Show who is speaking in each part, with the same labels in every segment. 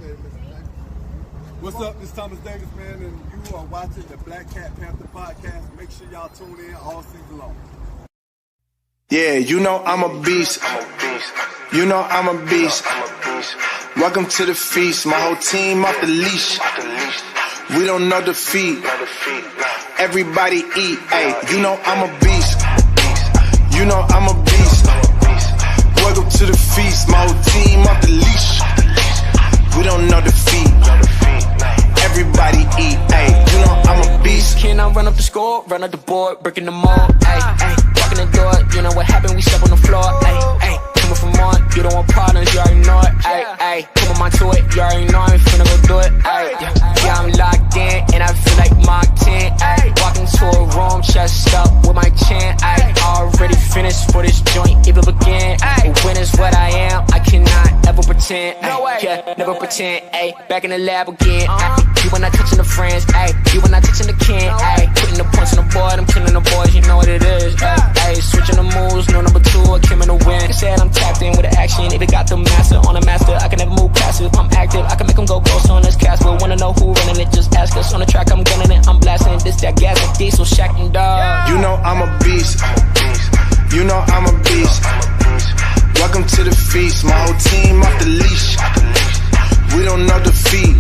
Speaker 1: Appreciate it, Mr. Davis. What's up? This is Thomas Davis, man, and you are watching the Black Cat Panther podcast. Make sure y'all tune in all season long.
Speaker 2: Yeah, you know I'm a beast. You know I'm a beast. Welcome to the feast. My whole team off the leash. We don't know defeat. Everybody eat. Hey, you know I'm a beast. You know I'm a beast. Welcome to the feast. My whole team off the leash. We don't know defeat. Everybody eat. Hey, you know I'm a beast.
Speaker 3: Can I run up the score, run up the board, breaking the mall? Ay, ay, walking the door, you know what happened? We step on the floor. Ay, ay, coming from on, you don't want partners, you already know it. Ay, ay, come on my to it, you already know I'm finna go do it. Ay, yeah, I'm locked in and I feel like Mark 10. Ay, walking to a room, chest up with my chin. Ay, already finished for this joint, even begin. Ay, win is what I am, I cannot ever pretend. Ay, yeah, never pretend. Ay, back in the lab again. Ay, you when not touching the friends, ayy. You when not touching the kin, ayy. Putting the points on the board, I'm killing the boys, you know what it is, ayy. Switching the moves, no number two, I came in the win. Said I'm tapped in with the action, if it got the master on the master, I can never move passive. I'm active, I can make them go ghost on this cast. But wanna know who running it, just ask us. On the track, I'm gunning it, I'm blasting this, that gas, and diesel, Shaq and Dog.
Speaker 2: You know I'm a beast. You know I'm a beast. Welcome to the feast. My whole team off the leash. We don't know defeat.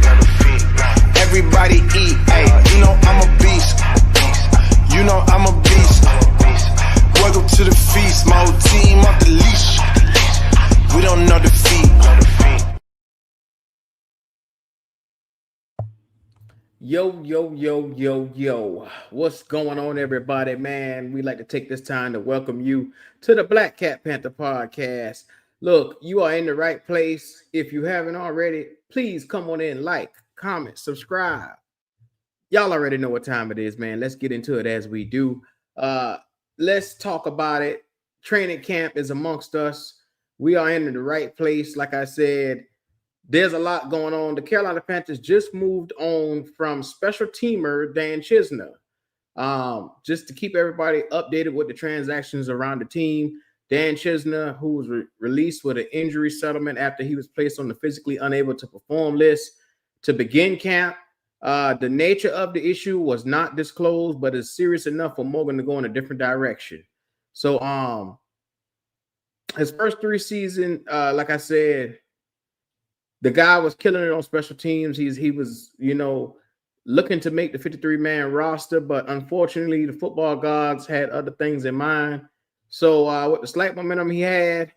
Speaker 2: Everybody eat, hey, you know I'm a beast. You know I'm a beast. Welcome to the feast, my whole team off the leash. We don't know defeat.
Speaker 4: Yo. What's going on, everybody, man? We like to take this time to welcome you to the Black Cat Panther podcast. Look, you are in the right place. If you haven't already, please come on in, like, comment, subscribe. Y'all already know what time it is, man. Let's get into it as we do. Let's talk about it. Training camp is amongst us. We are in the right place. Like I said, there's a lot going on. The Carolina Panthers just moved on from special teamer Dan Chisner. Just to keep everybody updated with the transactions around the team, Dan Chisner, who was released with an injury settlement after he was placed on the physically unable to perform list to begin camp. The nature of the issue was not disclosed, but it's serious enough for Morgan to go in a different direction. So, his first three seasons, like I said, the guy was killing it on special teams. He was, looking to make the 53-man roster, but unfortunately, the football gods had other things in mind. So, with the slight momentum he had,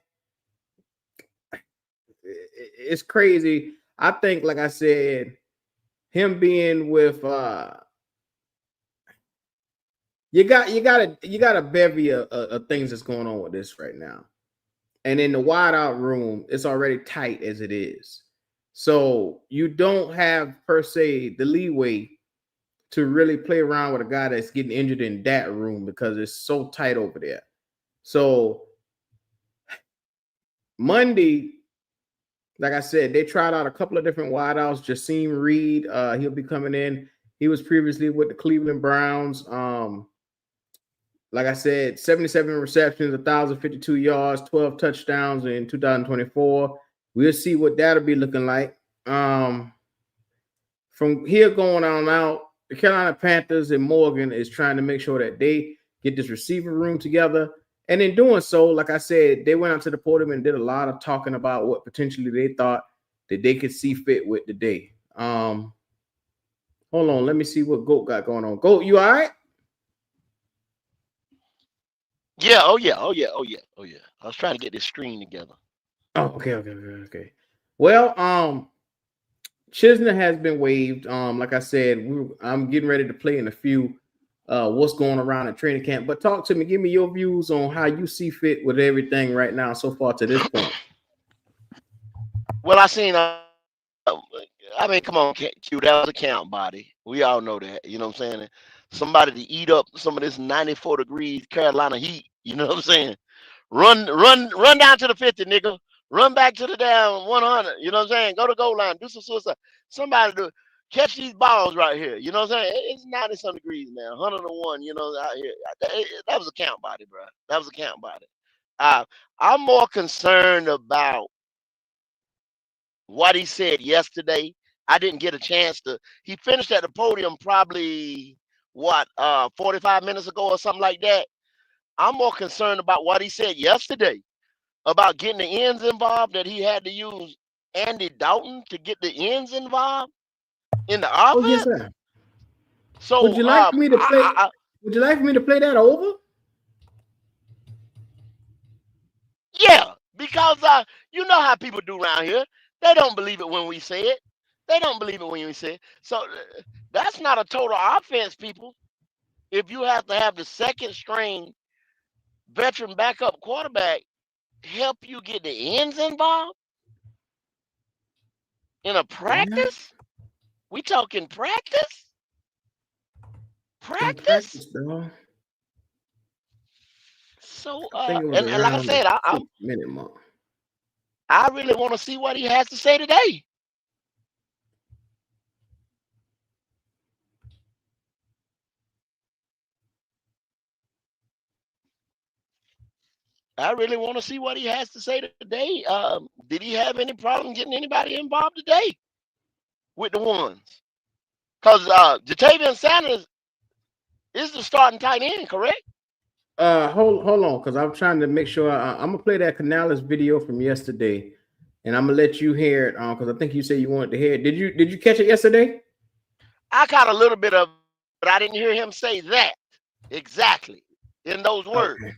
Speaker 4: it's crazy. I think, like I said, him being with you got a bevy of things that's going on with this right now. And in the wide out room, it's already tight as it is. So you don't have per se the leeway to really play around with a guy that's getting injured in that room because it's so tight over there. So Monday, like I said, they tried out a couple of different wideouts. Jasim Reed, he'll be coming in. He was previously with the Cleveland Browns. Like I said, 77 receptions, 1,052 yards, 12 touchdowns in 2024. We'll see what that'll be looking like. From here going on out, the Carolina Panthers and Morgan is trying to make sure that they get this receiver room together. And in doing so, like I said, they went out to the podium and did a lot of talking about what potentially they thought that they could see fit with today. Hold on, let me see what Goat got going on. Goat, you all right?
Speaker 5: Yeah, oh yeah. I was trying to get this screen together.
Speaker 4: Oh, okay. Well, Chisner has been waived. Like I said, I'm getting ready to play in a few what's going around at training camp. But talk to me, give me your views on how you see fit with everything right now so far to this point.
Speaker 5: Well, I seen. Come on, Q. That was a count body. We all know that. You know what I'm saying? Somebody to eat up some of this 94 degrees Carolina heat. You know what I'm saying? Run down to the 50, nigga. Run back to the down 100. You know what I'm saying? Go to goal line. Do some suicide. Somebody to catch these balls right here. You know what I'm saying? It's 90-some degrees now. 101. You know, out here. That was a count body, bro. That was a count body. I'm more concerned about what he said yesterday. I didn't get a chance to. He finished at the podium probably 45 minutes ago or something like that. I'm more concerned about what he said yesterday about getting the ends involved, that he had to use Andy Dalton to get the ends involved in the
Speaker 4: Oh yes,
Speaker 5: offense.
Speaker 4: sir.
Speaker 5: So
Speaker 4: Would you like me to play? Would you like me to play that over?
Speaker 5: Yeah, because you know how people do around here. They don't believe it when we say it. They don't believe it when we say it. So that's not a total offense, people. If you have to have the second string veteran backup quarterback help you get the ends involved in a practice, we talking practice? Practice?
Speaker 4: Dog.
Speaker 5: So
Speaker 4: I think it was
Speaker 5: and like I
Speaker 4: around
Speaker 5: said,
Speaker 4: the 6-minute mark.
Speaker 5: I really want to see what he has to say today. I really want to see what he has to say today. Did he have any problem getting anybody involved today with the ones? Because Jatavian Sanders is the starting tight end, correct?
Speaker 4: Hold on, because I'm trying to make sure. I'm gonna play that Canales video from yesterday, and I'm gonna let you hear it. Because I think you said you wanted to hear it. Did you catch it yesterday?
Speaker 5: I caught a little bit of, but I didn't hear him say that exactly in those words.
Speaker 4: Okay.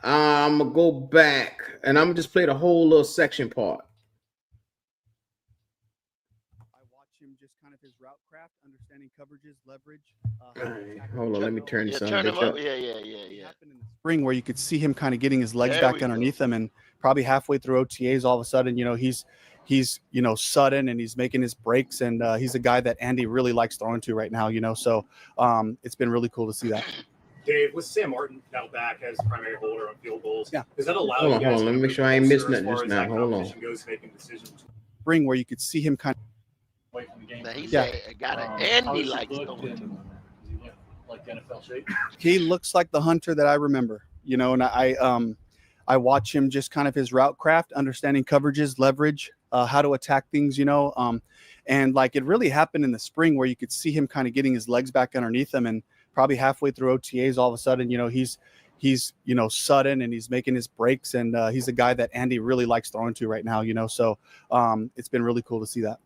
Speaker 4: I'm gonna go back and I'm gonna just play the whole little section part.
Speaker 6: I watch him just kind of his route craft, understanding coverages, leverage.
Speaker 4: Hold on, let me turn this on.
Speaker 5: Turn him up.
Speaker 4: up.
Speaker 5: Yeah.
Speaker 6: In the spring, where you could see him kind of getting his legs
Speaker 5: There
Speaker 6: back
Speaker 5: we
Speaker 6: underneath him, and probably halfway through OTAs, all of a sudden, he's sudden and he's making his breaks, and he's a guy that Andy really likes throwing to right now. So it's been really cool to see that.
Speaker 7: Dave, with Sam Martin now back as primary holder on field goals, does that allow
Speaker 4: Hold
Speaker 7: you
Speaker 4: on,
Speaker 7: guys
Speaker 4: let me
Speaker 7: to
Speaker 4: make sure I ain't
Speaker 7: closer
Speaker 4: missing
Speaker 7: as
Speaker 4: nothing
Speaker 7: far
Speaker 4: just
Speaker 7: as
Speaker 4: now.
Speaker 7: that
Speaker 4: Hold on.
Speaker 7: competition goes, making decisions
Speaker 6: Spring, where you could see him kind of
Speaker 7: away from the game?
Speaker 5: Now he
Speaker 6: Yeah.
Speaker 5: said, "Got it."
Speaker 7: How
Speaker 5: Andy
Speaker 7: does he
Speaker 5: likes
Speaker 7: look
Speaker 5: throwing to.
Speaker 7: in- does he look like NFL shape?
Speaker 6: he looks like the Hunter that I remember, and I watch him just kind of his route craft, understanding coverages, leverage, how to attack things, and like it really happened in the spring where you could see him kind of getting his legs back underneath him, and probably halfway through OTAs, all of a sudden, he's sudden and he's making his breaks, and he's a guy that Andy really likes throwing to right now, so it's been really cool to see that.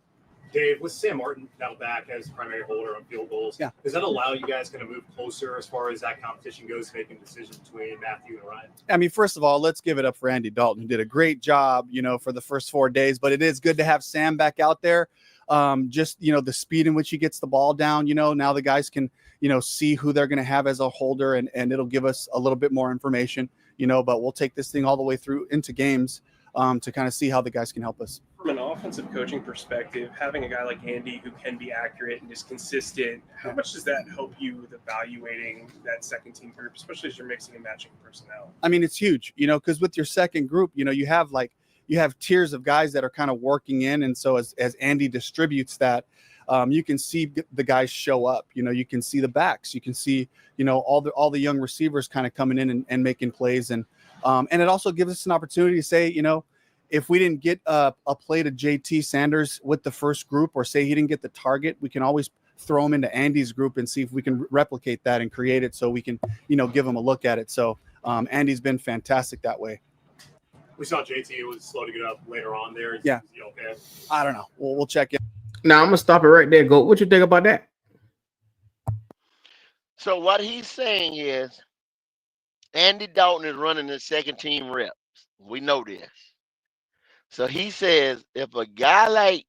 Speaker 7: Dave, with Sam Martin now back as primary holder on field goals, does that allow you guys kind of move closer as far as that competition goes, making decisions between Matthew and Ryan?
Speaker 6: I mean, first of all, let's give it up for Andy Dalton, who did a great job, for the first 4 days. But it is good to have Sam back out there. Just, the speed in which he gets the ball down, now the guys can, see who they're going to have as a holder, and it'll give us a little bit more information, but we'll take this thing all the way through into games to kind of see how the guys can help us.
Speaker 8: From an offensive coaching perspective, having a guy like Andy who can be accurate and is consistent, how much does that help you with evaluating that second team group, especially as you're mixing and matching personnel?
Speaker 6: I mean, it's huge, because with your second group, you have tiers of guys that are kind of working in. And so as Andy distributes that, you can see the guys show up, you can see the backs, you can see, all the young receivers kind of coming in and making plays. And it also gives us an opportunity to say, if we didn't get a play to JT Sanders with the first group, or say he didn't get the target, we can always throw him into Andy's group and see if we can replicate that and create it so we can, give him a look at it. So Andy's been fantastic that way.
Speaker 7: We saw JT was slow to get up later on there. Is he okay?
Speaker 6: I don't know. We'll check in.
Speaker 4: Now I'm gonna stop it right there. Go. What you think about that?
Speaker 5: So what he's saying is, Andy Dalton is running the second team reps. We know this. So he says, if a guy like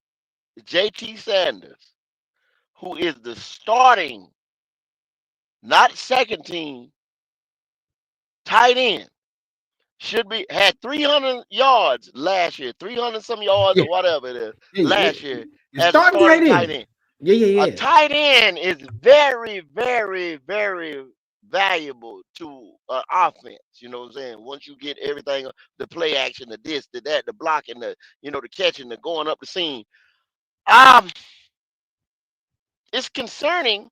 Speaker 5: JT Sanders, who is the starting, not second team, tight end, had 300 yards last year, 300 some yards or whatever it is last year as a starting tight end.
Speaker 4: Yeah.
Speaker 5: A tight end is very, very, very valuable to offense. You know what I'm saying? Once you get everything, the play action, the this, the that, the blocking, the the catching, the going up the seam. It's concerning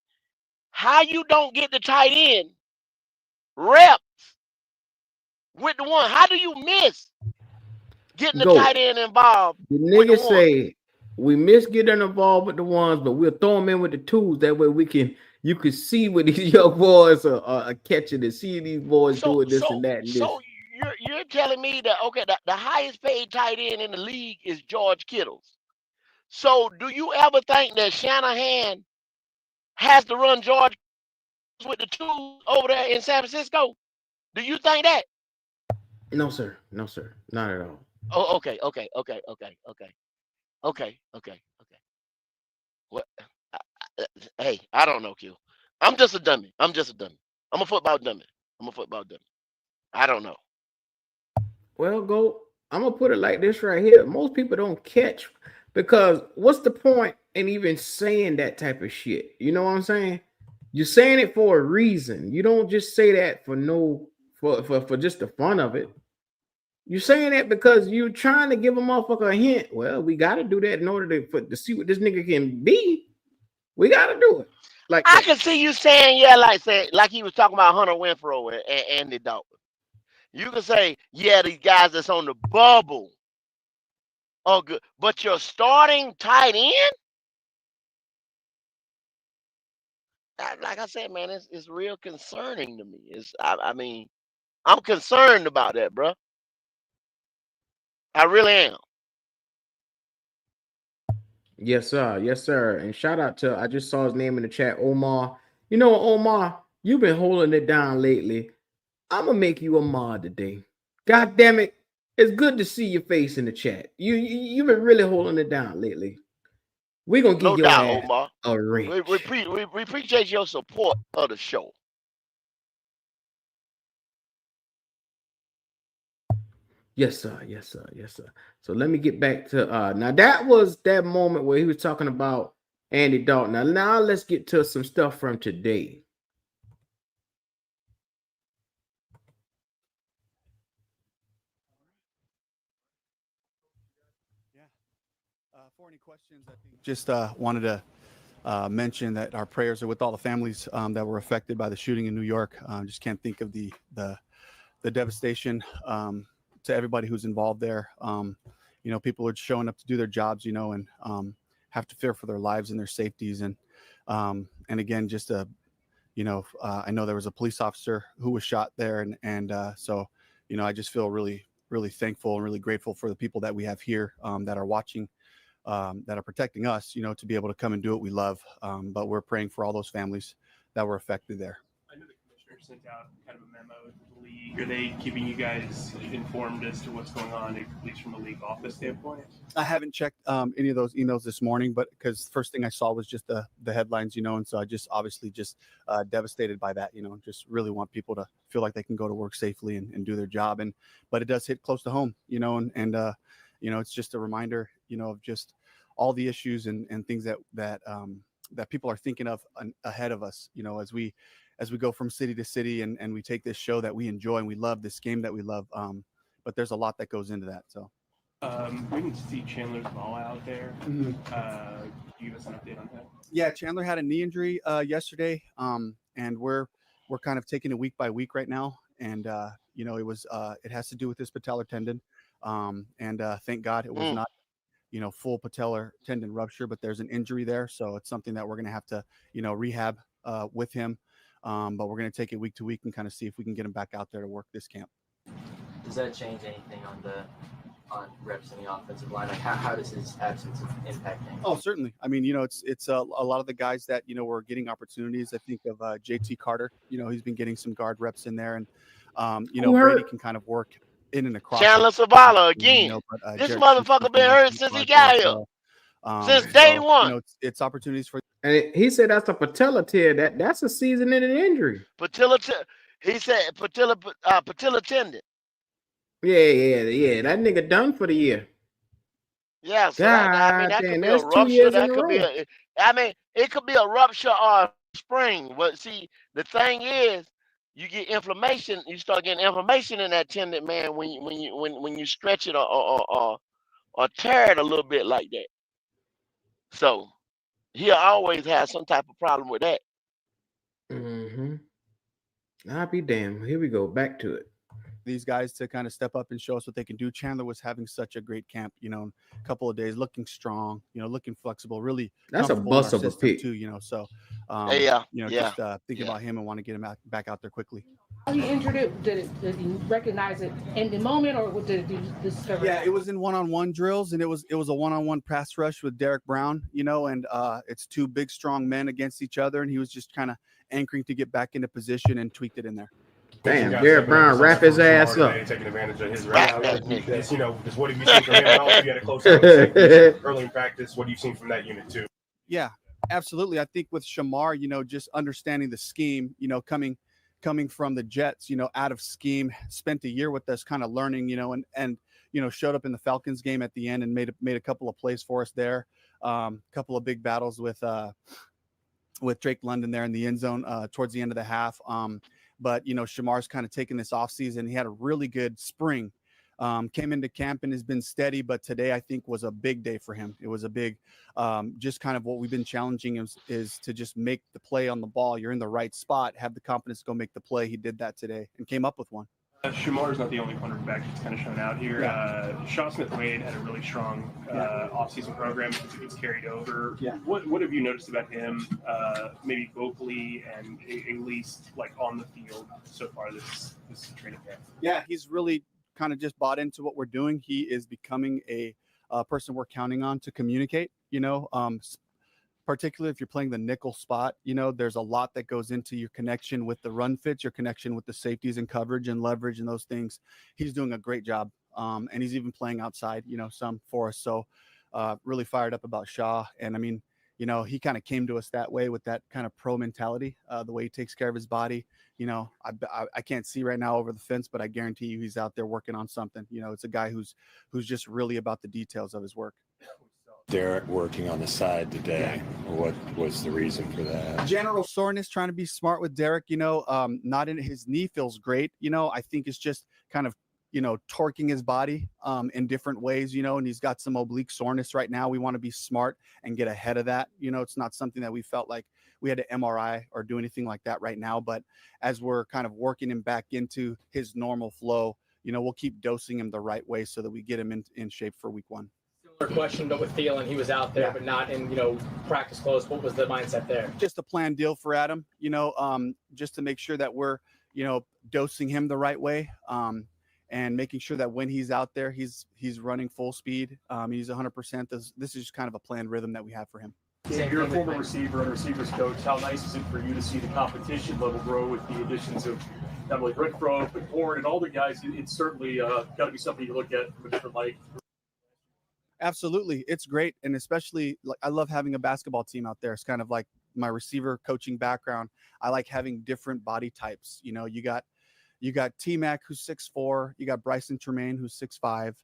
Speaker 5: how you don't get the tight end reps with the one. How do you miss? getting the
Speaker 4: Go.
Speaker 5: tight end involved.
Speaker 4: The
Speaker 5: with the
Speaker 4: niggas
Speaker 5: ones.
Speaker 4: say we miss getting involved with the ones, but we'll throw them in with the twos. That way you can see what these young boys are catching and see these boys doing this and that and this.
Speaker 5: So you're telling me that okay, the highest paid tight end in the league is George Kittles. So do you ever think that Shanahan has to run George with the twos over there in San Francisco? Do you think that?
Speaker 4: No, sir. No, sir. Not at all.
Speaker 5: Oh, okay. What? Hey, I don't know, Q. I'm just a dummy. I'm a football dummy. I don't know.
Speaker 4: Well, go. I'm gonna put it like this right here. Most people don't catch because what's the point in even saying that type of shit? You know what I'm saying? You're saying it for a reason. You don't just say that for just the fun of it. You're saying that because you're trying to give a motherfucker a hint. Well, we got to do that in order to see what this nigga can be. We got to do it. Like
Speaker 5: I can see you saying, like he was talking about Hunter Renfrow and Andy Dalton. You can say, yeah, these guys that's on the bubble are good, but your starting tight end, like I said, man, it's real concerning to me. I mean, I'm concerned about that, bro. I really am.
Speaker 4: Yes, sir. Yes, sir. And shout out to, I just saw his name in the chat, Omar. You know, Omar, you've been holding it down lately. I'm going to make you a mod today. God damn it. It's good to see your face in the chat. You've been really holding it down lately. We're going to give your ass
Speaker 5: Omar.
Speaker 4: A ring.
Speaker 5: We appreciate your support of the show.
Speaker 4: Yes, sir. Yes, sir. Yes, sir. So let me get back to now that was that moment where he was talking about Andy Dalton. Now let's get to some stuff from today.
Speaker 6: Yeah. For any questions, I think just wanted to mention that our prayers are with all the families that were affected by the shooting in New York. Just can't think of the devastation to everybody who's involved there. You know, people are showing up to do their jobs, you know, and have to fear for their lives and their safeties. And again, just you know, I know there was a police officer who was shot there, and so, you know, I just feel really, really thankful and really grateful for the people that we have here that are watching, that are protecting us, you know, to be able to come and do what we love. But we're praying for all those families that were affected there.
Speaker 8: I know the commissioner sent out kind of a memo to the league. Are they keeping you guys informed as to what's going on, at least from a league office standpoint?
Speaker 6: I haven't checked any of those emails this morning, but because first thing I saw was just the headlines, you know, and so I just obviously just devastated by that, you know, just really want people to feel like they can go to work safely and do their job. But it does hit close to home, you know, and you know, it's just a reminder, you know, of just all the issues and things that people are thinking of ahead of us, you know, as we go from city to city and we take this show that we enjoy and we love, this game that we love. But there's a lot that goes into that. So
Speaker 8: we can see Chandler's ball out there.
Speaker 6: Mm-hmm.
Speaker 8: Give us an update on that.
Speaker 6: Yeah, Chandler had a knee injury yesterday, and we're kind of taking it week by week right now. And you know, it has to do with his patellar tendon, and thank God it was not, you know, full patellar tendon rupture, but there's an injury there, so it's something that we're going to have to, you know, rehab with him. But we're going to take it week to week and kind of see if we can get him back out there to work this camp.
Speaker 9: Does that change anything on reps in the offensive line? Like how does his absence impact things?
Speaker 6: Oh, certainly. I mean, you know, it's a lot of the guys that, you know, were getting opportunities. I think of JT Carter. You know, he's been getting some guard reps in there, and you know, Brady can kind of work in and across.
Speaker 5: Chandler Zavala again.
Speaker 6: You know, but,
Speaker 5: this motherfucker been hurt since he got here. Since day one.
Speaker 6: You know, it's opportunities for.
Speaker 4: And he said that's a patella tear. That's a season-ending injury.
Speaker 5: He said patella tendon.
Speaker 4: Yeah. That nigga done for the year.
Speaker 5: Yeah, so that could be a rupture. That could be it could be a rupture or a spring. But see, the thing is, you get inflammation. You start getting inflammation in that tendon, man. When you stretch it or tear it a little bit like that. So he'll always have some type of problem with that.
Speaker 4: I'll be damned. Here we go. Back to it.
Speaker 6: these guys to kind of step up and show us what they can do. Chandler was having such a great camp, a couple of days, looking strong, looking flexible, really.
Speaker 4: That's a bust of a pick
Speaker 6: too, so,
Speaker 5: Yeah.
Speaker 6: just thinking about him and want to get him back out there quickly.
Speaker 10: He injured it. Did he recognize it in the moment, or did he discover?
Speaker 6: Yeah, it was in one-on-one drills, and it was a one-on-one pass rush with Derek Brown, and it's two big, strong men against each other, and he was just kind of anchoring to get back into position and tweaked it in there.
Speaker 4: Damn, Derek Brown wrap his ass up.
Speaker 8: Taking advantage of his route. Just what have you seen from him? And also, you had a close early in practice. What have you seen from that unit too?
Speaker 6: Yeah, absolutely. I think with Shamar, just understanding the scheme, coming from the Jets, out of scheme, spent a year with us, kind of learning, and showed up in the Falcons game at the end and made a couple of plays for us there. Couple of big battles with Drake London there in the end zone towards the end of the half. But Shamar's kind of taken this offseason. He had a really good spring. Came into camp and has been steady, but today I think was a big day for him. It was a big, just kind of what we've been challenging is to just make the play on the ball. You're in the right spot, have the confidence to go make the play. He did that today and came up with one.
Speaker 8: Shamar's not the only cornerback that's kind of shown out here.
Speaker 6: Yeah.
Speaker 8: Sean Smith-Wade had a really strong offseason program. It's carried over.
Speaker 6: Yeah.
Speaker 8: What have you noticed about him, maybe vocally and at least like on the field so far this training camp?
Speaker 6: Yeah, he's really kind of just bought into what we're doing. He is becoming a person we're counting on to communicate, particularly if you're playing the nickel spot, there's a lot that goes into your connection with the run fits, your connection with the safeties and coverage and leverage and those things. He's doing a great job. And he's even playing outside, some for us. So really fired up about Shaw. And I mean, he kind of came to us that way with that kind of pro mentality, the way he takes care of his body. I can't see right now over the fence, but I guarantee you he's out there working on something. It's a guy who's just really about the details of his work.
Speaker 11: Derek working on the side today. What was the reason for that?
Speaker 6: General soreness, trying to be smart with Derek, not in his knee feels great. I think it's just kind of, torquing his body in different ways, and he's got some oblique soreness right now. We want to be smart and get ahead of that. It's not something that we felt like we had to MRI or do anything like that right now. But as we're kind of working him back into his normal flow, we'll keep dosing him the right way so that we get him in shape for week 1.
Speaker 12: Similar question, but with Thielen, he was out there, but not in, practice clothes. What was the mindset there?
Speaker 6: Just a planned deal for Adam, just to make sure that we're, dosing him the right way. And making sure that when he's out there, he's running full speed. He's 100%. This is just kind of a planned rhythm that we have for him.
Speaker 7: You're a former receiver and receivers coach. How nice is it for you to see the competition level grow with the additions of not only Renfro, but Horn and all the guys? It's certainly got to be something you look at from a different light.
Speaker 6: Absolutely. It's great. And especially, I love having a basketball team out there. It's kind of like my receiver coaching background. I like having different body types. You got T-Mac, who's 6'4". You got Bryson Tremaine, who's 6'5".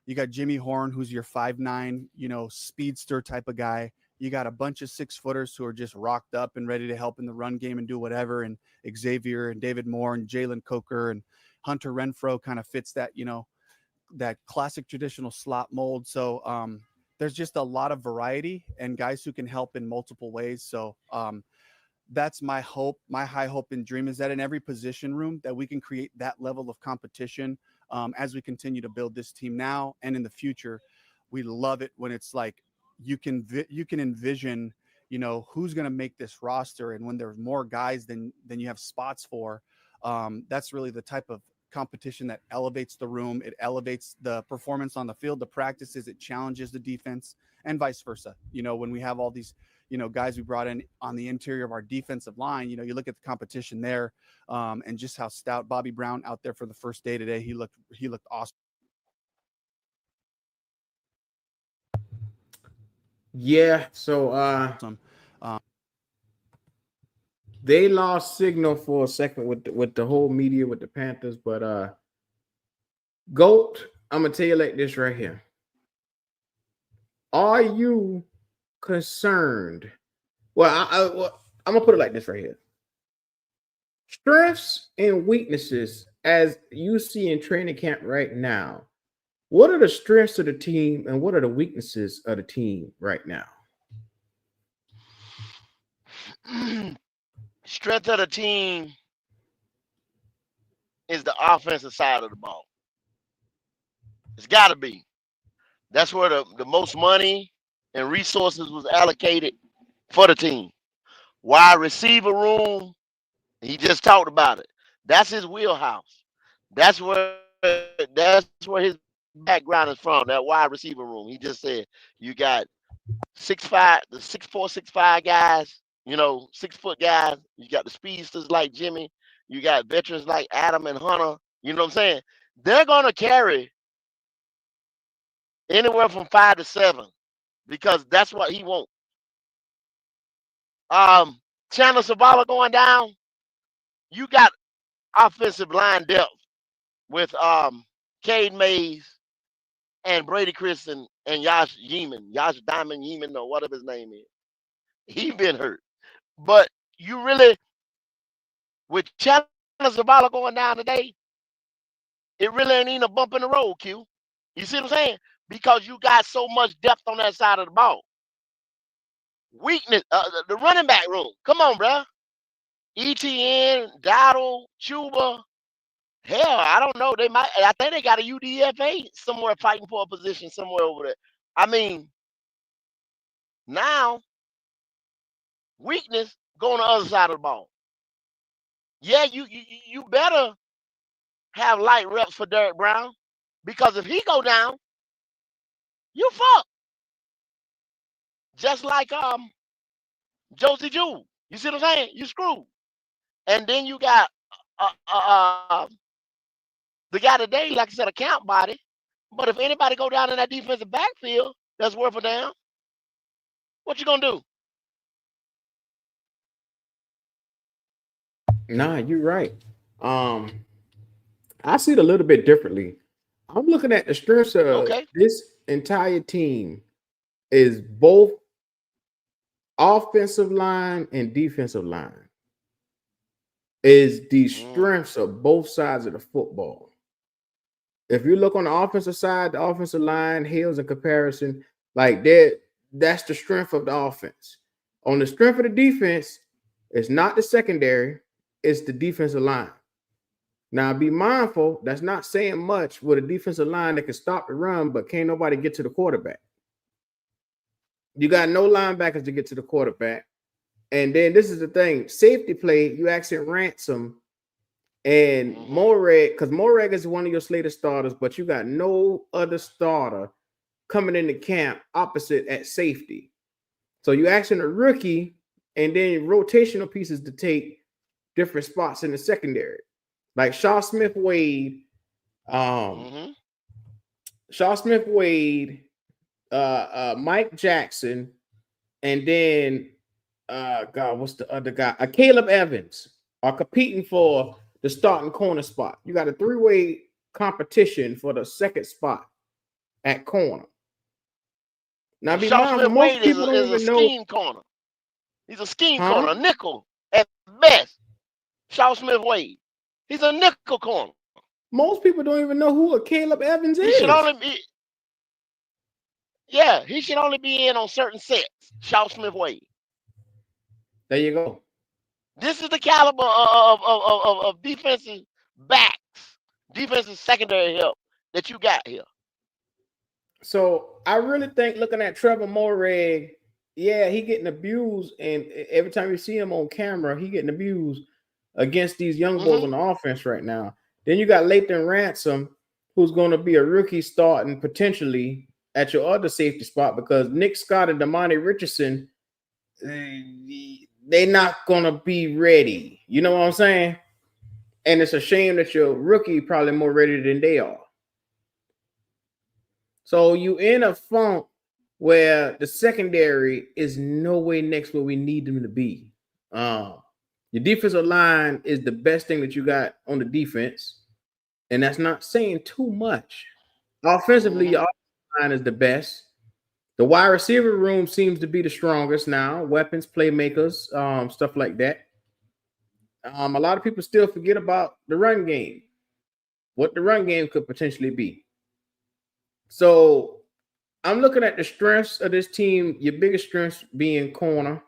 Speaker 6: You got Jimmy Horn, who's your 5'9", speedster type of guy. You got a bunch of 6-footers who are just rocked up and ready to help in the run game and do whatever. And Xavier and David Moore and Jalen Coker and Hunter Renfro kind of fits that, that classic traditional slot mold. So there's just a lot of variety and guys who can help in multiple ways. So that's my hope. My high hope and dream is that in every position room that we can create that level of competition as we continue to build this team now and in the future. We love it when it's like you can envision, who's going to make this roster, and when there's more guys than you have spots for. That's really the type of competition that elevates the room. It elevates the performance on the field, the practices. It challenges the defense, and vice versa. When we have all these guys we brought in on the interior of our defensive line, you look at the competition there and just how stout Bobby Brown out there for the first day today. He looked awesome.
Speaker 4: Yeah. So they lost signal for a second with the whole media with the Panthers, but GOAT, I'm gonna tell you like this right here. Are you concerned? Well, I'm gonna put it like this right here. Strengths and weaknesses as you see in training camp right now. What are the strengths of the team and what are the weaknesses of the team right now?
Speaker 5: Strength of the team is the offensive side of the ball. It's got to be. That's where the most money and resources was allocated for the team. Wide receiver room, he just talked about it. That's his wheelhouse. That's where his background is from. That wide receiver room. He just said you got 6'5", the 6'4", 6'5" guys. 6-foot guys. You got the speedsters like Jimmy. You got veterans like Adam and Hunter. You know what I'm saying? They're gonna carry anywhere from 5 to 7 because that's what he wants. Chandler Zavala going down. You got offensive line depth with Cade Mays and Brady Christian and Josh Diamond Yeeman, or whatever his name is. He been hurt. But you really, with Chandler Zavala going down today, it really ain't even a bump in the road, Q. You see what I'm saying? Because you got so much depth on that side of the ball. Weakness, the running back room. Come on, bro. ETN, Dowdle, Chuba. Hell, I don't know. I think they got a UDFA somewhere fighting for a position somewhere over there. I mean, now, weakness going on the other side of the ball. Yeah, you better have light reps for Derek Brown, because if he go down, you fuck. Just like Josie Jewell. You see what I'm saying? You screwed. And then you got the guy today, like I said, a count body. But if anybody go down in that defensive backfield that's worth a damn, what you gonna do?
Speaker 4: Nah, you're right. I see it a little bit differently. I'm looking at the strengths of this entire team is both offensive line and defensive line. Is the strengths of both sides of the football. If you look on the offensive side, the offensive line hails in comparison, like that's the strength of the offense. On the strength of the defense, it's not the secondary, it's the defensive line. Now, be mindful, that's not saying much with a defensive line that can stop the run, but can't nobody get to the quarterback. You got no linebackers to get to the quarterback. And then this is the thing, safety play, you accent Ransom and Morag, because Morag is one of your Slater starters, but you got no other starter coming into camp opposite at safety. So you accent a rookie and then rotational pieces to take different spots in the secondary. Like Shaw Smith Wade, Mike Jackson, and then what's the other guy? Caleb Evans are competing for the starting corner spot. You got a 3-way competition for the second spot at corner. Now, be mindful, most people don't even know.
Speaker 5: Scheme corner. He's a scheme corner, a nickel at best. Shaw Smith Wade. He's a nickel corner.
Speaker 4: Most people don't even know who a Caleb Evans is.
Speaker 5: He should only be. Yeah, he should only be in on certain sets. Shaw Smith Wade.
Speaker 4: There you go.
Speaker 5: This is the caliber of defensive backs, defensive secondary help that you got here.
Speaker 4: So I really think looking at Trevor Morag, yeah, he getting abused, and every time you see him on camera, he getting abused against these young boys on the offense right now. Then you got Lathan Ransom, who's going to be a rookie starting potentially at your other safety spot, because Nick Scott and Damani Richardson, they're not going to be ready. You know what I'm saying? And it's a shame that your rookie probably more ready than they are. So you in a funk where the secondary is no way next where we need them to be. Your defensive line is the best thing that you got on the defense, and that's not saying too much. Offensively, your offensive line is the best. The wide receiver room seems to be the strongest now. Weapons, playmakers, stuff like that. A lot of people still forget about the run game, what the run game could potentially be. So I'm looking at the strengths of this team, your biggest strengths being corner.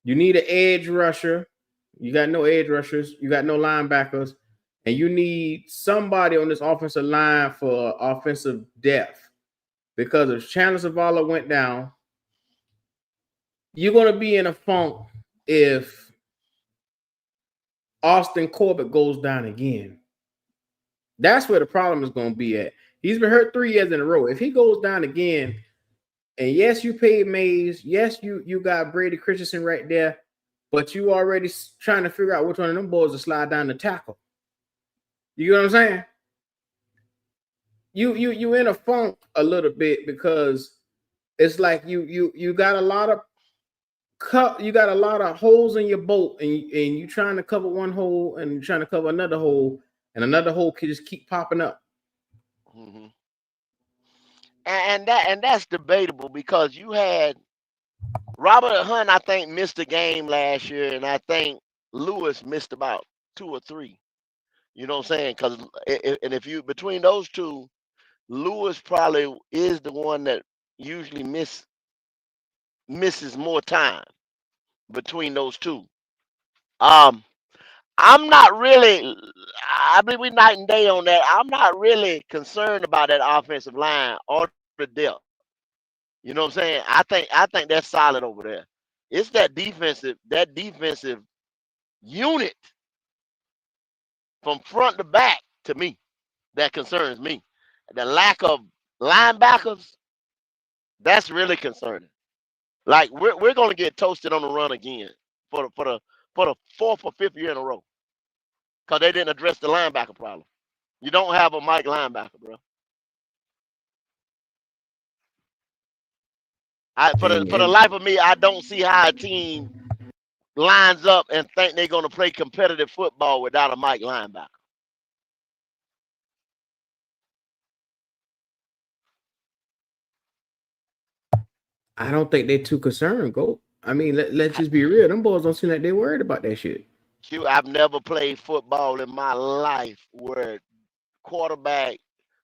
Speaker 4: You need an edge rusher. You got no edge rushers. You got no linebackers. and you need somebody on this offensive line for offensive depth, because if Chandler Zavala went down, you're going to be in a funk if Austin Corbett goes down again. That's where the problem is going to be at. He's been hurt 3 years in a row. If he goes down again, and yes, you paid Mays, yes, you got Brady Christensen right there, but you already trying to figure out which one of them boys to slide down the tackle. You know what I'm saying? You in a funk a little bit, because it's like you got a lot of holes in your boat, and you trying to cover one hole, and you're trying to cover another hole, and another hole can just keep popping up.
Speaker 5: Mm-hmm. And that's debatable, because you had Robert Hunt, I think, missed a game last year, and I think Lewis missed about 2 or 3. You know what I'm saying? Because if you between those two, Lewis probably is the one that usually misses more time between those two. I'm not really. I believe we're night and day on that. I'm not really concerned about that offensive line or the depth. You know what I'm saying? I think that's solid over there. It's that defensive unit from front to back, to me, that concerns me. The lack of linebackers, that's really concerning. Like we're going to get toasted on the run again for the 4th or 5th year in a row, because they didn't address the linebacker problem. You don't have a Mike linebacker, bro. For the life of me, I don't see how a team lines up and think they're going to play competitive football without a Mike linebacker.
Speaker 4: I don't think they're too concerned, Go. I mean, let's just be real. Them boys don't seem like they're worried about that shit.
Speaker 5: I've never played football in my life where quarterback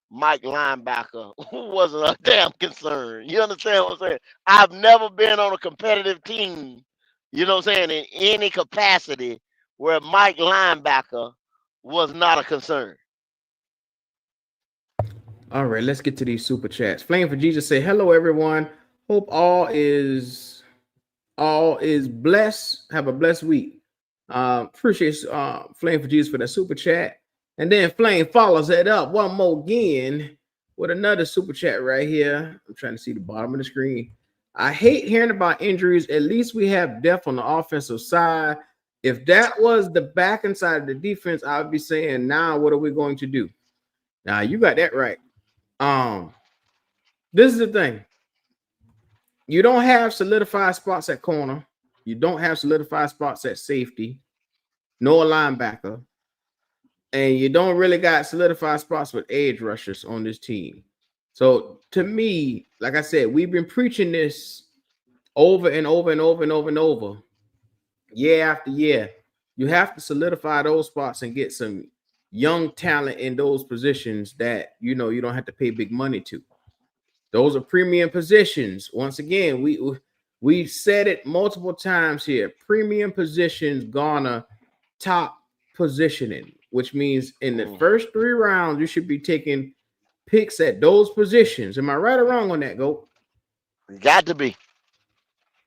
Speaker 5: Mike linebacker wasn't a damn concern. You understand what I'm saying? I've never been on a competitive team, you know what I'm saying, in any capacity where Mike linebacker was not a concern.
Speaker 4: All right, let's get to these super chats. Flame for Jesus say, hello, everyone. Hope all is blessed. Have a blessed week. Appreciate Flame for Jesus for that super chat. And then Flame follows it up one more again with another super chat right here. I'm trying to see the bottom of the screen. I hate hearing about injuries. At least we have depth on the offensive side. If that was the back end side of the defense, I would be saying, now what are we going to do? Now you got that right. This is the thing. You don't have solidified spots at corner. You don't have solidified spots at safety, nor linebacker. And you don't really got solidified spots with edge rushers on this team. So to me, like I said, we've been preaching this over and over and over and over and over, year after year. You have to solidify those spots and get some young talent in those positions that you don't have to pay big money to. Those are premium positions. Once again, we've said it multiple times here. Premium positions garner top positioning, which means in the first 3 rounds, you should be taking picks at those positions. Am I right or wrong on that, Go?
Speaker 5: Got to be.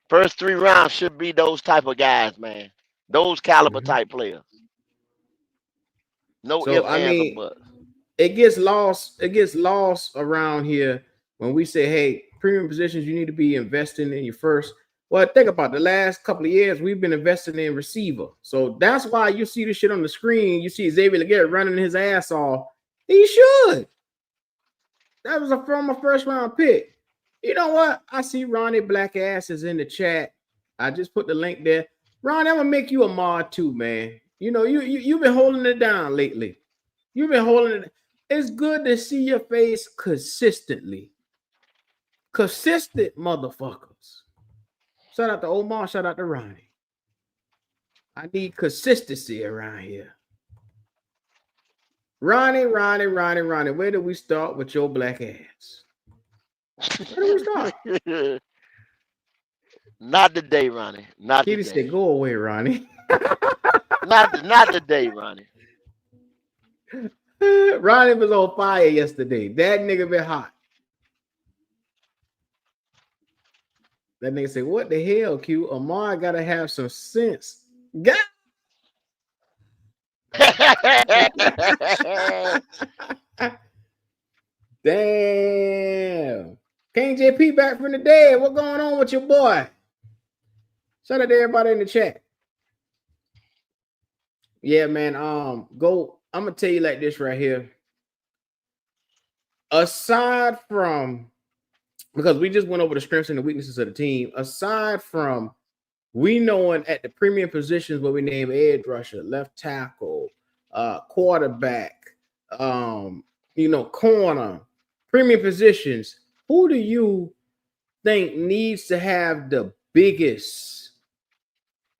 Speaker 5: First 3 rounds should be those type of guys, man. Those caliber type players. No ifs, ands, or buts.
Speaker 4: It gets lost around here when we say, hey, premium positions, you need to be investing in your first. Well, think about the last couple of years, we've been investing in receiver. So that's why you see this shit on the screen. You see Xavier Leggett running his ass off. He should. That was from a first round pick. You know what? I see Ronnie Black Ass is in the chat. I just put the link there. Ron, I'm gonna make you a mod too, man. You've been holding it down lately. You've been holding it. It's good to see your face consistently. Consistent motherfuckers. Shout out to Omar. Shout out to Ronnie. I need consistency around here. Ronnie. Where do we start with your black ass? Where do we start?
Speaker 5: Not today, Ronnie. Not
Speaker 4: Kitty
Speaker 5: today.
Speaker 4: said, "Go away, Ronnie."
Speaker 5: not today, Ronnie.
Speaker 4: Ronnie was on fire yesterday. That nigga been hot. That nigga said, "What the hell, Q? Amar gotta have some sense." God. Damn. King JP back from the dead. What going on with your boy? Shout out to everybody in the chat. Yeah, man. Go. I'm gonna tell you like this right here. Aside from, because we just went over the strengths and the weaknesses of the team, aside from we knowing at the premium positions where we name edge rusher, left tackle, quarterback, corner, premium positions, who do you think needs to have the biggest,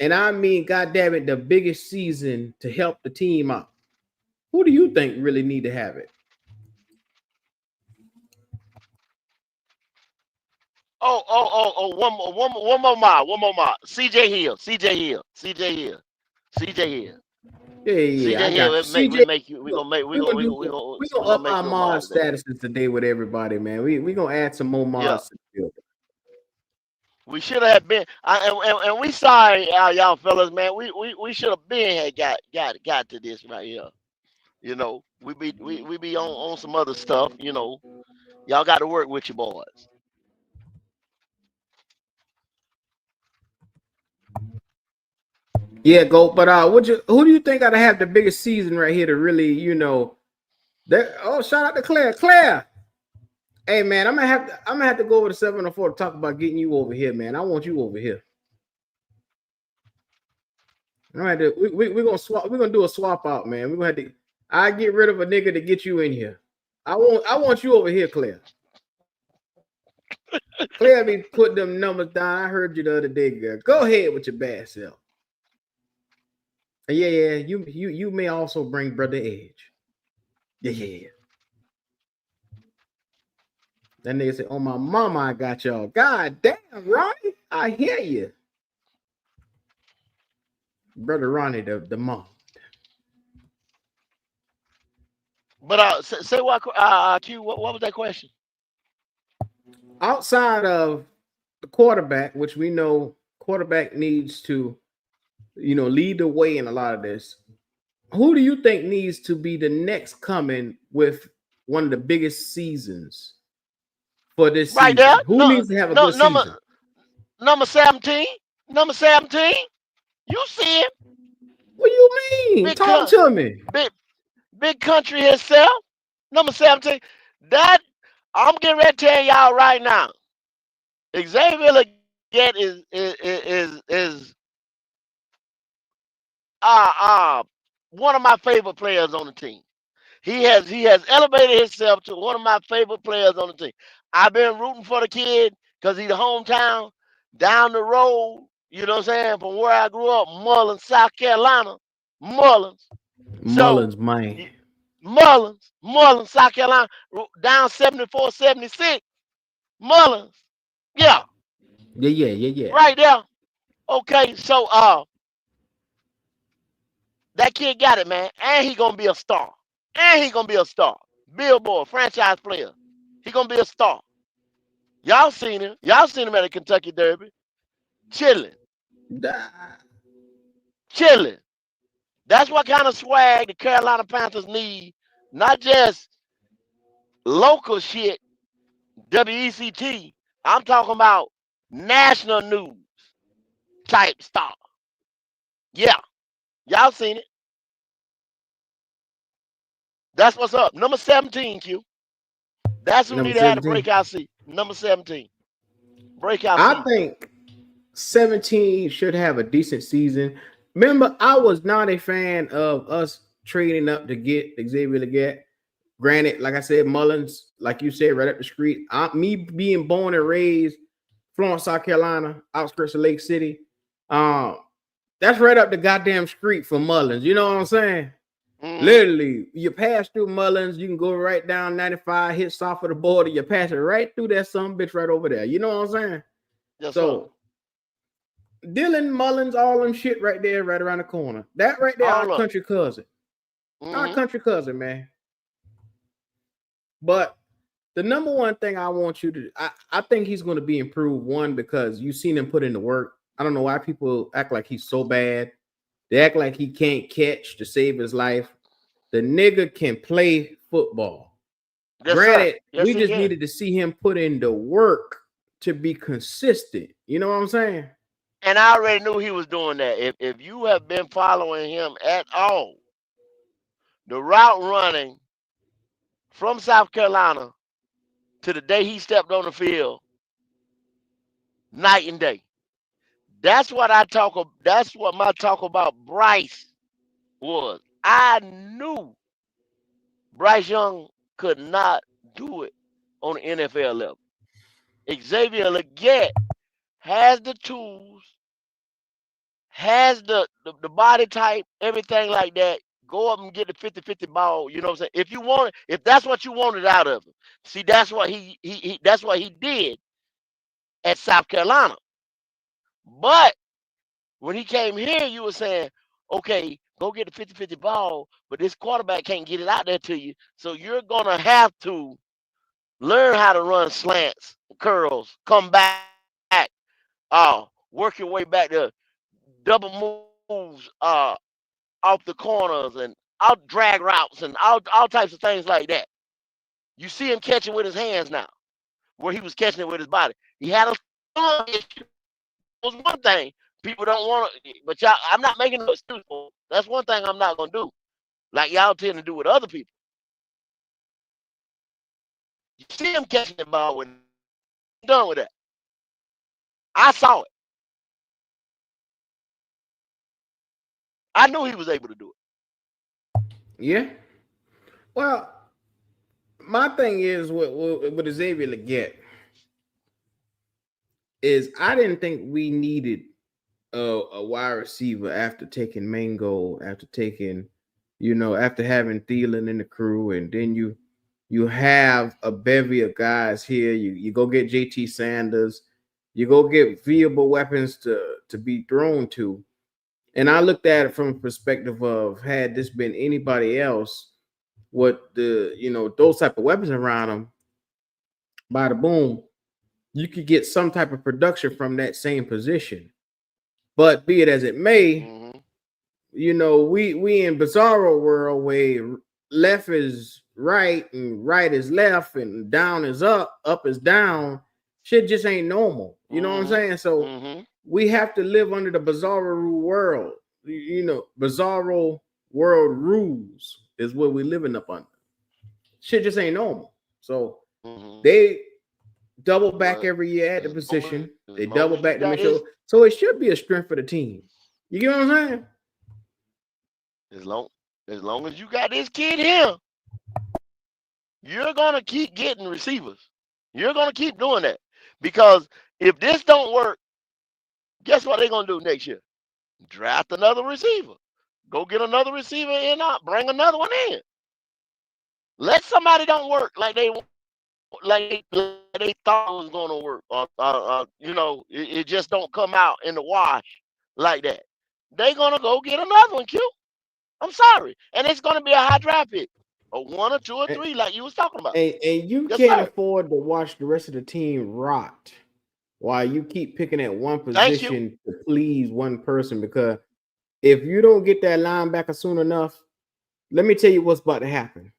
Speaker 4: and I mean, goddamn it, the biggest season to help the team out? Who do you think really need to have it?
Speaker 5: One more mile. CJ Hill.
Speaker 4: We're gonna up our mod statuses today with everybody, man. We gonna add some more mods to the field.
Speaker 5: We should have been, and we sorry, y'all fellas, man. We should have been got to this right here. You know, we be on some other stuff. You know, y'all got to work with your boys.
Speaker 4: Yeah, go. But who do you think gotta have the biggest season right here to really, shout out to Claire. Claire, hey man, I'm gonna have to go over to 704 to talk about getting you over here, man. I want you over here. We're gonna swap. We're gonna do a swap out, man. We're gonna have to. I get rid of a nigga to get you in here. I want you over here, Claire. Claire be putting them numbers down. I heard you the other day, girl. Go ahead with your bad self. Yeah. You may also bring Brother Edge. Yeah. That nigga said, "Oh my mama, I got y'all." God damn, Ronnie, I hear you, Brother Ronnie, the mom.
Speaker 5: But say what? Q. What was that question?
Speaker 4: Outside of the quarterback, which we know quarterback needs to, lead the way in a lot of this. Who do you think needs to be the next coming with one of the biggest seasons for this season?
Speaker 5: Right there.
Speaker 4: Who needs to have a good season?
Speaker 5: Number 17. Number 17. You see him?
Speaker 4: What do you mean? Talk to me.
Speaker 5: Big country himself. Number 17. That I'm getting ready to tell y'all right now. Xavier Legette is one of my favorite players on the team. He has elevated himself to one of my favorite players on the team. I've been rooting for the kid because he's the hometown down the road, you know what I'm saying, from where I grew up, Mullins, South Carolina. Mullins,
Speaker 4: man.
Speaker 5: Mullins, South Carolina, down 74, 76. Mullins. Yeah. Right there. Okay, so that kid got it, man. And he gonna be a star. Billboard, franchise player. He gonna be a star. Y'all seen him. Y'all seen him at the Kentucky Derby. Chilling. That's what kind of swag the Carolina Panthers need. Not just local shit, WECT. I'm talking about national news type stuff. Yeah. Y'all seen it. That's what's up. Number 17, Q. That's who we need to have a breakout seat. Number 17. Breakout seat.
Speaker 4: I think 17 should have a decent season. Remember, I was not a fan of us trading up to get Xavier Legette. Granted, like I said, Mullins, like you said, right up the street. Me being born and raised Florence, South Carolina, outskirts of Lake City. That's right up the goddamn street for Mullins. You know what I'm saying? Literally, you pass through Mullins, you can go right down 95, hit south of the border, you pass it right through that some bitch right over there. You know what I'm saying?
Speaker 5: Yes,
Speaker 4: so Dylan Mullins, all them shit right there, right around the corner. That right there, our country cousin. Our country cousin, man. But the number one thing I want you to, I think he's going to be improved. One, because you've seen him put in the work. I don't know why people act like he's so bad. They act like he can't catch to save his life. The nigga can play football.
Speaker 5: Yes,
Speaker 4: Granted,
Speaker 5: yes,
Speaker 4: we
Speaker 5: he
Speaker 4: just
Speaker 5: can.
Speaker 4: needed to see him put in the work to be consistent. You know what I'm saying?
Speaker 5: And I already knew he was doing that. If you have been following him at all, the route running from South Carolina to the day he stepped on the field, night and day. That's what I talk about. That's what my talk about Bryce was. I knew Bryce Young could not do it on the NFL level. Xavier Legette has the tools, has the body type, everything like that. Go up and get the 50-50 ball. You know what I'm saying? If you want it, if that's what you wanted out of him. See, that's what he that's what he did at South Carolina. But when he came here, you were saying, okay, go get the 50-50 ball, but this quarterback can't get it out there to you. So you're gonna have to learn how to run slants, curls, come back, work your way back to double moves, off the corners and out drag routes and all types of things like that. You see him catching with his hands now, where he was catching it with his body. He had a thumb issue. Was one thing people don't want to, but y'all, I'm not making no excuse for it. That's one thing I'm not gonna do, like y'all tend to do with other people. You see him catching the ball when he's done with that. I saw it. I knew he was able to do it.
Speaker 4: Yeah. Well, my thing is with Xavier Legette is I didn't think we needed a wide receiver after taking Mango, after taking, after having Thielen in the crew, and then you have a bevy of guys here. You go get JT Sanders, you go get viable weapons to be thrown to. And I looked at it from a perspective of, had this been anybody else, what those type of weapons around them, by the boom, you could get some type of production from that same position. But be it as it may, we in bizarro world where left is right and right is left and down is up is down. Shit just ain't normal. You know what I'm saying? So we have to live under the bizarro world. Bizarro world rules is what we're living up under. Shit just ain't normal. So they double back every year at the position. They double back to make sure. So it should be a strength for the team. You get what I'm saying?
Speaker 5: As long as you got this kid here, you're gonna keep getting receivers. You're gonna keep doing that. Because if this don't work, guess what they're gonna do next year? Draft another receiver. Go get another receiver in, bring another one in. Let somebody don't work like they thought it was gonna work. It just don't come out in the wash like that. They're gonna go get another one, Q. I'm sorry. And it's gonna be a high draft pick. A 1 or 2 or 3, like you was talking about.
Speaker 4: And you can't afford to watch the rest of the team rot while you keep picking at one position to please one person. Because if you don't get that linebacker soon enough, let me tell you what's about to happen.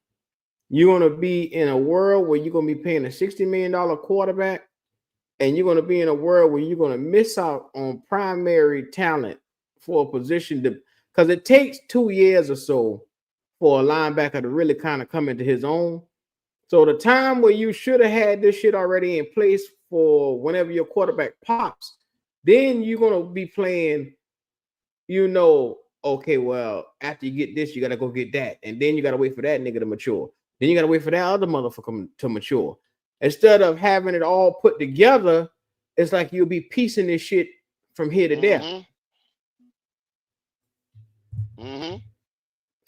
Speaker 4: You're going to be in a world where you're going to be paying a $60 million quarterback, and you're going to be in a world where you're going to miss out on primary talent for a position because it takes 2 years or so for a linebacker to really kind of come into his own. So the time where you should have had this shit already in place for whenever your quarterback pops, then you're going to be playing, okay, well, after you get this, you got to go get that. And then you got to wait for that nigga to mature. Then you got to wait for that other motherfucker to mature. Instead of having it all put together, it's like you'll be piecing this shit from here to there.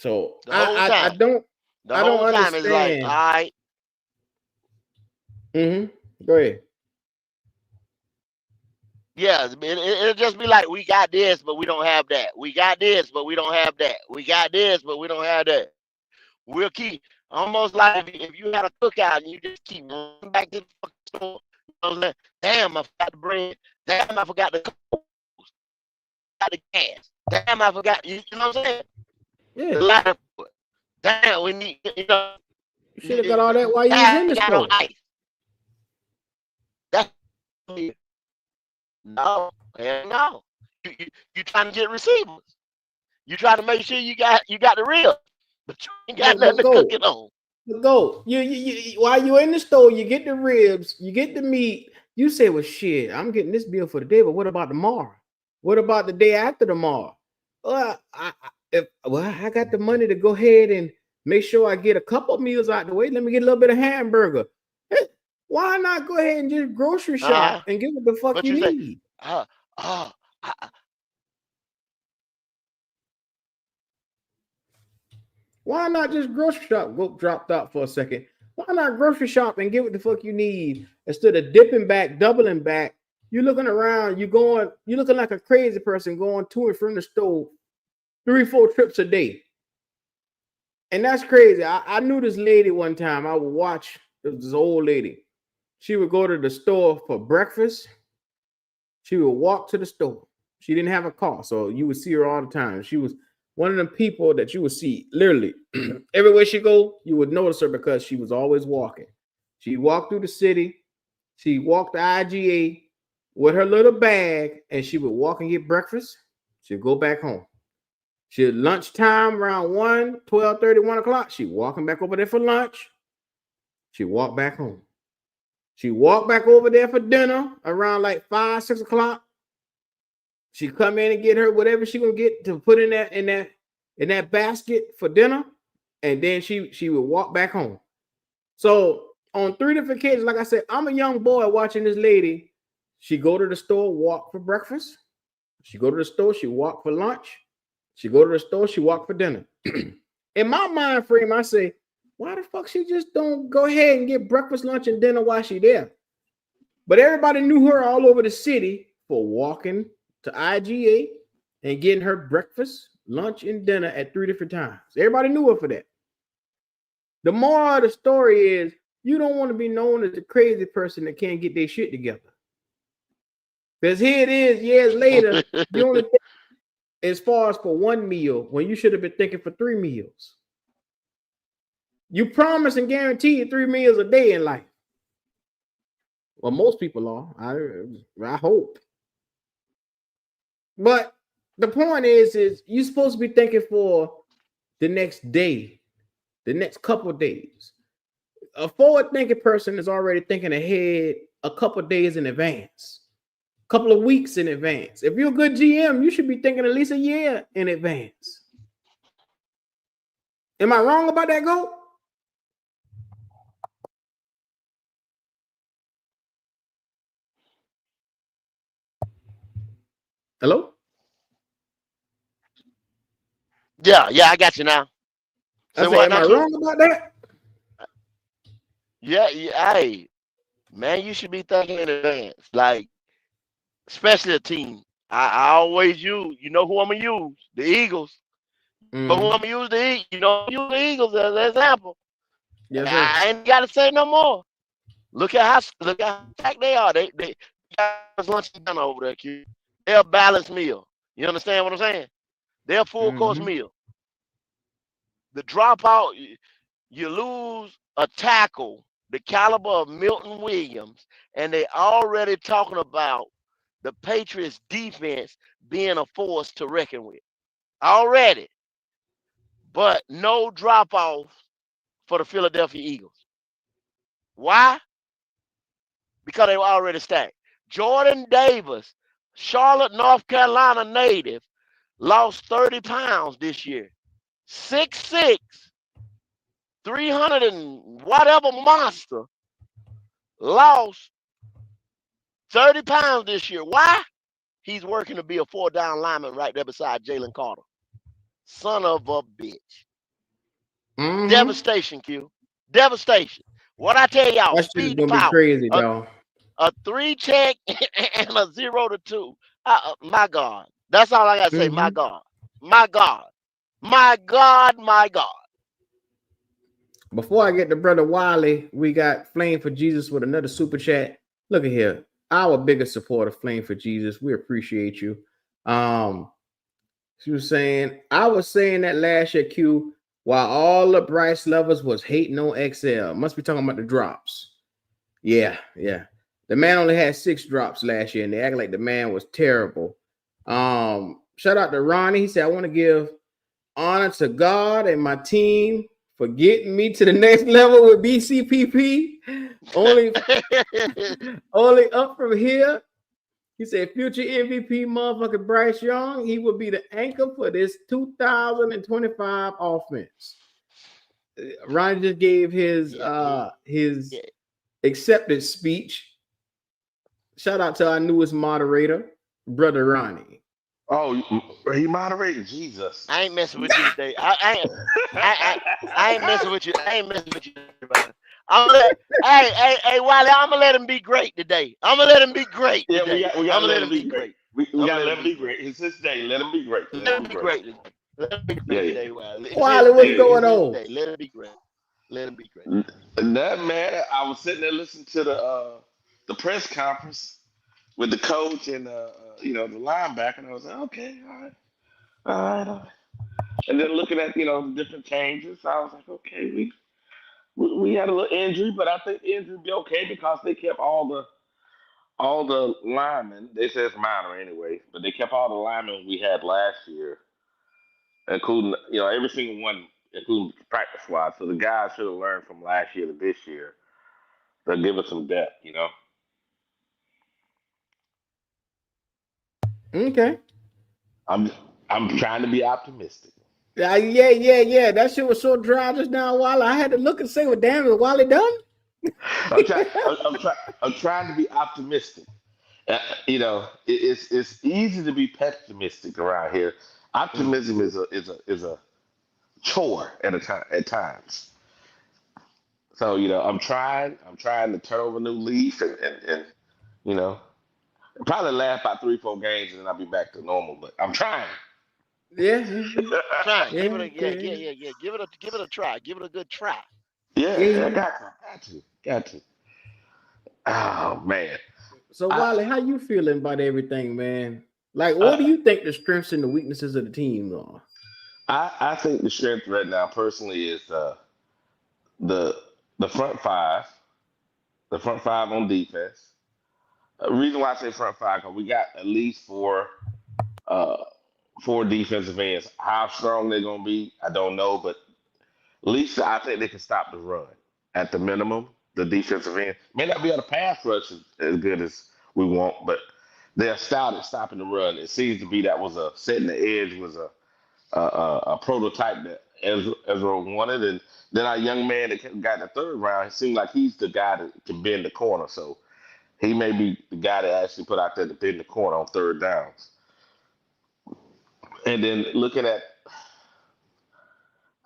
Speaker 4: So I don't understand.
Speaker 5: Is like, all right.
Speaker 4: Go ahead.
Speaker 5: Yeah, it'll just be like, we got this, but we don't have that. We got this, but we don't have that. We got this, but we don't have that. We'll keep almost like if you had a cookout and you just keep running back to the fucking store. You know what I'm saying? Damn, I forgot the bread. Damn, I forgot the clothes. Got the gas. Damn, I forgot. You know what I'm saying?
Speaker 4: Yeah.
Speaker 5: The lighter. Damn, we need. You know.
Speaker 4: You should have got all that while you was in the
Speaker 5: got
Speaker 4: store.
Speaker 5: on ice. That's no, hell no. You trying to get receivers. You try to make sure you got the real, but you ain't got nothing to cook it on.
Speaker 4: Go. You while you're in the store, you get the ribs, you get the meat. You say, well, shit, I'm getting this bill for the day, but what about tomorrow? What about the day after tomorrow? Well, I got the money to go ahead and make sure I get a couple meals out the way. Let me get a little bit of hamburger. Hey, why not go ahead and just grocery shop and get what the fuck you need? Why not just grocery shop? Go dropped out for a second. Why not grocery shop and get what the fuck you need instead of dipping back, doubling back? You're looking around, you're looking like a crazy person going to and from the store 3-4 trips a day. And that's crazy. I knew this lady one time. I would watch this old lady. She would go to the store for breakfast. She would walk to the store. She didn't have a car, so you would see her all the time. She was one of them people that you would see literally everywhere she go, you would notice her because she was always walking. She walked through the city. She walked the IGA with her little bag, and she would walk and get breakfast. She'd go back home. She'd lunchtime around 12:30, 1 o'clock. She walking back over there for lunch. She walked back home. She walked back over there for dinner around like 5, 6 o'clock. She come in and get her whatever she gonna get to put in that basket for dinner, and then she would walk back home. So on 3 different occasions, like I said, I'm a young boy watching this lady. She go to the store, walk for breakfast. She go to the store, she walk for lunch. She go to the store, she walk for dinner. In my mind frame, I say, why the fuck she just don't go ahead and get breakfast, lunch, and dinner while she there? But everybody knew her all over the city for walking to IGA and getting her breakfast, lunch, and dinner at 3 different times. Everybody knew her for that. The moral of the story is you don't want to be known as the crazy person that can't get their shit together. Because here it is, years later, you only think as far as for one meal when you should have been thinking for 3 meals. You promise and guarantee 3 meals a day in life. Well, most people are. I hope. But the point is you're supposed to be thinking for the next day, the next couple of days. A forward-thinking person is already thinking ahead a couple of days in advance, a couple of weeks in advance. If you're a good GM, you should be thinking at least a year in advance. Am I wrong about that, Go? Hello?
Speaker 5: Yeah, I got you now.
Speaker 4: Am I wrong about that?
Speaker 5: Yeah, hey, man, you should be thinking in advance. Like, especially a team. I always use, you know who I'm gonna use? The Eagles. But who I'm gonna use the Eagles as an example.
Speaker 4: Yes,
Speaker 5: I ain't gotta say no more. Look at how stacked they are. They got lunch and dinner over there, kid. They're a balanced meal. You understand what I'm saying? They're a full course meal. The dropout, you lose a tackle the caliber of Milton Williams, and they already talking about the Patriots defense being a force to reckon with. Already. But no drop off for the Philadelphia Eagles. Why? Because they were already stacked. Jordan Davis, Charlotte, North Carolina native, lost 30 pounds this year. 6'6", 300 and whatever monster, lost 30 pounds this year. Why? He's working to be a 4-down lineman right there beside Jalen Carter. Son of a bitch. Devastation, Q. Devastation. What I tell y'all,
Speaker 4: that shit is gonna be crazy, though.
Speaker 5: A 3 check and a 0 to 2. My God. That's all I gotta say. My God. My God. My God. My God.
Speaker 4: Before I get to Brother Wiley, we got Flame for Jesus with another super chat. Look at here. Our biggest supporter, Flame for Jesus. We appreciate you. She was saying, I was saying that last year, Q, while all the Bryce lovers was hating on XL. Must be talking about the drops. Yeah. The man only had 6 drops last year, and they act like the man was terrible. Shout out to Ronnie. He said, I want to give honor to God and my team for getting me to the next level with BCPP. Only up from here. He said, future MVP motherfucker Bryce Young, he will be the anchor for this 2025 offense. Ronnie just gave his acceptance speech. Shout out to our newest moderator, Brother Ronnie.
Speaker 13: Oh, he moderated. Jesus.
Speaker 5: I ain't messing with you today. I ain't messing with you. I ain't messing with you, everybody. Hey, Wiley, I'm gonna let him be great today. I'm gonna let him be great.
Speaker 13: Yeah,
Speaker 5: today.
Speaker 13: we gotta let him be great. We gotta let him be great. It's his day. Let him be great.
Speaker 5: Let him be great. Let him be great today, Wiley.
Speaker 4: Wiley, what's going on?
Speaker 5: Let him be great. Let him be great.
Speaker 13: And that man, I was sitting there listening to the press conference with the coach and the linebacker, and I was like, okay, all right. And then looking at the different changes, I was like, okay, we had a little injury, but I think the injury will be okay because they kept all the linemen. They said it's minor anyway, but they kept all the linemen we had last year, including every single one, including practice squad. So the guys should have learned from last year to this year. They'll give us some depth,
Speaker 4: Okay.
Speaker 13: I'm trying to be optimistic.
Speaker 4: Yeah. That shit was so dry just now, Wiley. I had to look and say, well, damn, is Wiley done?
Speaker 13: I'm trying to be optimistic. It's easy to be pessimistic around here. Optimism is a chore at times. So I'm trying to turn over a new leaf and probably last about 3-4 games and then I'll be back to normal. But I'm trying.
Speaker 4: Yeah.
Speaker 5: Try.
Speaker 4: Yeah.
Speaker 5: Give it a try. Give it a good try.
Speaker 13: Yeah. I got to. Oh man.
Speaker 4: So Wiley, how you feeling about everything, man? Like, what do you think the strengths and the weaknesses of the team are?
Speaker 13: I think the strength right now, personally, is the front five. The front five on defense. The reason why I say front five, because we got at least four defensive ends. How strong they're gonna be, I don't know, but at least I think they can stop the run at the minimum. The defensive end may not be able to pass rush as good as we want, but they're stout at stopping the run. It seems to be that was setting the edge was a prototype that Ezra wanted, and then our young man that got in the 3rd round, it seemed like he's the guy that can bend the corner. So he may be the guy that actually put out there to bend the corner on 3rd downs. And then looking at,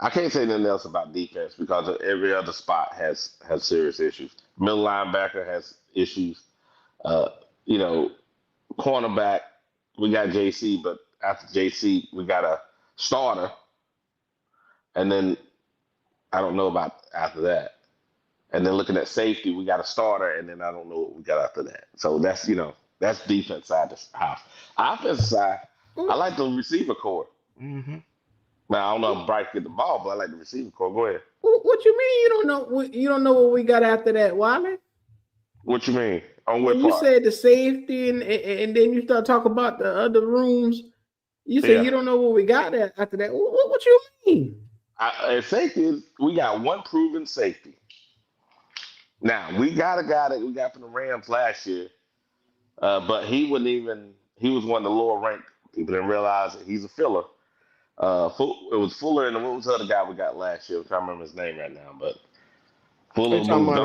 Speaker 13: I can't say nothing else about defense because every other spot has serious issues. Middle linebacker has issues. Cornerback, we got JC, but after JC, we got a starter. And then I don't know about after that. And then looking at safety, we got a starter, and then I don't know what we got after that. So that's defense side of the house. Offensive side, I like the receiver core. Mm-hmm. Now I don't know if Bryce get the ball, but I like the receiver core. Go ahead.
Speaker 4: What you mean you don't know? You don't know what we got after that, Wiley?
Speaker 13: What you mean? On what
Speaker 4: when
Speaker 13: part?
Speaker 4: You said the safety, and then you start talking about the other rooms. You said you don't know what we got after that. What you mean?
Speaker 13: At safety, we got one proven safety. Now we got a guy that we got from the Rams last year, but he wouldn't even. He was one of the lower ranked. People didn't realize that he's a filler. It was Fuller, and what was the other guy we got last year? I can't remember his name right now, but Fuller moved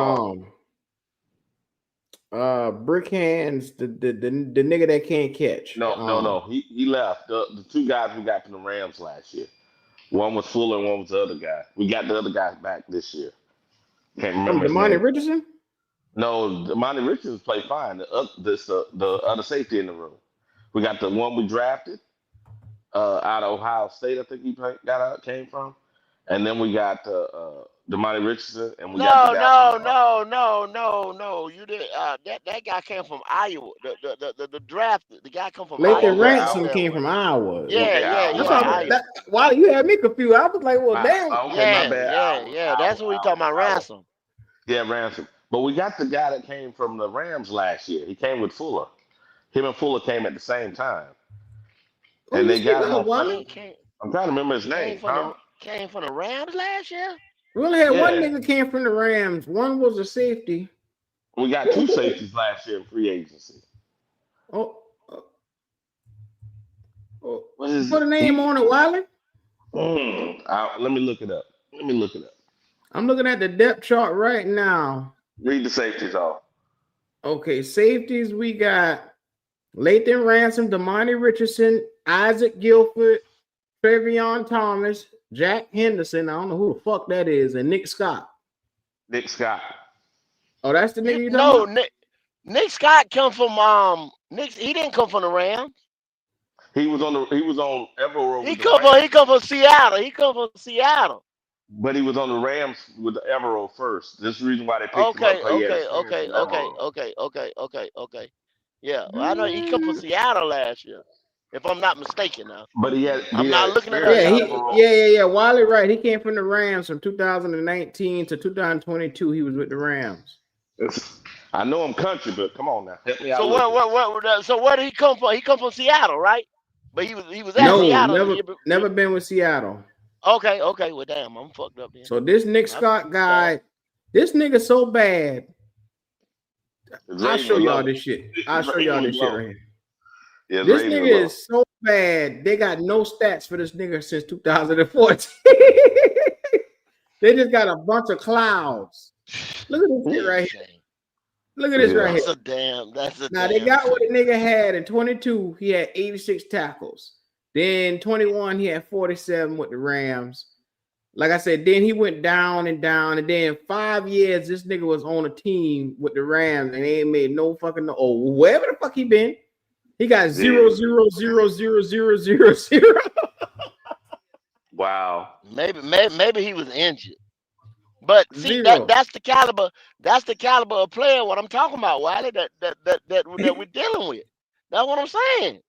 Speaker 13: on.
Speaker 4: Brick Hands, the nigga that can't catch.
Speaker 13: No. He left. The 2 guys we got from the Rams last year. One was Fuller, and one was the other guy. We got the other guy back this year. Can't remember.
Speaker 4: Damani Richardson?
Speaker 13: No, Damani Richardson played fine. The other safety in the room. We got the one we drafted out of Ohio State. I think he came from, and then we got Damani Richardson, and we got the guy
Speaker 5: No. You did that guy came from Iowa. The draft. The guy come from
Speaker 4: Lathan
Speaker 5: Iowa.
Speaker 4: Ransom came from Iowa.
Speaker 5: Yeah.
Speaker 4: Why you had me confused? I was like, well, damn.
Speaker 13: Okay, my bad.
Speaker 5: Yeah. That's what we talking about, Ransom.
Speaker 13: Yeah, Ransom. But we got the guy that came from the Rams last year. He came with Fuller. Him and Fuller came at the same time. And they got him. I'm trying to remember his name.
Speaker 5: Came from the Rams last year?
Speaker 4: We only had one nigga came from the Rams. One was a safety.
Speaker 13: We got 2 safeties last year in free agency.
Speaker 4: Put a name on it, Wiley.
Speaker 13: Let me look it up.
Speaker 4: I'm looking at the depth chart right now.
Speaker 13: Read the safeties off.
Speaker 4: Okay, safeties, we got Lathan Ransom, Damani Richardson, Isaac Guilford, Trevion Thomas, Jack Henderson, I don't know who the fuck that is, and Nick Scott. Oh, that's the nigga you know?
Speaker 5: No, Nick Scott come from he didn't come from the Rams.
Speaker 13: He was on Evero.
Speaker 5: He come from Seattle.
Speaker 13: But he was on the Rams with the Evero first. This is the reason why they picked him up.
Speaker 5: Okay. Yeah, well, I know he come from Seattle last year, if I'm not mistaken. Now,
Speaker 13: but
Speaker 5: I'm not looking at that.
Speaker 4: Yeah. Wiley, right? He came from the Rams from 2019 to 2022. He was with the Rams.
Speaker 13: I know I'm country, but come on now, help me out.
Speaker 5: So where did he come from? He come from Seattle, right? But he was at Seattle.
Speaker 4: Never been with Seattle.
Speaker 5: Okay. Well, damn, I'm fucked up then.
Speaker 4: So this Nick Scott guy, this nigga so bad. I'll show y'all this shit. Right here.
Speaker 13: Yeah,
Speaker 4: this nigga is so bad. They got no stats for this nigga since 2014. They just got a bunch of clouds. Look at this shit right here. Look at this right here. Now they got what the nigga had in 22. He had 86 tackles. Then 21, he had 47 with the Rams. Like I said, then he went down and down. And then 5 years, this nigga was on a team with the Rams and they ain't made no fucking wherever the fuck he been. He got 0, 0, 0, 0, 0, 0, 0.
Speaker 13: Wow.
Speaker 5: Maybe he was injured. But see, that's the caliber of player what I'm talking about, Wiley, that we're dealing with. That's what I'm saying.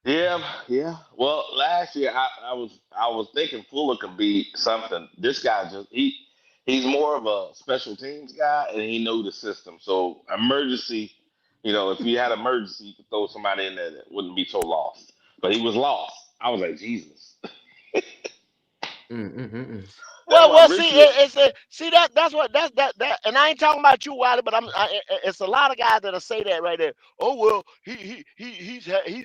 Speaker 13: Yeah. Well, last year I was thinking Fuller could be something. This guy he's more of a special teams guy and he knew the system. So emergency, if you had emergency, you could throw somebody in there that wouldn't be so lost. But he was lost. I was like, Jesus.
Speaker 5: Well, see, that's what and I ain't talking about you, Wiley, but it's a lot of guys that'll say that right there. Oh well, he's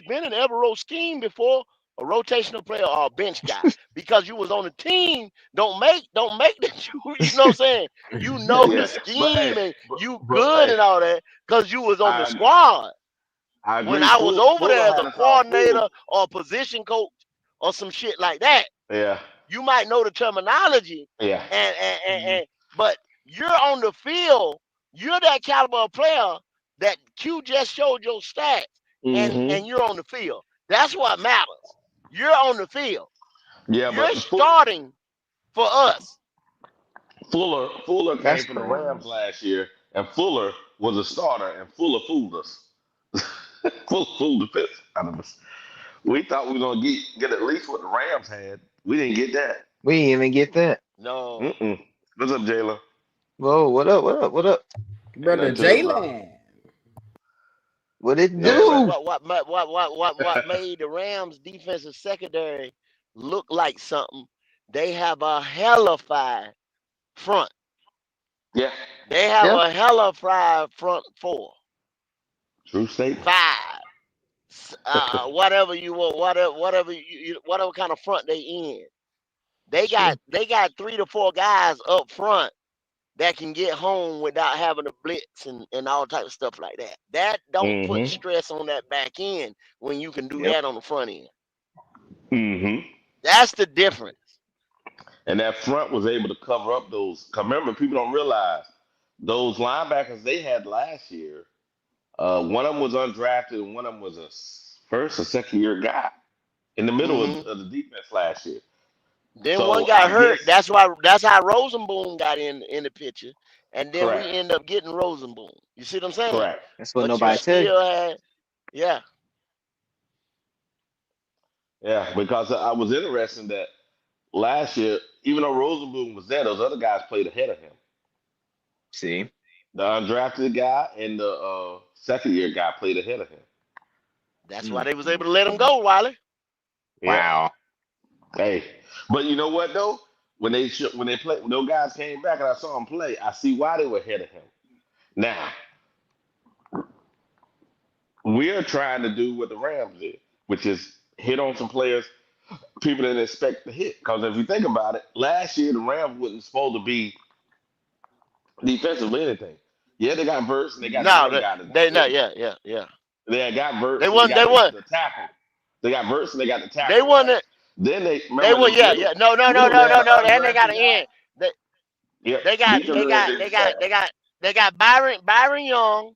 Speaker 5: been in an Evero scheme before, a rotational player or a bench guy, because you was on the team. Don't make that you know what I'm saying. You know the scheme and you good and all that because you was on the squad. When I was over there as a coordinator or a position coach or some shit like that.
Speaker 13: Yeah.
Speaker 5: You might know the terminology, but you're on the field. You're that caliber of player that Q just showed your stats, and you're on the field. That's what matters. You're on the field.
Speaker 13: Yeah,
Speaker 5: you're starting for us.
Speaker 13: Fuller came from the Rams last year, and Fuller was a starter, and Fuller fooled us. Fuller fooled the piss out of us. We thought we were gonna get at least what the Rams had. We didn't get that.
Speaker 14: We didn't even get that.
Speaker 5: No.
Speaker 13: What's up, Jayla?
Speaker 14: Whoa, what up?
Speaker 4: Brother Jayla.
Speaker 14: What it do?
Speaker 5: What made the Rams defensive secondary look like something? They have a hellified front.
Speaker 13: Yeah.
Speaker 5: They have a hellified front four.
Speaker 13: True statement.
Speaker 5: 5. Whatever you want, whatever kind of front they in. They got 3 to 4 guys up front that can get home without having to blitz and all type of stuff like that. That don't put stress on that back end when you can do that on the front end. That's the difference.
Speaker 13: And that front was able to cover up those. Remember, people don't realize those linebackers they had last year. One of them was undrafted, and one of them was a first or second year guy in the middle of the defense last year.
Speaker 5: Then
Speaker 13: So
Speaker 5: one got
Speaker 13: I
Speaker 5: hurt.
Speaker 13: guess
Speaker 5: That's how Rosenboom got in the picture, and then we
Speaker 13: correct,
Speaker 5: end up getting Rosenboom. You see what I'm saying?
Speaker 13: correct.
Speaker 14: That's what
Speaker 5: But you
Speaker 14: nobody tell you.
Speaker 5: still had, yeah.
Speaker 13: Yeah, because I was interested in that last year, even though Rosenblum was there, those other guys played ahead of him.
Speaker 14: See?
Speaker 13: The undrafted guy and the second year guy played ahead of him.
Speaker 5: That's why
Speaker 14: Mm,
Speaker 5: they was
Speaker 14: mm,
Speaker 5: able to let him
Speaker 14: mm.
Speaker 5: go, Wiley.
Speaker 13: Yeah.
Speaker 14: Wow.
Speaker 13: Hey, but you know what though? When they played, when those guys came back and I saw them play, I see why they were ahead of him. Now we're trying to do what the Rams did, which is hit on some players people didn't expect to hit. Because if you think about it, last year the Rams wasn't supposed to be defensive or anything. Yeah, they got Verse and they got the
Speaker 5: No,
Speaker 13: one guy that's
Speaker 5: they no,
Speaker 13: good.
Speaker 5: yeah.
Speaker 13: They had got Verse
Speaker 5: They
Speaker 13: and they
Speaker 5: wasn't. They
Speaker 13: got
Speaker 5: wasn't.
Speaker 13: the tackle. They got Verse and they got the
Speaker 5: They
Speaker 13: tackle, right?
Speaker 5: wasn't.
Speaker 13: Then they
Speaker 5: They
Speaker 13: remember
Speaker 5: were.
Speaker 13: in the
Speaker 5: Yeah, yeah. No.
Speaker 13: middle they had an
Speaker 5: Then they got
Speaker 13: undrafted
Speaker 5: to
Speaker 13: guy.
Speaker 5: end. They
Speaker 13: Yep.
Speaker 5: they got
Speaker 13: Defensive
Speaker 5: they got
Speaker 13: end,
Speaker 5: they
Speaker 13: they
Speaker 5: got they got they got Byron Young.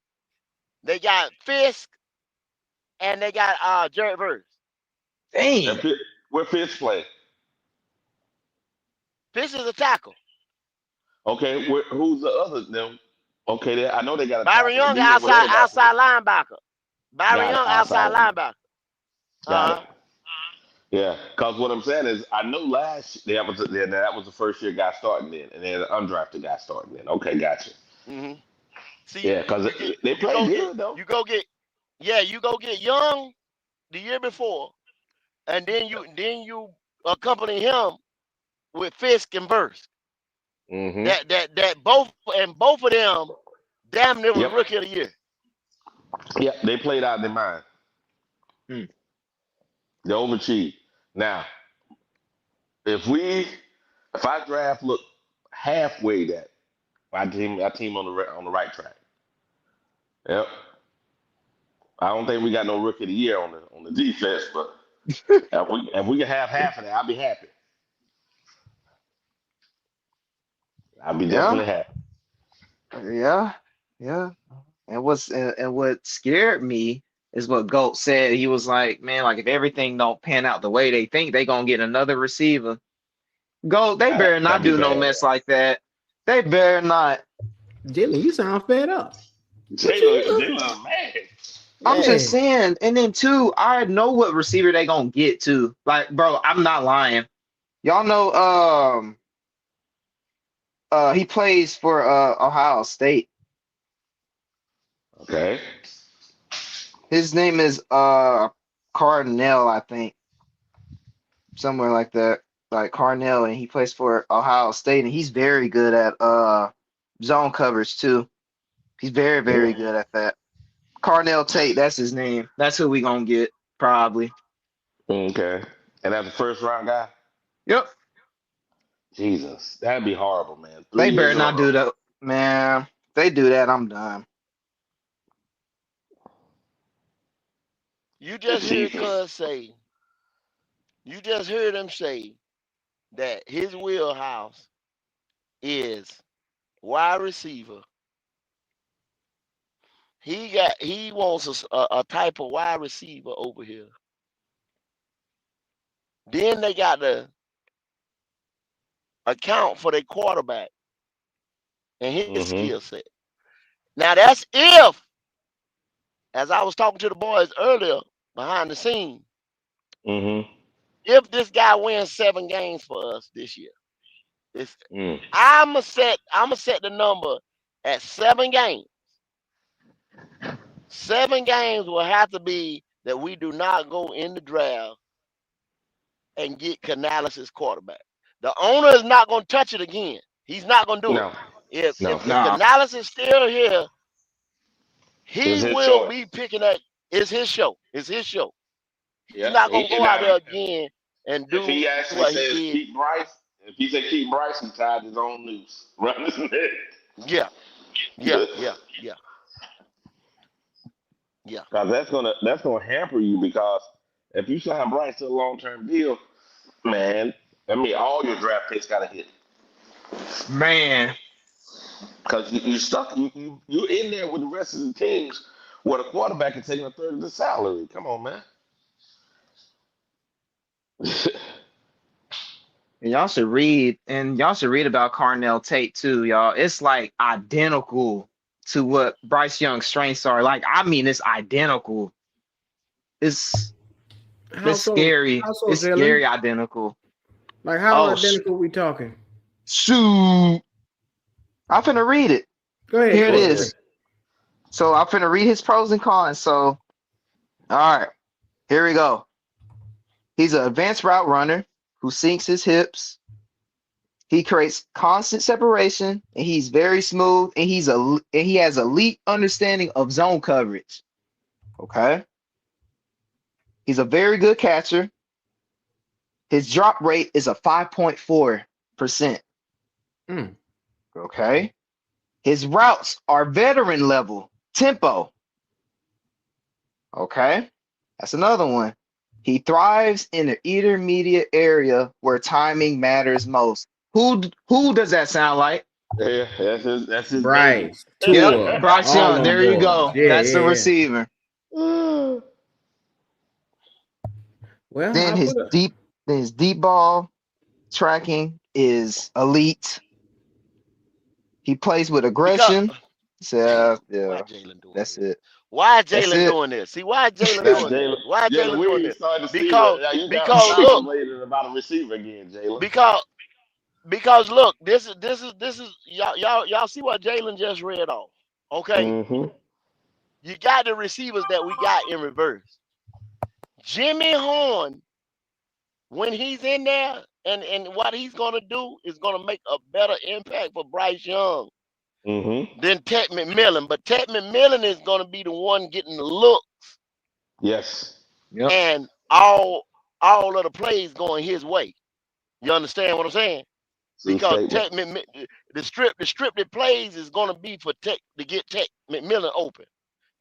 Speaker 5: They got Fisk, and they got Jared Verse.
Speaker 14: Damn.
Speaker 13: Where Fisk play?
Speaker 5: Fisk is a tackle.
Speaker 13: Okay, who's the other them? Okay, I know they got a
Speaker 5: Byron
Speaker 13: tackle.
Speaker 5: Young
Speaker 13: The D, whatever that
Speaker 5: outside
Speaker 13: position.
Speaker 5: linebacker. Byron
Speaker 13: Got it.
Speaker 5: Young
Speaker 13: Outside
Speaker 5: outside
Speaker 13: line.
Speaker 5: linebacker.
Speaker 13: Got it. Yeah, because what I'm saying is, I know that was the first year guy starting then, and then the undrafted guy starting then. Okay, gotcha.
Speaker 5: Mm-hmm. See,
Speaker 13: Yeah, because they play good though.
Speaker 5: You go get Young the year before, and then you accompany him with Fisk and Verse.
Speaker 13: Mm-hmm.
Speaker 5: That both of them damn near was rookie of the year.
Speaker 13: Yep, they played out of their mind. They overachieved. Now, if I draft look halfway that, our team on the right track. Yep. I don't think we got no rookie of the year on the defense, but if we can have half of that, I'll be happy. I'll be definitely happy.
Speaker 14: Yeah. And what scared me is what Goat said. He was like, man, like if everything don't pan out the way they think, they gonna get another receiver. Goat, they better not do no mess like that. They better not.
Speaker 4: Jalen, you sound fed up.
Speaker 13: Jalen mad.
Speaker 14: I'm just saying. And then two, I know what receiver they gonna get to. Like, bro, I'm not lying. Y'all know he plays for Ohio State.
Speaker 13: Okay.
Speaker 14: His name is Cardinell, I think. Somewhere like that. Like Cardinell, and he plays for Ohio State, and he's very good at zone coverage too. He's very, very good at that. Cardinell Tate, that's his name. That's who we gonna get, probably.
Speaker 13: Okay. And that's the first round guy?
Speaker 14: Yep.
Speaker 13: Jesus. That'd be horrible, man.
Speaker 14: They better not do that. Man, if they do that, I'm done.
Speaker 5: You just heard Cuz say. You just heard him say that his wheelhouse is wide receiver. He wants a type of wide receiver over here. Then they got to account for their quarterback and his skill set. Now that's if, as I was talking to the boys earlier behind the scene, if this guy wins 7 games for us this year, I'ma set the number at 7 games. 7 games will have to be that we do not go in the draft and get Canales' quarterback. The owner is not going to touch it again. He's not going to do it. If Canales is still here, he will be picking at. It's his show. It's his show. He's not going to go out there again and do
Speaker 13: if he actually
Speaker 5: what
Speaker 13: says
Speaker 5: he did.
Speaker 13: keep Bryce, if he said keep Bryce, he tied his own noose. Right?
Speaker 5: Yeah.
Speaker 13: Because that's gonna hamper you, because if you sign Bryce to a long-term deal, man, I mean all your draft picks gotta hit.
Speaker 14: Man.
Speaker 13: Because you stuck, you're in there with the rest of the teams where the quarterback is taking a third of the salary. Come on, man.
Speaker 14: And y'all should read about Carnell Tate too, y'all. It's like identical to what Bryce Young's strengths are. Like, I mean, it's identical. It's scary.
Speaker 4: How so,
Speaker 14: It's
Speaker 4: Jalen?
Speaker 14: scary identical.
Speaker 4: Like, how
Speaker 14: Oh,
Speaker 4: identical we talking?
Speaker 14: shoot. I'm finna read it.
Speaker 4: Go ahead.
Speaker 14: Here it
Speaker 4: go ahead.
Speaker 14: is. So I'm finna read his pros and cons. So, all right, here we go. He's an advanced route runner who sinks his hips. He creates constant separation, and he's very smooth, and he has elite understanding of zone coverage. Okay. He's a very good catcher. His drop rate is a 5.4%. Okay. His routes are veteran level tempo. Okay. That's another one. He thrives in the intermediate area where timing matters most. Who does that sound like?
Speaker 13: Yeah, that's his
Speaker 4: Bryce.
Speaker 13: baby.
Speaker 14: Yep, Bryce
Speaker 4: all
Speaker 14: Young.
Speaker 4: on
Speaker 14: There you
Speaker 4: board.
Speaker 14: go.
Speaker 4: Yeah,
Speaker 14: That's the
Speaker 4: yeah.
Speaker 14: receiver.
Speaker 4: Well,
Speaker 14: Then his deep ball tracking is elite. He plays with aggression. So yeah, that's it.
Speaker 5: Why is
Speaker 14: That's
Speaker 5: Jalen
Speaker 14: it.
Speaker 5: doing this? See, why is Jalen doing this? Why is Jalen
Speaker 13: we
Speaker 5: doing
Speaker 13: ain't
Speaker 5: this?
Speaker 13: starting to see
Speaker 5: Because
Speaker 13: that. You got
Speaker 5: look,
Speaker 13: contemplated about a receiver again, Jalen.
Speaker 5: because look, this is y'all see what Jalen just read off. Okay,
Speaker 13: Mm-hmm.
Speaker 5: you got the receivers that we got in reverse. Jimmy Horn, when he's in there, and what he's gonna do is gonna make a better impact for Bryce Young
Speaker 13: Mm-hmm.
Speaker 5: than Ted McMillan. But Ted McMillan is gonna be the one getting the look
Speaker 13: Yes.
Speaker 14: Yep.
Speaker 5: and all of the plays going his way. You understand what I'm saying? Because the scripted plays is gonna be for Tech to get Tech McMillan open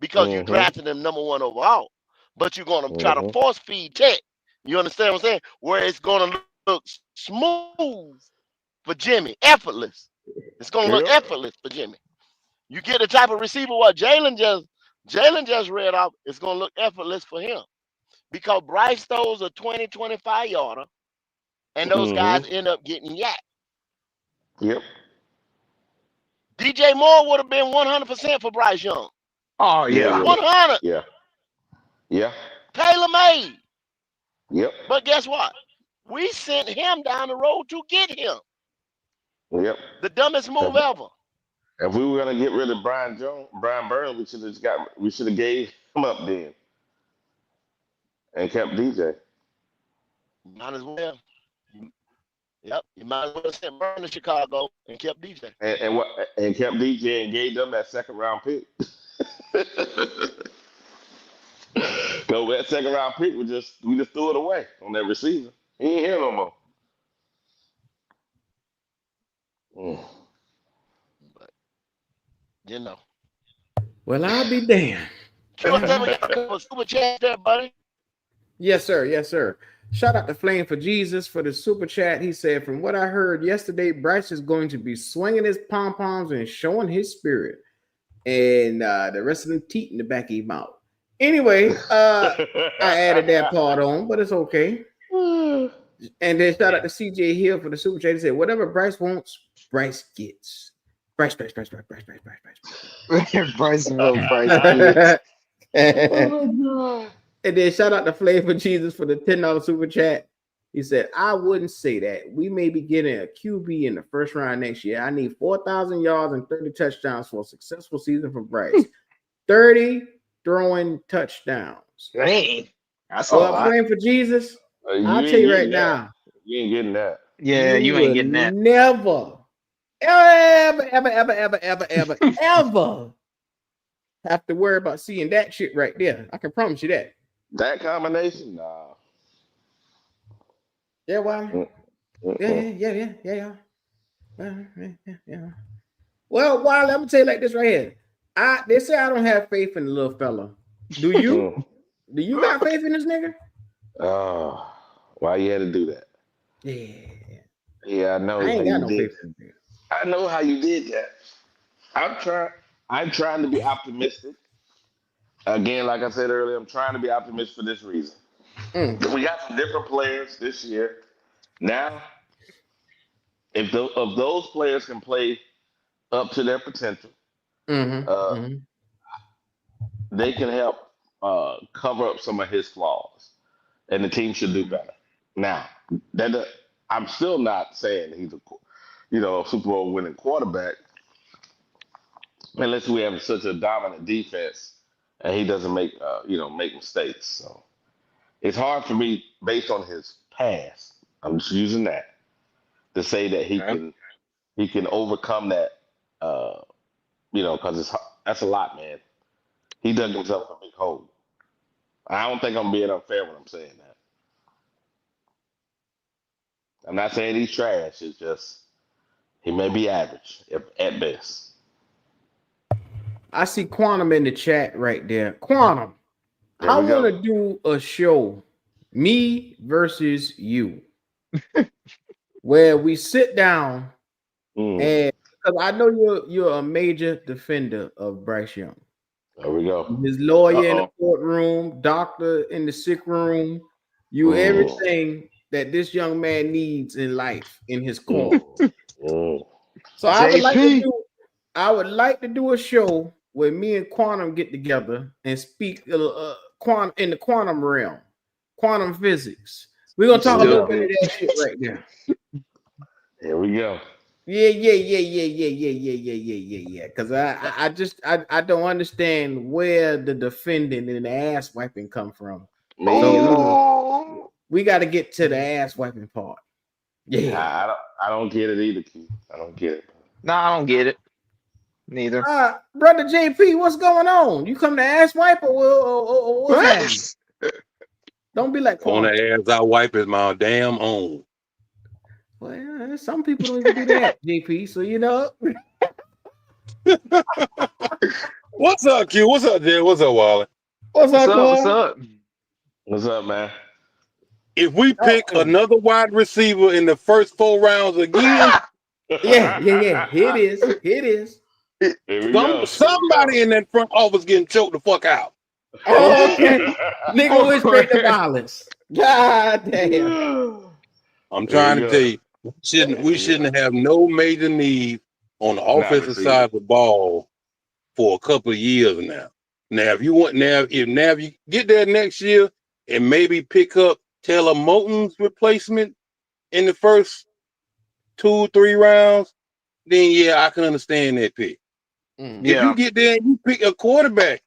Speaker 5: because you drafted him number 1 overall. But you're gonna try to force feed Tech. You understand what I'm saying? Where it's gonna look smooth for Jimmy, effortless. It's gonna look effortless for Jimmy. You get the type of receiver what Jalen just read off. It's gonna look effortless for him because Bryce throws a 20-25 yarder, and those guys end up getting yacked.
Speaker 13: Yep.
Speaker 5: DJ Moore would have been 100% for Bryce Young.
Speaker 14: Oh yeah.
Speaker 5: 100.
Speaker 13: Yeah. Yeah.
Speaker 5: Taylor made.
Speaker 13: Yep.
Speaker 5: But guess what? We sent him down the road to get him.
Speaker 13: Yep.
Speaker 5: The dumbest move ever.
Speaker 13: If we were gonna get rid of Brian Burns, we should have gave him up then and kept DJ.
Speaker 5: Might as well. Yep, you might as well send Burns to Chicago and kept DJ.
Speaker 13: And kept DJ and gave them that second round pick. Go that second round pick we just threw it away on that receiver. He ain't here no more.
Speaker 5: But you know.
Speaker 4: Well, I'll be damned.
Speaker 5: Super chat there, buddy.
Speaker 4: Yes, sir. Yes, sir. Shout out to Flame for Jesus for the super chat. He said, from what I heard yesterday, Bryce is going to be swinging his pom-poms and showing his spirit. And the rest of them teeth in the back of his mouth. Anyway, I added that part on, but it's okay. And then shout out to CJ Hill for the super chat. He said, whatever Bryce wants, Bryce gets. Bryce.
Speaker 14: Bryce gets.
Speaker 4: And then shout out to Flame for Jesus for the $10 super chat. He said, I wouldn't say that. We may be getting a QB in the first round next year. I need 4,000 yards and 30 touchdowns for a successful season for Bryce. 30 throwing touchdowns.
Speaker 14: Dang. That's a lot.
Speaker 4: Flame for Jesus. I'll tell you right now.
Speaker 13: You ain't getting that.
Speaker 14: Yeah, you ain't getting that.
Speaker 4: Never, ever have to worry about seeing that shit right there. I can promise you that.
Speaker 13: That combination, nah.
Speaker 4: Yeah, well, yeah. Well, Wiley, I'm gonna tell you like this right here. They say I don't have faith in the little fella. Do you? Do you got faith in this nigga?
Speaker 13: Oh, why you had to do that? Yeah, I know.
Speaker 4: I ain't got no faith in him.
Speaker 13: I know how you did that. I'm trying to be optimistic. Again, like I said earlier, I'm trying to be optimistic for this reason. We got some different players this year. Now, if those players can play up to their potential, they can help cover up some of his flaws, and the team should do better. Now, I'm still not saying he's a Super Bowl winning quarterback, unless we have such a dominant defense and he doesn't make mistakes. So it's hard for me, based on his past, I'm just using that to say that he can overcome that. Because that's a lot, man. He dug himself a big hole. I don't think I'm being unfair when I'm saying that. I'm not saying he's trash. It's just he may be average at best.
Speaker 4: I see Quantum in the chat right there. Quantum, I want to do a show, me versus you, where we sit down and because I know you're a major defender of Bryce Young.
Speaker 13: There we go.
Speaker 4: His lawyer in the courtroom, doctor in the sick room. You everything that this young man needs in life in his corner. So I would like to do a show where me and Quantum get together and speak quantum in the quantum realm, quantum physics. We're gonna talk a little bit of that shit right now.
Speaker 13: Here we go.
Speaker 4: Yeah. Because I don't understand where the defending and the ass wiping come from. So we got to get to the ass wiping part. Yeah.
Speaker 13: I don't get it either, Keith. I don't get it.
Speaker 14: No, I don't get it. Neither.
Speaker 4: Brother JP, what's going on? You come to ass wipe or what's happening? Don't be like
Speaker 15: on the ass I wipe is my damn own.
Speaker 4: Well, some people don't even do that, JP. So
Speaker 15: What's up, Q? What's up, Jay? What's up, Wally?
Speaker 4: What's up?
Speaker 14: What's up?
Speaker 13: What's up, man?
Speaker 15: If we pick another wide receiver in the first 4 rounds again,
Speaker 4: yeah. Here it is.
Speaker 15: Somebody in that front office getting choked the fuck out.
Speaker 4: Oh, okay. Nigga went straight to violence. God damn.
Speaker 15: I'm trying to tell you, we shouldn't have no major need on the offensive side of the ball for a couple of years now. Now, if you get there next year and maybe pick up Taylor Moton's replacement in the first 2-3 rounds, then yeah, I can understand that pick. If you get there and you pick a quarterback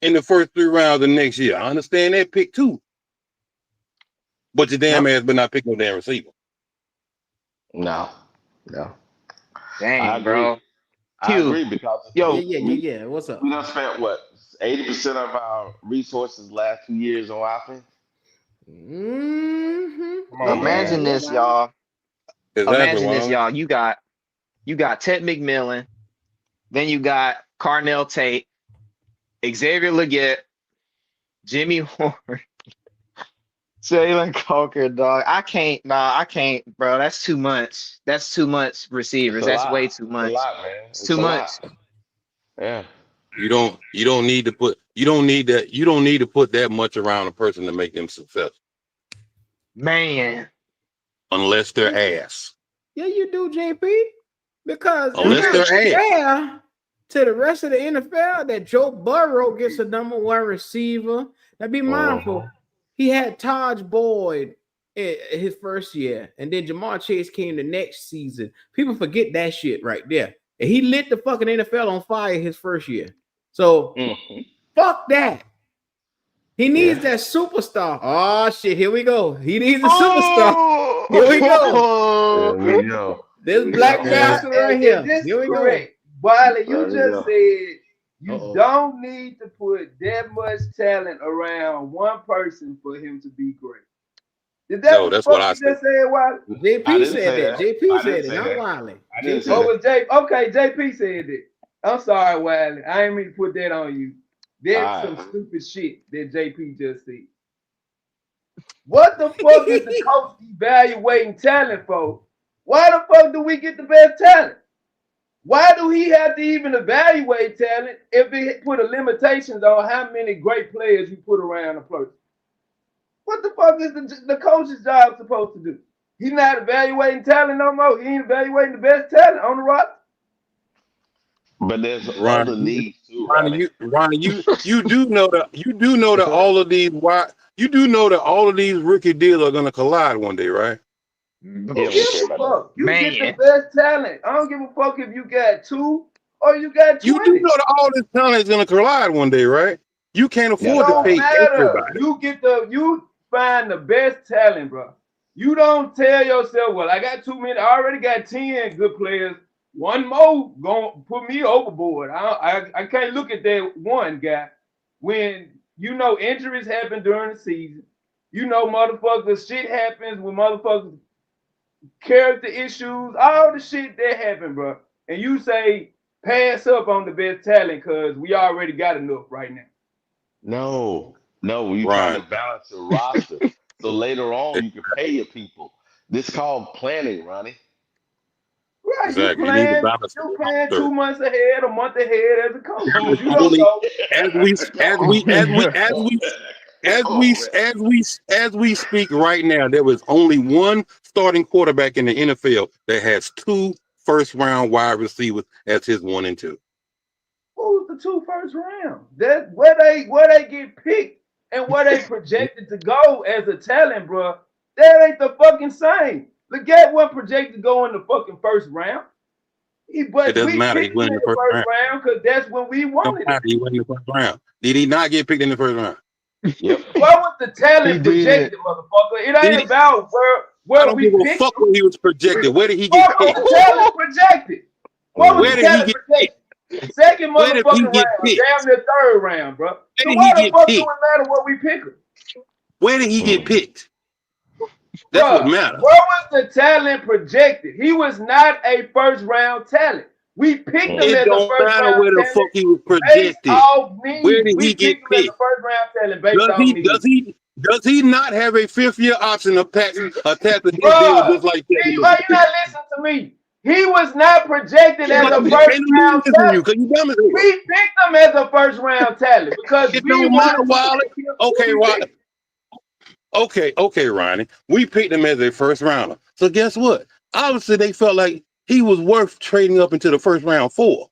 Speaker 15: in the first 3 rounds of next year, I understand that pick too. But your damn ass better not pick no damn receiver.
Speaker 13: No.
Speaker 14: Dang, bro.
Speaker 13: I agree because
Speaker 4: yeah. What's up?
Speaker 13: We done spent 80% of our resources last 2 years on offense.
Speaker 14: Imagine this, y'all. Imagine this, y'all. You got Ted McMillan, then you got Carnell Tate, Xavier Legette, Jimmy Horn, Jalen Coker, dog. I can't, bro. That's too much. That's too much receivers. That's way too much.
Speaker 13: It's a lot, man.
Speaker 14: It's too much.
Speaker 13: Yeah.
Speaker 15: You don't need to put that much around a person to make them successful.
Speaker 14: Man.
Speaker 15: Unless they're ass.
Speaker 4: Yeah, you do, JP. Because
Speaker 15: unless they're
Speaker 4: fair to the rest of the NFL that Joe Burrow gets a number 1 receiver. Now be mindful. He had Taj Boyd in his first year, and then Jamar Chase came the next season. People forget that shit right there. And he lit the fucking NFL on fire his first year. So fuck that. He needs that superstar. Oh shit, here we go. He needs a superstar. Here we go.
Speaker 13: There we go.
Speaker 4: This black bastard right here.
Speaker 16: This
Speaker 4: Here we
Speaker 16: correct.
Speaker 4: go.
Speaker 16: Wiley, you just said you don't need to put that much talent around one person for him to be great. Is that
Speaker 15: no, that's what I said.
Speaker 16: Just said, Wiley?
Speaker 4: JP said that. JP said it, not Wiley.
Speaker 16: Okay, JP said it. I'm sorry, Wiley. I ain't mean to put that on you. That's some stupid shit that JP just said. What the fuck is the coach evaluating talent for? Why the fuck do we get the best talent? Why do he have to even evaluate talent if he put a limitations on how many great players you put around a person? What the fuck is the coach's job supposed to do? He's not evaluating talent no more. He ain't evaluating the best talent on the roster.
Speaker 13: But there's other
Speaker 15: Ronnie,
Speaker 13: needs too,
Speaker 15: Ronnie, you do know that all of these rookie deals are gonna collide one day, right?
Speaker 16: Who gives a fuck? You get the best talent. I don't give a fuck if you got 2 or you got 20.
Speaker 15: You do know that all this talent is gonna collide one day, right? You can't afford to pay everybody.
Speaker 16: You find the best talent, bro. You don't tell yourself, well, I got 2 minutes. I already got 10 good players. One more gonna put me overboard. I can't look at that one guy when you know injuries happen during the season. You know motherfuckers shit happens with motherfuckers character issues, all the shit that happen, bro. And you say pass up on the best talent because we already got enough right now.
Speaker 13: No, you trying to balance your roster so later on you can pay your people. This is called planning, Ronnie.
Speaker 16: Right,
Speaker 15: Exactly.
Speaker 16: you plan 2 months ahead, a month ahead as a coach. You don't know.
Speaker 15: As we speak right now, there was only one starting quarterback in the NFL that has 2 first-round wide receivers as his 1 and 2.
Speaker 16: Who's the 2 first round? That where they get picked and where they projected to go as a talent, bro. That ain't the fucking same. Leggett wasn't projected to go in the fucking first round.
Speaker 15: It doesn't matter. He went in the first
Speaker 16: round because that's when we wanted it.
Speaker 15: He went in the first round. Did he not get picked in the first round?
Speaker 13: Yep.
Speaker 16: What was the talent projected, motherfucker? It ain't about where we picked.
Speaker 15: Fuck where he was projected. Where did he get picked?
Speaker 16: What was the talent projected? What was the talent projected? Second motherfucking round, damn near third round, bro. So why the fuck do it matter what we pick him?
Speaker 15: Where did he get picked? That's what matters.
Speaker 16: Where was the talent projected? He was not a first round talent. We picked him as a first round talent. It don't matter
Speaker 15: where the fuck he was projected. Where did he get picked?
Speaker 16: As a first round talent based off me.
Speaker 15: Does he not have a 5th-year option attached to his deal just like that?
Speaker 16: You're not listening to me. He was not projected as a first round talent. We picked him as a first round talent because
Speaker 15: it don't matter, Wiley. Okay, Wiley. Okay, Ronnie. We picked him as a first rounder. So guess what? Obviously, they felt like he was worth trading up into the first round for.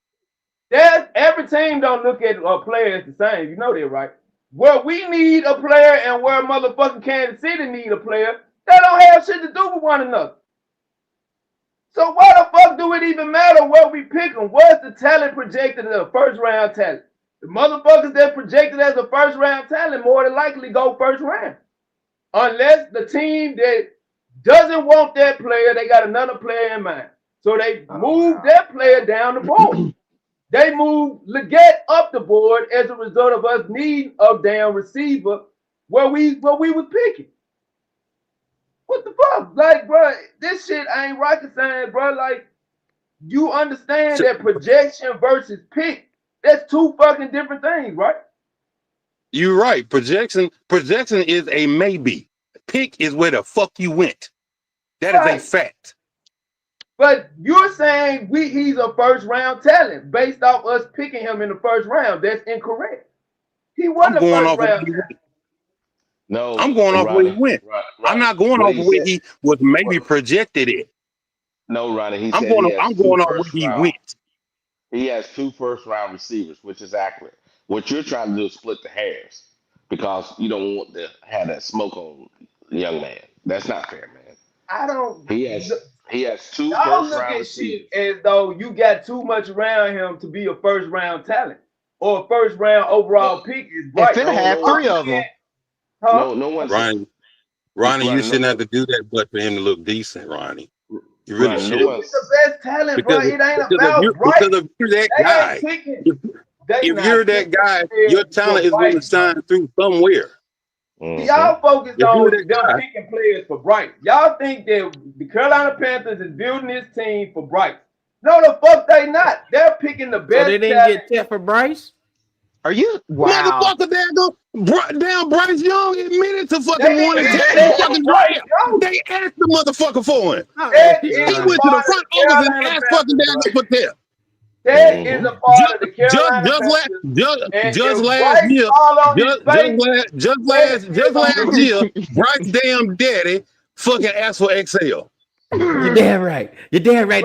Speaker 16: Every team don't look at a player as the same. You know that, right? Where we need a player and where motherfucking Kansas City need a player, they don't have shit to do with one another. So why the fuck do it even matter where we pick them? What's the talent projected as a first round talent? The motherfuckers that projected as a first round talent more than likely go first round. Unless the team that doesn't want that player, they got another player in mind. So they move that player down the board. They move Leggett up the board as a result of us needing a damn receiver where we was picking. What the fuck? Like, bro, this shit ain't rocket science, bro. Like, you understand that projection versus pick, that's 2 fucking different things, right?
Speaker 15: You're right. Projection is a maybe. Pick is where the fuck you went. That is a fact.
Speaker 16: But you're saying he's a first round talent based off us picking him in the first round. That's incorrect. He wasn't a first round talent.
Speaker 13: No,
Speaker 15: I'm going off where he went. Right. I'm not going off where he was maybe projected it.
Speaker 13: No, Ronnie.
Speaker 15: I'm going off where he went.
Speaker 13: He has 2 first-round receivers, which is accurate. What you're trying to do is split the hairs because you don't want to have that smoke on the young man. That's not fair, man.
Speaker 16: I don't.
Speaker 13: He has 2
Speaker 16: y'all
Speaker 13: first
Speaker 16: look
Speaker 13: round
Speaker 16: at
Speaker 13: receivers.
Speaker 16: shit as though you got too much around him to be a first round talent or a first round overall pick is bright.
Speaker 14: They finna have 3 of them.
Speaker 16: Huh?
Speaker 13: No one.
Speaker 15: Ronnie, you shouldn't have to do that, but for him to look decent, Ronnie. You really should.
Speaker 16: He's the best talent, bro. It ain't about bright.
Speaker 15: Because if you're that guy, if you're that guy, your talent is going to shine through somewhere.
Speaker 16: Y'all focused on them picking players for Bright. Y'all think that the Carolina Panthers is building this team for Bright. No, the fuck they not. They're picking the best.
Speaker 4: So they didn't get Ted for Bryce?
Speaker 14: Are you? Wow.
Speaker 15: Motherfucker, damn Bryce Young admitted to fucking wanting to take the fucking draft. They asked the motherfucker for him. He went to the front office and asked fucking damn Patel.
Speaker 16: That is a part of the Carolina
Speaker 15: just last year, Bryce damn daddy fucking ask for Excel.
Speaker 4: You're damn right. You're damn right.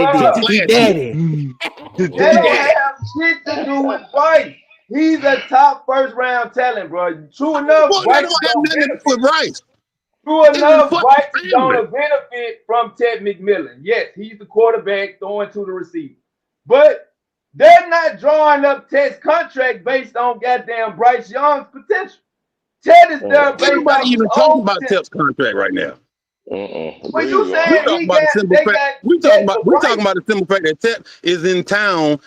Speaker 4: He did.
Speaker 16: They don't have shit to do with Bryce. He's a top first round talent, bro. True enough, Bryce don't benefit. True enough, Bryce is gonna benefit from Ted McMillan. Yes, he's the quarterback throwing to the receiver. But they're not drawing up Ted's contract based on goddamn Bryce Young's potential. Ted is there based on
Speaker 15: Nobody even talking about Ted's contract right now.
Speaker 16: But you
Speaker 15: We
Speaker 16: saying
Speaker 15: talking about the simple fact. We talking about the simple fact that Ted is in town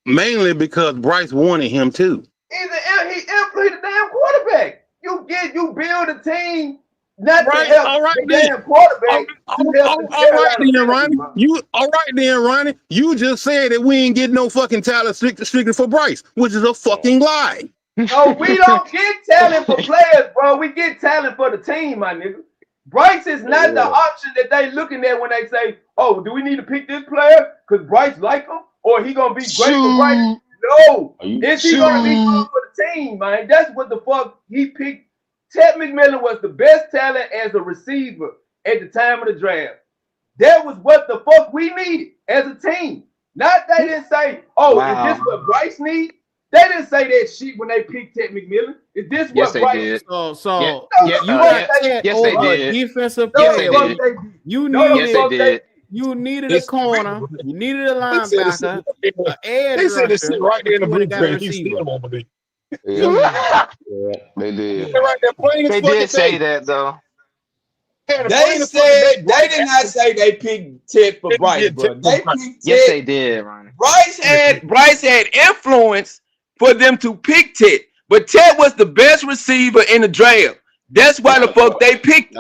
Speaker 15: mainly because Bryce wanted him too.
Speaker 16: He's a damn quarterback. You build a team not to help the damn quarterback.
Speaker 15: All right then, Ronnie. You just said that we ain't getting no fucking talent strictly for Bryce, which is a fucking lie.
Speaker 16: No, we don't get talent for players, bro. We get talent for the team, my nigga. Bryce is not the option that they looking at when they say, "Oh, do we need to pick this player because Bryce like him, or he gonna be great for Bryce?" No, is he gonna be good for the team, man? That's what the fuck he picked. Ted McMillan was the best talent as a receiver at the time of the draft. That was what the fuck we needed as a team. Not they didn't say, "Oh, is this what Bryce needs?" They didn't say that shit when they picked Ted McMillan. Is this what Bryce?
Speaker 4: Yes,
Speaker 16: they did.
Speaker 4: Defensive
Speaker 16: player.
Speaker 4: You needed a corner. You needed a linebacker.
Speaker 15: They said this shit right there in the blueprint.
Speaker 13: Yeah, they did.
Speaker 14: They did say that though.
Speaker 16: They said they did not say they picked Ted for Bryce, bro. They picked
Speaker 14: Yes,
Speaker 16: Ted.
Speaker 14: they did, Ronnie.
Speaker 16: Bryce had influence for them to pick Ted, but Ted was the best receiver in the draft. That's why the fuck they picked.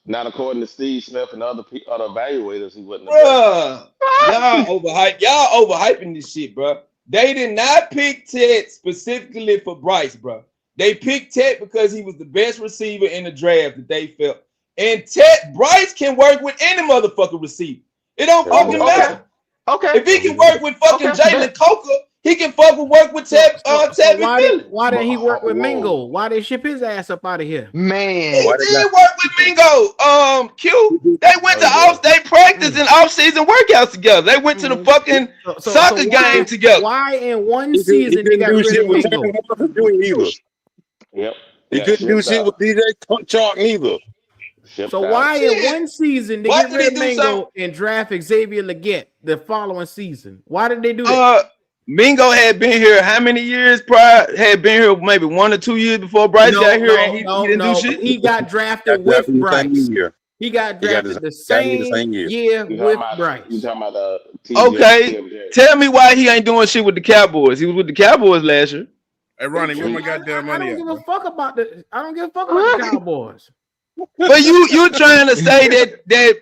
Speaker 13: Not according to Steve Smith and other evaluators, he wasn't.
Speaker 16: Bruh, y'all overhyping this shit, bro. They did not pick Ted specifically for Bryce, bro. They picked Ted because he was the best receiver in the draft that they felt. And Bryce can work with any motherfucking receiver. It don't fucking matter.
Speaker 14: Okay.
Speaker 16: If he can work with fucking Jalen Coker, he can fucking work with Ted McMillan.
Speaker 4: Why didn't he work with Mingo? Why did he ship his ass up out of here?
Speaker 14: Man,
Speaker 16: He did work with Mingo. Q. They went to off-state practice and off-season workouts together. They went to the fucking soccer game together.
Speaker 4: Why in one season they got rid of Mingo?
Speaker 13: Yep.
Speaker 15: He couldn't do shit with DJ Chark neither.
Speaker 4: So why in one season they get rid of Mingo and draft Xavier Legette the following season? Why did they do that?
Speaker 16: Mingo had been here how many years prior? Had been here maybe 1 or 2 years before Bryce got here, and he didn't do shit.
Speaker 4: He got drafted with Bryce. He got drafted the same year with Bryce.
Speaker 13: You talking about
Speaker 16: Okay, tell me why he ain't doing shit with the Cowboys. He was with the Cowboys last year.
Speaker 1: Hey Ronnie, where my goddamn money at?
Speaker 4: I don't give a fuck about the Cowboys.
Speaker 16: But you trying to say that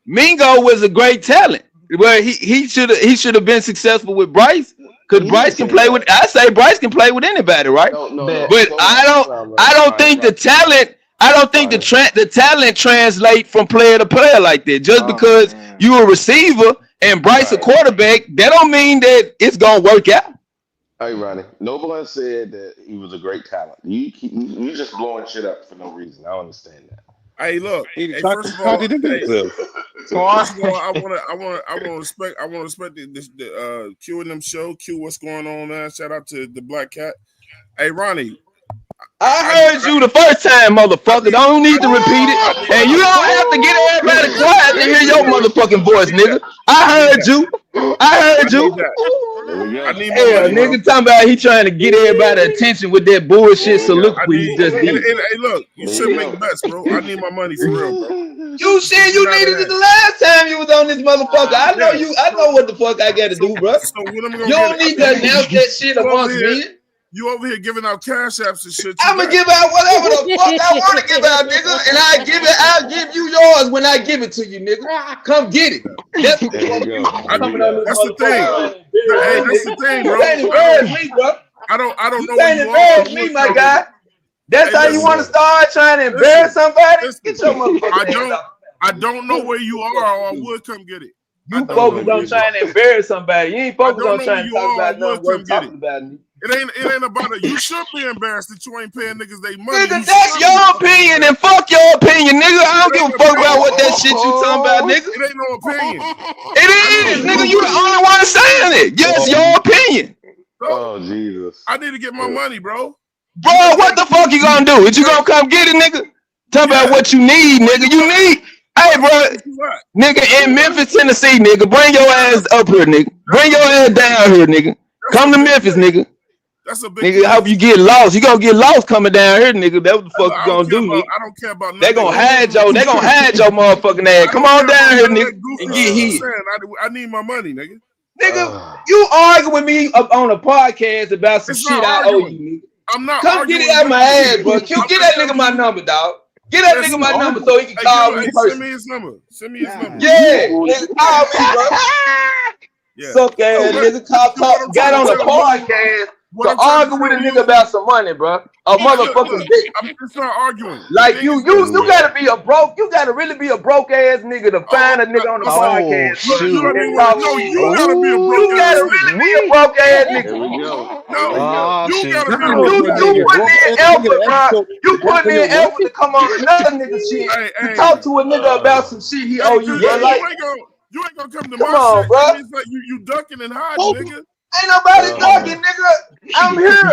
Speaker 16: Mingo was a great talent? Well, he should have been successful with Bryce, because Bryce can play with. I say Bryce can play with anybody, right? But I don't think the talent. I don't think the talent translate from player to player like that. Just because you a receiver and Bryce a quarterback, that don't mean that it's gonna work out.
Speaker 13: Hey Ronnie, nobody said that he was a great talent. You just blowing shit up for no reason. I don't understand that.
Speaker 1: Hey, look. First of all, I want to respect the Q and them show. Q, what's going on, man? Shout out to the Black Cat. Hey, Ronnie.
Speaker 16: I heard you the first time, motherfucker. Don't need to repeat it. And you don't have to get everybody quiet to hear your motherfucking voice, nigga. I heard you. Hey, nigga talking about he trying to get everybody attention with that bullshit soliloquy you just did.
Speaker 1: Hey, look, you should make bets, bro. I need my money for real, bro.
Speaker 16: You said you needed it the last time you was on this motherfucker. I know what the fuck I gotta do, bro.
Speaker 1: So when am I
Speaker 16: you don't need to announce that shit amongst me.
Speaker 1: You over here giving out cash apps and shit.
Speaker 16: I'm gonna give out whatever the fuck I want to give out, nigga. And I'll give you yours when I give it to you, nigga. Come get it. That's the
Speaker 1: thing. Hey, that's the thing, bro.
Speaker 16: You can't embarrass me, bro.
Speaker 1: I don't know.
Speaker 16: You can't embarrass me, my guy. That's how you want to start trying to embarrass somebody? Get your motherfucker.
Speaker 1: I don't know where you are, or I would come get it.
Speaker 16: You focus on trying to embarrass somebody. You ain't focused on trying to talk about nothing worth talking about.
Speaker 1: It ain't about it. You should be embarrassed that you ain't paying niggas they money.
Speaker 17: Nigga, that's your opinion and fuck your opinion, nigga. I don't give a fuck about what that shit you talking about, nigga.
Speaker 1: It ain't no opinion.
Speaker 17: It is, nigga. You the only one saying it. Yes, your opinion.
Speaker 13: Oh Jesus!
Speaker 1: I need to get my money, bro.
Speaker 17: Bro, what the fuck you gonna do? Is you gonna come get it, nigga? Talk about what you need, nigga. You need. Hey, bro, nigga, in Memphis, Tennessee, nigga, bring your ass up here, nigga. Bring your ass down here, nigga. Come to Memphis, nigga.
Speaker 1: That's a big
Speaker 17: nigga. I hope you get lost. You gonna get lost coming down here, nigga. That's what the fuck you gonna do, nigga.
Speaker 1: I don't care about.
Speaker 17: They gonna hide your. They gonna hide your motherfucking ass. Come on down here, nigga, and get hit.
Speaker 1: I need my money, nigga.
Speaker 17: Nigga, you argue with me on a podcast about some shit I owe you, nigga.
Speaker 1: I'm not.
Speaker 17: Come get it out my ass, bro. Q, get that nigga my number, dog. Get that nigga my number so he can call me personally.
Speaker 1: Send me his number. Send me his number.
Speaker 17: Yeah, nigga, call me, bro.
Speaker 1: Yeah.
Speaker 17: Suck ass nigga, talk, got on the podcast to argue with a nigga about some money, bro. A motherfucking bitch.
Speaker 1: I'm just not arguing.
Speaker 17: Like you gotta be a broke. You gotta really be a broke ass nigga to find a nigga on the podcast.
Speaker 1: You gotta be a broke.
Speaker 17: You gotta really be a broke ass nigga.
Speaker 1: You gotta be
Speaker 17: You putting in effort, bro. You putting in effort to come on another nigga shit. To talk to a nigga about some shit he owe you, bro. Like,
Speaker 1: you ain't gonna come to
Speaker 17: come
Speaker 1: my
Speaker 17: on,
Speaker 1: shit.
Speaker 17: bro.
Speaker 1: It's like you ducking and hiding, nigga.
Speaker 17: Ain't nobody talking, nigga. I'm here.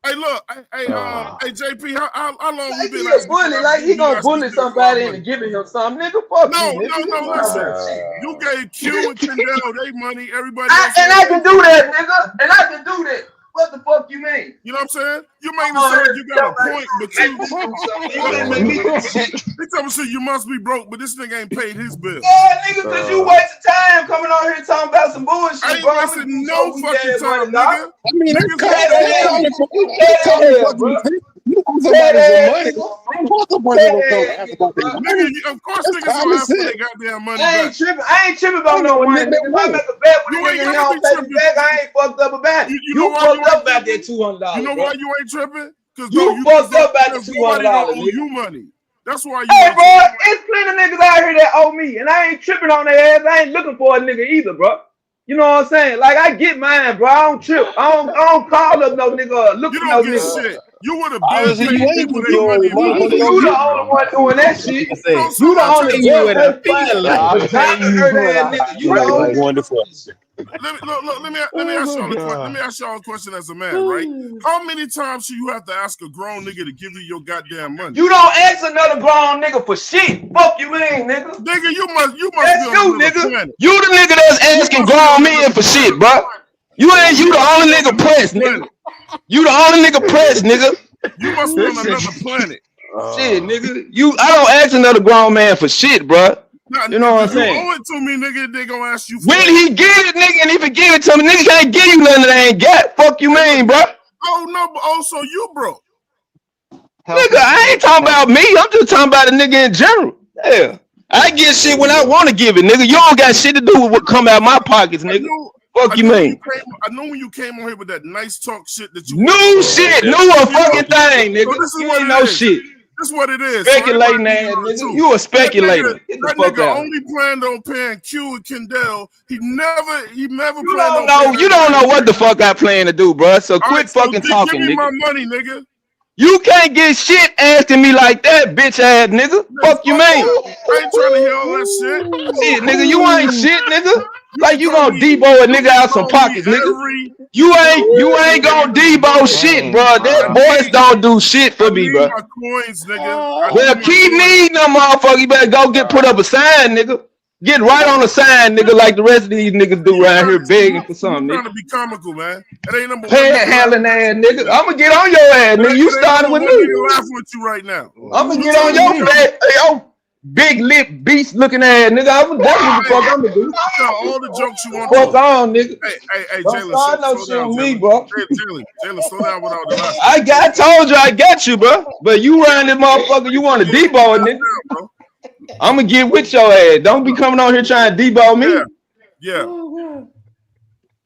Speaker 1: Hey, look. Hey, JP, how long
Speaker 17: like
Speaker 1: you been?
Speaker 17: He a bully, like he gonna bully somebody into giving him something, nigga. Fuck
Speaker 1: No,
Speaker 17: you, nigga.
Speaker 1: listen. You gave Q and Kendall their money. Everybody else.
Speaker 17: And I can do that, nigga. And I can do that. What the fuck you mean?
Speaker 1: You know what I'm saying? You make it sound like you got a point, but you tell me you must be broke, but this nigga ain't paid his bill.
Speaker 17: Yeah, nigga, cause you wasted time coming on here talking about some bullshit.
Speaker 1: I ain't
Speaker 17: bro.
Speaker 1: wasted no fucking time, nigga.
Speaker 15: I mean, that's
Speaker 1: Niggas
Speaker 15: coming from you want somebody some money.
Speaker 1: Nigga, of course niggas gonna ask for their goddamn money back.
Speaker 17: I ain't tripping about no money, nigga. If I make a bet with a nigga and he don't pay me back, I ain't fucked up about it. You fucked up about that $200.
Speaker 1: You know why you ain't tripping? Because
Speaker 17: you fucked up about the $200.
Speaker 1: Owe you money. That's why you.
Speaker 17: Hey, bro, it's plenty of niggas out here that owe me, and I ain't tripping on their ass. I ain't looking for a nigga either, bro. You know what I'm saying? Like, I get mine, bro. I don't trip. I don't call up no nigga. Look for no nigga.
Speaker 1: Shit. You would have been paid people their money.
Speaker 17: You the only one doing that shit. You the only one.
Speaker 15: Wonderful.
Speaker 1: Let me ask y'all a question as a man, right? How many times should you have to ask a grown nigga to give you your goddamn money?
Speaker 17: You don't ask another grown nigga for shit. Fuck you mean, nigga?
Speaker 1: Nigga, you must
Speaker 17: that's
Speaker 1: be
Speaker 17: you, nigga.
Speaker 1: planet.
Speaker 17: You the nigga that's asking grown men for shit, bro. You the only nigga pressed, nigga. You the only nigga pressed, nigga.
Speaker 1: You must be on another planet.
Speaker 17: Shit, nigga. I don't ask another grown man for shit, bro. You know what I'm saying?
Speaker 1: You owe it to me, nigga. They gonna ask you.
Speaker 17: When he get it, nigga, and if he give it to me, nigga can't give you nothing that I ain't got. Fuck you mean, bro?
Speaker 1: Oh no, but also you broke.
Speaker 17: Nigga, I ain't talking about me. I'm just talking about a nigga in general. Yeah, I get shit when I want to give it, nigga. You don't got shit to do with what come out my pockets, nigga. Fuck you mean?
Speaker 1: I know when you came on here with that nice talk shit that you.
Speaker 17: New shit, new a fucking thing, nigga.
Speaker 1: So this is
Speaker 17: you
Speaker 1: what
Speaker 17: ain't
Speaker 1: it
Speaker 17: no
Speaker 1: is.
Speaker 17: shit.
Speaker 1: This is what it is.
Speaker 17: Speculating ass nigga. You a speculator. Get the
Speaker 1: that
Speaker 17: fuck
Speaker 1: nigga
Speaker 17: out.
Speaker 1: only planned on paying Q and Kendall. He never
Speaker 17: You
Speaker 1: planned
Speaker 17: don't
Speaker 1: on.
Speaker 17: know. You don't know what the fuck I plan to do, bro. So quit
Speaker 1: Right,
Speaker 17: fucking talking,
Speaker 1: give me
Speaker 17: nigga.
Speaker 1: my money, nigga.
Speaker 17: You can't get shit asking me like that, bitch ass nigga. Fuck you mean?
Speaker 1: I ain't trying to hear all that shit.
Speaker 17: Shit, nigga, you ain't shit, nigga. Like you gonna Debo a nigga out some pockets, nigga. You ain't gonna Debo shit, bro. That boys don't do shit for me, bro.
Speaker 1: My coins, nigga.
Speaker 17: Well, keep needing them, motherfucker. You better go get put up a sign, nigga. Get right on the sign, nigga, like the rest of these niggas do around here begging for something,
Speaker 1: Trying
Speaker 17: nigga.
Speaker 1: to be comical, man. It ain't number
Speaker 17: Panhandling ass, nigga. I'ma get on your ass, nigga. You started with me.
Speaker 1: I'm laughing with you right now.
Speaker 17: I'ma get on your fat, yo, big lip beast looking ass, nigga. That's what the fuck I'ma do.
Speaker 1: All the jokes you want.
Speaker 17: Fuck on, nigga.
Speaker 1: Hey,
Speaker 17: Don't
Speaker 1: Jalen,
Speaker 17: start no shit with me, bro.
Speaker 1: Jalen, slow down with all the laughing.
Speaker 17: I told you I got you, bro. But you around this motherfucker, you want to Debo, nigga. I'ma get with your ass. Don't be coming on here trying to Debo me.
Speaker 1: Yeah.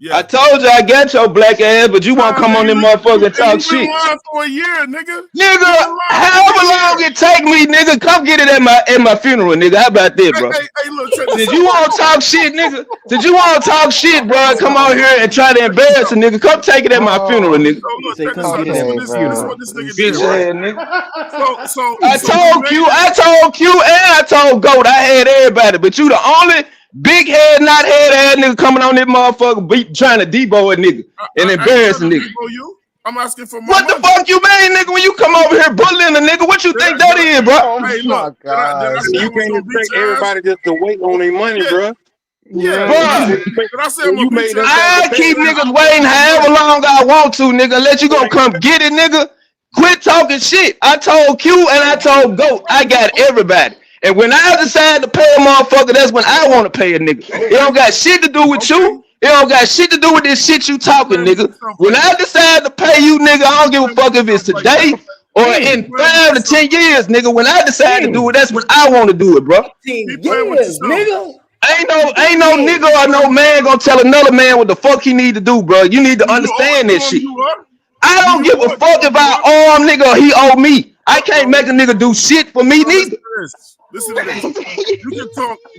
Speaker 1: Yeah.
Speaker 17: I told you I got your black ass, but you won't come on them motherfucker and talk shit.
Speaker 1: You've been lying for a year, nigga.
Speaker 17: Nigga, however long it take me, nigga, come get it at my funeral, nigga. How about that, bro?
Speaker 1: Hey, look, check this
Speaker 17: Did
Speaker 1: out.
Speaker 17: you want to talk shit, nigga? Did you want to talk shit, bro? Come on here and try to embarrass a nigga. Come take it at my funeral, nigga.
Speaker 1: This is what this nigga did.
Speaker 17: Bitch ass nigga.
Speaker 1: So
Speaker 17: I told Q, and I told Goat. I had everybody, but you the only big head, not head ass nigga coming on this motherfucker trying to debo a nigga and embarrass a nigga.
Speaker 1: I'm asking for
Speaker 17: what the fuck you mean, nigga? When you come over here bullying a nigga, what you think that is, bro?
Speaker 1: Hey, look,
Speaker 15: You can't expect everybody just to wait on their money, bro.
Speaker 1: Yeah,
Speaker 17: bro. I keep niggas waiting however long I want to, nigga. Let you go come get it, nigga. Quit talking shit. I told Q and I told Goat. I got everybody. And when I decide to pay a motherfucker, that's when I want to pay a nigga. It don't got shit to do with you. It don't got shit to do with this shit you talking, nigga. When I decide to pay you, nigga, I don't give a fuck if it's today or in 5 to 10 years, nigga. When I decide to do it, that's when I want to do it, bro.
Speaker 4: 10 years, nigga.
Speaker 17: Ain't no nigga or no man gonna tell another man what the fuck he need to do, bro. You need to understand that shit. I don't give a fuck if I arm nigga or he owe me. I can't make a nigga do shit for me neither.
Speaker 1: Listen to this.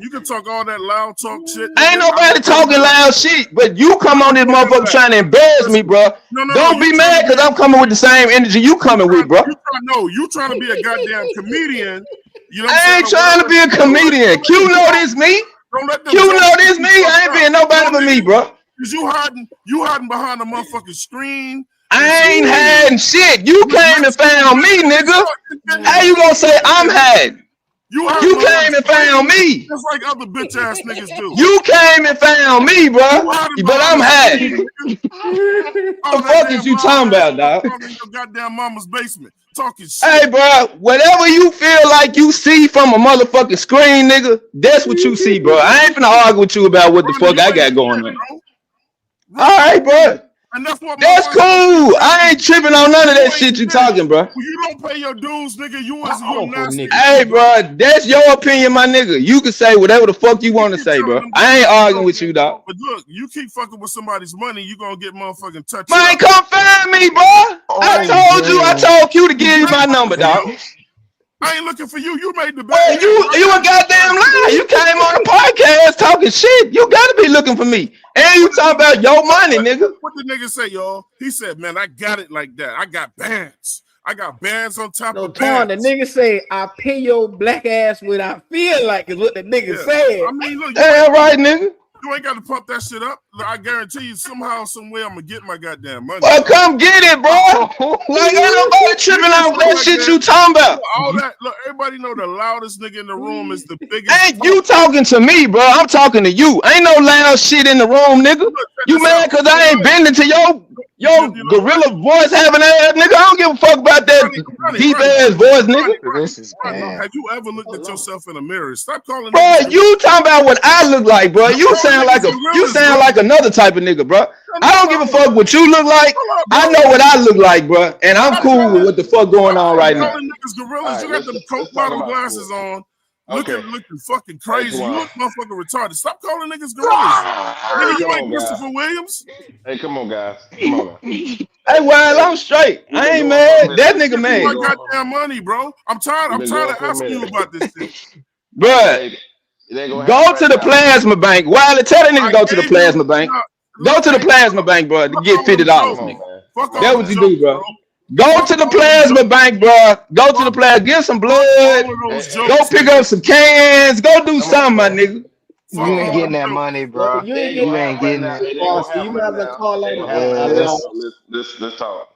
Speaker 1: You can talk all that loud talk shit.
Speaker 17: Ain't nobody talking loud shit, but you come on this motherfucker trying to embarrass me, bro. Don't be mad because I'm coming with the same energy you coming with, bro.
Speaker 1: You trying to be a goddamn comedian. You know
Speaker 17: I ain't trying to be a comedian. Q know this me. Q know this me. I ain't being nobody but me, bro.
Speaker 1: Cause you hiding behind a motherfucking screen.
Speaker 17: I ain't hiding shit. You came and found me, nigga. How you gonna say I'm hiding? You came and found me.
Speaker 1: Just like other bitch ass niggas do.
Speaker 17: You came and found me, bro. But I'm hiding. What the fuck is you talking about, dog?
Speaker 1: In your goddamn mama's basement. Talking shit.
Speaker 17: Hey, bro, whatever you feel like you see from a motherfucking screen, nigga, that's what you see, bro. I ain't finna argue with you about what the fuck I got going on. All right, bro.
Speaker 1: And that's
Speaker 17: cool. I ain't tripping on none of that shit you talking, bro.
Speaker 1: When you don't pay your dues, nigga, you nasty.
Speaker 17: Hey, bro, that's your opinion, my nigga. You can say whatever the fuck you want to say, bro. I ain't arguing with you, dog.
Speaker 1: But look, you keep fucking with somebody's money, you gonna get motherfucking touched.
Speaker 17: Man, come find me, bro. I told you to give you my number, dog.
Speaker 1: I ain't looking for you. You made the
Speaker 17: bet. You a goddamn liar. You came on the podcast talking shit. You gotta be looking for me. And you talking about your money, nigga.
Speaker 1: What the nigga say, y'all? He said, man, I got it like that. I got bands. I got bands on top of bands.
Speaker 4: The nigga say, I pay your black ass when I feel like is what the nigga said.
Speaker 1: I mean, look.
Speaker 17: Damn right, nigga.
Speaker 1: You ain't got to pump that shit up. I guarantee you, somehow, somewhere, I'm gonna get my goddamn money.
Speaker 17: Well, come get it, bro. Like, ain't nobody tripping on that shit you talking about.
Speaker 1: All that. Look, everybody know the loudest nigga in the room is the biggest.
Speaker 17: Ain't you talking to me, bro? I'm talking to you. Ain't no loud shit in the room, nigga. You mad because I ain't bending to your gorilla voice having ass, nigga? I don't give a fuck about that deep ass voice, nigga.
Speaker 1: Have you ever looked at yourself in a mirror? Stop calling.
Speaker 17: Bro, you talking about what I look like, bro? You sound like another type of nigga, bro. I don't give a fuck what you look like. I know what I look like, bro, and I'm cool with what the fuck going on right now.
Speaker 1: Niggas gorillas, you got them Coke bottle glasses on. Looking fucking crazy. You look motherfucking retarded. Stop calling niggas gorillas. Nigga, you ain't Christopher Williams.
Speaker 13: Hey, come on, guys. Come on.
Speaker 17: Hey, well, I'm straight. I ain't mad. That nigga mad.
Speaker 1: I got goddamn money, bro. I'm tired of asking you about this shit.
Speaker 17: Bro, go to the plasma bank. Wiley, tell that nigga go to the plasma bank. Go to the plasma bank, bro, to get $50, nigga. That's what you do, bro. Go to the plasma bank, bro. Go to the plasma. Get some blood. Go pick up some cans. Go do something, my nigga.
Speaker 14: You ain't getting that money, bro. You ain't getting that.
Speaker 4: You have to call on.
Speaker 13: Let's talk.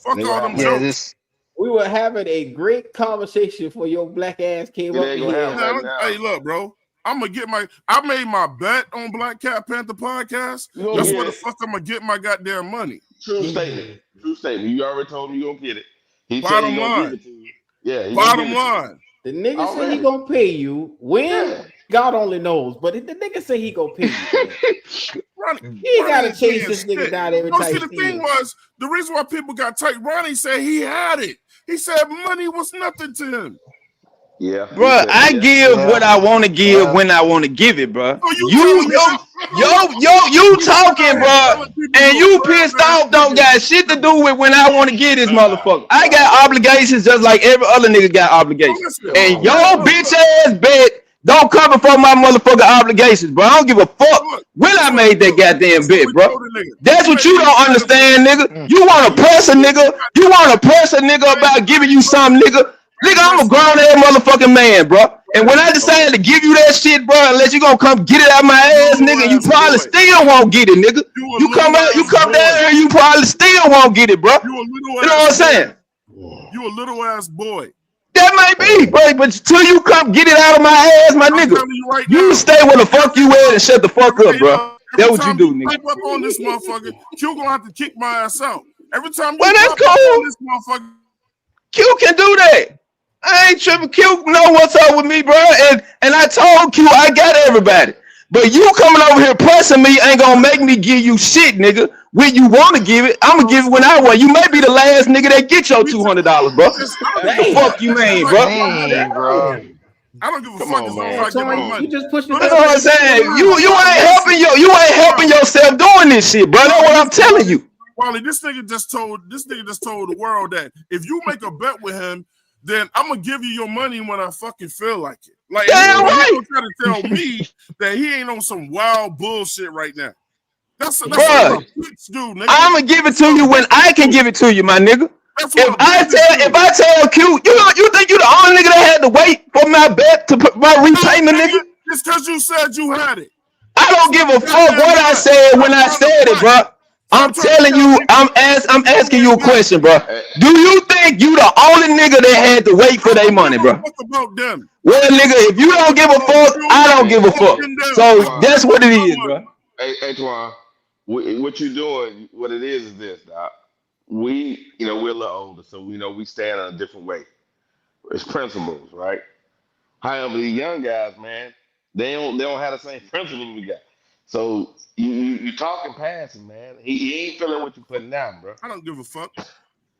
Speaker 1: Fuck all them jokes.
Speaker 4: We were having a great conversation before your black ass came up here.
Speaker 1: Hey, look, bro. I made my bet on Black Cat Panther podcast. That's where the fuck I'm gonna get my goddamn money.
Speaker 13: True statement. You already told me you gonna get it.
Speaker 1: Bottom line. Bottom line.
Speaker 4: The nigga said he gonna pay you. When? God only knows. But the nigga say he gonna pay you. He gotta chase this nigga down every time.
Speaker 1: The thing was, the reason why people got tight, Ronnie said he had it. He said money was nothing to him.
Speaker 13: Yeah,
Speaker 17: bro. I give what I want to give when I want to give it, bro. You talking, bro, and you pissed off. Don't got shit to do with when I want to get this motherfucker. I got obligations just like every other nigga got obligations, and your bitch ass bet don't cover for my motherfucking obligations, bro. I don't give a fuck when I made that goddamn bet, bro. That's what you don't understand, nigga. You want to press a nigga. You want to press a nigga about giving you something, nigga. Nigga, I'm a grown ass motherfucking man, bro. And when I decided to give you that shit, bro, unless you gonna come get it out my ass, nigga, you probably still won't get it, nigga. You come down here, you probably still won't get it, bro. You know what I'm saying?
Speaker 1: You a little ass boy.
Speaker 17: That might be, bro, but till you come get it out of my ass, my nigga, you stay where the fuck you at and shut the fuck up, bro. That's what you do, nigga.
Speaker 1: Pipe up on this motherfucker, Q gonna have to kick my ass out. Every time you
Speaker 17: that's
Speaker 1: pop up
Speaker 17: cool.
Speaker 1: on this motherfucker.
Speaker 17: Q can do that. I ain't tripping. Q know what's up with me, bro. And I told Q I got everybody. But you coming over here pressing me ain't gonna make me give you shit, nigga. When you want to give it, I'm gonna give it when I want. You may be the last nigga that get your $200, bro. What the fuck you mean, bro?
Speaker 14: Dang, bro.
Speaker 1: I don't give a fuck as long as I get my money.
Speaker 4: You just push me.
Speaker 17: You know what I'm saying? You ain't helping yourself doing this shit, bro. That's what I'm telling you.
Speaker 1: Wally, this nigga just told the world that if you make a bet with him, then I'm gonna give you your money when I fucking feel like it. Like,
Speaker 17: damn right.
Speaker 1: He try to tell me that he ain't on some wild bullshit right now. That's what
Speaker 17: Bro,
Speaker 1: dude, nigga.
Speaker 17: I'm gonna give it to you when I can give it to you, my nigga. If I tell Q, you think you the only nigga that had to wait for my bet to put my repayment, nigga?
Speaker 1: It's because you said you had it.
Speaker 17: I don't give a fuck what I said when I said it, bro. I'm telling you, I'm asking you a question, bro. Do you think you the only nigga that had to wait for their money, bro? Well, nigga, if you don't give a fuck, I don't give a fuck. So that's what it is, bro.
Speaker 13: Hey, Twan, what you doing? What it is this, Doc. We're a little older, so we stand on a different way. It's principles, right? However, the young guys, man, they don't have the same principles we got. So you talking past him, man. He ain't feeling what you putting down, bro.
Speaker 1: I don't give a fuck.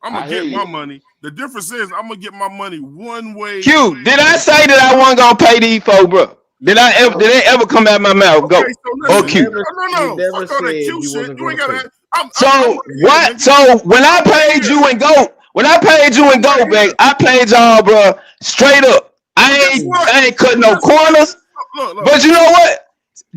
Speaker 1: I'm gonna get my money. The difference is I'm gonna get my money one way.
Speaker 17: Q, did I say that I wasn't gonna pay these folks, bro? Did they ever come out my mouth? Go.
Speaker 1: So
Speaker 17: Q.
Speaker 1: No. Fuck all that Q shit. You ain't gotta.
Speaker 17: So what? So when I paid you and go, back, I paid y'all, bro, straight up. I ain't cutting no corners. But you know what?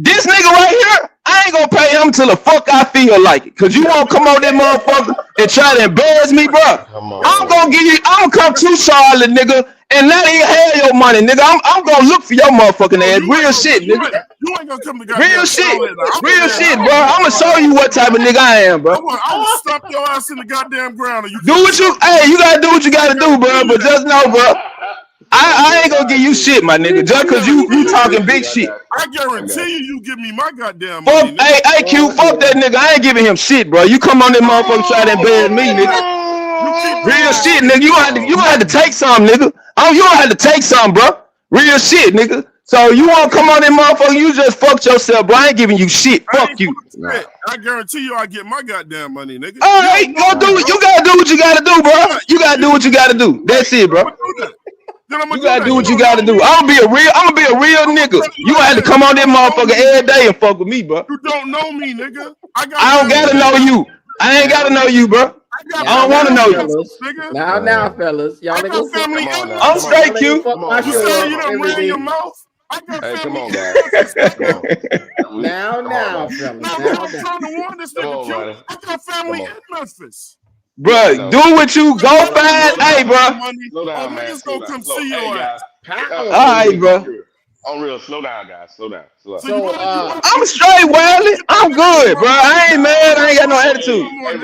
Speaker 17: This nigga right here, I ain't gonna pay him till the fuck I feel like it. Cause you won't come on that motherfucker and try to embarrass me, bro. I'm gonna come to Charlotte, nigga, and not even have your money, nigga. I'm gonna look for your motherfucking ass. Real shit, nigga.
Speaker 1: You ain't gonna come to
Speaker 17: real shit, bro. I'm gonna show you what type of nigga I am, bro.
Speaker 1: I will stop your ass in the goddamn ground.
Speaker 17: You gotta do what you gotta do, bro. But just know, bro, I ain't gonna give you shit, my nigga, just cause you talking big shit.
Speaker 1: I guarantee you give me my goddamn money.
Speaker 17: Hey, Q, fuck that nigga. I ain't giving him shit, bro. You come on that motherfucker try to embarrass me, nigga. Real shit, nigga. You gonna have to take some, nigga. You gonna have to take some, bro. Real shit, nigga. So you wanna come on that motherfucker? You just fucked yourself, bro. I ain't giving you shit. Fuck you.
Speaker 1: I guarantee you I get my goddamn money, nigga.
Speaker 17: All right, go do it. You gotta do what you gotta do, bro. You gotta do what you gotta do. That's it, bro. You gotta do what you gotta do. I'm gonna be a real nigga. You gonna have to come on that motherfucker every day and fuck with me, bro.
Speaker 1: You don't know me, nigga.
Speaker 17: I don't gotta know you. I ain't gotta know you, bro. I don't want to know you.
Speaker 4: Now, fellas, y'all niggas.
Speaker 17: I'm straight, Q.
Speaker 1: You say you don't ran your mouth.
Speaker 13: Hey, come on, guys.
Speaker 4: Now, fellas.
Speaker 1: I'm trying to warn this nigga, Q. I got family in Memphis.
Speaker 17: Bro, do what you go find. Hey, bro.
Speaker 13: Slow down, man.
Speaker 1: Niggas gonna come see your ass.
Speaker 17: All right, bro.
Speaker 13: On real, slow down, guys. Slow down.
Speaker 4: So,
Speaker 17: I'm straight, Wiley. I'm good, bro. I ain't mad. I ain't got no attitude.
Speaker 13: Hey,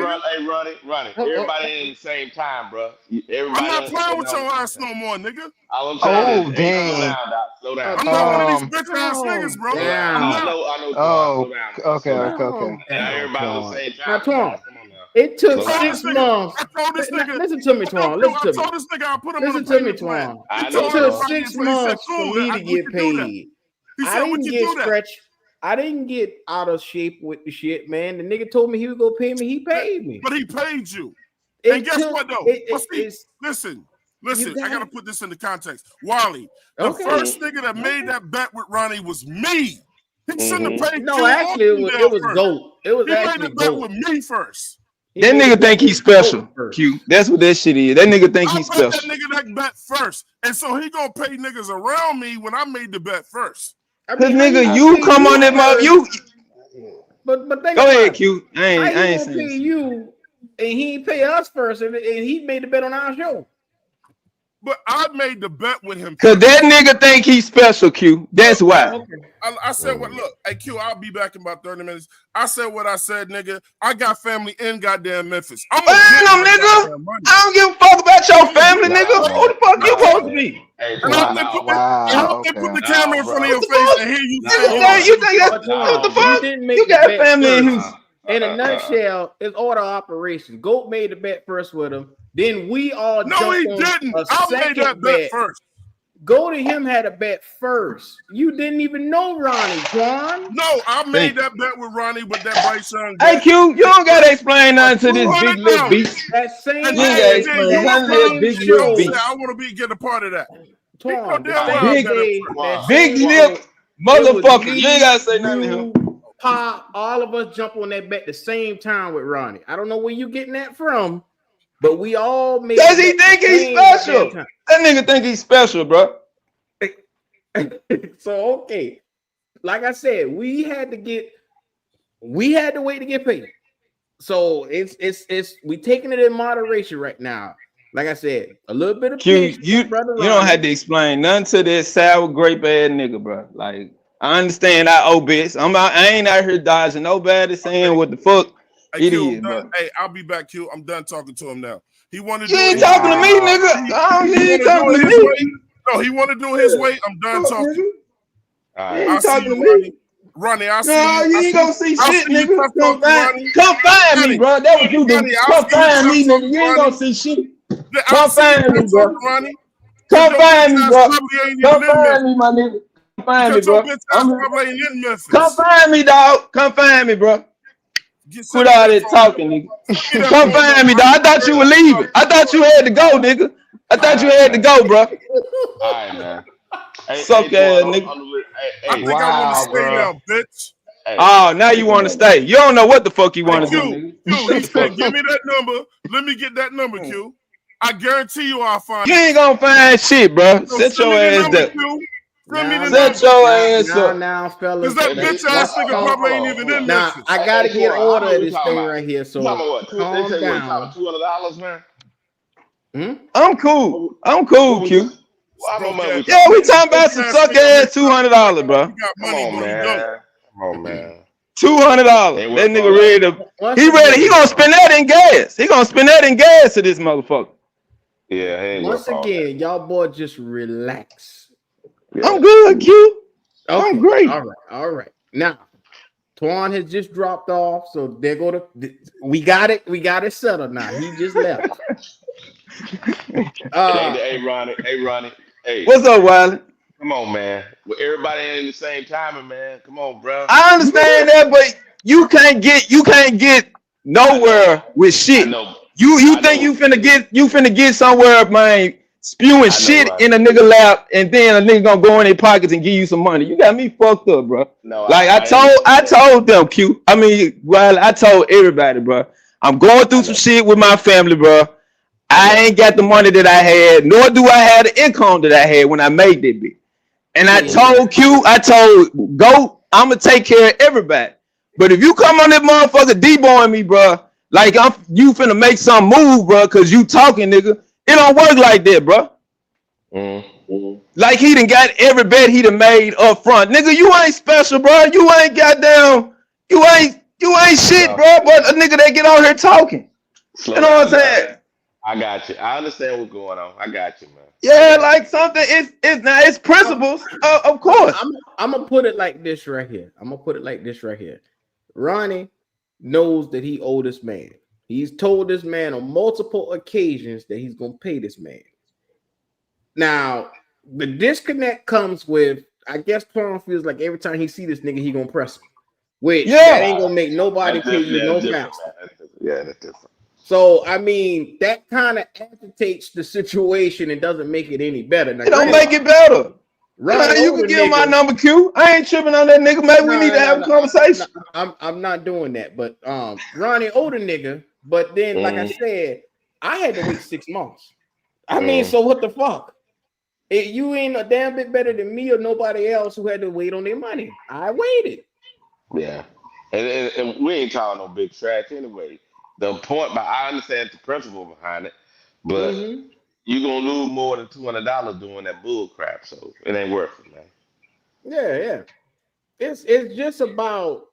Speaker 13: run it. Everybody in the same time, bro.
Speaker 1: I'm not playing with your ass no more, nigga.
Speaker 14: Oh, dang.
Speaker 13: Slow down.
Speaker 1: I'm not one of these bitch ass niggas, bro.
Speaker 13: I know.
Speaker 14: Oh,
Speaker 13: okay. Everybody in the same time.
Speaker 4: Now, Twan, it took 6 months.
Speaker 1: I told this nigga.
Speaker 4: Listen to me, Twan. Listen to me.
Speaker 1: I told this nigga I put him
Speaker 4: Listen to me, Twan. It took 6 months for me to get paid. I didn't get out of shape with the shit, man. The nigga told me he was gonna pay me. He paid me.
Speaker 1: But he paid you. And guess what though? Listen. Listen, I gotta put this into context. Wally, the first nigga that made that bet with Ronnie was me. He shouldn't have paid.
Speaker 4: No, actually, it was GOAT. It was actually
Speaker 1: made the bet with me first.
Speaker 17: That nigga think he's special. Q. That's what that shit is. That nigga think he's special.
Speaker 1: That nigga that bet first, and so he gonna pay niggas around me when I made the bet first.
Speaker 17: Cause nigga, you come on that mother, you.
Speaker 4: But think
Speaker 17: go ahead,
Speaker 4: it.
Speaker 17: Q. I ain't
Speaker 4: saying pay you, and he pay us first, and he made the bet on our show.
Speaker 1: But I made the bet with him.
Speaker 17: Cause that nigga think he's special, Q. That's why.
Speaker 1: I said what? Look, hey Q, I'll be back in about 30 minutes. I said what I said, nigga. I got family in goddamn Memphis. I'm
Speaker 17: nigga. I don't give a fuck about your family, nigga. Who the fuck you supposed to be?
Speaker 1: I hope they put the camera in front of your face and hear you.
Speaker 17: You think that's what the fuck? You got family in Houston.
Speaker 4: In a nutshell, it's order operation. GOAT made the bet first with him. Then we all
Speaker 1: no, he didn't. I made that bet first.
Speaker 4: GOAT and him had a bet first. You didn't even know Ronnie, Quan.
Speaker 1: No, I made that bet with Ronnie with that Bryce Young.
Speaker 17: Hey Q, you don't gotta explain nothing to this big little beast.
Speaker 4: That same
Speaker 17: you gotta explain nothing to this big little beast.
Speaker 1: I want to get a part of that.
Speaker 17: Big lip motherfucker. You ain't gotta say nothing to him.
Speaker 4: Pop, all of us jump on that bet at the same time with Ronnie. I don't know where you getting that from, but we all made.
Speaker 17: Does he think he's special? That nigga think he's special, bro.
Speaker 4: So okay, like I said, we had to wait to get paid. So it's we taking it in moderation right now. Like I said, a little bit of
Speaker 17: Q, you don't have to explain nothing to this sour grape ass nigga, bro. Like. I understand I owe bits. I ain't out here dodging nobody saying what the fuck it is, bro.
Speaker 1: Hey, I'll be back, Q. I'm done talking to him now. He wanted
Speaker 17: to. You ain't talking to me, nigga. He ain't talking to me.
Speaker 1: No, he want to do his way. I'm done talking.
Speaker 17: I'll see you,
Speaker 1: Ronnie. I'll see
Speaker 17: you. No, you ain't gonna see shit, nigga. Come find me, bro. That what you do. Come find me, nigga. You ain't gonna see shit. Come find me, bro. Come find me, bro. Come find me, my nigga. Find me, bro. Come find me, dog. Come find me, bro. Quit all that talking, nigga. Come find me, dog. I thought you were leaving. I thought you had to go, nigga. I thought you had to go, bro.
Speaker 13: All right, man.
Speaker 17: Suck ass, nigga.
Speaker 1: I think I want to stay now, bitch.
Speaker 17: Oh, now you want to stay. You don't know what the fuck you want to do.
Speaker 1: Q, he said, give me that number. Let me get that number, Q. I guarantee you I'll find it.
Speaker 17: You ain't gonna find shit, bro. Set your ass down. Set your ass up.
Speaker 4: Now, fellas.
Speaker 1: Because that bitch ass nigga probably ain't even in
Speaker 4: there. Now, I gotta get order of this thing right here. So
Speaker 13: calm down. $200, man.
Speaker 17: I'm cool. I'm cool, Q.
Speaker 13: Yeah,
Speaker 17: we talking about some suck ass $200, bro.
Speaker 13: Come on, man. Come on, man.
Speaker 17: $200. That nigga ready to. He ready. He gonna spend that in gas. He gonna spend that in gas to this motherfucker.
Speaker 13: Yeah.
Speaker 4: Once again, y'all boy, just relax.
Speaker 17: Yeah. I'm good, Q.
Speaker 4: Okay.
Speaker 17: I'm great.
Speaker 4: All right. Now, Twan has just dropped off, so there go to. We got it settled now. He just left.
Speaker 13: Hey, Ronnie. Hey.
Speaker 17: What's up, Wiley?
Speaker 13: Come on, man. Well, everybody ain't in the same timing, man. Come on, bro.
Speaker 17: I understand that, but you can't get nowhere with shit. You think you finna get somewhere, man, spewing shit in a nigga lap, and then a nigga gonna go in their pockets and give you some money. You got me fucked up, bro.
Speaker 13: No,
Speaker 17: like I told them, Q. I mean, well, I told everybody, bro. I'm going through some shit with my family, bro. I ain't got the money that I had, nor do I have the income that I had when I made that bit. And I told Q, I told GOAT, I'm gonna take care of everybody. But if you come on that motherfucker deboing me, bro, like you finna make some move, bro, cause you talking, nigga. It don't work like that, bro. Like he done got every bet he done made up front. Nigga, you ain't special, bro. You ain't goddamn, you ain't shit, bro. But a nigga that get on here talking. You know what I'm saying?
Speaker 13: I got you. I understand what's going on. I got you, man.
Speaker 17: Yeah, like something. It's principles, of course.
Speaker 4: I'm gonna put it like this right here. Ronnie knows that he owed this man. He's told this man on multiple occasions that he's gonna pay this man. Now, the disconnect comes with, I guess Tom feels like every time he see this nigga, he gonna press him. Which that ain't gonna make nobody pay you no faster.
Speaker 13: Yeah, that's different.
Speaker 4: So I mean, that kind of agitates the situation and doesn't make it any better. Now,
Speaker 17: It don't make it better.
Speaker 4: Ronnie
Speaker 17: You can
Speaker 4: Older
Speaker 17: give my
Speaker 4: nigga-
Speaker 17: number, Q. I ain't tripping on that nigga. Maybe we need to have a conversation.
Speaker 4: I'm not doing that. But Ronnie Older nigga. But then, like I said, I had to wait 6 months. I mean, so what the fuck? You ain't a damn bit better than me or nobody else who had to wait on their money. I waited.
Speaker 13: Yeah, and we ain't talking no big trash anyway. The point, but I understand the principle behind it, but you're gonna lose more than $200 doing that bull crap, so it ain't worth it, man.
Speaker 4: Yeah. It's just about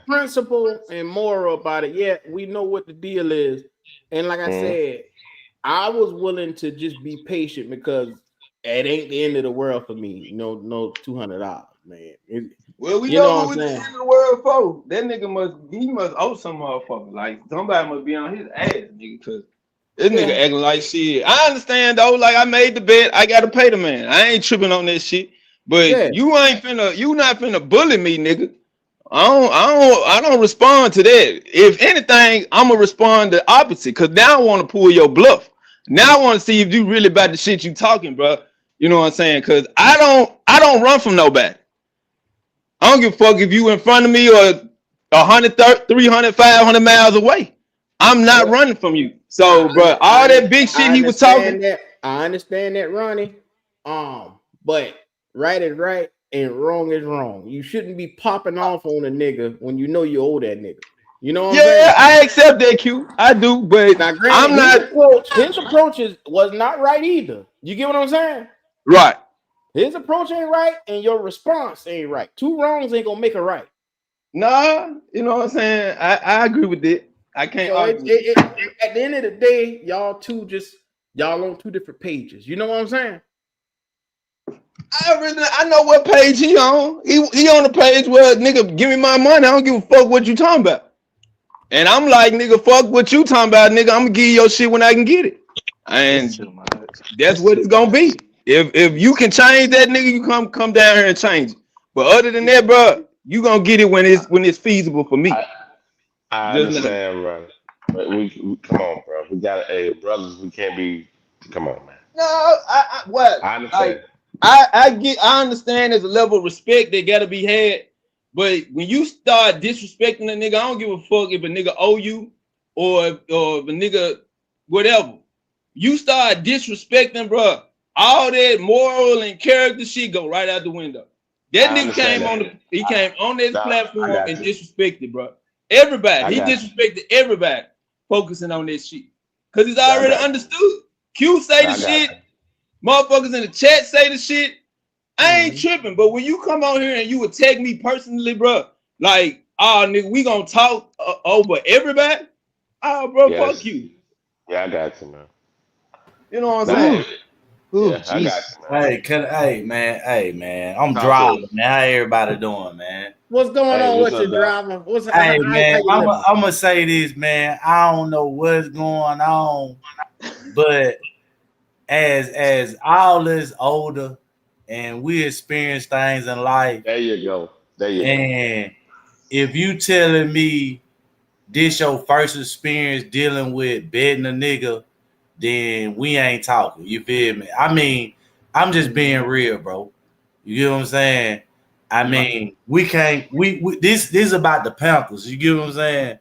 Speaker 4: principle and moral about it. Yeah, we know what the deal is, and like I said, I was willing to just be patient because it ain't the end of the world for me. No $200, man.
Speaker 17: Well, we
Speaker 4: You
Speaker 17: know
Speaker 4: know
Speaker 17: who
Speaker 4: what
Speaker 17: it's
Speaker 4: I'm
Speaker 17: the
Speaker 4: saying?
Speaker 17: end of the world for. That nigga must owe some motherfucker. Like somebody must be on his ass, nigga, because this nigga acting like shit. I understand though, like I made the bet, I gotta pay the man. I ain't tripping on that shit. But you not finna bully me, nigga. I don't respond to that. If anything, I'm gonna respond the opposite. Cause now I want to pull your bluff. Now I want to see if you really about the shit you talking, bro. You know what I'm saying? Cause I don't run from nobody. I don't give a fuck if you in front of me or 100, 300, 500 miles away. I'm not running from you. So, bro, all that big shit he was talking.
Speaker 4: I understand that, Ronnie. But right is right and wrong is wrong. You shouldn't be popping off on a nigga when you know you owe that nigga. You know what I'm saying?
Speaker 17: Yeah, I accept that, Q. I do, but
Speaker 4: now, granted,
Speaker 17: I'm not.
Speaker 4: His approach was not right either. You get what I'm saying?
Speaker 17: Right.
Speaker 4: His approach ain't right, and your response ain't right. Two wrongs ain't gonna make it right.
Speaker 17: Nah, you know what I'm saying? I agree with it. I can't argue.
Speaker 4: At the end of the day, y'all on two different pages. You know what I'm saying?
Speaker 17: I know what page he on. He on the page where nigga give me my money. I don't give a fuck what you talking about. And I'm like, nigga, fuck what you talking about, nigga. I'm gonna give you your shit when I can get it. And that's what it's gonna be. If you can change that, nigga, you come down here and change it. But other than that, bro, you gonna get it when it's feasible for me.
Speaker 13: I understand, bro. But we come on, bro. We got brothers. We can't be. Come on, man.
Speaker 17: No, what?
Speaker 13: I understand.
Speaker 17: I understand there's a level of respect that gotta be had, but when you start disrespecting a nigga, I don't give a fuck if a nigga owe you or if a nigga whatever. You start disrespecting, bro. All that moral and character shit go right out the window. That nigga came on this platform and disrespected, bro. Everybody. He disrespected everybody focusing on this shit. Cause he's already understood. Q say the shit. Motherfuckers in the chat say the shit. I ain't tripping, but when you come on here and you attack me personally, bro, like, oh, nigga, we gonna talk over everybody? Oh, bro, fuck you.
Speaker 13: Yeah, I got you, man.
Speaker 17: You know what I'm saying?
Speaker 13: Ooh, yeah, I got you,
Speaker 18: man. Hey, man. I'm driving, man. How everybody doing, man?
Speaker 4: What's going on with your driving?
Speaker 18: Hey, man, I'm gonna say this, man. I don't know what's going on, but as all this older and we experience things in life.
Speaker 13: There you go.
Speaker 18: And if you telling me this your first experience dealing with betting a nigga, then we ain't talking. You feel me? I mean, I'm just being real, bro. You get what I'm saying? I mean, we can't. This is about the Panthers. You get what I'm saying?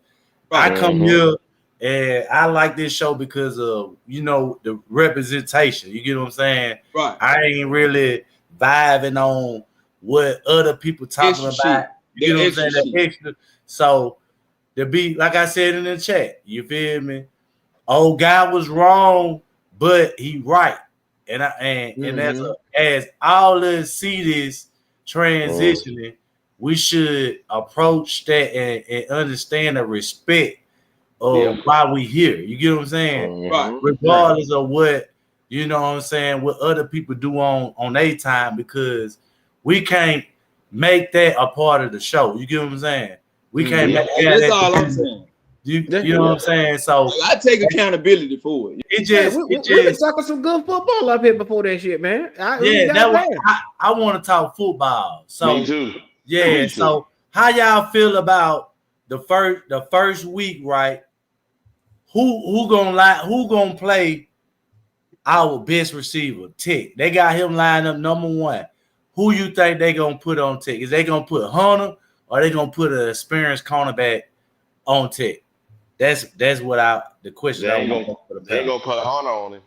Speaker 18: I come here and I like this show because of the representation. You get what I'm saying?
Speaker 17: Right.
Speaker 18: I ain't really vibing on what other people talking about. You know what I'm saying? That extra. So to be like I said in the chat, you feel me? Old guy was wrong, but he right. And as all us see this transitioning, we should approach that and understand the respect of why we here. You get what I'm saying?
Speaker 17: Right.
Speaker 18: Regardless of what, you know what I'm saying, what other people do on their time, because we can't make that a part of the show. You get what I'm saying? We can't make that.
Speaker 17: That's all I'm saying.
Speaker 18: You know what I'm saying? So
Speaker 17: I take accountability for it.
Speaker 4: We've been talking some good football up here before that shit, man.
Speaker 18: I want to talk football. So
Speaker 13: me too.
Speaker 18: Yeah.
Speaker 13: Me too.
Speaker 18: So how y'all feel about the first week, right? who gonna play our best receiver, Tech? They got him lined up number 1. Who you think they gonna put on Tech? Is they gonna put Hunter or they gonna put an experienced cornerback on Tech? That's what the question.
Speaker 13: They ain't gonna put Hunter on him.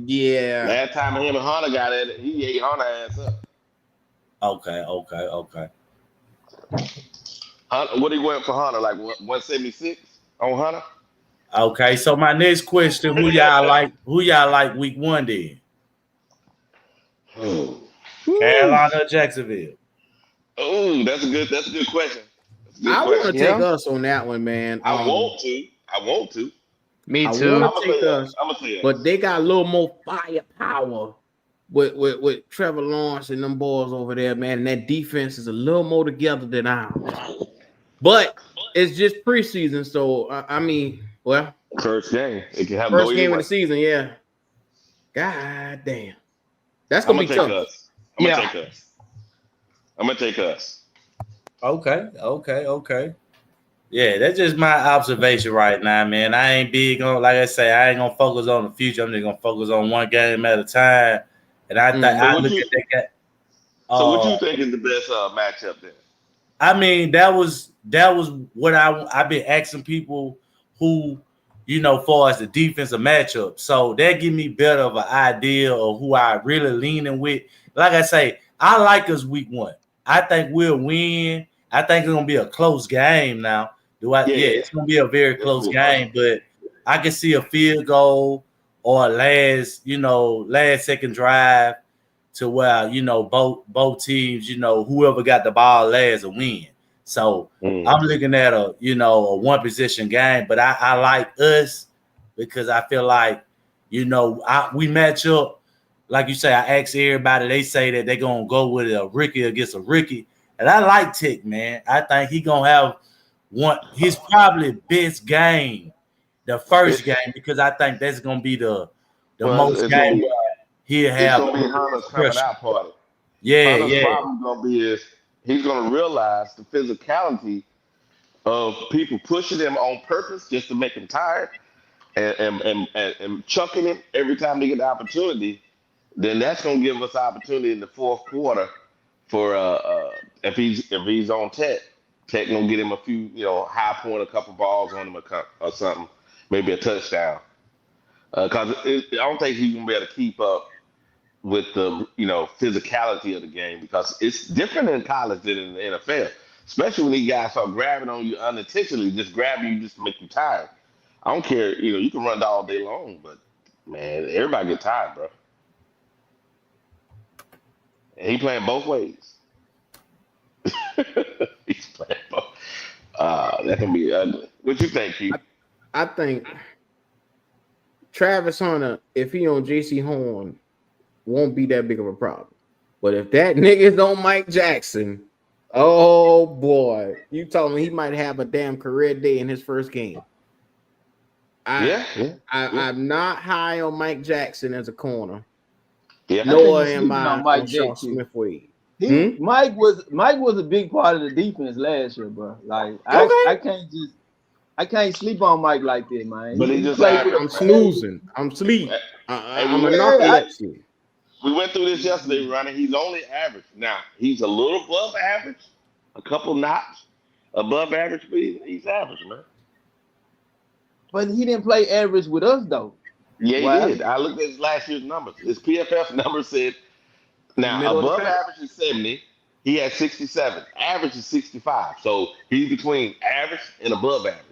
Speaker 4: Yeah.
Speaker 13: Last time him and Hunter got at it, he ate Hunter ass up.
Speaker 18: Okay.
Speaker 13: Hunter, what he went for Hunter? Like 176 on Hunter?
Speaker 18: Okay, so my next question: Who y'all like? Who y'all like week 1 then? Carolina or Jacksonville?
Speaker 13: Oh, that's a good question.
Speaker 4: I want to take us on that one, man.
Speaker 13: I want to.
Speaker 14: Me
Speaker 4: I
Speaker 14: too.
Speaker 4: want to take us,
Speaker 13: I'm gonna say it.
Speaker 4: but they got a little more firepower with Trevor Lawrence and them boys over there, man. And that defense is a little more together than ours. But it's just preseason, so I mean, well,
Speaker 13: first game. It can have
Speaker 4: first game of the season, yeah. God damn, that's gonna be tough.
Speaker 13: I'm gonna take us.
Speaker 18: Okay. Yeah, that's just my observation right now, man. I ain't big on, like I say, I ain't gonna focus on the future. I'm just gonna focus on one game at a time. And I think I look at that.
Speaker 13: So what you think is the best matchup then?
Speaker 18: I mean, that was what I've been asking people who, far as the defensive matchup. So that give me better of an idea of who I really leaning with. Like I say, I like us week 1. I think we'll win. I think it's gonna be a close game now. Yeah, it's gonna be a very close game, but I can see a field goal or a last second drive to where both teams, whoever got the ball last will win. So I'm looking at a one position game, but I like us because I feel like we match up. Like you say, I ask everybody, they say that they're gonna go with a rookie against a rookie. And I like Tech, man. I think he gonna have his probably best game, the first game, because I think that's gonna be the most game where he'll have.
Speaker 13: It's gonna be Hunter's coming out party.
Speaker 18: Hunter's
Speaker 13: problem gonna be is he's gonna realize the physicality of people pushing him on purpose just to make him tired and chucking him every time they get the opportunity. Then that's gonna give us opportunity in the fourth quarter for if he's on Tech gonna get him a few, high point, a couple balls on him or something, maybe a touchdown. Because I don't think he's gonna be able to keep up with the physicality of the game because it's different in college than in the NFL. Especially when these guys start grabbing on you unintentionally, just grabbing you just to make you tired. I don't care, you can run all day long, but man, everybody get tired, bro. And he playing both ways. He's playing both. That can be ugly. What you think, Keith?
Speaker 4: I think Travis Hunter, if he on JC Horn, won't be that big of a problem. But if that nigga's on Mike Jackson, oh boy, you told me he might have a damn career day in his first game. I'm not high on Mike Jackson as a corner.
Speaker 16: Yeah,
Speaker 4: nor am I
Speaker 16: on Mike
Speaker 4: on Sean
Speaker 16: Jackson.
Speaker 4: Smith-Wade.
Speaker 16: Mike was a big part of the defense last year, bro. Like I can't sleep on Mike like that, man.
Speaker 13: But he just
Speaker 4: I'm snoozing. I'm sleep. I'm a narcolepsy.
Speaker 13: We went through this yesterday, Ronnie. He's only average. Now, he's a little above average, a couple notch above average, but he's average, man.
Speaker 16: But he didn't play average with us, though.
Speaker 13: Yeah, he did. I looked at his last year's numbers. His PFF number said, now, above average is 70. He had 67. Average is 65. So he's between average and above average.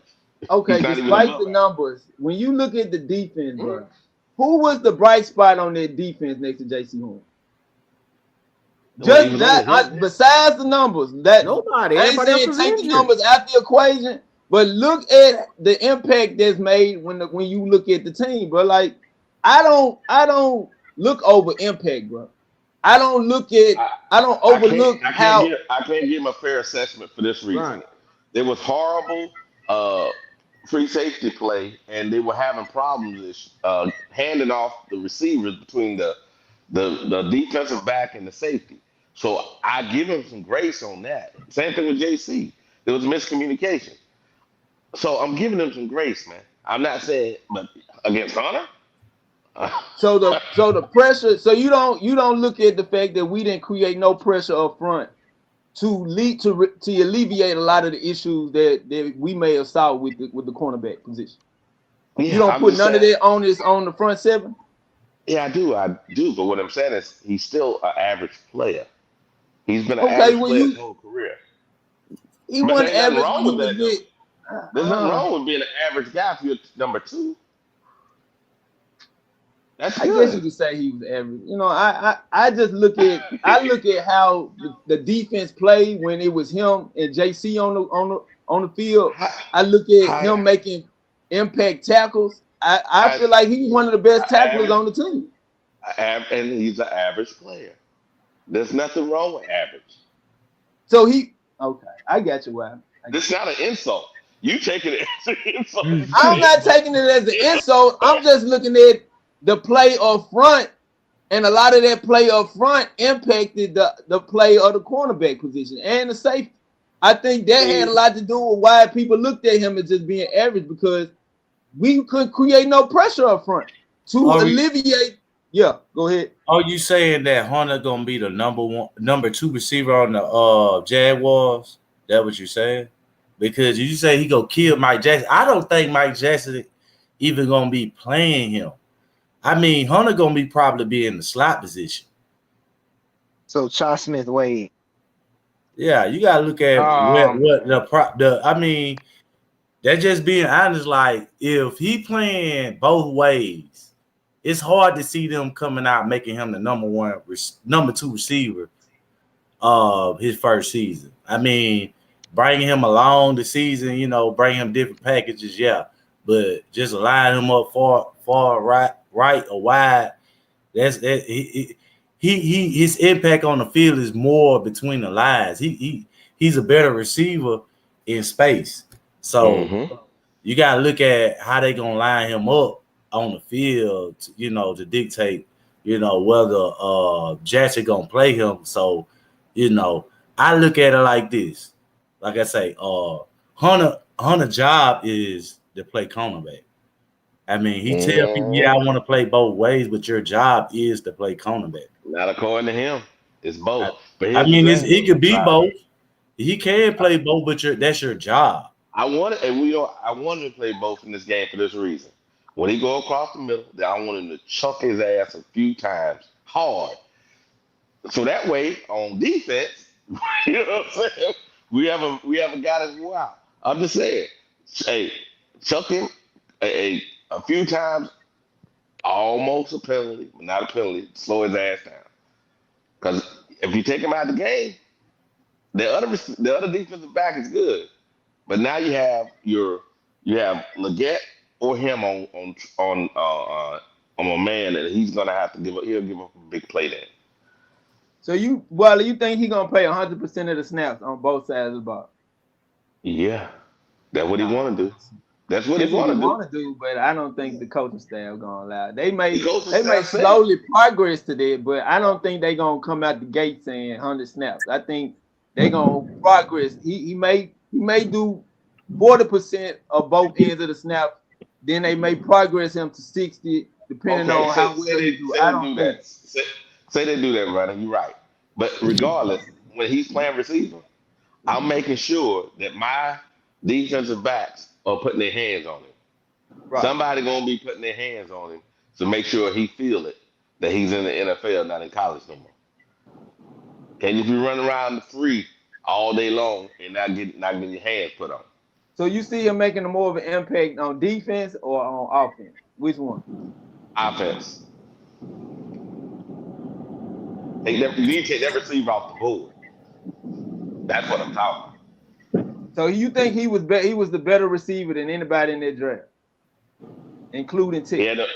Speaker 16: Okay, despite the numbers, when you look at the defense, bro, who was the bright spot on that defense next to JC Horn? Just that, besides the numbers, that
Speaker 4: nobody.
Speaker 16: I ain't saying take the numbers out the equation, but look at the impact that's made when you look at the team, bro. Like I don't look over impact, bro. I don't overlook how
Speaker 13: I can't give him a fair assessment for this reason.
Speaker 4: Right.
Speaker 13: There was horrible free safety play, and they were having problems handing off the receivers between the defensive back and the safety. So I give him some grace on that. Same thing with JC. There was miscommunication. So I'm giving him some grace, man. I'm not saying, but against Hunter.
Speaker 16: So the pressure. So you don't look at the fact that we didn't create no pressure up front to alleviate a lot of the issues that we may have saw with the cornerback position.
Speaker 13: Yeah,
Speaker 16: you don't put none of that on the front seven.
Speaker 13: Yeah, I do. But what I'm saying is he's still an average player. He's been an average player his whole career.
Speaker 16: He wasn't average.
Speaker 13: Wrong with that, there's nothing wrong with being an average guy if you're number 2. That's good.
Speaker 16: I guess you could say he was average. You know, I just look at how the defense played when it was him and JC on the field. I look at him making impact tackles. I feel like he's one of the best tacklers on the team.
Speaker 13: And he's an average player. There's nothing wrong with average.
Speaker 16: So I got you, Why.
Speaker 13: This is not an insult. You taking it as an insult.
Speaker 16: I'm not taking it as an insult. I'm just looking at the play up front, and a lot of that play up front impacted the play of the cornerback position and the safety. I think that had a lot to do with why people looked at him as just being average, because we couldn't create no pressure up front to alleviate. Yeah, go ahead.
Speaker 18: Are you saying that Hunter gonna be the number 2 receiver on the Jaguars? That what you saying? Because you say he gonna kill Mike Jackson. I don't think Mike Jackson even gonna be playing him. I mean, Hunter gonna be probably in the slot position.
Speaker 14: So Charles Smith Wade.
Speaker 18: Yeah, you gotta look at what I mean, that just being honest, like if he playing both ways, it's hard to see them coming out making him the number 2 receiver of his first season. I mean, bringing him along the season, you know, bring him different packages, yeah, but just line him up far right or wide. His impact on the field is more between the lines. He's a better receiver in space. So you gotta look at how they gonna line him up on the field, to dictate, whether Jackson gonna play him. So, I look at it like this. Like I say, Hunter job is to play cornerback. I mean, he tell people, I want to play both ways, but your job is to play cornerback.
Speaker 13: Not according to him. It's both. But
Speaker 18: I mean, it could be both. He can play both, but that's your job.
Speaker 13: I wanted to play both in this game for this reason. When he go across the middle, I want him to chuck his ass a few times hard. So that way, on defense, you know what I'm saying? We have a guy that's wow. I'm just saying, hey, chuck him a few times, almost a penalty, but not a penalty. Slow his ass down. Because if you take him out of the game, the other defensive back is good. But now you have Leggett or him on a man that he's gonna have to he'll give up a big play there.
Speaker 16: So you think he's gonna play 100% of the snaps on both sides of the ball? Yeah,
Speaker 13: that's what he want to do. That's what he want to
Speaker 16: do. But I don't think the coaching staff gonna allow it. They may slowly progress to that, but I don't think they gonna come out the gate saying 100 snaps. I think they gonna progress. He may do 40% of both ends of the snap. Then they may progress him to 60, depending on how well he do. I don't think.
Speaker 13: Say they do that, right? You're right. But regardless, when he's playing receiver, I'm making sure that my defensive backs are putting their hands on him. Right. Somebody gonna be putting their hands on him to make sure he feel it, that he's in the NFL, not in college no more. And if you run around the free all day long and not getting your hands put on.
Speaker 16: So you see him making more of an impact on defense or on offense? Which one?
Speaker 13: Offense. You need to take that receiver off the board. That's what I'm talking about.
Speaker 16: So you think he was the better receiver than anybody in that draft, including Tick?
Speaker 13: Yeah,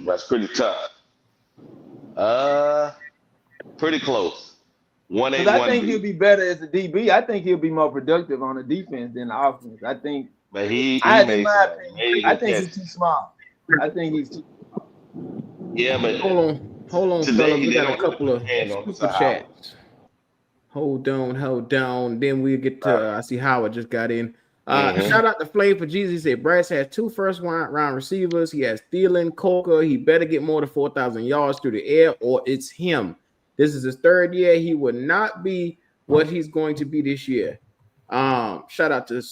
Speaker 13: that's pretty tough. Pretty close. 1A,
Speaker 16: Because I think he'll be better as a DB. I think he'll be more productive on the defense than the offense. I think.
Speaker 13: But I
Speaker 16: think he's too small. I think he's too.
Speaker 13: Yeah, but
Speaker 4: hold on,
Speaker 13: today
Speaker 4: fellas. We got a couple of super chats. Hold on. Then we get to I see Howard just got in. Shout out to Flame for Jesus. He said Bryce has 2 first-round receivers. He has Thielen, Coker. He better get more than 4,000 yards through the air, or it's him. This is his 3rd year. He would not be what he's going to be this year. Shout out to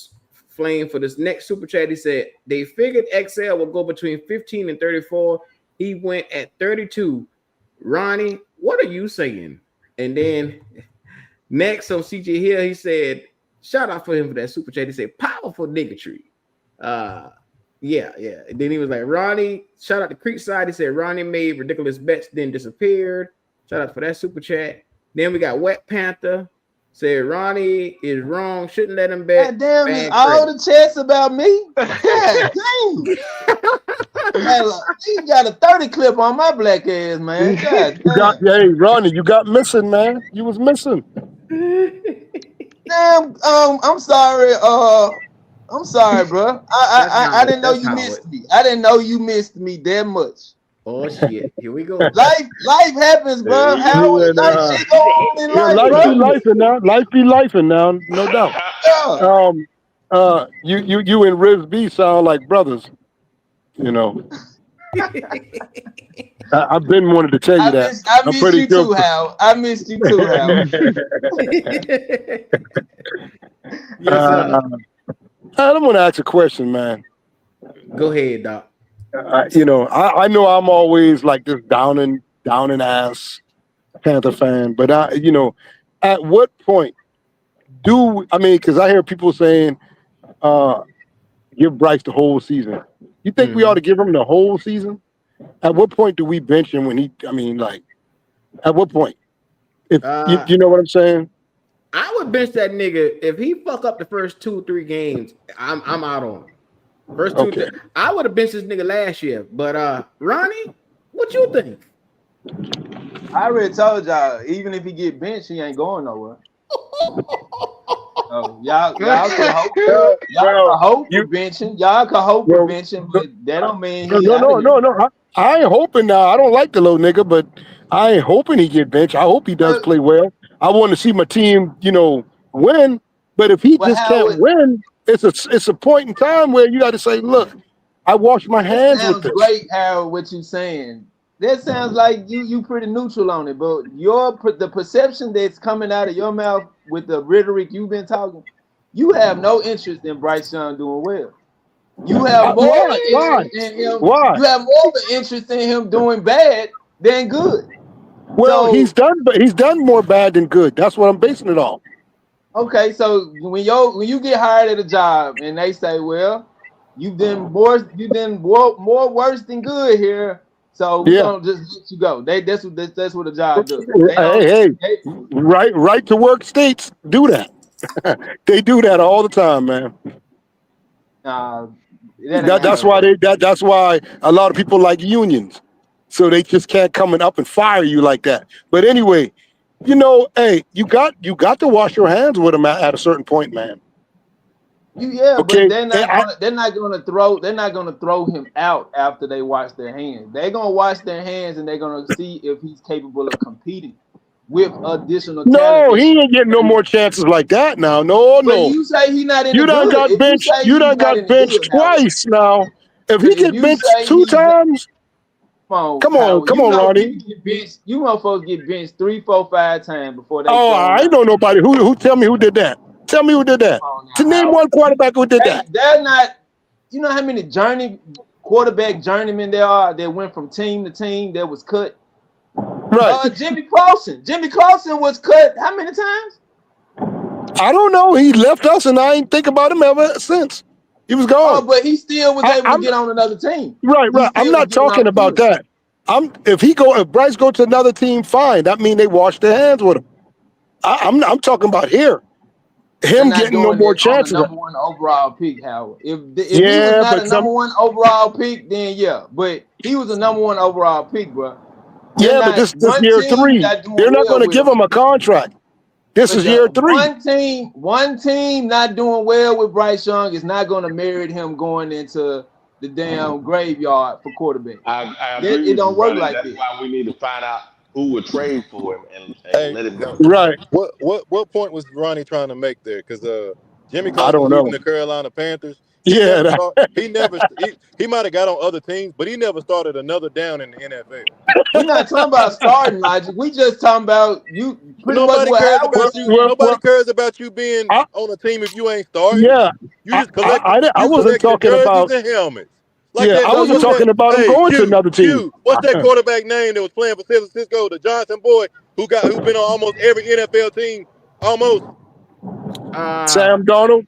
Speaker 4: Flame for this next super chat. He said they figured XL will go between 15 and 34. He went at 32. Ronnie, what are you saying? And then next on CJ Hill, he said, shout out for him for that super chat. He said, powerful niggatry. Yeah. And then he was like, Ronnie, shout out to Creekside. He said, Ronnie made ridiculous bets, then disappeared. Shout out for that super chat. Then we got Wet Panther. Said Ronnie is wrong. Shouldn't let him bet.
Speaker 16: God damn it. All the chats about me. God dang. You got a 30 clip on my black ass, man. God damn.
Speaker 19: Hey, Ronnie, you got missing, man. You was missing.
Speaker 16: Damn, I'm sorry. I'm sorry, bro. I didn't know you missed me. I didn't know you missed me that much.
Speaker 4: Oh shit! Here we go.
Speaker 16: Life happens, bro. How shit go on in life,
Speaker 19: life
Speaker 16: bro?
Speaker 19: be lifing now. Life be lifing now, no doubt. You and Riz B sound like brothers. You know. I've been wanting to tell you that.
Speaker 16: I missed you too, Hal. I missed you too, Hal.
Speaker 19: I'm gonna ask a question, man.
Speaker 4: Go ahead, Doc.
Speaker 19: I know I'm always like this down and ass Panther fan, but at what point because I hear people saying, give Bryce the whole season. You think we ought to give him the whole season? At what point do we bench him at what point? If you know what I'm saying?
Speaker 4: I would bench that nigga if he fuck up the first 2-3 games. I'm out on him. First 2, I would have benched this nigga last year, but Ronnie, what you think?
Speaker 16: I already told y'all, even if he get benched, he ain't going nowhere. Y'all can hope. Y'all can hope for benching. Y'all can hope for benching, but that don't mean he.
Speaker 19: No. I ain't hoping now. I don't like the little nigga, but I ain't hoping he get benched. I hope he does play well. I want to see my team, win. But if he can't win, it's a point in time where you got to say, look, I wash my hands with this.
Speaker 16: Great, Harold, what you saying. That sounds like you pretty neutral on it, but the perception that's coming out of your mouth with the rhetoric you've been talking, you have no interest in Bryce Young doing well. You have more interest in him.
Speaker 19: Why?
Speaker 16: You have more of an interest in him doing bad than good.
Speaker 19: Well, he's done more bad than good. That's what I'm basing it on.
Speaker 16: Okay, so when you get hired at a job and they say, well, you've done more worse than good here. So we don't just let you go. That's what the job does.
Speaker 19: Hey, right to work states do that. They do that all the time, man. That's why a lot of people like unions. So they just can't come up and fire you like that. But anyway, hey, you got to wash your hands with him at a certain point, man.
Speaker 16: But they're not gonna throw him out after they wash their hands. They're gonna wash their hands and they're gonna see if he's capable of competing with additional talent.
Speaker 19: No, he ain't getting no more chances like that now. No.
Speaker 16: You say he's not in
Speaker 19: you done got benched. You done got benched twice now. If he get benched 2 times, come on, Ronnie.
Speaker 16: You motherfuckers get benched 3, 4, 5 times before they.
Speaker 19: I ain't know nobody who tell me who did that. Tell me who did that. To name one quarterback who did that.
Speaker 16: They're not. You know how many quarterback journeymen there are that went from team to team that was cut?
Speaker 19: Right.
Speaker 16: Jimmy Clausen. Jimmy Clausen was cut how many times?
Speaker 19: I don't know. He left us, and I ain't think about him ever since. He was gone.
Speaker 16: Oh, but he still was able to get on another team.
Speaker 19: Right. I'm not talking about that. If Bryce go to another team, fine. That means they wash their hands with him. I'm talking about here. Him getting no more chances.
Speaker 16: Number 1 overall pick, Howard. If he was not a number 1 overall pick, then yeah. But he was a number 1 overall pick, bro.
Speaker 19: But this year 3. They're not going to give him a contract. This is year 3.
Speaker 16: One team not doing well with Bryce Young is not going to merit him going into the damn graveyard for quarterback.
Speaker 13: I agree.
Speaker 16: It don't work like that.
Speaker 13: That's why we need to find out who would trade for him and let him go.
Speaker 19: Right.
Speaker 20: What point was Ronnie trying to make there? Because Jimmy
Speaker 19: I
Speaker 20: Clausen
Speaker 19: don't know.
Speaker 20: leaving the Carolina Panthers.
Speaker 19: Yeah,
Speaker 20: He might have got on other teams, but he never started another down in the NFL.
Speaker 16: We're not talking about starting logic. We just talking about you.
Speaker 20: Nobody cares about you. Nobody cares about you being on a team if you ain't starting.
Speaker 19: Yeah,
Speaker 20: you just collect.
Speaker 19: I wasn't talking about
Speaker 20: and helmets.
Speaker 19: I wasn't talking about him going to another team.
Speaker 20: What's that quarterback name that was playing for San Francisco? The Johnson boy who's been on almost every NFL team, almost.
Speaker 19: Sam Darnold.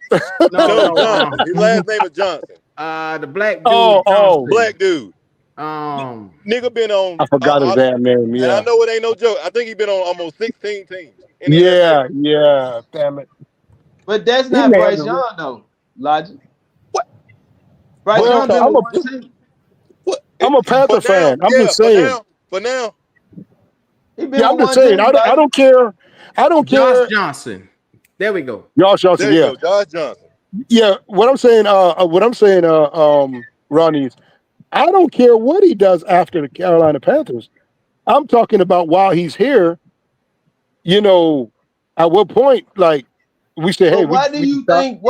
Speaker 20: No, Johnson. His last name is Johnson.
Speaker 4: The black dude.
Speaker 20: Black dude. Nigga been on.
Speaker 19: I forgot his damn name.
Speaker 20: And
Speaker 19: Yeah.
Speaker 20: I know it ain't no joke. I think he been on almost 16 teams.
Speaker 19: Yeah. Damn it.
Speaker 16: But that's not Bryce Young though. Logic.
Speaker 20: What?
Speaker 16: Bryce Young been with one team.
Speaker 19: I'm a Panther fan. I'm just saying.
Speaker 20: For now.
Speaker 19: I'm just saying. I don't care. I don't care.
Speaker 4: Josh Johnson. There we go.
Speaker 19: Josh Johnson.
Speaker 20: There you go, Josh Johnson.
Speaker 19: Yeah. What I'm saying. Ronnie, is I don't care what he does after the Carolina Panthers. I'm talking about while he's here. You know, at what point, like we say, hey,
Speaker 16: Why do you think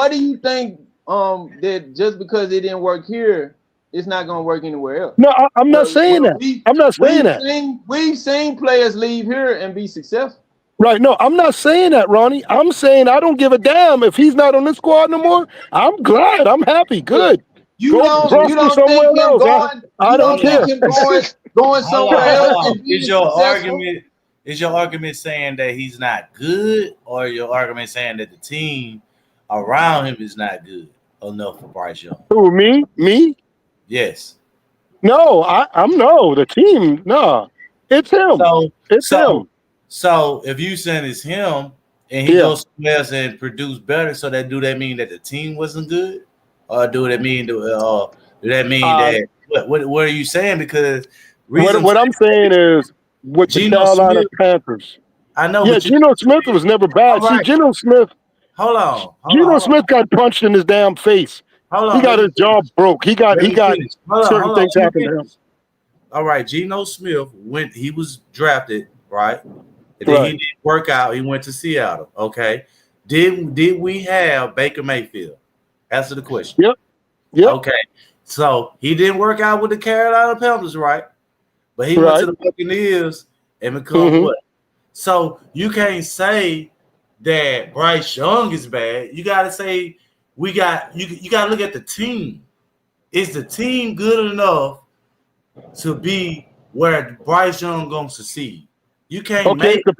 Speaker 16: that just because it didn't work here, it's not going to work anywhere else?
Speaker 19: No, I'm not saying that. I'm not saying that.
Speaker 16: We've seen players leave here and be successful.
Speaker 19: Right. No, I'm not saying that, Ronnie. I'm saying I don't give a damn if he's not on this squad no more. I'm glad. I'm happy. Good.
Speaker 16: You don't think him going?
Speaker 19: I don't care.
Speaker 16: Think him going somewhere else?
Speaker 18: Is your argument saying that he's not good, or your argument saying that the team around him is not good enough for Bryce Young?
Speaker 19: Who, me? Me?
Speaker 18: Yes.
Speaker 19: No, I'm no. The team, no. It's him. It's him.
Speaker 18: So if you saying it's him and he goes somewhere else and produce better, so do that mean that the team wasn't good, or do that mean that what are you saying? Because
Speaker 19: what I'm saying is with the Carolina Panthers.
Speaker 18: I know.
Speaker 19: Yeah, Geno Smith was never bad. See, Geno Smith.
Speaker 18: Hold on.
Speaker 19: Geno Smith got punched in his damn face. He got his jaw broke. He got certain things happen to him.
Speaker 18: All right, Geno Smith he was drafted, right? And then he didn't work out. He went to Seattle. Okay. Did we have Baker Mayfield? Answer the question.
Speaker 19: Yep.
Speaker 18: Okay. So he didn't work out with the Carolina Panthers, right? But he went to the Buccaneers and become what? So you can't say that Bryce Young is bad. You gotta say you gotta look at the team. Is the team good enough to be where Bryce Young gonna succeed? You can't make an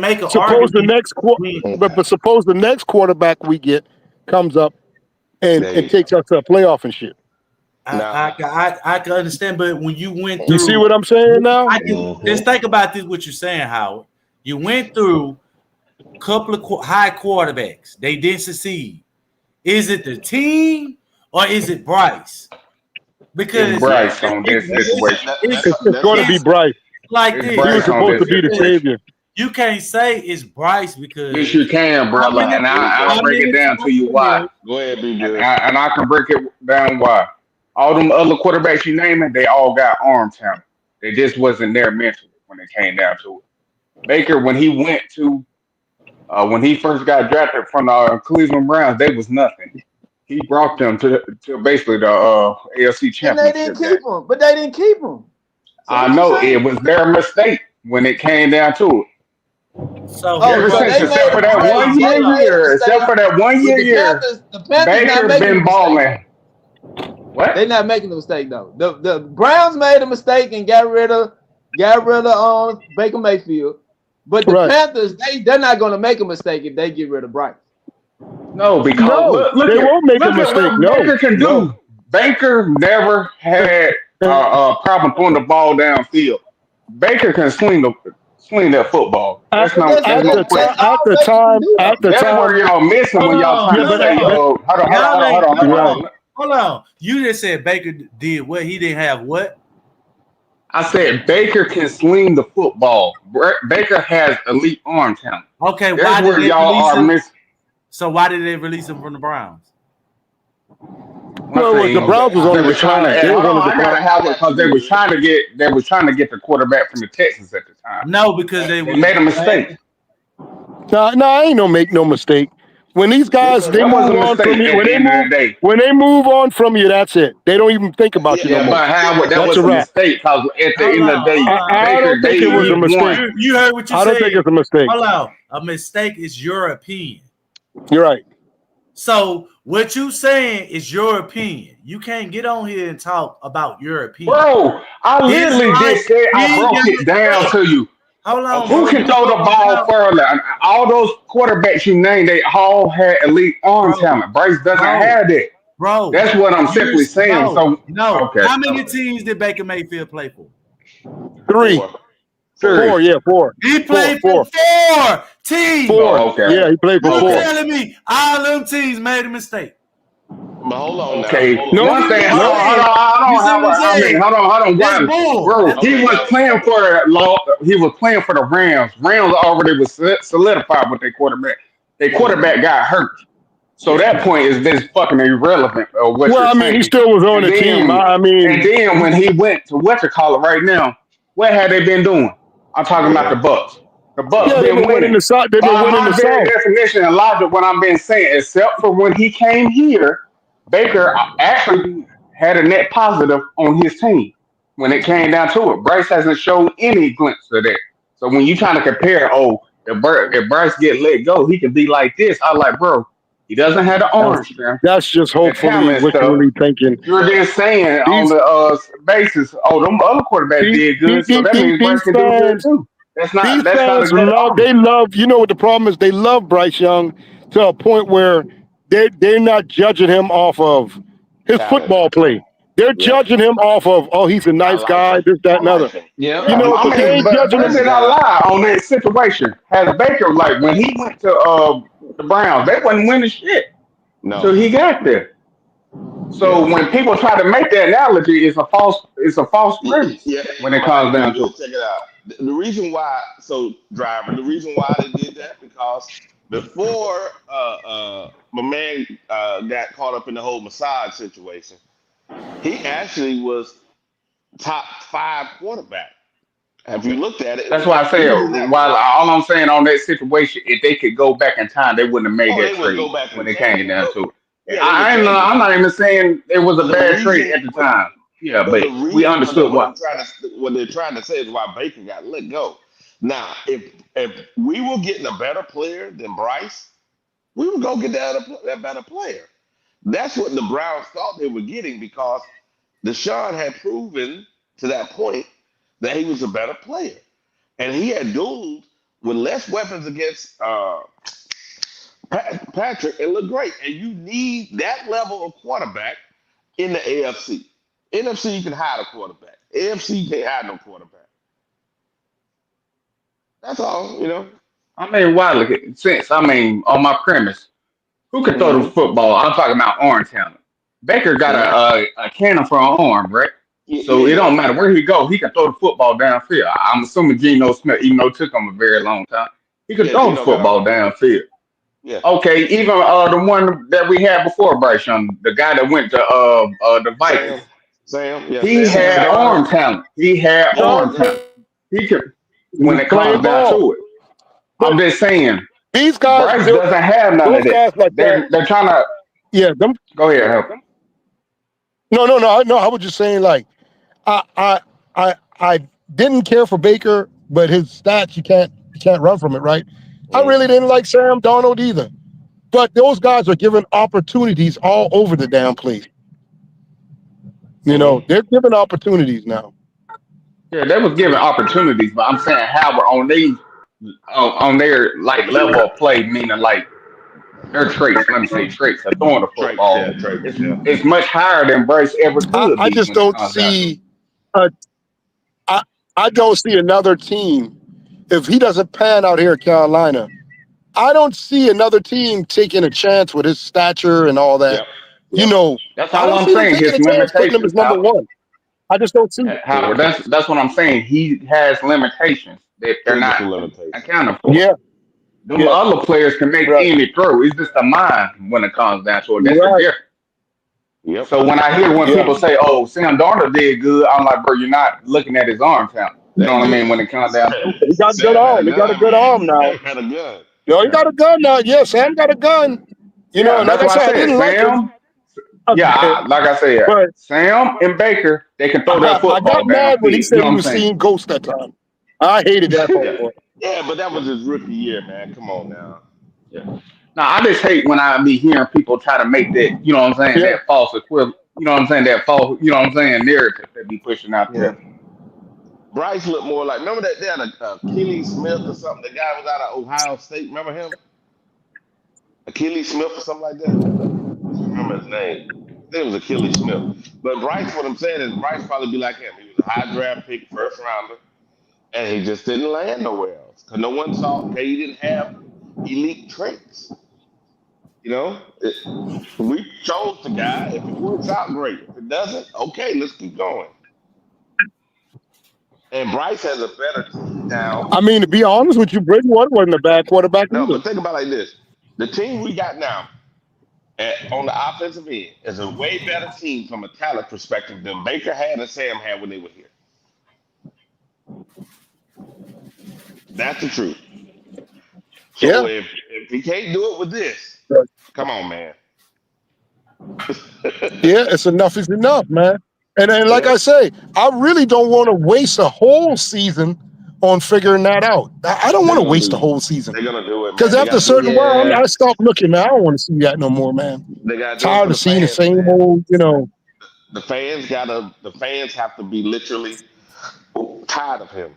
Speaker 18: argument.
Speaker 19: Suppose the next quarterback we get comes up and takes us to a playoff and shit.
Speaker 18: I can understand, but when you went through,
Speaker 19: you see what I'm saying now?
Speaker 18: Just think about this. What you're saying, Howard? You went through a couple of high quarterbacks. They didn't succeed. Is it the team or is it Bryce? Because
Speaker 21: it's Bryce on this situation.
Speaker 19: It's going to be Bryce.
Speaker 18: Like
Speaker 19: this, he was supposed to be the savior.
Speaker 18: You can't say it's Bryce because
Speaker 21: yes, you can, brother, and I'll break it down to you why.
Speaker 13: Go ahead, be good.
Speaker 21: And I can break it down why. All them other quarterbacks you naming, they all got arm talent. They just wasn't there mentally when it came down to it. Baker, when he went to, when he first got drafted from the Cleveland Browns, they was nothing. He brought them to basically the AFC Championship.
Speaker 16: And they didn't keep him, but they didn't keep him. So
Speaker 21: I know it was their mistake when it came down to it.
Speaker 18: So
Speaker 21: except for that 1 year, Baker been balling. What?
Speaker 16: They're not making a mistake though. The Browns made a mistake and got rid of Baker Mayfield, but the Panthers they're not going to make a mistake if they get rid of Bryce.
Speaker 21: No, because
Speaker 19: they won't make a mistake. No,
Speaker 21: Baker can do. Baker never had a problem throwing the ball downfield. Baker can swing that football. That's not at
Speaker 19: the time.
Speaker 21: That's where y'all missing when y'all trying to say,
Speaker 18: hold on. You just said Baker did what? He didn't have what?
Speaker 21: I said Baker can swing the football. Baker has elite arm talent.
Speaker 18: Okay,
Speaker 21: that's where y'all are missing.
Speaker 18: So why did they release him from the Browns?
Speaker 21: When
Speaker 19: Well, the Browns was on the decline. They was on the
Speaker 21: I gotta
Speaker 19: decline.
Speaker 21: have it because they was trying to get the quarterback from the Texans at the time.
Speaker 18: No, because they
Speaker 21: made a mistake.
Speaker 19: No, I ain't make no mistake. When these guys they move on from you, when they move on from you, that's it. They don't even think about you no more.
Speaker 21: But Howard, that
Speaker 19: That's
Speaker 21: was
Speaker 19: a
Speaker 21: a
Speaker 19: wrap.
Speaker 21: mistake because at the end of the day,
Speaker 19: I don't think it was a mistake.
Speaker 18: You heard what you said.
Speaker 19: I don't think it's a mistake.
Speaker 18: Hold on. A mistake is your opinion.
Speaker 19: You're right.
Speaker 18: So what you saying is your opinion. You can't get on here and talk about your opinion.
Speaker 21: Bro, I literally just said I broke it down to you.
Speaker 18: Hold on.
Speaker 21: Who can throw the ball further? And all those quarterbacks you named, they all had elite arm talent. Bryce doesn't have that.
Speaker 18: Bro,
Speaker 21: that's what I'm simply saying. So okay.
Speaker 18: How many teams did Baker Mayfield play for?
Speaker 19: 3. 4, yeah, 4.
Speaker 18: He played for 4 teams.
Speaker 19: 4. Okay. Yeah, he played for 4.
Speaker 18: You're telling me all them teams made a mistake.
Speaker 13: But hold on.
Speaker 21: Okay.
Speaker 13: Now.
Speaker 21: One thing. Hold on. Bro, he was playing for the Rams. Rams already was solidified with their quarterback. Their quarterback got hurt. So that point is this fucking irrelevant. Well,
Speaker 19: I mean, he still was on the team.
Speaker 21: And then when he went to what you call it right now, what had they been doing? I'm talking about the Bucks. The Bucks been winning
Speaker 19: the South. They've been winning the South.
Speaker 21: Definition and logic, what I'm been saying, except for when he came here, Baker actually had a net positive on his team when it came down to it. Bryce hasn't shown any glimpse of that. So when you trying to compare, if Bryce get let go, he can be like this. I like, bro, he doesn't have the arms.
Speaker 19: That's just hopefully what you're really thinking.
Speaker 21: You're just saying on the basis, them other quarterbacks did good, so that means Bryce can do good too. That's not
Speaker 19: they love, you know what the problem is? They love Bryce Young to a point where they're not judging him off of his football play. They're judging him off of, he's a nice guy, this, that, and other.
Speaker 21: Yeah,
Speaker 19: you know, but they ain't judging him.
Speaker 21: Not lie on that situation. Has Baker, like when he went to the Browns, they wasn't winning shit.
Speaker 13: No.
Speaker 21: So he got there. So when people try to make that analogy, it's a false premise.
Speaker 13: Yeah.
Speaker 21: When it comes down to it.
Speaker 13: Check it out. The reason why, the reason why they did that, because before my man got caught up in the whole massage situation, he actually was top 5 quarterback. Have you looked at it?
Speaker 21: That's why I said, while all I'm saying on that situation, if they could go back in time, they wouldn't have made that trade when it came down to it.
Speaker 13: Yeah,
Speaker 21: I'm not even saying it was a bad trade at the time. Yeah, but we understood why.
Speaker 13: What they're trying to say is why Baker got let go. Now, if we were getting a better player than Bryce, we would go get that better player. That's what the Browns thought they were getting, because Deshaun had proven to that point that he was a better player. And he had dueled with less weapons against Patrick and looked great. And you need that level of quarterback in the AFC. NFC, you can hide a quarterback. AFC, you can't hide no quarterback. That's all, you know.
Speaker 21: I mean, why look at since on my premise, who can throw the football? I'm talking about arm talent. Baker got a cannon for an arm, right? So it don't matter where he go, he can throw the football downfield. I'm assuming Geno Smith, even though it took him a very long time, he could throw the football downfield.
Speaker 13: Yeah.
Speaker 21: Okay, even the one that we had before Bryce Young, the guy that went to the Vikings.
Speaker 13: Sam, yeah,
Speaker 21: he had arm talent. He had arm talent. He could when it comes down to it. I'm just saying
Speaker 19: these guys
Speaker 21: Bryce doesn't have none of that.
Speaker 19: Like
Speaker 21: they're trying to go ahead, help them.
Speaker 19: No. I was just saying, like, I didn't care for Baker, but his stats you can't run from it, right? I really didn't like Sam Darnold either. But those guys are given opportunities all over the damn place. You know, they're given opportunities now.
Speaker 21: Yeah, they was given opportunities, but I'm saying how on their like level of play, meaning like their traits. Let me say traits of throwing the football. It's much higher than Bryce ever could.
Speaker 19: I just don't see. I don't see another team if he doesn't pan out here at Carolina. I don't see another team taking a chance with his stature and all that. You know,
Speaker 21: that's all I'm saying. His
Speaker 19: putting him as number 1. I just don't see it.
Speaker 21: Howard, that's what I'm saying. He has limitations that they're not accounted for.
Speaker 19: Yeah.
Speaker 21: The other players can make any throw. It's just a mind when it comes down to it. That's the difference.
Speaker 13: Yep.
Speaker 21: So when I hear people say, "Oh, Sam Darnold did good," I'm like, bro, you're not looking at his arm talent. You know what I mean? When it comes down to it.
Speaker 19: He got a good arm. He got a good arm now.
Speaker 13: Sam had a gun.
Speaker 19: Yo, he got a gun now. Yeah, Sam got a gun. You know,
Speaker 21: that's
Speaker 19: like
Speaker 21: why
Speaker 19: I said, I didn't like
Speaker 21: Sam.
Speaker 19: him.
Speaker 21: Like I said,
Speaker 19: But
Speaker 21: Sam and Baker, they can throw that football
Speaker 19: I got mad when he said he was seeing ghosts that time. I hated that whole
Speaker 13: Yeah, but that was his rookie year, man. Come on now.
Speaker 21: Yeah. Now I just hate when I be hearing people try to make that, you know what I'm saying, that false equivalent, you know what I'm saying, that false, you know what I'm saying, narrative that be pushing out there.
Speaker 13: Bryce looked more like, remember that they had Achilles Smith or something? The guy was out of Ohio State. Remember him? Achilles Smith or something like that? I don't remember his name. I think it was Achilles Smith. But Bryce, what I'm saying is Bryce probably be like him. He was a high draft pick, first rounder, and he just didn't land nowhere else. Because no one saw, okay, he didn't have elite traits. You know? We chose the guy. If it works out, great. If it doesn't, okay, let's keep going. And Bryce has a better team now.
Speaker 19: I mean, to be honest with you, Bridgewater wasn't a bad quarterback
Speaker 13: No,
Speaker 19: either.
Speaker 13: but think about it like this. The team we got now on the offensive end is a way better team from a talent perspective than Baker had and Sam had when they were here. That's the truth. So if he can't do it with this, come on, man.
Speaker 19: Yeah, it's enough is enough, man. And like I say, I really don't want to waste a whole season on figuring that out. I don't want to waste the whole season.
Speaker 13: They're gonna do it
Speaker 19: Because after a certain while, I stopped looking, man. I don't want to see that no more, man. Tired of seeing the same old, you know.
Speaker 13: The fans have to be literally tired of him.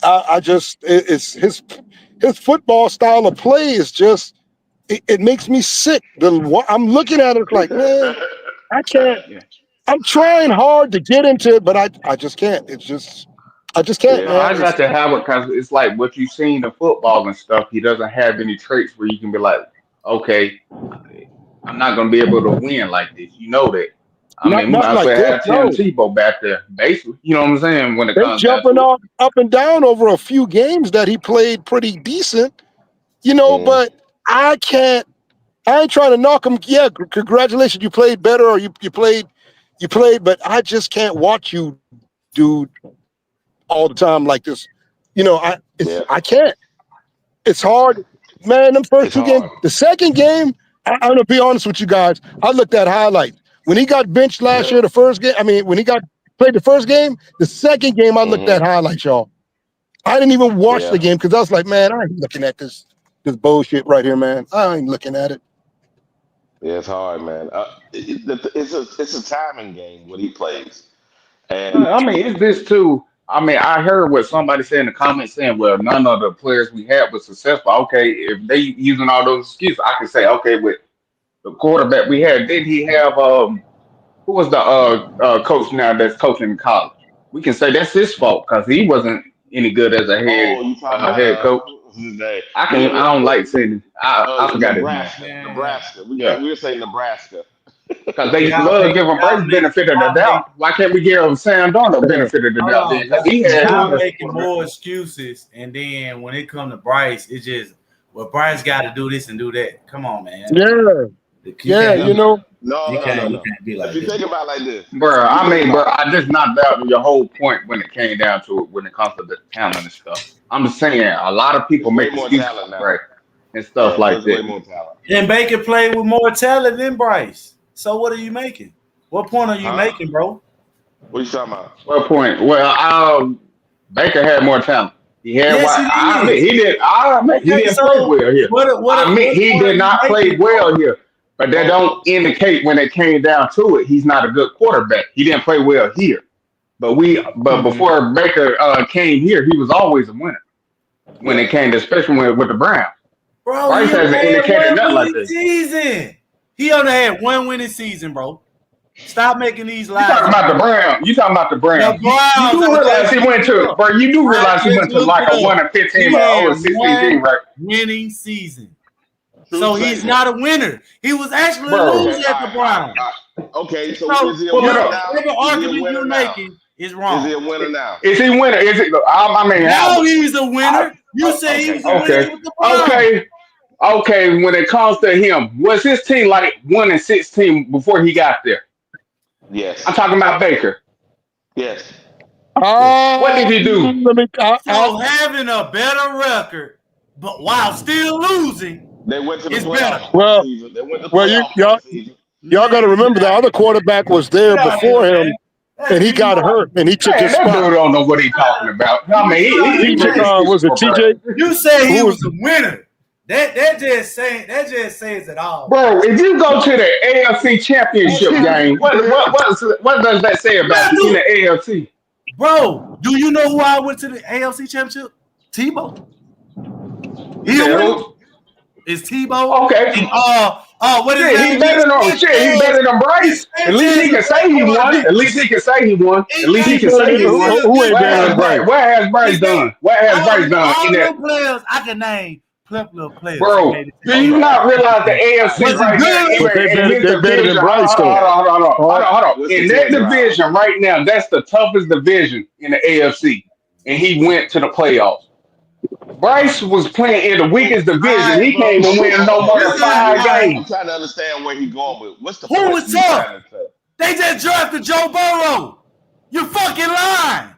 Speaker 19: I just it's his football style of play is just it makes me sick. I'm looking at it like, man, I can't. I'm trying hard to get into it, but I just can't. I just can't.
Speaker 21: Yeah,
Speaker 19: man.
Speaker 21: I got to have it because it's like what you've seen in football and stuff. He doesn't have any traits where you can be like, okay, I'm not going to be able to win like this. You know that. I mean, we might as well have Tim Tebow back there, basically. You know what I'm saying? When it comes
Speaker 19: jumping up and down over a few games that he played pretty decent, you know, but I can't. I ain't trying to knock him. Yeah, congratulations, you played better, or you played, but I just can't watch you, dude, all the time like this. You know, I can't. It's hard, man. Them first two games. The second game, I'm gonna be honest with you guys. I looked at highlights when he got benched last year. The first game, I mean, when he played the first game, the second game, I looked at highlights, y'all. I didn't even watch the game because I was like, man, I ain't looking at this bullshit right here, man. I ain't looking at it.
Speaker 13: Yeah, it's hard, man. It's a timing game when he plays. And
Speaker 21: I mean, it's this too. I mean, I heard what somebody said in the comments saying, well, none of the players we had was successful. Okay, if they using all those excuses, I can say, okay, with the quarterback we had, did he have who was the coach now that's coaching in college? We can say that's his fault because he wasn't any good as a head coach. I don't like saying I forgot
Speaker 13: Nebraska. We were saying Nebraska.
Speaker 21: Because they love giving Bryce benefit of the doubt. Why can't we give Sam Darnold benefit of the doubt?
Speaker 18: Y'all making more excuses, and then when it comes to Bryce, it's just, well, Bryce got to do this and do that. Come on, man.
Speaker 19: Yeah, you know.
Speaker 13: No.
Speaker 18: You can't be like
Speaker 13: if you think about it like this,
Speaker 21: bro, I just knocked out your whole point when it came down to it, when it comes to the talent and stuff. I'm just saying, a lot of people make excuses, right, and stuff like that.
Speaker 18: And Baker played with more talent than Bryce. So what are you making? What point are you making, bro?
Speaker 13: What are you talking about?
Speaker 21: What point? Well, Baker had more talent. He had he didn't play well here. He did not play well here. But that don't indicate when it came down to it, he's not a good quarterback. He didn't play well here. But before Baker came here, he was always a winner. When it came to, especially with the Browns.
Speaker 18: Bro,
Speaker 21: Bryce hasn't indicated nothing like that.
Speaker 18: Season. He only had one winning season, bro. Stop making these lies.
Speaker 21: You talking about the Browns? You talking about the Browns? You do realize he went to, bro. You do realize he went to like a 1-15 or 16 team, right?
Speaker 18: Winning season. So he's not a winner. He was actually losing at the Browns.
Speaker 13: Okay, so is he a winner now?
Speaker 18: Whatever argument you're making is wrong.
Speaker 13: Is he a winner now?
Speaker 21: Is he a winner? Is it? I mean,
Speaker 18: now he's a winner. You say he's a winner with the Browns.
Speaker 21: Okay. Okay, when it comes to him, was his team like 1-16 before he got there?
Speaker 13: Yes.
Speaker 21: I'm talking about Baker.
Speaker 13: Yes.
Speaker 21: What did he do?
Speaker 18: So having a better record, but while still losing,
Speaker 13: They went to the
Speaker 18: it's
Speaker 13: playoffs.
Speaker 18: better.
Speaker 19: Well,
Speaker 13: They went to the
Speaker 19: well,
Speaker 13: playoffs.
Speaker 19: y'all got to remember the other quarterback was there before him, and he got hurt, and he took
Speaker 21: Man,
Speaker 19: his
Speaker 21: that
Speaker 19: spot.
Speaker 21: dude don't know what he's talking about. I mean, he
Speaker 19: Was it TJ?
Speaker 18: You say he
Speaker 19: Who
Speaker 18: was a winner. That just says it all.
Speaker 21: Bro, if you go to the AFC Championship game, what does that say about you in the AFC?
Speaker 18: Bro, do you know who I went to the AFC Championship? Tebow. It's Tebow.
Speaker 21: Okay.
Speaker 18: And, what is that?
Speaker 21: He better than Bryce. At least he can say he won. At least he can say he won. At least he can say he won.
Speaker 19: Who ain't better than Bryce?
Speaker 21: What has Bryce done? What has Bryce done
Speaker 18: all
Speaker 21: in
Speaker 18: the
Speaker 21: that?
Speaker 18: players I can name. Little players.
Speaker 21: Bro, do you not realize the AFC right now?
Speaker 19: But they're better than Bryce, though.
Speaker 21: Hold on. In that division right now, that's the toughest division in the AFC. And he went to the playoffs. Bryce was playing in the weakest division. He can't even win no more than 5
Speaker 13: I'm
Speaker 21: games.
Speaker 13: trying to understand where he's going with. What's the
Speaker 18: Who
Speaker 13: point
Speaker 18: was
Speaker 13: you
Speaker 18: tough?
Speaker 13: trying to say?
Speaker 18: They just drafted Joe Burrow. You're fucking lying.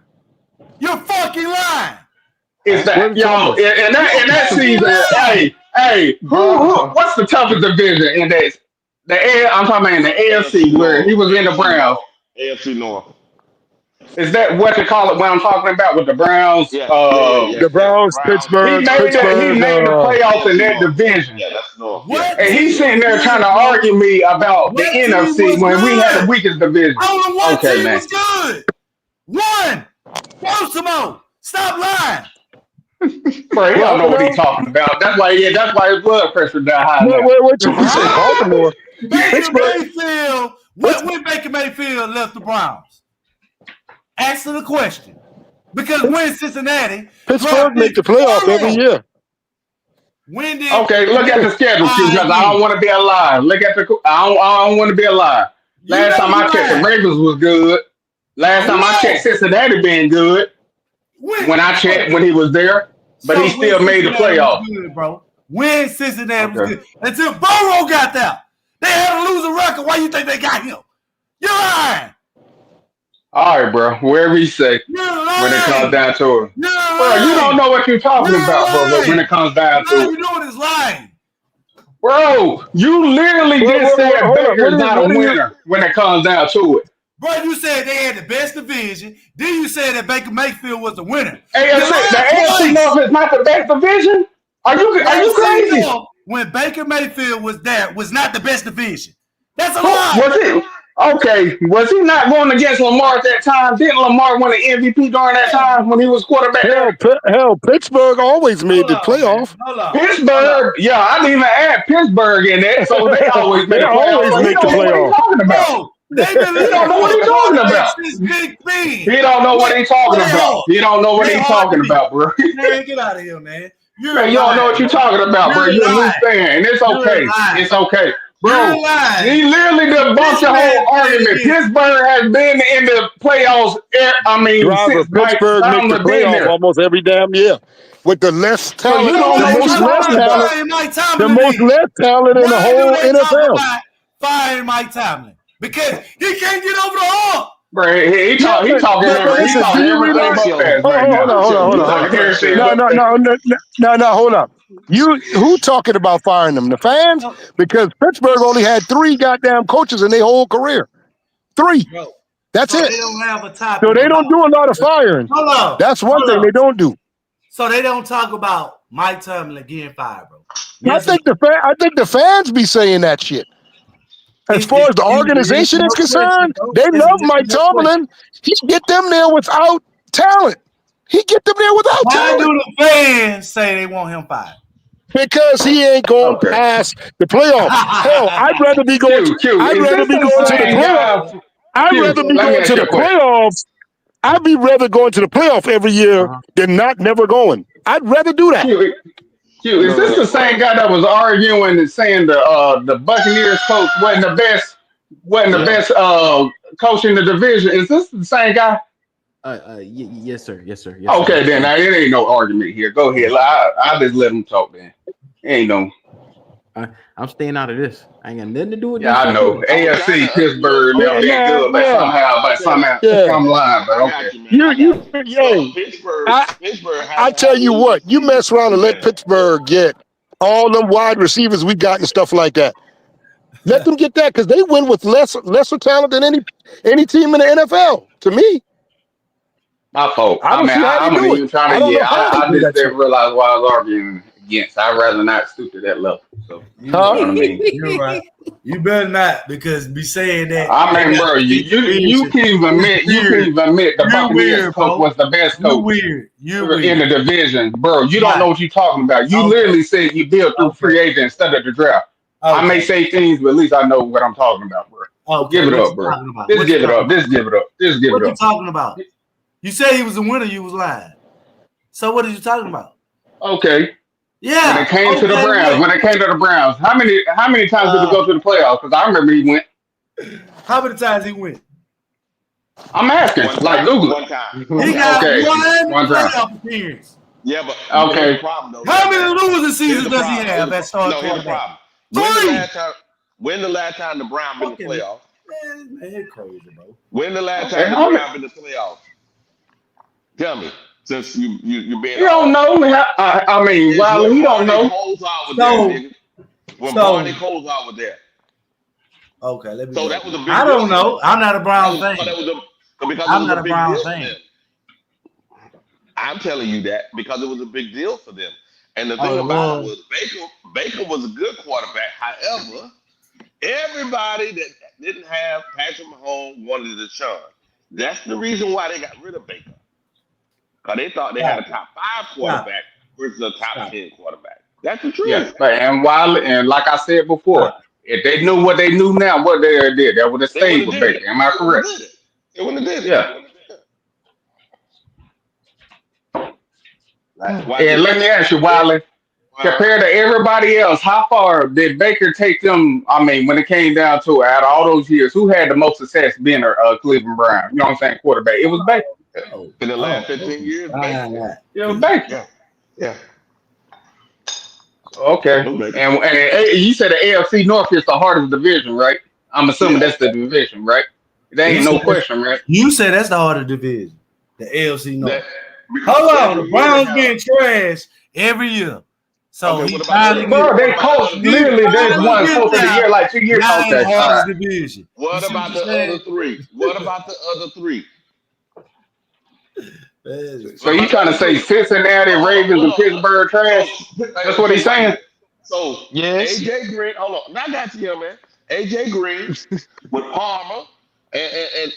Speaker 18: You're fucking lying.
Speaker 21: It's that y'all in that season. Hey, what's the toughest division in that? I'm talking about in the AFC where he was in the Browns.
Speaker 13: AFC North.
Speaker 21: Is that what you call it? What I'm talking about with the Browns?
Speaker 19: The Browns, Pittsburgh.
Speaker 21: He made the playoffs in that division.
Speaker 13: Yeah, that's North.
Speaker 21: And he's sitting there trying to argue me about the NFC when we had the weakest division.
Speaker 18: Only one
Speaker 21: Okay,
Speaker 18: team
Speaker 21: man.
Speaker 18: was good. One. Baltimore. Stop lying.
Speaker 21: Bro, he don't know what he's talking about. That's why his blood pressure that high.
Speaker 19: What you say, Baltimore?
Speaker 18: Baker Mayfield. When Baker Mayfield left the Browns? Answer the question. Because when Cincinnati,
Speaker 19: Pittsburgh make the playoff every year.
Speaker 18: When did
Speaker 21: Okay, look at the schedule because I don't want to be alive. I don't want to be alive. Last time I checked, the Ravens was good. Last time I checked, Cincinnati been good. When I checked when he was there, but he still made the playoffs.
Speaker 18: Good, bro. When Cincinnati was good. Until Burrow got there. They had a losing record. Why you think they got him? You're lying.
Speaker 21: All right, bro. Wherever you say when it comes down to it. Bro, you don't know what you're talking about, bro, when it comes down to
Speaker 18: All
Speaker 21: it.
Speaker 18: you doing is lying.
Speaker 21: Bro, you literally just said Baker's not a winner when it comes down to it.
Speaker 18: Bro, you said they had the best division. Then you said that Baker Mayfield was the winner.
Speaker 21: The AFC North is not the best division? Are you crazy?
Speaker 18: When Baker Mayfield was there, was not the best division. That's a lie.
Speaker 21: Was it? Okay, was he not going against Lamar at that time? Didn't Lamar win the MVP during that time when he was quarterback?
Speaker 19: Hell, Pittsburgh always made the playoff.
Speaker 21: Pittsburgh, yeah, I didn't even add Pittsburgh in there, so they always make the playoff.
Speaker 18: They
Speaker 21: He don't know what he's talking about. He don't know what he's talking about. He don't know what he's talking about, bro.
Speaker 18: Man, get out of here, man.
Speaker 21: You don't know what you're talking about, bro. You're a loose fan, and it's okay. It's okay. Bro, he literally debunked the whole argument. Pittsburgh has been in the playoffs. I mean, since
Speaker 19: Pittsburgh make the playoff almost every damn year with the less talent, the most less talent in the whole NFL.
Speaker 18: Firing Mike Tomlin because he can't get over the hump.
Speaker 21: Bro, he talking everything
Speaker 19: No, hold up. Who talking about firing them? The fans? Because Pittsburgh only had 3 goddamn coaches in their whole career. 3. That's it.
Speaker 18: They don't have a top.
Speaker 19: So they don't do a lot of firing. That's one thing they don't do.
Speaker 18: So they don't talk about Mike Tomlin getting fired, bro.
Speaker 19: I think the fans be saying that shit. As far as the organization is concerned, they love Mike Tomlin. He get them there without talent. He get them there without talent.
Speaker 18: Why do the fans say they want him fired?
Speaker 19: Because he ain't going past the playoff. Hell, I'd rather be going to the playoffs. I'd rather be going to the playoffs. I'd be rather going to the playoff every year than never going. I'd rather do that.
Speaker 21: Is this the same guy that was arguing and saying the Buccaneers coach wasn't the best coach in the division? Is this the same guy?
Speaker 4: Yes, sir.
Speaker 21: Okay, then it ain't no argument here. Go ahead. I just let him talk, man. Ain't no.
Speaker 4: I'm staying out of this. I ain't got nothing to do with
Speaker 21: Yeah,
Speaker 4: this.
Speaker 21: I know. AFC, Pittsburgh, they're good, but some line. But okay.
Speaker 19: I tell you what, you mess around and let Pittsburgh get all them wide receivers we got and stuff like that. Let them get that because they win with lesser talent than any team in the NFL. To me,
Speaker 21: my fault.
Speaker 19: I don't see how they do it.
Speaker 21: I just didn't realize what I was arguing against. I'd rather not stoop to that level. So you know what I mean?
Speaker 18: You're right. You better not because be saying that.
Speaker 21: I mean, bro, you can even admit the Buccaneers coach was the best coach in the division, bro. You don't know what you're talking about. You literally said you built through free agent instead of the draft. I may say things, but at least I know what I'm talking about, bro.
Speaker 18: Okay,
Speaker 21: give it up, bro. Just give it up.
Speaker 18: What you talking about? You said he was a winner. You was lying. So what are you talking about?
Speaker 21: Okay.
Speaker 18: Yeah.
Speaker 21: When it came to the Browns, how many times did he go to the playoffs? Because I remember he went.
Speaker 18: How many times he went?
Speaker 21: I'm asking. Like Google.
Speaker 13: One time.
Speaker 18: He got one
Speaker 21: playoff
Speaker 18: appearance.
Speaker 13: Yeah, but
Speaker 21: okay.
Speaker 13: Problem, though.
Speaker 18: How many losing seasons does he have at start?
Speaker 13: No, here's the problem. When the last time the Browns been in the playoffs?
Speaker 18: Man, crazy, bro.
Speaker 13: When the last time the Browns been in the playoffs? Tell me, since you been.
Speaker 21: You don't know. I mean, Wiley, you don't know.
Speaker 13: When Barney Kosar was there.
Speaker 18: Okay, let me.
Speaker 13: So that was a big.
Speaker 18: I don't know. I'm not a Browns fan.
Speaker 13: I'm
Speaker 18: not a Browns fan.
Speaker 13: I'm telling you that because it was a big deal for them. And the thing about it was Baker was a good quarterback. However, everybody that didn't have Patrick Mahomes wanted Deshaun. That's the reason why they got rid of Baker. Because they thought they had a top 5 quarterback versus a top 10 quarterback. That's the truth.
Speaker 21: Yes, and Wiley, and like I said before, if they knew what they knew now, what they did, that would have stayed with Baker. Am I correct?
Speaker 13: They wouldn't have did it.
Speaker 21: Yeah. And let me ask you, Wiley, compared to everybody else, how far did Baker take them? I mean, when it came down to it, out of all those years, who had the most success being a Cleveland Brown? You know what I'm saying? Quarterback. It was Baker.
Speaker 13: In the last 15 years, Baker.
Speaker 21: It was Baker.
Speaker 13: Yeah.
Speaker 21: Okay. And you said the AFC North is the hardest division, right? I'm assuming that's the division, right? There ain't no question, right?
Speaker 18: You said that's the hardest division, the AFC North. Hold on, the Browns getting trashed every year. So he finally
Speaker 21: they coach literally they won coach of the year like 2 years ago.
Speaker 18: Division.
Speaker 13: What about the other 3? What about the other 3?
Speaker 21: So you trying to say Cincinnati, Ravens, and Pittsburgh trash? That's what he's saying.
Speaker 13: So
Speaker 14: yes,
Speaker 13: AJ Green. Hold on, I got you here, man. AJ Green with Palmer and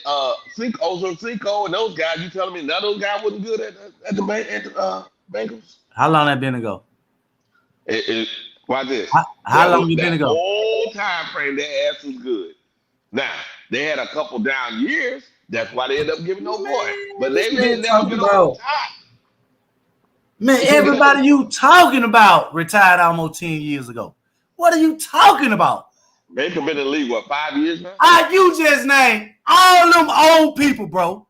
Speaker 13: Cinco and those guys. You telling me none of those guys wasn't good at the Bengals?
Speaker 18: How long that been ago?
Speaker 13: Why this?
Speaker 18: How long you been ago?
Speaker 13: Whole time frame, their ass was good. Now they had a couple down years. That's why they ended up giving no boy. But they didn't never get over the top.
Speaker 18: Man, everybody you talking about retired almost 10 years ago. What are you talking about?
Speaker 13: Baker been in the league, what, 5 years now?
Speaker 18: You just named all them old people, bro.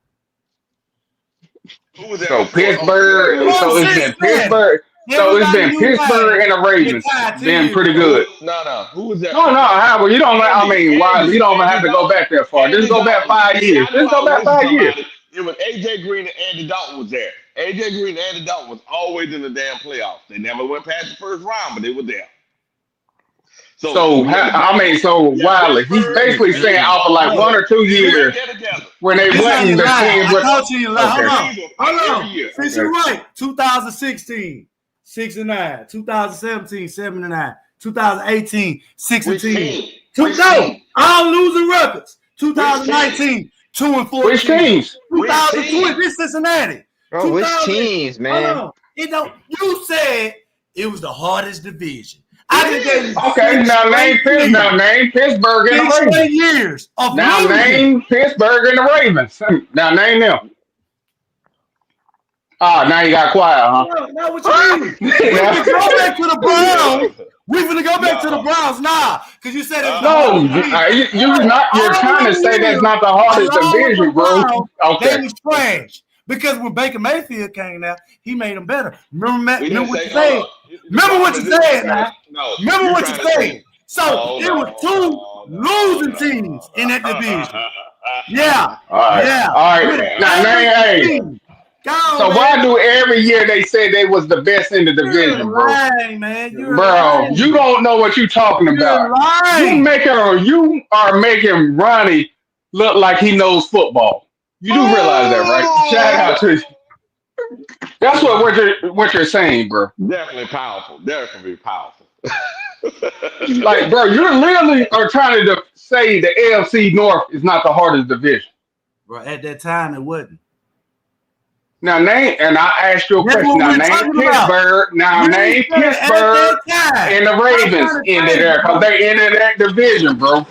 Speaker 13: Who was that?
Speaker 21: So Pittsburgh. So it's been Pittsburgh. So it's been Pittsburgh and the Ravens. Been pretty good.
Speaker 13: No. Who was that?
Speaker 21: No, Howard. You don't. I mean, why? You don't even have to go back that far. Just go back 5 years. Just go back 5 years.
Speaker 13: It was AJ Green and Andy Dalton was there. AJ Green and Andy Dalton was always in the damn playoffs. They never went past the first round, but they were there. So
Speaker 21: Wiley, he's basically saying off of like 1 or 2 years when they went in the team.
Speaker 18: Hold on. Since you're right, 2016, 6-9, 2017, 7-9, 2018, 6-10. All losing records. 2019, 2-14.
Speaker 21: Which teams?
Speaker 18: 2020, this Cincinnati.
Speaker 14: Bro, which teams, man?
Speaker 18: You said it was the hardest division. I just gave you
Speaker 21: now name Pittsburgh and the Ravens.
Speaker 18: Years of
Speaker 21: now losing. Name Pittsburgh and the Ravens. Now name them. Now you got quiet, huh?
Speaker 18: No, what you mean? We're gonna go back to the Browns. We're gonna go back to the Browns because you said it's
Speaker 21: you're trying to say that's not the hardest division, bro.
Speaker 18: They was trash. Because when Baker Mayfield came out, he made them better. Remember
Speaker 13: We didn't
Speaker 18: what
Speaker 13: say-
Speaker 18: you said?
Speaker 13: hold on.
Speaker 18: Remember what you said,
Speaker 13: No,
Speaker 18: man.
Speaker 13: no,
Speaker 18: Remember
Speaker 13: you're
Speaker 18: what you
Speaker 13: trying to
Speaker 18: said.
Speaker 13: say-
Speaker 18: So
Speaker 13: Hold
Speaker 18: it
Speaker 13: on,
Speaker 18: was two losing teams in that division. Yeah.
Speaker 21: All right.
Speaker 18: Yeah.
Speaker 21: All right. Now, hey. So why do every year they say they was the best in the division, bro?
Speaker 18: Lying, man. You're
Speaker 21: Bro,
Speaker 18: lying.
Speaker 21: you don't know what you're talking about.
Speaker 18: lying.
Speaker 21: You are making Ronnie look like he knows football. You do realize that, right? Shout out to you. That's what you're saying, bro.
Speaker 13: Definitely powerful. Definitely powerful.
Speaker 21: Like, bro, you literally are trying to say the AFC North is not the hardest division.
Speaker 18: Bro, at that time, it wasn't.
Speaker 21: Now name, and I asked you a
Speaker 18: That's
Speaker 21: question.
Speaker 18: what
Speaker 21: Now
Speaker 18: we're
Speaker 21: name
Speaker 18: talking about.
Speaker 21: Pittsburgh. Now
Speaker 18: You
Speaker 21: name
Speaker 18: said at
Speaker 21: Pittsburgh
Speaker 18: that time.
Speaker 21: and the Ravens
Speaker 18: I'm trying to
Speaker 21: ended
Speaker 18: say,
Speaker 21: there because
Speaker 18: bro.
Speaker 21: they ended that division, bro.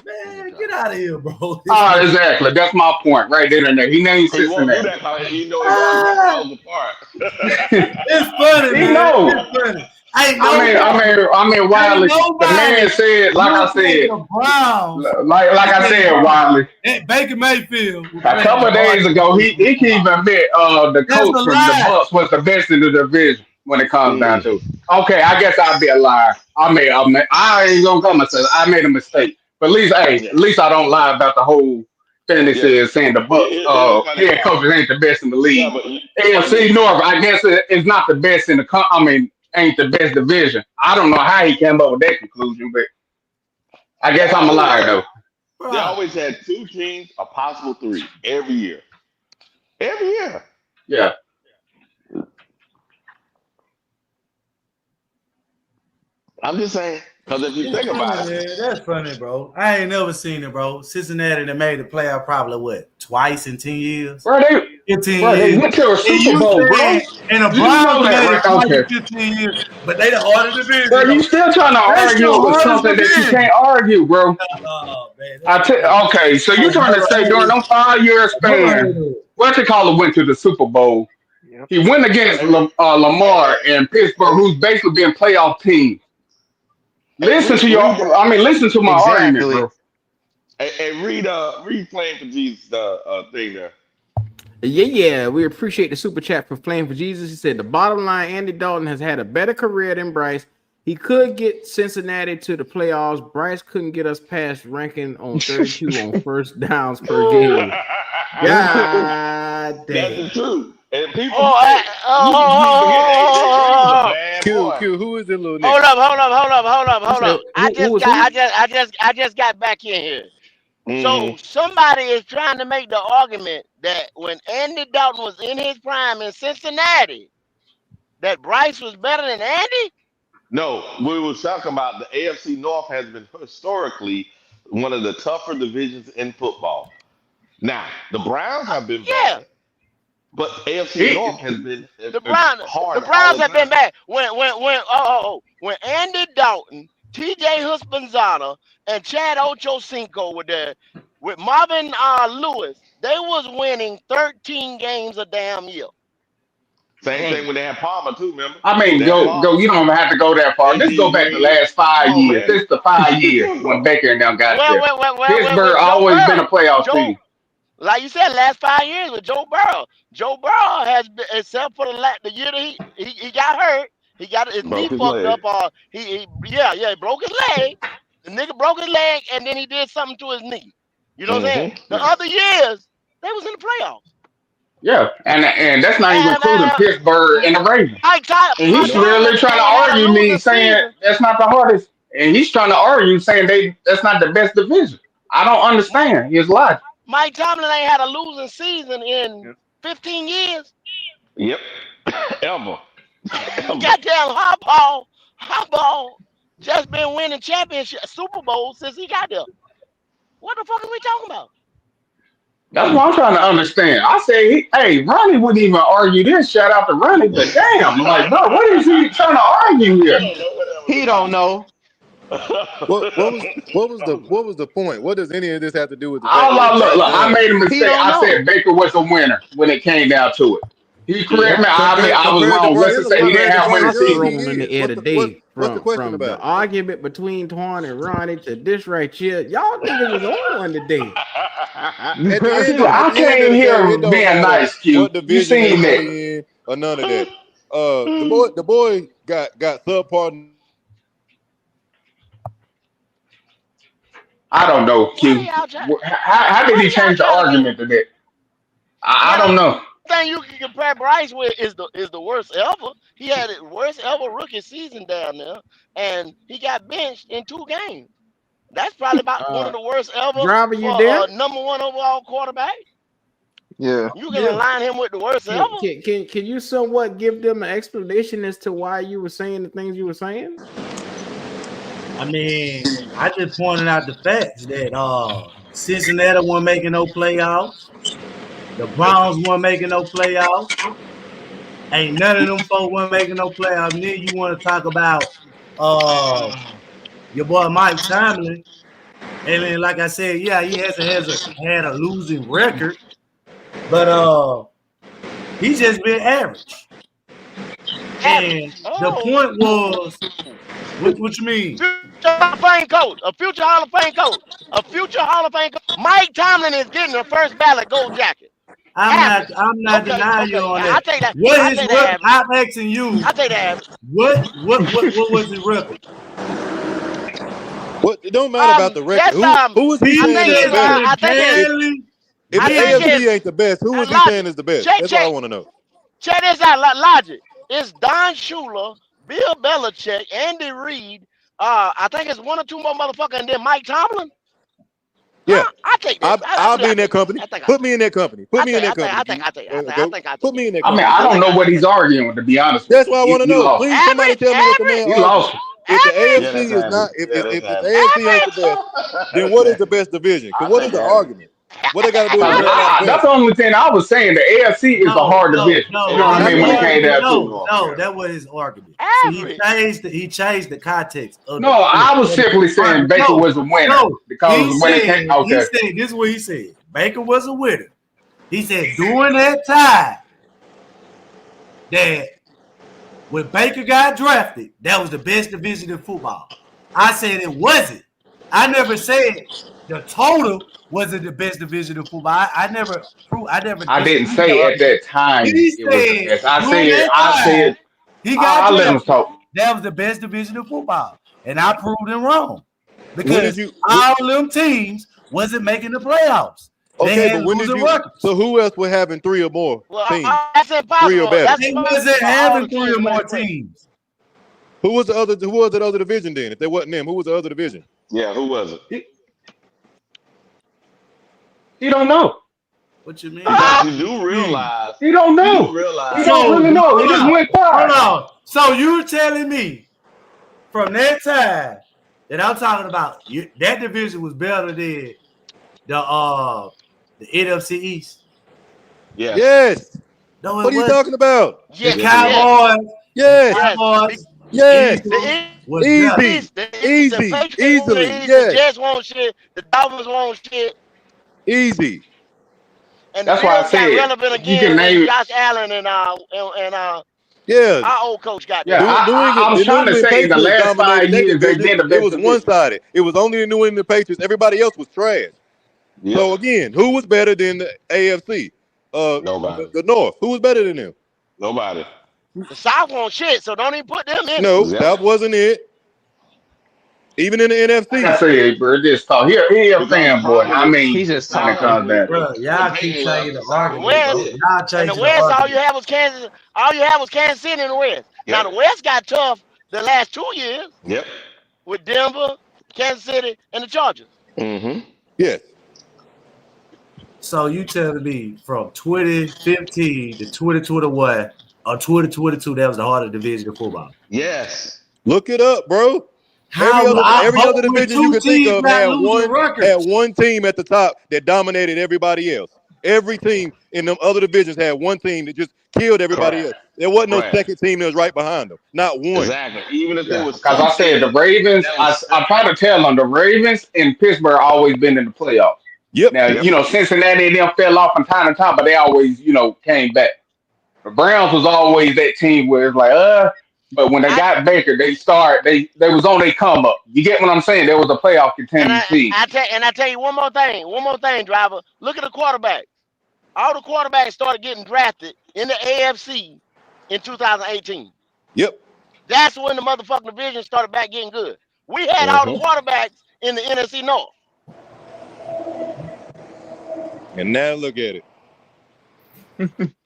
Speaker 18: Man, get out of here, bro.
Speaker 21: Exactly. That's my point right there and there. He named
Speaker 13: He won't do
Speaker 21: Cincinnati.
Speaker 13: that because you know it falls apart.
Speaker 18: It's funny,
Speaker 21: He
Speaker 18: man.
Speaker 21: knows.
Speaker 18: It's funny. Ain't
Speaker 21: I mean, Wiley. The man said, like I said, like I said, Wiley.
Speaker 18: Baker Mayfield.
Speaker 21: A couple of days ago, he can even admit the coach from the Bucks was the best in the division when it comes down to it. Okay, I guess I'll be a liar. I ain't gonna come and say I made a mistake. But at least I don't lie about the whole thing they said saying the Bucks head coaches ain't the best in the league. AFC North, I guess it's not the best in the ain't the best division. I don't know how he came up with that conclusion, but I guess I'm a liar though.
Speaker 13: They always had two teams, a possible three every year. Every year.
Speaker 21: Yeah.
Speaker 13: I'm just saying, because if you think about it,
Speaker 18: That's funny, bro. I ain't never seen it, bro. Cincinnati, they made the playoff probably what, twice in 10 years?
Speaker 21: Bro,
Speaker 18: 15
Speaker 21: bro, they
Speaker 18: years.
Speaker 21: went to a Super Bowl, bro.
Speaker 18: And the
Speaker 21: You know
Speaker 18: Browns
Speaker 21: that,
Speaker 18: made
Speaker 21: right?
Speaker 18: it twice
Speaker 21: Okay.
Speaker 18: in 15 years, but they the hardest division.
Speaker 21: Bro, you still trying to
Speaker 18: That's
Speaker 21: argue
Speaker 18: the
Speaker 21: with
Speaker 18: hardest
Speaker 21: something that you
Speaker 18: division.
Speaker 21: can't argue, bro. Okay, so you trying to say during them 5 year span, what you call it, went to the Super Bowl. He went against Lamar and Pittsburgh, who's basically been playoff team. Listen to my argument, bro.
Speaker 13: Hey, read Playing for Jesus thing there.
Speaker 4: Yeah, we appreciate the super chat for Playing for Jesus. He said the bottom line, Andy Dalton has had a better career than Bryce. He could get Cincinnati to the playoffs. Bryce couldn't get us past ranking on 32 on first downs per game. God damn.
Speaker 13: That's the truth. And people
Speaker 20: Q, who is the little nigga?
Speaker 5: Hold up. I just got back in here. So somebody is trying to make the argument that when Andy Dalton was in his prime in Cincinnati, that Bryce was better than Andy?
Speaker 13: No, we were talking about the AFC North has been historically one of the tougher divisions in football. Now, the Browns have been bad, but AFC North has been hard.
Speaker 5: The Browns have been bad. When Andy Dalton, TJ Husbanzada, and Chad Ochocinco were there with Marvin Lewis, they was winning 13 games a damn year.
Speaker 13: Same thing when they had Palmer too, remember?
Speaker 21: I mean, go. You don't even have to go that far. Just go back the last 5 years. This is the 5 years when Baker and them got there. Pittsburgh always been a playoff team.
Speaker 5: Like you said, last 5 years with Joe Burrow. Joe Burrow has been, except for the year that he got hurt, he got his knee fucked up. He broke his leg. The nigga broke his leg, and then he did something to his knee. You know what I'm saying? The other years, they was in the playoffs.
Speaker 21: Yeah, and that's not even including Pittsburgh and the Ravens. And he's really trying to argue me saying that's not the hardest. And he's trying to argue saying that's not the best division. I don't understand his logic.
Speaker 5: Mike Tomlin ain't had a losing season in 15 years.
Speaker 13: Yep. Ever.
Speaker 5: Goddamn Harbaugh just been winning championship Super Bowl since he got there. What the fuck are we talking about?
Speaker 21: That's what I'm trying to understand. I say, hey, Ronnie wouldn't even argue this. Shout out to Ronnie, but damn, like, bro, what is he trying to argue here?
Speaker 14: He don't know.
Speaker 20: What was the point? What does any of this have to do with the
Speaker 21: I made a mistake. I said Baker was a winner when it came down to it. He correct me. I was wrong. Let's just say he didn't have winning season.
Speaker 4: In the air today,
Speaker 20: what's the question
Speaker 4: from
Speaker 20: about?
Speaker 4: the argument between Twan and Ronnie to this right here, y'all niggas was on one today.
Speaker 21: I came here being nice, Q. You seen that?
Speaker 20: Or none of that. The boy got subpar.
Speaker 21: I don't know, Q. How did he change the argument to that? I don't know.
Speaker 5: Thing you can compare Bryce with is the worst ever. He had the worst ever rookie season down there, and he got benched in 2 games. That's probably about one of the worst ever.
Speaker 4: Driver, you there?
Speaker 5: Number 1 overall quarterback.
Speaker 14: Yeah.
Speaker 5: You can align him with the worst ever.
Speaker 4: Can you somewhat give them an explanation as to why you were saying the things you were saying?
Speaker 18: I mean, I just pointed out the facts that Cincinnati wasn't making no playoffs. The Browns weren't making no playoffs. Ain't none of them folks weren't making no playoffs. And then you want to talk about your boy Mike Tomlin. And then, like I said, yeah, he had a losing record, but he's just been average. And the point was, what you mean?
Speaker 5: Hall of Fame coach, a future Hall of Fame coach, a future Hall of Fame coach. Mike Tomlin is getting the first ballot gold jacket.
Speaker 18: I'm not denying you on that.
Speaker 5: I take that.
Speaker 18: I'm asking you.
Speaker 5: I take that.
Speaker 18: What was his record?
Speaker 20: What? It don't matter about the record. Who is he saying is better? If the AFC ain't the best, who is he saying is the best? That's all I want to know.
Speaker 5: Check this out, logic. It's Don Shula, Bill Belichick, Andy Reid. I think it's 1 or 2 more motherfuckers, and then Mike Tomlin.
Speaker 20: Yeah,
Speaker 5: I take that.
Speaker 20: I'll be in that company. Put me in that company. Put me in that company.
Speaker 5: I think
Speaker 20: Put me in that company.
Speaker 21: I mean, I don't know what he's arguing with, to be honest.
Speaker 20: That's what I want to know. Please, somebody tell me what the man.
Speaker 21: He lost.
Speaker 20: If the AFC is not, if the AFC ain't the best, then what is the best division? Because what is the argument? What they got to do?
Speaker 21: That's the only thing I was saying. The AFC is the hard division.
Speaker 18: No,
Speaker 21: you know what I mean? When it came down to
Speaker 18: no, that was his argument. So he changed the context.
Speaker 21: No, I was simply saying Baker was a winner because when it came. Okay,
Speaker 18: he said this is what he said. Baker was a winner. He said during that time that when Baker got drafted, that was the best division in football. I said it wasn't. I never said the total wasn't the best division of football. I didn't
Speaker 21: say at that time it was the best. I said
Speaker 18: he got
Speaker 21: let him talk.
Speaker 18: That was the best division of football, and I proved him wrong because all them teams wasn't making the playoffs.
Speaker 20: Okay, but when did you? So who else was having 3 or more teams?
Speaker 5: That's impossible.
Speaker 20: 3 or better.
Speaker 18: They wasn't having 3 or more teams.
Speaker 20: Who was the other? Who was that other division then? If they wasn't them, who was the other division?
Speaker 13: Yeah, who was it?
Speaker 21: You don't know.
Speaker 18: What you mean?
Speaker 13: You do realize.
Speaker 21: You don't know. You don't really know. He just went quiet.
Speaker 18: Hold on. So you're telling me from that time that I'm talking about, that division was better than the NFC East?
Speaker 13: Yeah.
Speaker 20: Yes.
Speaker 18: No,
Speaker 20: what are you talking about?
Speaker 5: Yes.
Speaker 18: The Cowboys.
Speaker 20: Yes.
Speaker 18: Cowboys.
Speaker 20: Yes.
Speaker 5: Easy.
Speaker 20: Easily.
Speaker 5: Yes.
Speaker 20: Yes.
Speaker 5: The Jets won't shit. The Dolphins won't shit.
Speaker 20: Easy.
Speaker 5: And
Speaker 21: that's why I said
Speaker 5: relevant again.
Speaker 21: You can name
Speaker 5: Josh Allen and
Speaker 20: yeah,
Speaker 5: our old coach got.
Speaker 21: Yeah, I was trying to say the last 5 years they did the best.
Speaker 20: It was one-sided. It was only the New England Patriots. Everybody else was trash. Yep. So again, who was better than the AFC?
Speaker 13: Nobody.
Speaker 20: The North. Who was better than them?
Speaker 13: Nobody.
Speaker 5: The South won't shit, so don't even put them in.
Speaker 20: No, that wasn't it. Even in the NFC.
Speaker 21: I say, bro, just talk. Here a fanboy. I mean,
Speaker 14: he's just
Speaker 21: talking.
Speaker 18: Bro, y'all keep saying the argument.
Speaker 5: In the West, all you have was Kansas. All you have was Kansas City in the West. Yep. Now the West got tough the last 2 years.
Speaker 13: Yep.
Speaker 5: With Denver, Kansas City, and the Chargers.
Speaker 13: Mm-hmm.
Speaker 20: Yes.
Speaker 18: So you telling me from 2015 to 2021 or 2022 that was the hardest division of football?
Speaker 13: Yes.
Speaker 20: Look it up, bro. Every other division you can think of had one team at the top that dominated everybody else. Every team in them other divisions had one team that just killed everybody else. There wasn't no second team that was right behind them. Not one.
Speaker 13: Exactly. Even if it was,
Speaker 21: because I said the Ravens. I'm trying to tell them the Ravens and Pittsburgh always been in the playoffs.
Speaker 20: Yep.
Speaker 21: Now Cincinnati and them fell off from time to time, but they always came back. The Browns was always that team where it's like, but when they got Baker, they was on their come up. You get what I'm saying? There was a playoff contending team.
Speaker 5: I tell you one more thing, driver. Look at the quarterbacks. All the quarterbacks started getting drafted in the AFC in 2018.
Speaker 20: Yep.
Speaker 5: That's when the motherfucking division started back getting good. We had all the quarterbacks in the NFC North.
Speaker 20: And now look at it.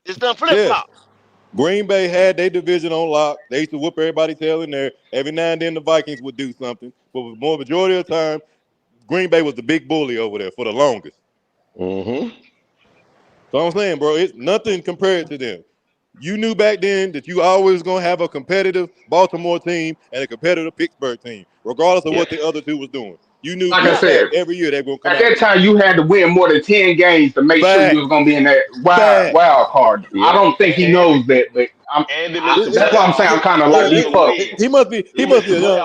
Speaker 5: It's done flip-flops.
Speaker 20: Yes. Green Bay had their division on lock. They used to whoop everybody's tail in there. Every now and then the Vikings would do something. But for the majority of the time, Green Bay was the big bully over there for the longest.
Speaker 13: Mm-hmm.
Speaker 20: So I'm saying, bro, it's nothing compared to them. You knew back then that you always going to have a competitive Baltimore team and a competitive Pittsburgh team, regardless of what the other two was doing. You knew
Speaker 21: like I said,
Speaker 20: every year they were going to come
Speaker 21: at that time you had to win more than 10 games to make sure you was going to be in that wild card. Yeah. I don't think he knows that, but that's why I'm saying I'm kind of like these folks.
Speaker 20: He must be a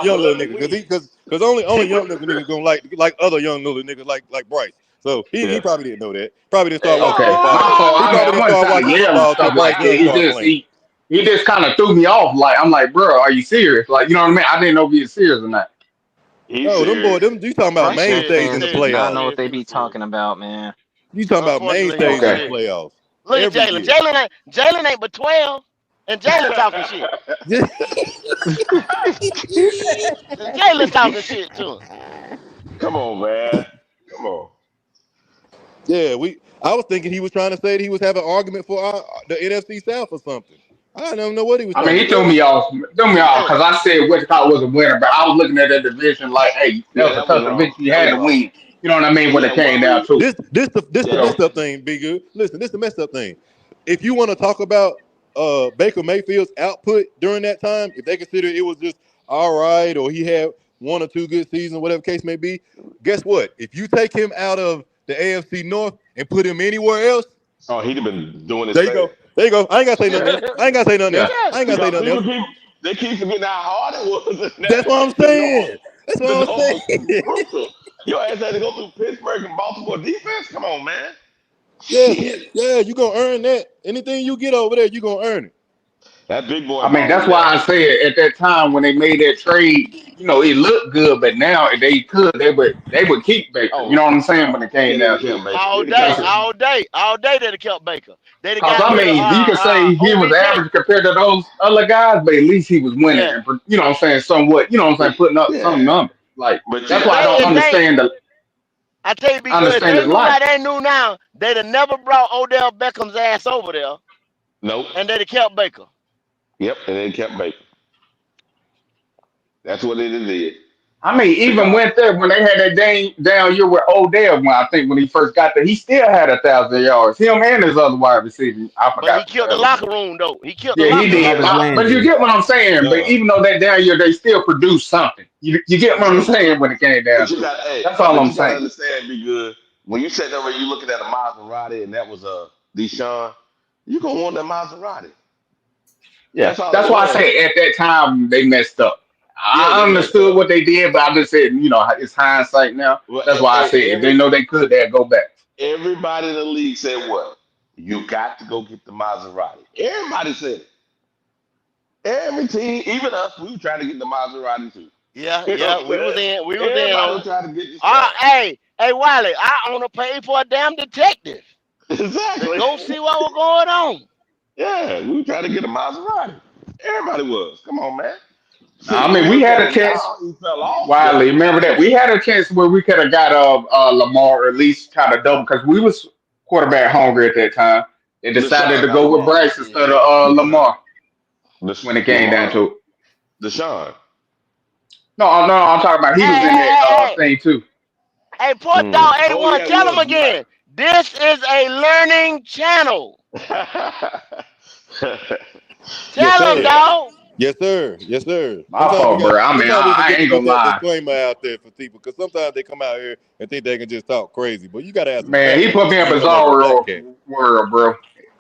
Speaker 20: young little nigga because only young niggas gonna like other young little niggas like Bryce. So he probably didn't know that. Probably didn't start watching football. He probably didn't start watching football till Bryce
Speaker 21: he just kind of threw me off. Like I'm like, bro, are you serious? Like you know what I mean? I didn't know if he was serious or not.
Speaker 20: No, them you talking about mainstays in the playoffs.
Speaker 14: I know what they be talking about, man.
Speaker 20: You talking about mainstays in the playoffs.
Speaker 5: Look at Jalen. Jalen ain't but 12, and Jalen talking shit. Jalen talking shit too.
Speaker 13: Come on, man. Come on.
Speaker 20: Yeah, I was thinking he was trying to say that he was having an argument for the NFC South or something. I don't know what he was.
Speaker 21: I mean, he threw me off because I said Wichita was a winner, but I was looking at that division like, hey, that was a tough division. You had to win. You know what I mean? When it came down to
Speaker 20: this the messed up thing. Be good. Listen, this the messed up thing. If you want to talk about Baker Mayfield's output during that time, if they consider it was just all right, or he had 1 or 2 good seasons, whatever case may be, guess what? If you take him out of the AFC North and put him anywhere else,
Speaker 13: he'd have been doing this.
Speaker 20: There you go. There you go. I ain't gotta say nothing else.
Speaker 13: They keep forgetting how hard it was.
Speaker 20: That's what I'm saying. That's what I'm saying.
Speaker 13: Your ass had to go through Pittsburgh and Baltimore defense. Come on, man.
Speaker 20: Yeah, you gonna earn that. Anything you get over there, you gonna earn it.
Speaker 13: That big boy.
Speaker 21: I mean, that's why I said at that time when they made that trade, you know, it looked good, but now if they could, they would keep Baker. You know what I'm saying? When it came down to it.
Speaker 5: All day they'd have kept Baker.
Speaker 21: Because I mean, you can say he was average compared to those other guys, but at least he was winning. Yeah. And, you know what I'm saying? Somewhat, you know what I'm saying? Putting up some numbers. Like, that's why I don't understand
Speaker 5: I tell you, because they knew how they knew now, they'd have never brought Odell Beckham's ass over there.
Speaker 13: Nope.
Speaker 5: And they'd have kept Baker.
Speaker 13: Yep, and they kept Baker. That's what they did.
Speaker 21: I mean, even went there when they had that down year with Odell. When he first got there, he still had 1,000 yards. Him and his other wide receiver. I forgot.
Speaker 5: But he killed the locker room though. He killed the locker room.
Speaker 21: Yeah, he did. But you get what I'm saying. But even though that down year, they still produced something. You get what I'm saying when it came down. That's all I'm saying.
Speaker 13: Understand, be good. When you said that, when you looking at a Maserati and that was Deshaun, you gonna want that Maserati.
Speaker 21: Yeah, that's why I say at that time they messed up. I understood what they did, but I just said, you know, it's hindsight now. That's why I said if they know they could, they'd go back.
Speaker 13: Everybody in the league said what? You got to go get the Maserati. Everybody said it. Every team, even us, we were trying to get the Maserati too.
Speaker 5: Yeah, we was in. We was in.
Speaker 13: Trying to get this
Speaker 5: hey, Wiley, I own a pay for a damn detective.
Speaker 13: Exactly.
Speaker 5: Go see what was going on.
Speaker 13: Yeah, we were trying to get a Maserati. Everybody was. Come on, man.
Speaker 21: I mean, we had a chance. Wiley, remember that we had a chance where we could have got Lamar, or at least kind of double, because we was quarterback hungry at that time. They decided to go with Bryce instead of Lamar when it came down to it.
Speaker 13: Deshaun.
Speaker 21: No, I'm talking about he was in that thing too.
Speaker 5: Hey, Port Dog 81, tell him again. This is a learning channel. Tell him, dog.
Speaker 20: Yes, sir.
Speaker 21: My fault, bro. I ain't gonna lie.
Speaker 20: Disclaimer out there for people, because sometimes they come out here and think they can just talk crazy. But you gotta ask.
Speaker 21: Man, he put me in a bizarre world, bro.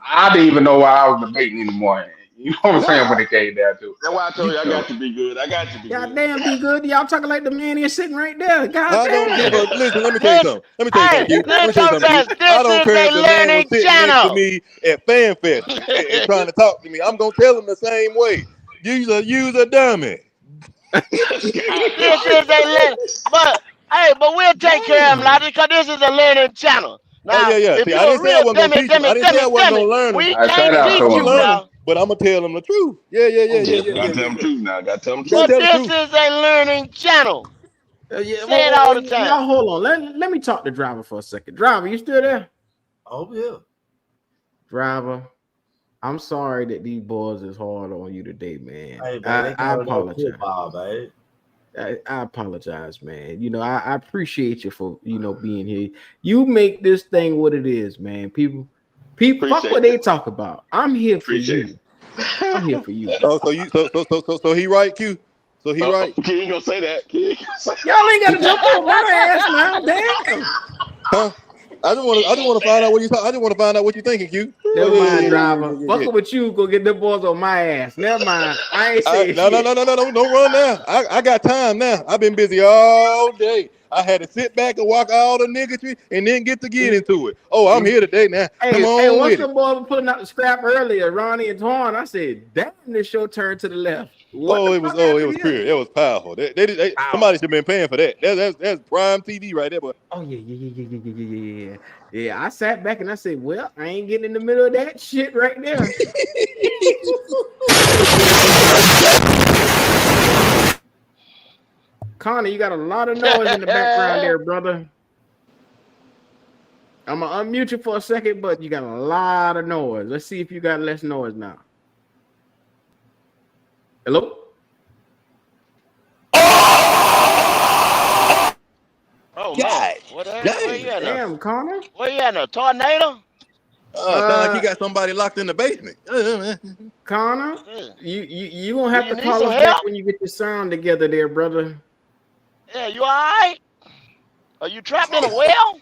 Speaker 21: I didn't even know why I was debating anymore. You know what I'm saying when it came down to it.
Speaker 13: That's why I told you I got to be good. I got to be
Speaker 4: God
Speaker 13: good.
Speaker 4: damn, be good. Y'all talking like the man here sitting right there. God
Speaker 20: I don't
Speaker 4: damn.
Speaker 20: give a listen. Let me tell you something. Let me tell you something. Let me tell you something. I don't care if the man was sitting next to me at FanFest and trying to talk to me. I'm gonna tell him the same way. Use a dummy.
Speaker 5: This is a learning, but we'll take care of him, Lottie, because this is a learning channel. Now,
Speaker 20: yeah.
Speaker 5: if
Speaker 20: See,
Speaker 5: you're
Speaker 20: I didn't say I
Speaker 5: real
Speaker 20: wasn't gonna teach him. I didn't say I wasn't gonna learn him.
Speaker 5: we
Speaker 21: I tried
Speaker 5: can't
Speaker 21: out
Speaker 5: teach
Speaker 21: so
Speaker 5: you
Speaker 21: much.
Speaker 5: now.
Speaker 20: But I'm gonna tell him the truth. Yeah.
Speaker 13: Gotta tell him the truth now. Gotta tell him the
Speaker 5: But
Speaker 13: truth.
Speaker 5: this is a learning channel.
Speaker 4: Yeah,
Speaker 5: Say it all the time.
Speaker 4: Y'all hold on. Let me talk to Driver for a second. Driver, you still there?
Speaker 18: Oh yeah.
Speaker 4: Driver, I'm sorry that these boys is hard on you today, man.
Speaker 18: Hey, man,
Speaker 4: I apologize.
Speaker 18: Football, man.
Speaker 4: I apologize, man. You know, I appreciate you for being here. You make this thing what it is, man. People fuck what they talk about. I'm here for you. I'm here for you.
Speaker 20: So he right, Q. So he right.
Speaker 13: He ain't gonna say that.
Speaker 4: Y'all ain't gotta jump on my ass now, damn.
Speaker 20: Huh? I just want to find out what you talk. I just want to find out what you thinking, Q.
Speaker 4: Never mind, Driver. Fucking with you, go get them boys on my ass. Never mind. I ain't saying
Speaker 20: No,
Speaker 4: shit.
Speaker 20: don't run now. I got time now. I've been busy all day. I had to sit back and walk all the niggatry and then get into it. Oh, I'm here today now. Come on
Speaker 4: once
Speaker 20: with
Speaker 4: the
Speaker 20: it.
Speaker 4: boys were putting out the scrap earlier, Ronnie and Torn, I said, damn, this show turned to the left.
Speaker 20: It was clear. It was powerful. Somebody should have been paying for that. That's prime TV right there, boy.
Speaker 4: Oh yeah. Yeah, I sat back and I said, well, I ain't getting in the middle of that shit right there. Connor, you got a lot of noise in the background there, brother. I'm gonna unmute you for a second, but you got a lot of noise. Let's see if you got less noise now. Hello?
Speaker 5: Oh,
Speaker 20: God.
Speaker 5: What where you at now?
Speaker 4: Damn, Connor.
Speaker 5: Where you at now? Tornado?
Speaker 20: Sound like you got somebody locked in the basement.
Speaker 4: Connor, you gonna have
Speaker 5: You
Speaker 4: to
Speaker 5: need
Speaker 4: call
Speaker 5: some
Speaker 4: us back
Speaker 5: help?
Speaker 4: when you get your sound together there, brother.
Speaker 5: Yeah, you all right? Are you trapped in a well?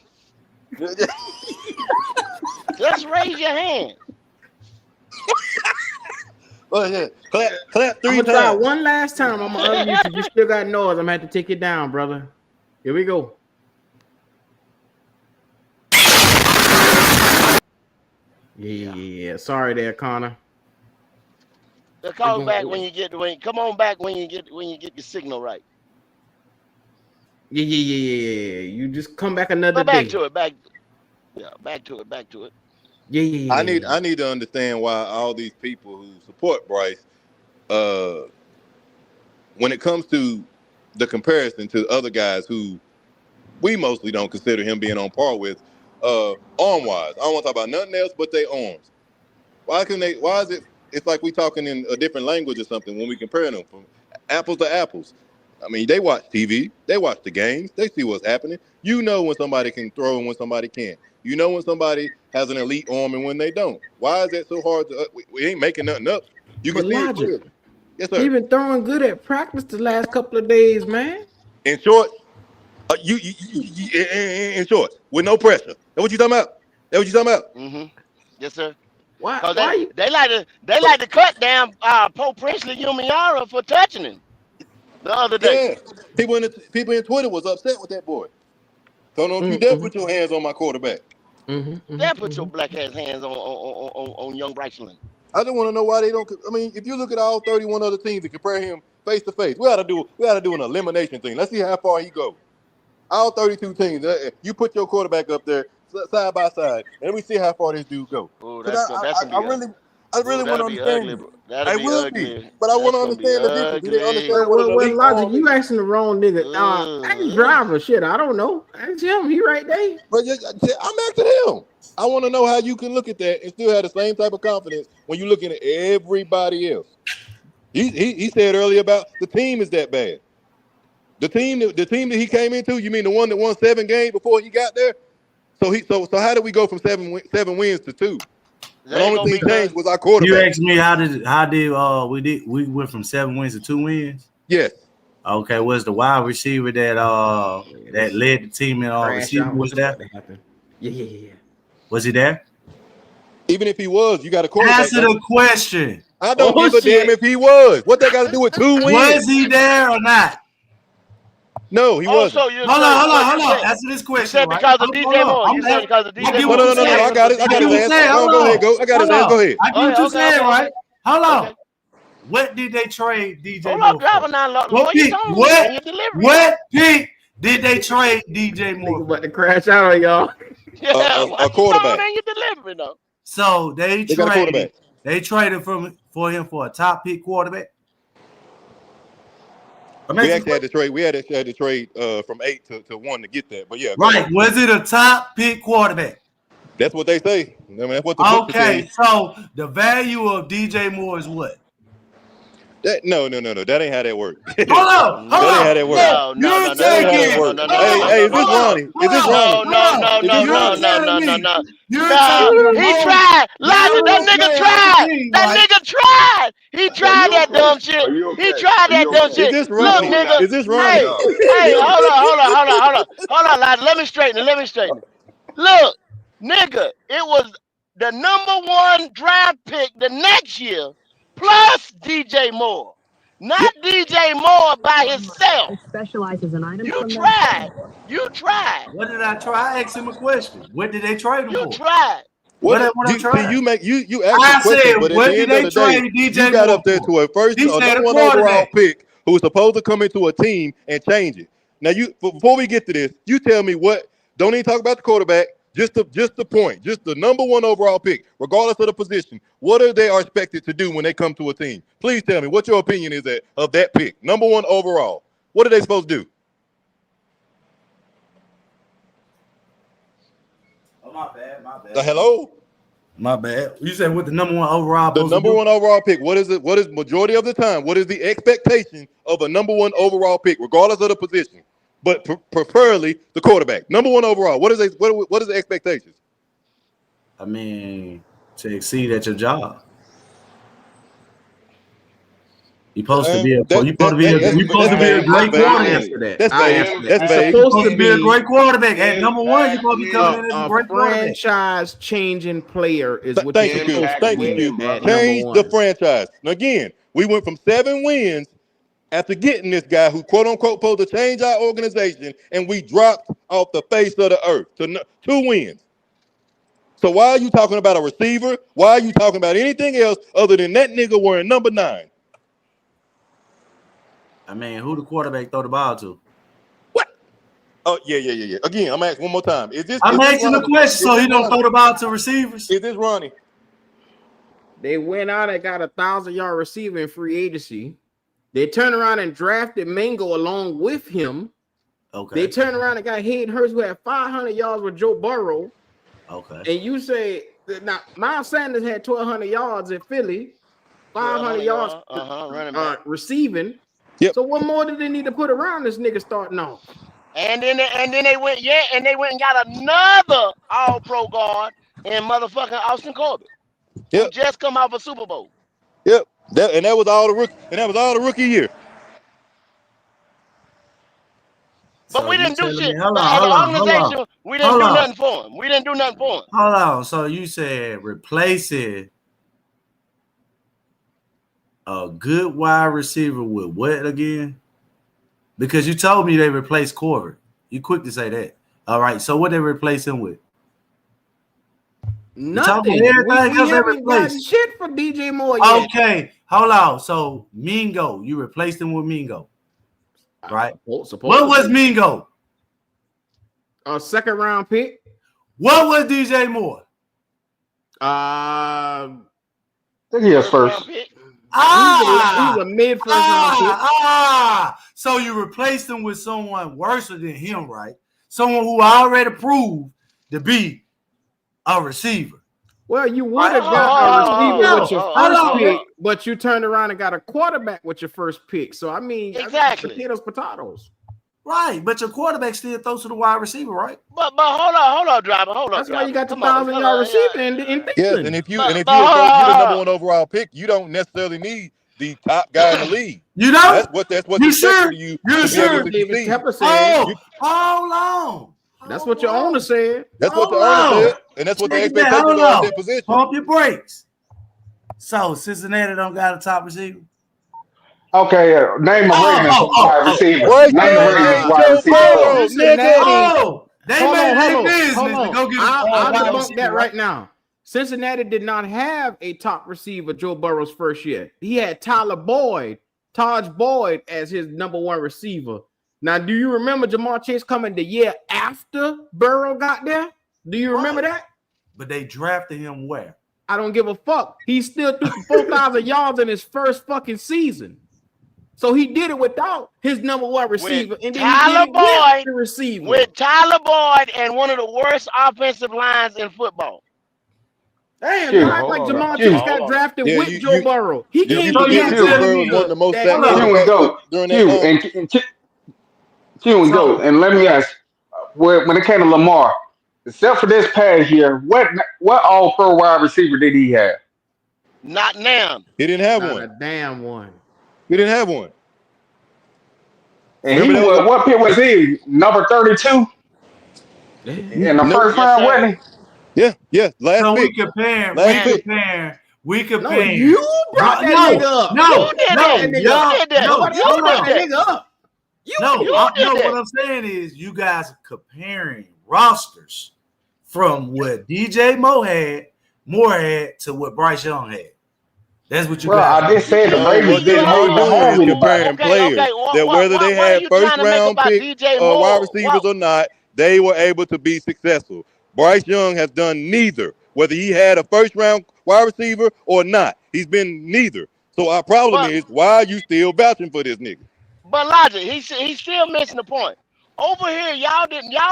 Speaker 5: Just raise your hand.
Speaker 20: Oh yeah, clap 3
Speaker 4: I'm gonna
Speaker 20: times.
Speaker 4: try one last time. I'm gonna unmute you. You still got noise. I'm gonna have to take it down, brother. Here we go. Yeah. Sorry there, Connor.
Speaker 5: Call back come on back when you get your signal right.
Speaker 4: Yeah. You just come back another
Speaker 5: Go back
Speaker 4: day.
Speaker 5: to it. Back to it.
Speaker 4: Yeah.
Speaker 20: I need to understand why all these people who support Bryce, when it comes to the comparison to other guys who we mostly don't consider him being on par with, arm wise. I don't want to talk about nothing else but their arms. Why is it? It's like we talking in a different language or something when we compare them from apples to apples. I mean, they watch TV, they watch the games, they see what's happening. You know when somebody can throw and when somebody can't. You know when somebody has an elite arm and when they don't. Why is that so hard to? We ain't making nothing up. You can see it clearly. Yes, sir.
Speaker 4: He been throwing good at practice the last couple of days, man.
Speaker 20: In short, you in short with no pressure. That's what you talking about.
Speaker 5: Mm-hmm. Yes, sir.
Speaker 4: Why?
Speaker 5: They like to cut down Pope Princely Yumiara for touching him the other day.
Speaker 20: Yeah, people in Twitter was upset with that boy. So don't you dare put your hands on my quarterback.
Speaker 5: Dare put your black ass hands on young Bryceland.
Speaker 20: I just want to know why they don't. I mean, if you look at all 31 other teams and compare him face to face, we ought to do an elimination thing. Let's see how far he goes. All 32 teams. You put your quarterback up there side by side, and we see how far this dude go.
Speaker 5: Oh,
Speaker 20: I really want to understand it.
Speaker 5: That'll be ugly.
Speaker 20: Be, but I want to understand the difference. Do they understand what an elite
Speaker 4: Logic,
Speaker 20: arm
Speaker 4: you
Speaker 20: is?
Speaker 4: asking the wrong nigga. Ask Driver. Shit, I don't know. Ask him. He right there.
Speaker 20: But I'm asking him. I want to know how you can look at that and still have the same type of confidence when you're looking at everybody else. He said earlier about the team is that bad. The team that he came into, you mean the one that won 7 games before he got there? So how did we go from 7 wins to 2? The only thing changed was our quarterback.
Speaker 18: You asked me how did we went from 7 wins to 2 wins?
Speaker 20: Yes.
Speaker 18: Okay, was the wide receiver that led the team in receiving was there?
Speaker 4: Yeah.
Speaker 18: Was he there?
Speaker 20: Even if he was, you got a quarterback.
Speaker 18: Answer the question.
Speaker 20: I don't give a damn if he was. What they got to do with 2 wins?
Speaker 18: Was he there or not?
Speaker 20: No, he wasn't.
Speaker 18: Hold on. Answer this question.
Speaker 5: You said because of DJ Moore. You said because of DJ Moore.
Speaker 20: No. I got it. I got his ass. Go ahead. I got his ass. Go ahead.
Speaker 18: I get what you said, right? Hold on. What did they trade DJ Moore?
Speaker 5: Hold on, driver now.
Speaker 18: What pick did they trade DJ Moore?
Speaker 4: About to crash out on y'all.
Speaker 20: A quarterback.
Speaker 5: You delivering though.
Speaker 18: So they
Speaker 20: got a quarterback.
Speaker 18: They traded for him for a top pick quarterback.
Speaker 20: We actually had to trade. We had to trade from 8 to 1 to get that. But yeah,
Speaker 18: right. Was it a top pick quarterback?
Speaker 20: That's what they say. I mean, that's what the book
Speaker 18: okay.
Speaker 20: says.
Speaker 18: So the value of DJ Moore is what?
Speaker 20: No. That ain't how that works.
Speaker 18: Hold on.
Speaker 20: That ain't how that works.
Speaker 5: No.
Speaker 20: Hey, is this Ronnie? Is this Ronnie?
Speaker 5: No. He tried. Lodge, that nigga tried. That nigga tried. He tried that dumb shit. He tried that dumb shit.
Speaker 20: Is this Ronnie?
Speaker 5: Look, nigga.
Speaker 20: Is this Ronnie?
Speaker 5: Hey, hold on, Lodge. Let me straighten it. Look, nigga, it was the #1 draft pick the next year. Plus DJ Moore, not DJ Moore by himself.
Speaker 3: Specializes in items.
Speaker 5: You tried.
Speaker 18: What did I try? I asked him a question. What did they trade him for?
Speaker 5: You tried.
Speaker 20: What you asked a question, but at the end of the day, you got up there to a first #1 overall pick who was supposed to come into a team and change it. Now before we get to this, you tell me what. Don't even talk about the quarterback. Just the point, just the #1 overall pick, regardless of the position. What are they expected to do when they come to a team? Please tell me what your opinion is of that pick, #1 overall. What are they supposed to do?
Speaker 18: Oh, my bad.
Speaker 20: Hello?
Speaker 18: My bad. You said what the #1 overall?
Speaker 20: The #1 overall pick. What is it? What is majority of the time? What is the expectation of a #1 overall pick, regardless of the position? But preferably the quarterback, #1 overall. What is the expectations?
Speaker 18: I mean, to exceed at your job. You're supposed to be a great quarterback.
Speaker 20: That's vague.
Speaker 18: Supposed to be a great quarterback. At #1, you're supposed to be coming in as a great quarterback.
Speaker 4: Franchise changing player is what
Speaker 20: Thank you, Coach. Thank you. Change the franchise. Now again, we went from 7 wins after getting this guy who quote unquote supposed to change our organization, and we dropped off the face of the earth to 2 wins. So why are you talking about a receiver? Why are you talking about anything else other than that nigga wearing number 9?
Speaker 18: I mean, who the quarterback throw the ball to?
Speaker 20: What? Oh, yeah. Again, I'm asking one more time.
Speaker 18: I'm asking the question so he don't throw the ball to receivers.
Speaker 20: Is this Ronnie?
Speaker 4: They went out and got a 1,000-yard receiver in free agency. They turned around and drafted Mingo along with him.
Speaker 18: Okay.
Speaker 4: They turned around and got Hayden Hurst, who had 500 yards with Joe Burrow.
Speaker 18: Okay.
Speaker 4: And you say now Miles Sanders had 1,200 yards in Philly, 500 yards receiving.
Speaker 20: Yep.
Speaker 4: So what more did they need to put around this nigga starting off?
Speaker 5: And then they went and got another All-Pro guard in motherfucking Austin Corbett. Who just come off a Super Bowl.
Speaker 20: Yep. That was all the rookie year.
Speaker 5: But we didn't do shit. As an organization, we didn't do nothing for him.
Speaker 18: Hold on. So you said replacing a good wide receiver with what again? Because you told me they replaced Corbett. You quick to say that. All right. So what they replace him with?
Speaker 4: Nothing. We haven't gotten shit for DJ Moore yet.
Speaker 18: Okay. Hold on. So Mingo, you replaced him with Mingo. Right? What was Mingo?
Speaker 4: A 2nd-round pick.
Speaker 18: What was DJ Moore?
Speaker 21: I think he was first.
Speaker 4: He's a mid-first round pick.
Speaker 18: So you replaced him with someone worse than him, right? Someone who already proved to be a receiver.
Speaker 4: Well, you would have got a receiver with your first pick, but you turned around and got a quarterback with your first pick. So I mean,
Speaker 5: exactly,
Speaker 4: potatoes.
Speaker 18: Right, but your quarterback still throws to the wide receiver, right?
Speaker 5: But hold on, driver, hold on.
Speaker 4: That's why you got the 1,000-yard receiver in
Speaker 20: Yes, and if you're the #1 overall pick, you don't necessarily need the top guy in the league.
Speaker 18: You know,
Speaker 20: that's what you sure? You
Speaker 18: sure?
Speaker 4: David Tepper said.
Speaker 18: Hold on.
Speaker 4: That's what your owner said.
Speaker 20: That's what the owner said, and that's what the expectations are in that position.
Speaker 18: Pump your brakes. So Cincinnati don't got a top receiver.
Speaker 21: Okay, name a Ravens wide receiver.
Speaker 19: Wait,
Speaker 21: Name a Ravens wide receiver.
Speaker 18: They
Speaker 4: Hold
Speaker 18: made
Speaker 4: on.
Speaker 18: their business to go get
Speaker 4: I'll
Speaker 18: wide
Speaker 4: debunk
Speaker 18: receiver,
Speaker 4: that right now. Cincinnati did not have a top receiver Joe Burrow's first year. He had Taj Boyd as his number one receiver. Now, do you remember Jamar Chase coming the year after Burrow got there? Do you remember that?
Speaker 18: But they drafted him where?
Speaker 4: I don't give a fuck. He still threw for 4,000 yards in his first fucking season. So he did it without his number one receiver.
Speaker 5: And then Tyler Boyd,
Speaker 4: the receiver.
Speaker 5: With Tyler Boyd and one of the worst offensive lines in football.
Speaker 4: Damn, you act like Jamar Chase got drafted with Joe Burrow. He can't be
Speaker 21: one of the most Here we go. Here we go. And let me ask, when it came to Lamar, except for this past year, what all-pro wide receiver did he have?
Speaker 5: Not now.
Speaker 20: He didn't have
Speaker 4: Not
Speaker 20: one.
Speaker 4: a damn one.
Speaker 20: He didn't have one.
Speaker 21: And he was, what pick was he? Number 32? In the first round, wasn't he?
Speaker 20: Yeah. Last
Speaker 18: so
Speaker 20: pick.
Speaker 18: We compare.
Speaker 4: No, you brought that nigga up.
Speaker 18: What I'm saying is you guys are comparing rosters from what DJ Moore had to what Bryce Young had. That's what you got.
Speaker 21: I just said the Ravens didn't have
Speaker 20: comparing players that whether they had first round pick wide receivers or not, they were able to be successful. Bryce Young has done neither, whether he had a first round wide receiver or not. He's been neither. So our problem is, why are you still vouching for this nigga?
Speaker 5: But Logic, he's still missing the point. Over here, y'all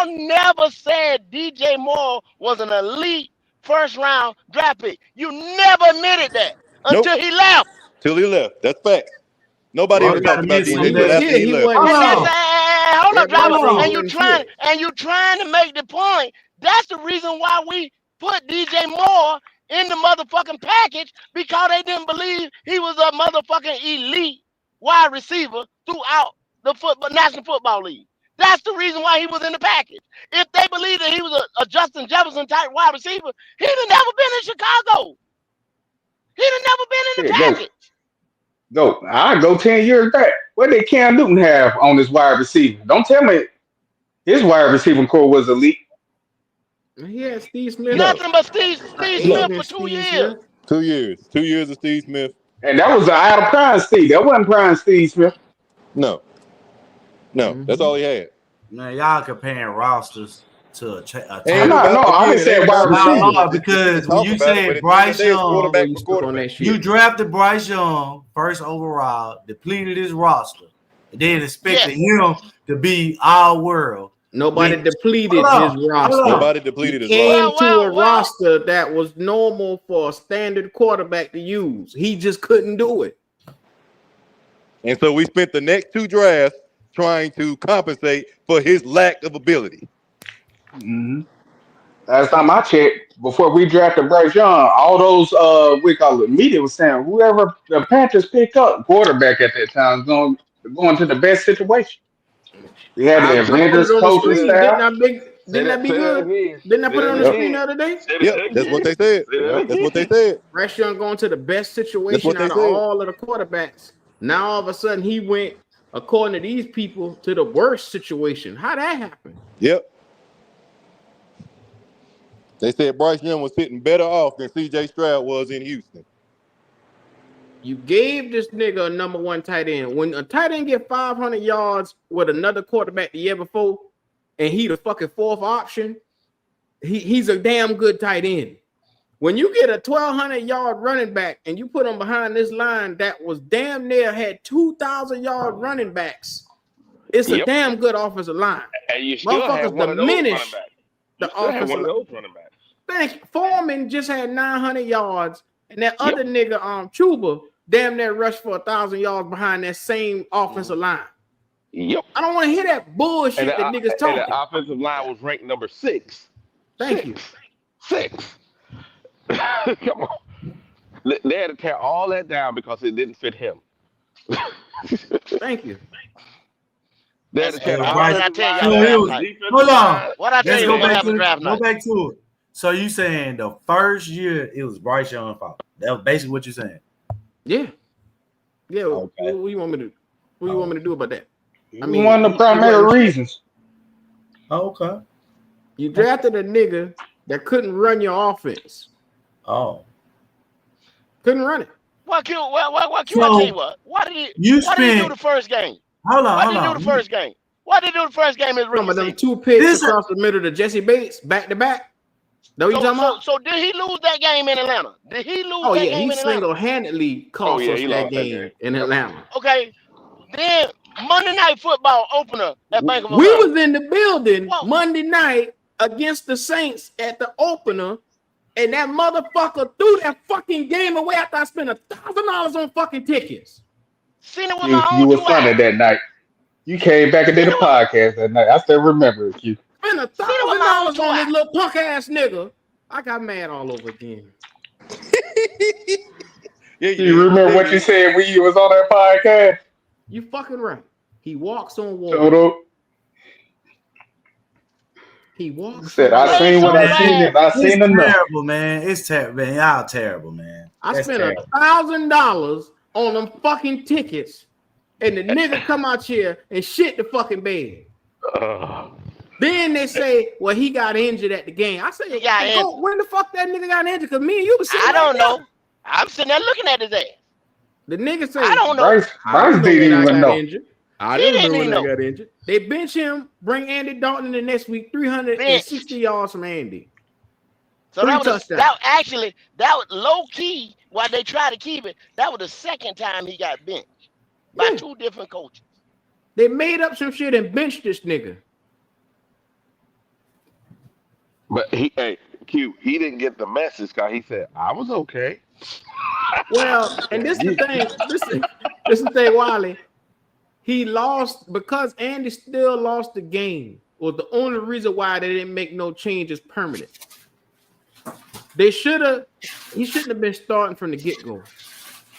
Speaker 5: never said DJ Moore was an elite first round draft pick. You never admitted that until he left.
Speaker 20: Till he left. That's fact. Nobody ever talked about DJ Moore after he left.
Speaker 5: Hold up, driver. And you trying to make the point. That's the reason why we put DJ Moore in the motherfucking package, because they didn't believe he was a motherfucking elite wide receiver throughout the National Football League. That's the reason why he was in the package. If they believed that he was a Justin Jefferson type wide receiver, he'd have never been in Chicago. He'd have never been in the package.
Speaker 21: I go 10 years back. What did Cam Newton have on his wide receiver? Don't tell me his wide receiving core was elite.
Speaker 4: He had Steve Smith.
Speaker 5: Nothing but Steve Smith for 2 years.
Speaker 20: 2 years. 2 years of Steve Smith.
Speaker 21: And that was out of prime Steve. That wasn't prime Steve Smith.
Speaker 20: No, that's all he had.
Speaker 18: Man, y'all comparing rosters to a
Speaker 21: I didn't say wide receiver.
Speaker 18: Because when you said Bryce Young, you drafted Bryce Young first overall, depleted his roster, and then expected him to be all world.
Speaker 4: Nobody depleted his roster.
Speaker 20: Nobody depleted his
Speaker 4: roster.
Speaker 20: roster.
Speaker 4: Came to a roster that was normal for a standard quarterback to use. He just couldn't do it.
Speaker 20: And so we spent the next 2 drafts trying to compensate for his lack of ability.
Speaker 21: Mm-hmm. Last time I checked, before we drafted Bryce Young, all those media was saying whoever the Panthers pick up quarterback at that time is going to the best situation. We had the Avengers coaching staff.
Speaker 4: Didn't that be good? Didn't I put it on the screen the other day?
Speaker 20: Yep, that's what they said. That's what they said.
Speaker 4: Bryce Young going to the best situation out of all of the quarterbacks. Now all of a sudden he went, according to these people, to the worst situation. How'd that happen?
Speaker 20: Yep. They said Bryce Young was sitting better off than C.J. Stroud was in Houston.
Speaker 4: You gave this nigga a number 1 tight end. When a tight end get 500 yards with another quarterback the year before, and he the fucking 4th option, he's a damn good tight end. When you get a 1,200-yard running back and you put him behind this line that was damn near had 2,000-yard running backs, it's a damn good offensive line.
Speaker 13: And you still have one of those running backs.
Speaker 4: The offensive line. Thank you. Foreman just had 900 yards, and that other nigga, Chuba, damn near rushed for 1,000 yards behind that same offensive line.
Speaker 13: Yep.
Speaker 4: I don't want to hear that bullshit that niggas talking.
Speaker 13: And the offensive line was ranked number 6.
Speaker 4: Thank you.
Speaker 13: 6. Come on. They had to tear all that down because it didn't fit him.
Speaker 4: Thank you.
Speaker 13: They had to tear all
Speaker 5: Hold
Speaker 18: on.
Speaker 5: What I tell you,
Speaker 18: go back to it. So you saying the first year it was Bryce Young's fault? That was basically what you're saying.
Speaker 4: Yeah. Yeah. Okay. What you want me to? What you want me to do about that?
Speaker 21: I mean, one of the primary reasons.
Speaker 18: Okay.
Speaker 4: You drafted a nigga that couldn't run your offense.
Speaker 18: Oh.
Speaker 4: Couldn't run it.
Speaker 5: Why Q? I tell you what? Why did he do the first game?
Speaker 18: Hold on.
Speaker 5: Why did he do the first game? Why did he do the first game as rookie
Speaker 4: season? Them 2 picks across the middle to Jesse Bates, back to back.
Speaker 5: So did he lose that game in Atlanta? Did he lose that game in Atlanta?
Speaker 4: He single-handedly cost us that game in Atlanta.
Speaker 5: Okay. Then Monday Night Football opener at Bank of
Speaker 4: America. We
Speaker 5: was
Speaker 4: in the building Monday night against the Saints at the opener, and that motherfucker threw that fucking game away after I spent $1,000 on fucking tickets.
Speaker 21: You were Sunday that night. You came back and did a podcast that night. I still remember it. You
Speaker 4: spent $1,000 on this little punk ass nigga. I got mad all over again.
Speaker 21: You remember what you said when you was on that podcast?
Speaker 4: You fucking right. He walks on water. He walks.
Speaker 21: Said I seen what I seen. I seen enough.
Speaker 18: Terrible, man. It's terrible, man. Y'all terrible, man.
Speaker 4: I spent $1,000 on them fucking tickets, and the nigga come out here and shit the fucking bed. Then they say, well, he got injured at the game. I said, when the fuck that nigga got injured? Because me and you was sitting
Speaker 5: I don't know. I'm sitting there looking at his ass.
Speaker 4: The nigga say,
Speaker 5: I don't know.
Speaker 21: Bryce didn't even know.
Speaker 4: I didn't know when I got injured. They bench him, bring Andy Dalton in the next week, 360 yards from Andy.
Speaker 5: So that was low key while they try to keep it. That was the second time he got benched by 2 different coaches.
Speaker 4: They made up some shit and benched this nigga.
Speaker 13: But he didn't get the message because he said, I was okay.
Speaker 4: Well, and this is the thing. This is the thing, Wiley. He lost because Andy still lost the game. Was the only reason why they didn't make no changes permanent. He shouldn't have been starting from the get-go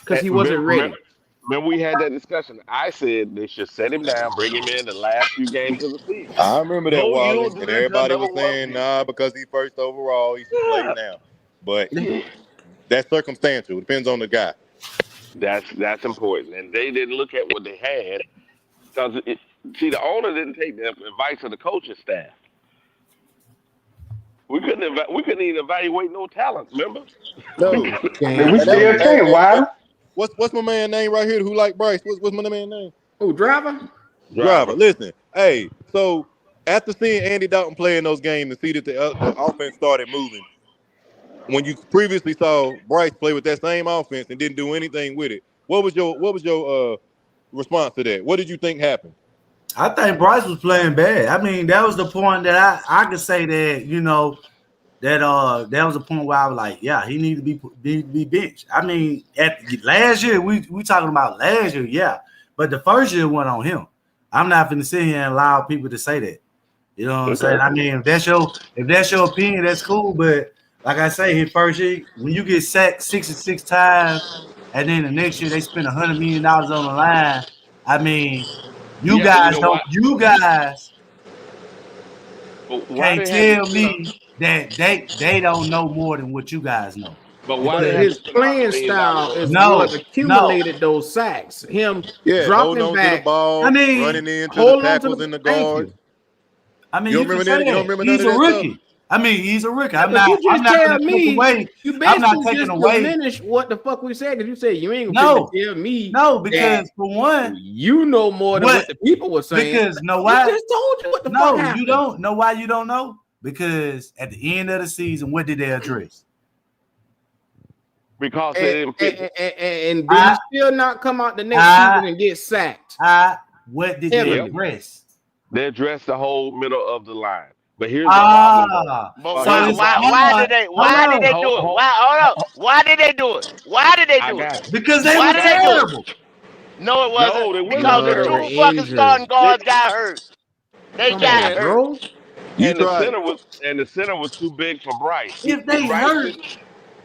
Speaker 4: because he wasn't ready.
Speaker 13: Remember we had that discussion. I said they should set him down, bring him in the last few games of the season.
Speaker 20: I remember that, Wally, and everybody was saying, nah, because he's first overall, he should play now. But that's circumstantial. It depends on the guy.
Speaker 13: That's important. And they didn't look at what they had. Because the owner didn't take the advice of the coaching staff. We couldn't even evaluate no talent, remember?
Speaker 20: No.
Speaker 21: We still can't. Why?
Speaker 20: What's my man's name right here who like Bryce? What's my man's name?
Speaker 4: Oh, Driver.
Speaker 20: Listen, hey, so after seeing Andy Dalton play in those games and see that the offense started moving, when you previously saw Bryce play with that same offense and didn't do anything with it, what was your response to that? What did you think happened?
Speaker 18: I think Bryce was playing bad. I mean, that was the point that I could say that, that was a point where I was like, yeah, he needs to be benched. I mean, last year, we talking about last year, yeah. But the first year went on him. I'm not going to sit here and allow people to say that. You know what I'm saying? I mean, if that's your opinion, that's cool. But like I say, his first year, when you get sacked 66 times, and then the next year they spend $100 million on the line, I mean, you guys can't tell me that they don't know more than what you guys know.
Speaker 13: But why
Speaker 4: his playing style is what accumulated those sacks. Him dropping back,
Speaker 20: to the ball, running into the tackles in the guard.
Speaker 18: I mean,
Speaker 20: you don't remember
Speaker 18: he's a rookie. I mean, he's a rookie. I'm not going to take away. I'm not taking away.
Speaker 4: Diminish what the fuck we said because you said you ain't going to tell me.
Speaker 18: No, because for one,
Speaker 4: you know more than what the people were saying.
Speaker 18: Because why?
Speaker 4: I just told you what the fuck happened.
Speaker 18: You don't know why you don't know. Because at the end of the season, what did they address?
Speaker 13: Because they didn't fit.
Speaker 4: And they still not come out the next season and get sacked.
Speaker 18: What did they address?
Speaker 13: They addressed the whole middle of the line. But here's the problem.
Speaker 5: Why did they do it? Why did they do it?
Speaker 18: Because they were terrible.
Speaker 5: No, it wasn't. Because the 2 fucking starting guards got hurt. They got hurt.
Speaker 13: And the center was too big for Bryce.
Speaker 18: If they hurt.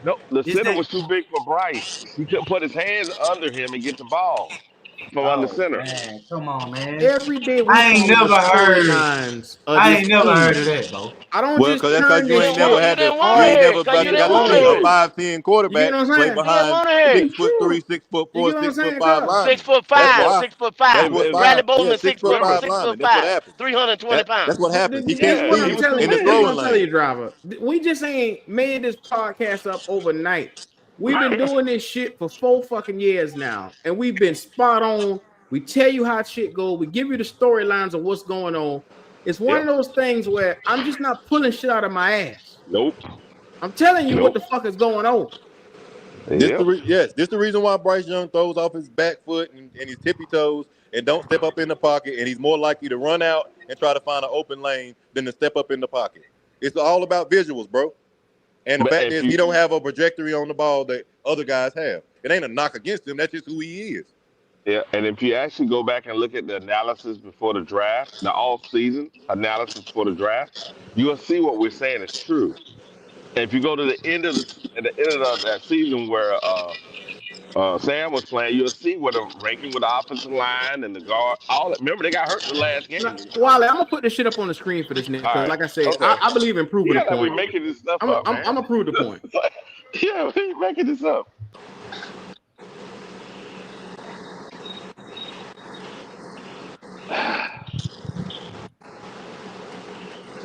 Speaker 13: No, the center was too big for Bryce. He couldn't put his hands under him and get the ball. from under center.
Speaker 18: Man, come on, man.
Speaker 4: Every day we
Speaker 18: I ain't
Speaker 4: follow
Speaker 18: never
Speaker 4: the
Speaker 18: heard.
Speaker 4: storylines of
Speaker 18: I
Speaker 4: this
Speaker 18: ain't never
Speaker 4: team.
Speaker 18: heard of that, bro.
Speaker 4: I don't
Speaker 20: Well,
Speaker 4: just
Speaker 20: because that's
Speaker 4: turn
Speaker 20: because you
Speaker 4: this
Speaker 20: ain't never
Speaker 4: shit
Speaker 20: had to.
Speaker 5: didn't
Speaker 20: You
Speaker 5: want
Speaker 20: ain't
Speaker 5: it,
Speaker 20: never
Speaker 5: 'cause you
Speaker 20: got
Speaker 5: didn't
Speaker 20: to
Speaker 5: want
Speaker 20: see a
Speaker 5: it.
Speaker 20: 5'10" quarterback
Speaker 4: You get what I'm
Speaker 20: play
Speaker 4: saying?
Speaker 5: You didn't
Speaker 20: behind
Speaker 5: want it.
Speaker 20: 6'3", 6'4",
Speaker 4: You get what I'm
Speaker 20: 6'5"
Speaker 4: saying, cuz?
Speaker 20: linemen.
Speaker 5: 6'5",
Speaker 20: That's why.
Speaker 5: 6'5".
Speaker 20: That's what's
Speaker 5: Bradley
Speaker 20: five. Yeah,
Speaker 5: Bozeman 6'5",
Speaker 20: remember,
Speaker 5: 6'5",
Speaker 20: happens.
Speaker 5: 320
Speaker 20: That's
Speaker 5: pounds.
Speaker 20: what happens. He
Speaker 4: This is
Speaker 20: can't
Speaker 4: what
Speaker 20: see
Speaker 4: I'm telling
Speaker 20: in
Speaker 4: you.
Speaker 20: the
Speaker 4: This is what
Speaker 20: throwing
Speaker 4: I'm telling you,
Speaker 20: lane.
Speaker 4: driver. We just ain't made this podcast up overnight. We've been doing this shit for 4 fucking years now, and we've been spot on. We tell you how shit go. We give you the storylines of what's going on. It's one of those things where I'm just not pulling shit out of my ass.
Speaker 13: Nope.
Speaker 4: I'm telling you what
Speaker 13: Nope.
Speaker 4: the fuck is going on.
Speaker 20: This the reason why Bryce Young throws off his back foot and his tippy toes and don't step up in the pocket, and he's more likely to run out and try to find an open lane than to step up in the pocket. It's all about visuals, bro. And the
Speaker 13: But
Speaker 20: fact
Speaker 13: if
Speaker 20: is,
Speaker 13: you-
Speaker 20: he don't have a trajectory on the ball that other guys have. It ain't a knock against him. That's just who he is.
Speaker 13: Yeah, and if you actually go back and look at the analysis before the draft, the off-season analysis before the draft, you'll see what we're saying is true. And if you go to the end of that season where Sam was playing, you'll see what the ranking with the offensive line and the guard. All that. Remember, they got hurt in the last game.
Speaker 4: Wally, I'm gonna put this shit up on the screen for this nigga.
Speaker 13: All right.
Speaker 4: Like I said,
Speaker 13: Okay.
Speaker 4: I believe in proving
Speaker 13: Yeah,
Speaker 4: the
Speaker 13: like we
Speaker 4: point.
Speaker 13: making this stuff
Speaker 4: I'm
Speaker 13: up, man.
Speaker 4: gonna prove the point.
Speaker 13: Yeah, we're making this up.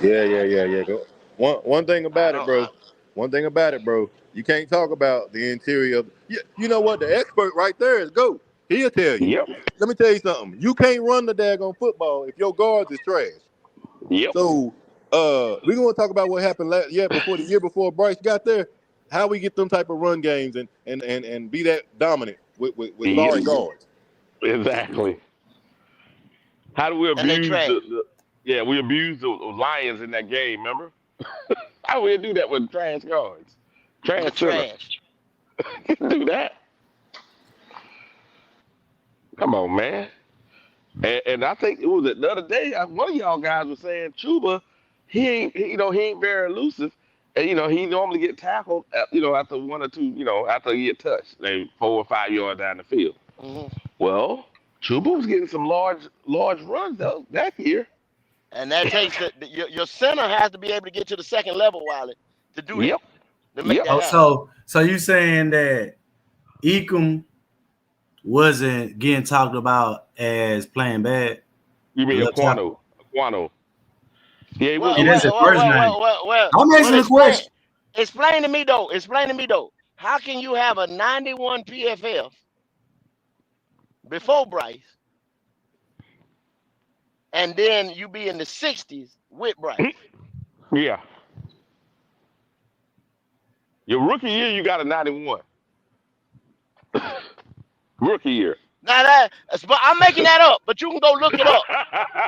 Speaker 20: Yeah. Go. One thing about it, bro. You can't talk about the interior. You know what? The expert right there is GOAT. He'll tell you.
Speaker 13: Yep.
Speaker 20: Let me tell you something. You can't run the daggone football if your guards is trash.
Speaker 13: Yep.
Speaker 20: So we're gonna talk about what happened the year before Bryce got there. How we get them type of run games and be that dominant with sorry guards.
Speaker 13: Exactly. How do we abuse we abused the Lions in that game, remember? How do we do that with trash guards? Trash. Do that. Come on, man. And I think it was the other day, one of y'all guys was saying Chuba, he ain't very elusive. And he normally get tackled after 1 or 2, after he get touched, maybe 4 or 5 yards down the field.
Speaker 5: Mm-hmm.
Speaker 13: Well, Chuba was getting some large runs though that year.
Speaker 5: And that takes your center has to be able to get to the second level, Wiley, to do that. To make that happen.
Speaker 18: So you saying that Ecom wasn't getting talked about as playing bad?
Speaker 13: You mean Aquano? Yeah,
Speaker 18: that's his first name. I'm asking the question.
Speaker 5: Explain to me though. How can you have a 91 PFF before Bryce, and then you be in the 60s with Bryce?
Speaker 13: Yeah. Your rookie year, you got a 91. Rookie year.
Speaker 5: Now I'm making that up, but you can go look it up.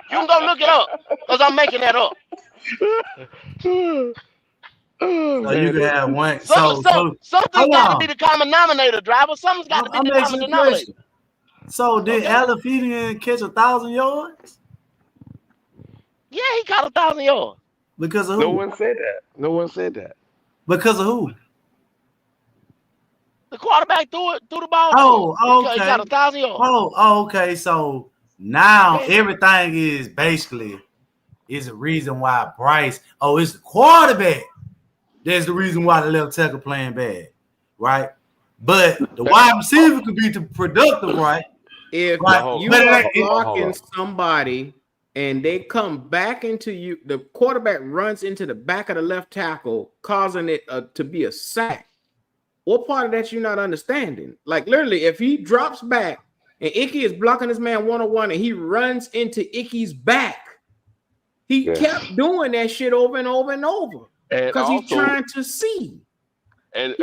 Speaker 5: Because I'm making that up.
Speaker 18: So you can have one.
Speaker 5: Something's got to be the common denominator, driver. Something's got to be the common denominator.
Speaker 18: So did Alafinian catch 1,000 yards?
Speaker 5: Yeah, he caught 1,000 yards.
Speaker 18: Because of who?
Speaker 13: No one said that.
Speaker 18: Because of who?
Speaker 5: The quarterback threw the ball.
Speaker 18: Oh, okay.
Speaker 5: He got 1,000 yards.
Speaker 18: Oh, okay. So now everything is basically a reason why Bryce. Oh, it's the quarterback. That's the reason why the left tackle playing bad, right? But the wide receiver could be productive, right?
Speaker 4: If you are blocking somebody and they come back into you, the quarterback runs into the back of the left tackle, causing it to be a sack. What part of that you're not understanding? Like literally, if he drops back and Icky is blocking this man one-on-one and he runs into Icky's back, he kept doing that shit over and over and over because he's trying to see.
Speaker 13: And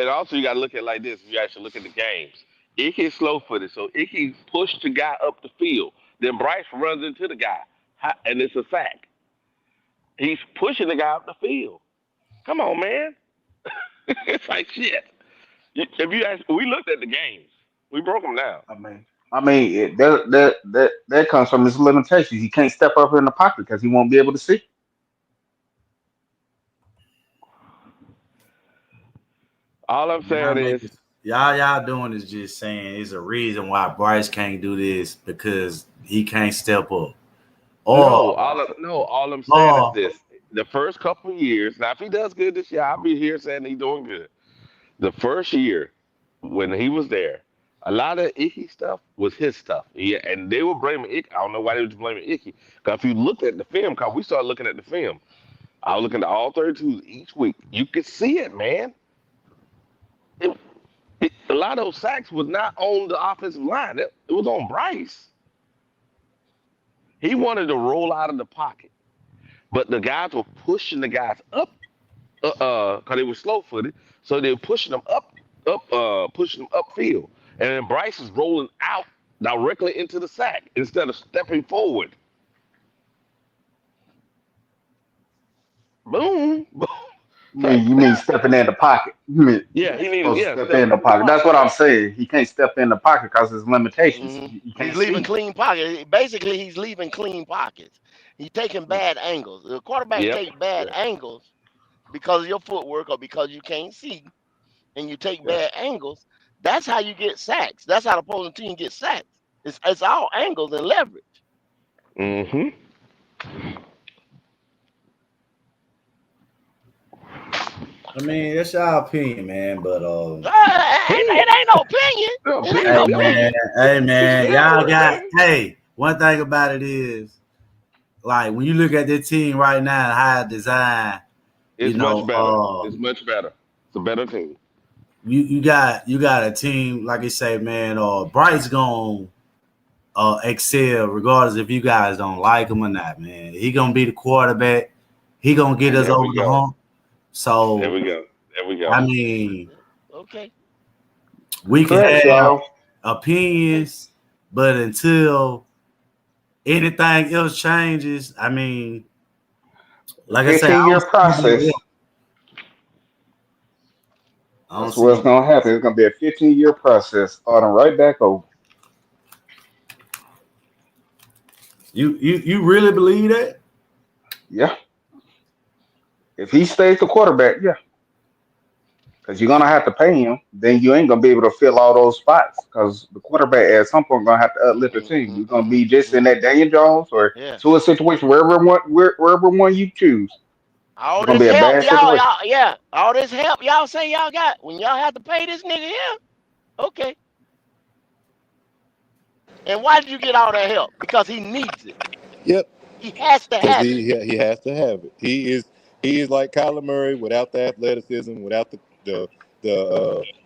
Speaker 13: also you got to look at it like this. You actually look at the games. Icky's slow-footed, so Icky pushed the guy up the field. Then Bryce runs into the guy, and it's a sack. He's pushing the guy up the field. Come on, man. It's like shit. We looked at the games. We broke them down.
Speaker 21: That comes from his limitations. He can't step up in the pocket because he won't be able to see.
Speaker 13: All I'm saying is
Speaker 18: y'all doing is just saying it's a reason why Bryce can't do this because he can't step up.
Speaker 13: All I'm saying is this: the first couple of years. Now, if he does good this year, I'll be here saying he's doing good. The first year when he was there, a lot of Icky stuff was his stuff. Yeah, and they were blaming Icky. I don't know why they was blaming Icky. Because if you looked at the film, because we started looking at the film, I was looking at all 32s each week. You could see it, man. A lot of those sacks was not on the offensive line. It was on Bryce. He wanted to roll out of the pocket, but the guys were pushing the guys up, because they were slow-footed. So they were pushing them pushing them upfield, and then Bryce is rolling out directly into the sack instead of stepping forward. Boom.
Speaker 21: You mean stepping in the pocket? You mean
Speaker 13: he needs
Speaker 21: step in the pocket. That's what I'm saying. He can't step in the pocket because there's limitations.
Speaker 5: Mm-hmm. He's leaving clean pockets. Basically, he's leaving clean pockets. He's taking bad angles. The quarterback takes bad angles because of your footwork or because you can't see, and you take bad angles. That's how you get sacks. That's how the opposing team gets sacks. It's all angles and leverage.
Speaker 13: Mm-hmm.
Speaker 18: I mean, that's your opinion, man. But
Speaker 5: it ain't no opinion.
Speaker 18: Hey man, y'all got. Hey, one thing about it is, like when you look at this team right now, how it's designed,
Speaker 13: it's much better. It's much better. It's a better team.
Speaker 18: You got a team like I say, man. Bryce gonna excel regardless if you guys don't like him or not, man. He gonna be the quarterback. He gonna get us over the hump. So
Speaker 13: there we go.
Speaker 18: I mean,
Speaker 5: okay,
Speaker 18: we can have opinions, but until anything else changes, I mean, like I said,
Speaker 21: 15-year process. That's what's gonna happen. It's gonna be a 15-year process, starting right back over.
Speaker 18: You really believe that?
Speaker 21: Yeah. If he stays the quarterback, yeah. Because you're gonna have to pay him, then you ain't gonna be able to fill all those spots. Because the quarterback at some point gonna have to uplift the team. You're gonna be just in that Daniel Jones or to a situation wherever one you choose.
Speaker 5: All this help, y'all, all this help y'all say y'all got when y'all have to pay this nigga here. Okay. And why did you get all that help? Because he needs it.
Speaker 20: Yep.
Speaker 5: He has to have it.
Speaker 20: He has to have it. He is like Kyler Murray without the athleticism, without the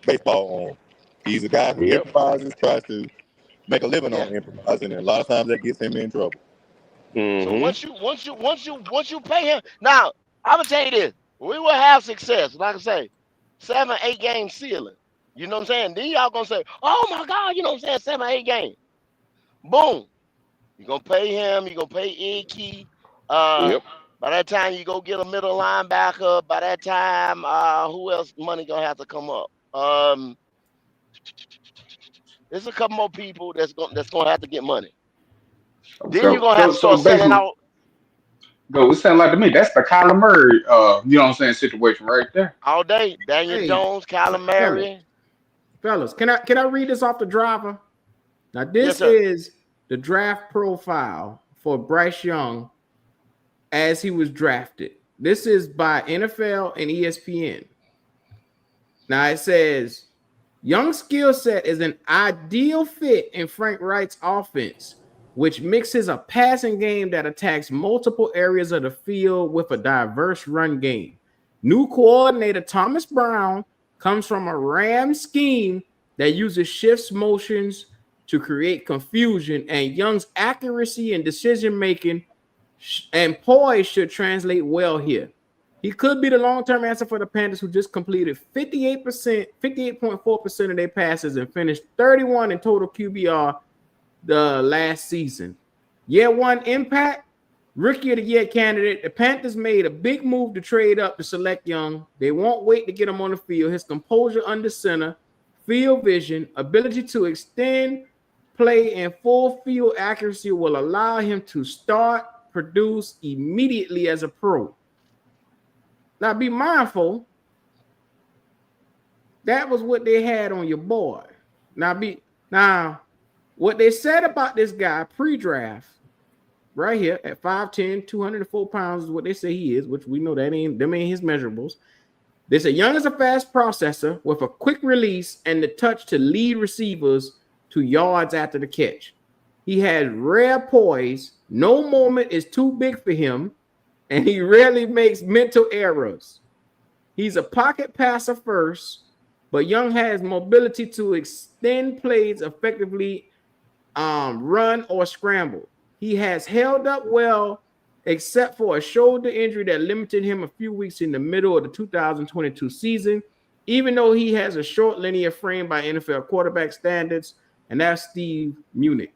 Speaker 20: baseball arm. He's a guy who improvises, tries to make a living on improvising, and a lot of times that gets him in trouble.
Speaker 5: So once you pay him, now I'm gonna tell you this: we will have success. Like I say, 7, 8 game ceiling. You know what I'm saying? Then y'all gonna say, "Oh my God," you know what I'm saying? 7, 8 games. Boom. You're gonna pay him. You're gonna pay Icky. By that time, you go get a middle linebacker. By that time, who else money gonna have to come up? There's a couple more people that's gonna have to get money. Then you're gonna have to start selling out.
Speaker 21: It sounds like to me that's the Kyler Murray, you know what I'm saying, situation right there.
Speaker 5: All day, Daniel Jones, Kyler Murray.
Speaker 4: Fellas, can I read this off the driver? Now this is the draft profile for Bryce Young as he was drafted. This is by NFL and ESPN. Now it says, Young's skill set is an ideal fit in Frank Wright's offense, which mixes a passing game that attacks multiple areas of the field with a diverse run game. New coordinator Thomas Brown comes from a Ram scheme that uses shifts motions to create confusion, and Young's accuracy and decision-making and poise should translate well here. He could be the long-term answer for the Panthers, who just completed 58.4% of their passes and finished 31 in total QBR the last season. Year one impact, rookie of the year candidate. The Panthers made a big move to trade up to select Young. They won't wait to get him on the field. His composure under center, field vision, ability to extend play, and full field accuracy will allow him to produce immediately as a pro. Now, be mindful, That was what they had on your boy. Now, what they said about this guy pre-draft, right here at 5'10", 204 pounds is what they say he is, which we know that ain't his measurables. They say Young is a fast processor with a quick release and the touch to lead receivers to yards after the catch. He has rare poise. No moment is too big for him, and he rarely makes mental errors. He's a pocket passer first, but Young has mobility to extend plays effectively, run or scramble. He has held up well, except for a shoulder injury that limited him a few weeks in the middle of the 2022 season, even though he has a short linear frame by NFL quarterback standards, and that's Steve Munich.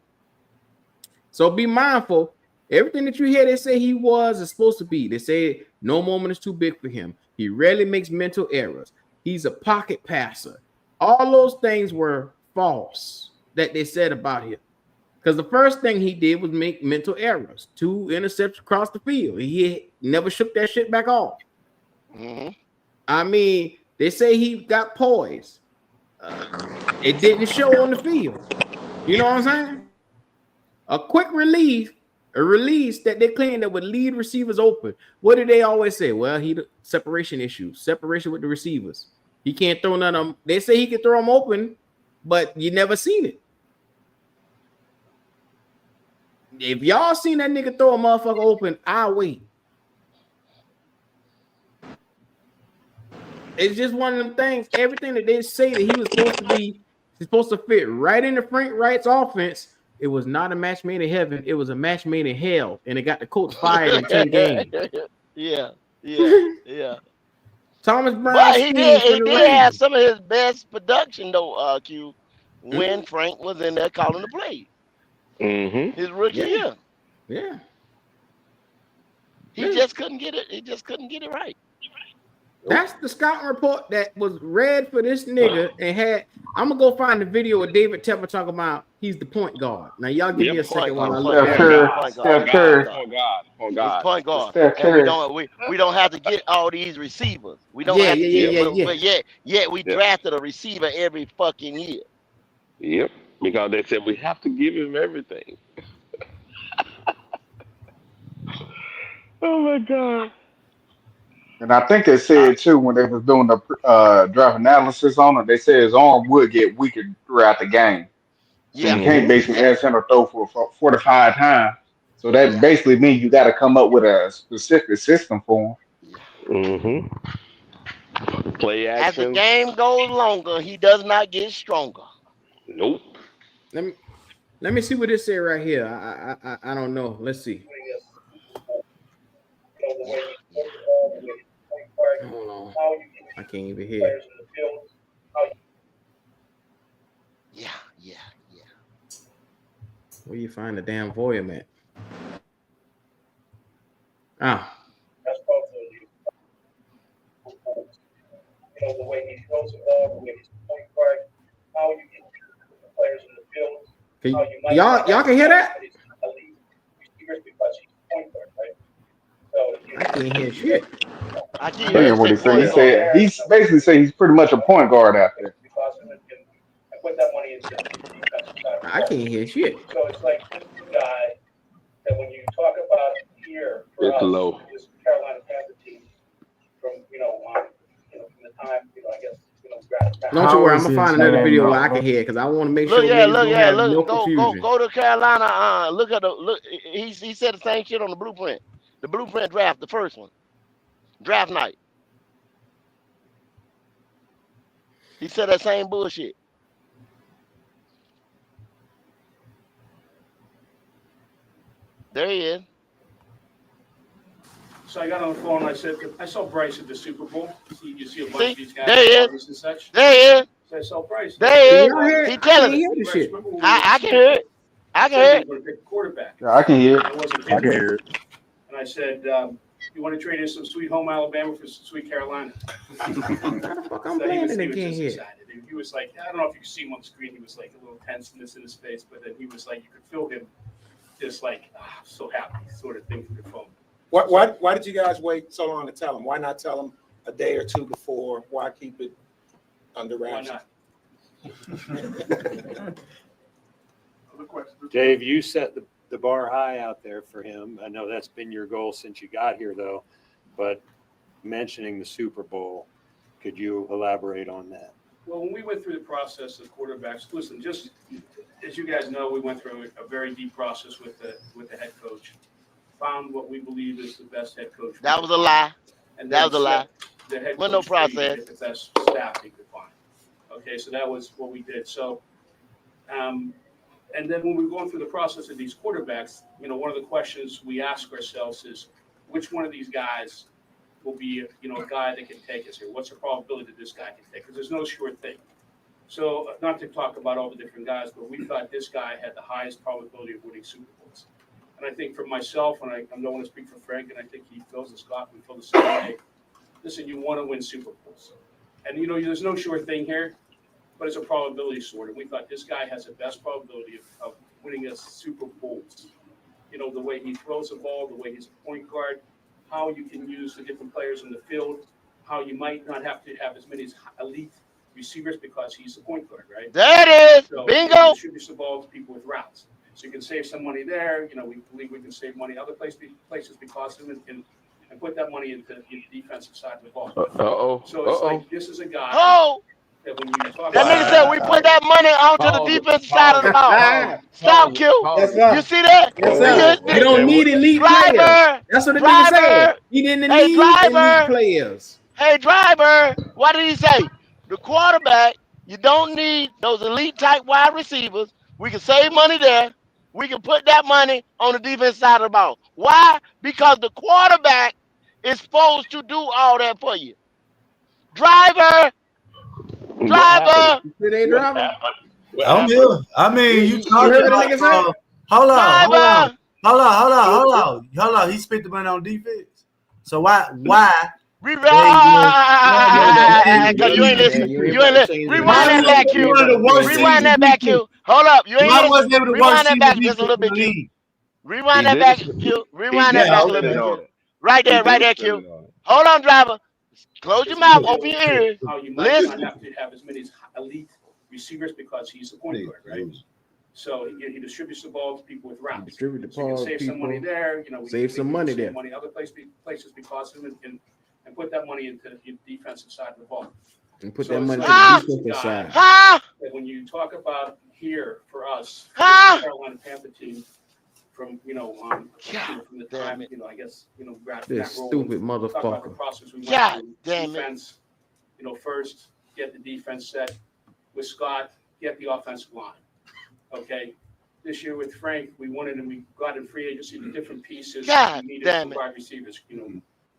Speaker 4: So be mindful. Everything that you hear they say he was is supposed to be. They say no moment is too big for him. He rarely makes mental errors. He's a pocket passer. All those things were false that they said about him. Because the first thing he did was make mental errors. 2 interceptions across the field. He never shook that shit back off.
Speaker 5: Mm-hmm.
Speaker 4: I mean, they say he got poise. It didn't show on the field. You know what I'm saying? A quick release that they claim that would lead receivers open. What do they always say? Well, separation issues, separation with the receivers. He can't throw none of them. They say he can throw them open, but you never seen it. If y'all seen that nigga throw a motherfucker open, I'll wait. It's just one of them things. Everything that they say that he was supposed to be, he's supposed to fit right into Frank Wright's offense. It was not a match made in heaven. It was a match made in hell, and it got the coach fired in 10 games.
Speaker 5: Yeah.
Speaker 4: Thomas Brown.
Speaker 5: But he did have some of his best production though, Q, when Frank was in there calling the play.
Speaker 13: Mm-hmm.
Speaker 5: His rookie year.
Speaker 4: Yeah.
Speaker 5: He just couldn't get it. He just couldn't get it right.
Speaker 4: That's the scouting report that was read for this nigga and had. I'm gonna go find the video of David Tepper talking about he's the point guard. Now y'all give me a second while I look at it.
Speaker 5: Point guard.
Speaker 21: Point guard.
Speaker 5: And we don't have to get all these receivers. We don't have to get but yet we drafted a receiver every fucking year.
Speaker 13: Yep. Because they said we have to give him everything. Oh my God.
Speaker 21: And I think they said too when they was doing the draft analysis on it, they said his arm would get weaker throughout the game. So you can't basically ask him to throw for 45 times. So that basically means you got to come up with a specific system for him.
Speaker 13: Mm-hmm. Play action.
Speaker 5: As the game goes longer, he does not get stronger.
Speaker 13: Nope.
Speaker 4: Let me see what this say right here. I don't know. Let's see. Hold on. I can't even hear.
Speaker 5: Yeah.
Speaker 4: Where you find the damn volume at? Ah.
Speaker 3: That's probably the way he throws the ball, the way he's point guard, how you get the players in the field.
Speaker 4: Y'all can hear that?
Speaker 3: Because he's point guard, right? So
Speaker 4: I can't hear shit.
Speaker 21: I hear what he said. He said he's basically saying he's pretty much a point guard out there.
Speaker 3: I put that money into the defensive side.
Speaker 4: I can't hear shit.
Speaker 3: So it's like this guy that when you talk about here for
Speaker 13: it's
Speaker 3: us,
Speaker 13: low.
Speaker 3: this Carolina Panther team from from the time I guess
Speaker 4: Don't you worry, I'm gonna find another video where I can hear because I want to make sure.
Speaker 5: Go to Carolina. Look. He said the same shit on the blueprint. The blueprint draft, the first one, draft night. He said that same bullshit. There he is.
Speaker 3: So I got on the phone and I said, I saw Bryce at the Super Bowl. You see a bunch of these guys.
Speaker 5: There he is.
Speaker 3: And such.
Speaker 5: There he is.
Speaker 3: So I saw Bryce.
Speaker 5: There he is. He telling it. I can hear it. I can hear it.
Speaker 3: Quarterback.
Speaker 21: Yeah, I can hear it.
Speaker 3: I can hear it. And I said, you want to trade in some sweet home Alabama for some sweet Carolina?
Speaker 4: How the fuck I'm playing and they can't hear?
Speaker 3: He was like, I don't know if you can see him on the screen. He was like a little tenseness in his face, but then he was like, you could feel him just like, so happy sort of thing through the phone.
Speaker 22: Why did you guys wait so long to tell him? Why not tell him a day or two before? Why keep it?
Speaker 1: Under
Speaker 3: Why
Speaker 1: wraps.
Speaker 3: not?
Speaker 11: Dave, you set the bar high out there for him. I know that's been your goal since you got here, though. But mentioning the Super Bowl, could you elaborate on that?
Speaker 3: Well, when we went through the process of quarterbacks, listen, just as you guys know, we went through a very deep process with the head coach. Found what we believe is the best head coach.
Speaker 5: That was a lie.
Speaker 3: And
Speaker 5: That was a lie.
Speaker 3: The head
Speaker 5: Wasn't no
Speaker 3: coach figured
Speaker 5: process.
Speaker 3: the best staff he could find. Okay, so that was what we did. So, and then when we were going through the process of these quarterbacks, you know, one of the questions we ask ourselves is, which one of these guys will be, you know, a guy that can take us here? What's the probability that this guy can take? Because there's no sure thing. So, not to talk about all the different guys, but we thought this guy had the highest probability of winning Super Bowls. And I think for myself, and I don't want to speak for Frank, and I think he feels and Scott, we feel the same way. Listen, you want to win Super Bowls. And, you know, there's no sure thing here, but it's a probability sort. And we thought this guy has the best probability of winning us Super Bowls. You know, the way he throws the ball, the way he's a point guard, how you can use the different players in the field, how you might not have to have as many elite receivers because he's a point guard, right?
Speaker 5: There it is.
Speaker 3: So
Speaker 5: Bingo.
Speaker 3: he distributes the ball to people with routes. So you can save some money there. You know, we believe we can save money other places because of him and put that money into the defensive side of the ball. So it's like this is a guy that when you talk
Speaker 5: That nigga said we put that money onto the defensive side of the ball. Stop, Q. You see that?
Speaker 4: Yes, sir. You don't need elite players. That's what the nigga said. He didn't need elite players.
Speaker 5: Hey, driver, what did he say? The quarterback, you don't need those elite type wide receivers. We can save money there. We can put that money on the defense side of the ball. Why? Because the quarterback is supposed to do all that for you. Driver.
Speaker 18: I'm here. I mean, you talking about hold on. He spent the money on defense. So why?
Speaker 5: Rewind that back, Q. Rewind that back, Q. Hold up. You ain't rewind that back just a little bit, Q. Rewind that back, Q. Rewind that back a little bit. Right there, Q. Hold on, driver. Close your mouth, open your ears.
Speaker 3: You might not have to have as many elite receivers because he's a point guard, right? So he distributes the ball to people with routes.
Speaker 4: Distribute the
Speaker 3: So you
Speaker 4: ball
Speaker 3: can
Speaker 4: to
Speaker 3: save some
Speaker 4: people.
Speaker 3: money there. You know, we
Speaker 4: Save some money there.
Speaker 3: Money other places because of him and put that money into the defensive side of the ball.
Speaker 4: And put
Speaker 3: So
Speaker 4: that
Speaker 3: it's
Speaker 4: money
Speaker 3: like
Speaker 4: to the
Speaker 3: this
Speaker 4: defensive
Speaker 3: guy
Speaker 4: side.
Speaker 3: that when you talk about here for us, the Carolina Panther team, from from the time I guess
Speaker 4: This stupid
Speaker 3: talk about the
Speaker 4: motherfucker.
Speaker 3: process we went
Speaker 5: God
Speaker 3: through.
Speaker 5: damn it.
Speaker 3: Defense, first get the defense set with Scott, get the offensive line. Okay. This year with Frank, we wanted and we got in free agency the different pieces
Speaker 5: God
Speaker 3: we needed
Speaker 5: damn
Speaker 3: for wide receivers.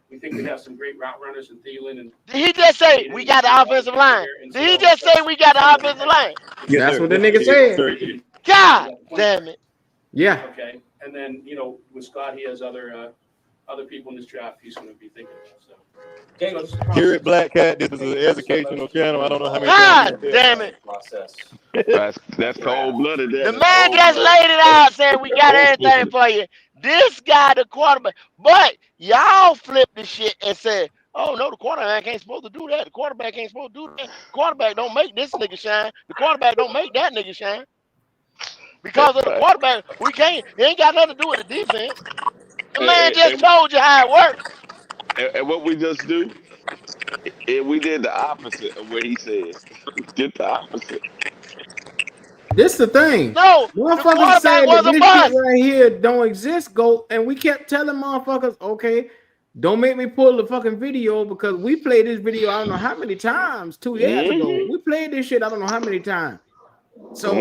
Speaker 3: We think we have some great route runners and Thielen and
Speaker 5: Did he just say we got the offensive line? Did he just say we got the offensive line?
Speaker 4: That's what the nigga said.
Speaker 5: God damn it.
Speaker 4: Yeah.
Speaker 3: Okay. And then, with Scott, he has other people in this draft he's going to be thinking about. So,
Speaker 20: Here at Black Cat, this is an educational channel. I don't know how many.
Speaker 5: God damn it.
Speaker 13: That's cold blooded.
Speaker 5: The man just laid it out saying we got everything for you. This guy, the quarterback. But y'all flipped the shit and said, oh, no, the quarterback ain't supposed to do that. The quarterback ain't supposed to do that. The quarterback don't make this nigga shine. The quarterback don't make that nigga shine. Because of the quarterback, it ain't got nothing to do with the defense. The man just told you how it works.
Speaker 13: And what we just do, we did the opposite of what he said. Did the opposite.
Speaker 4: This the thing.
Speaker 5: No,
Speaker 4: motherfuckers said that this shit right here don't exist, go, and we kept telling motherfuckers, okay, don't make me pull the fucking video because we played this video I don't know how many times 2 years ago. We played this shit I don't know how many times. So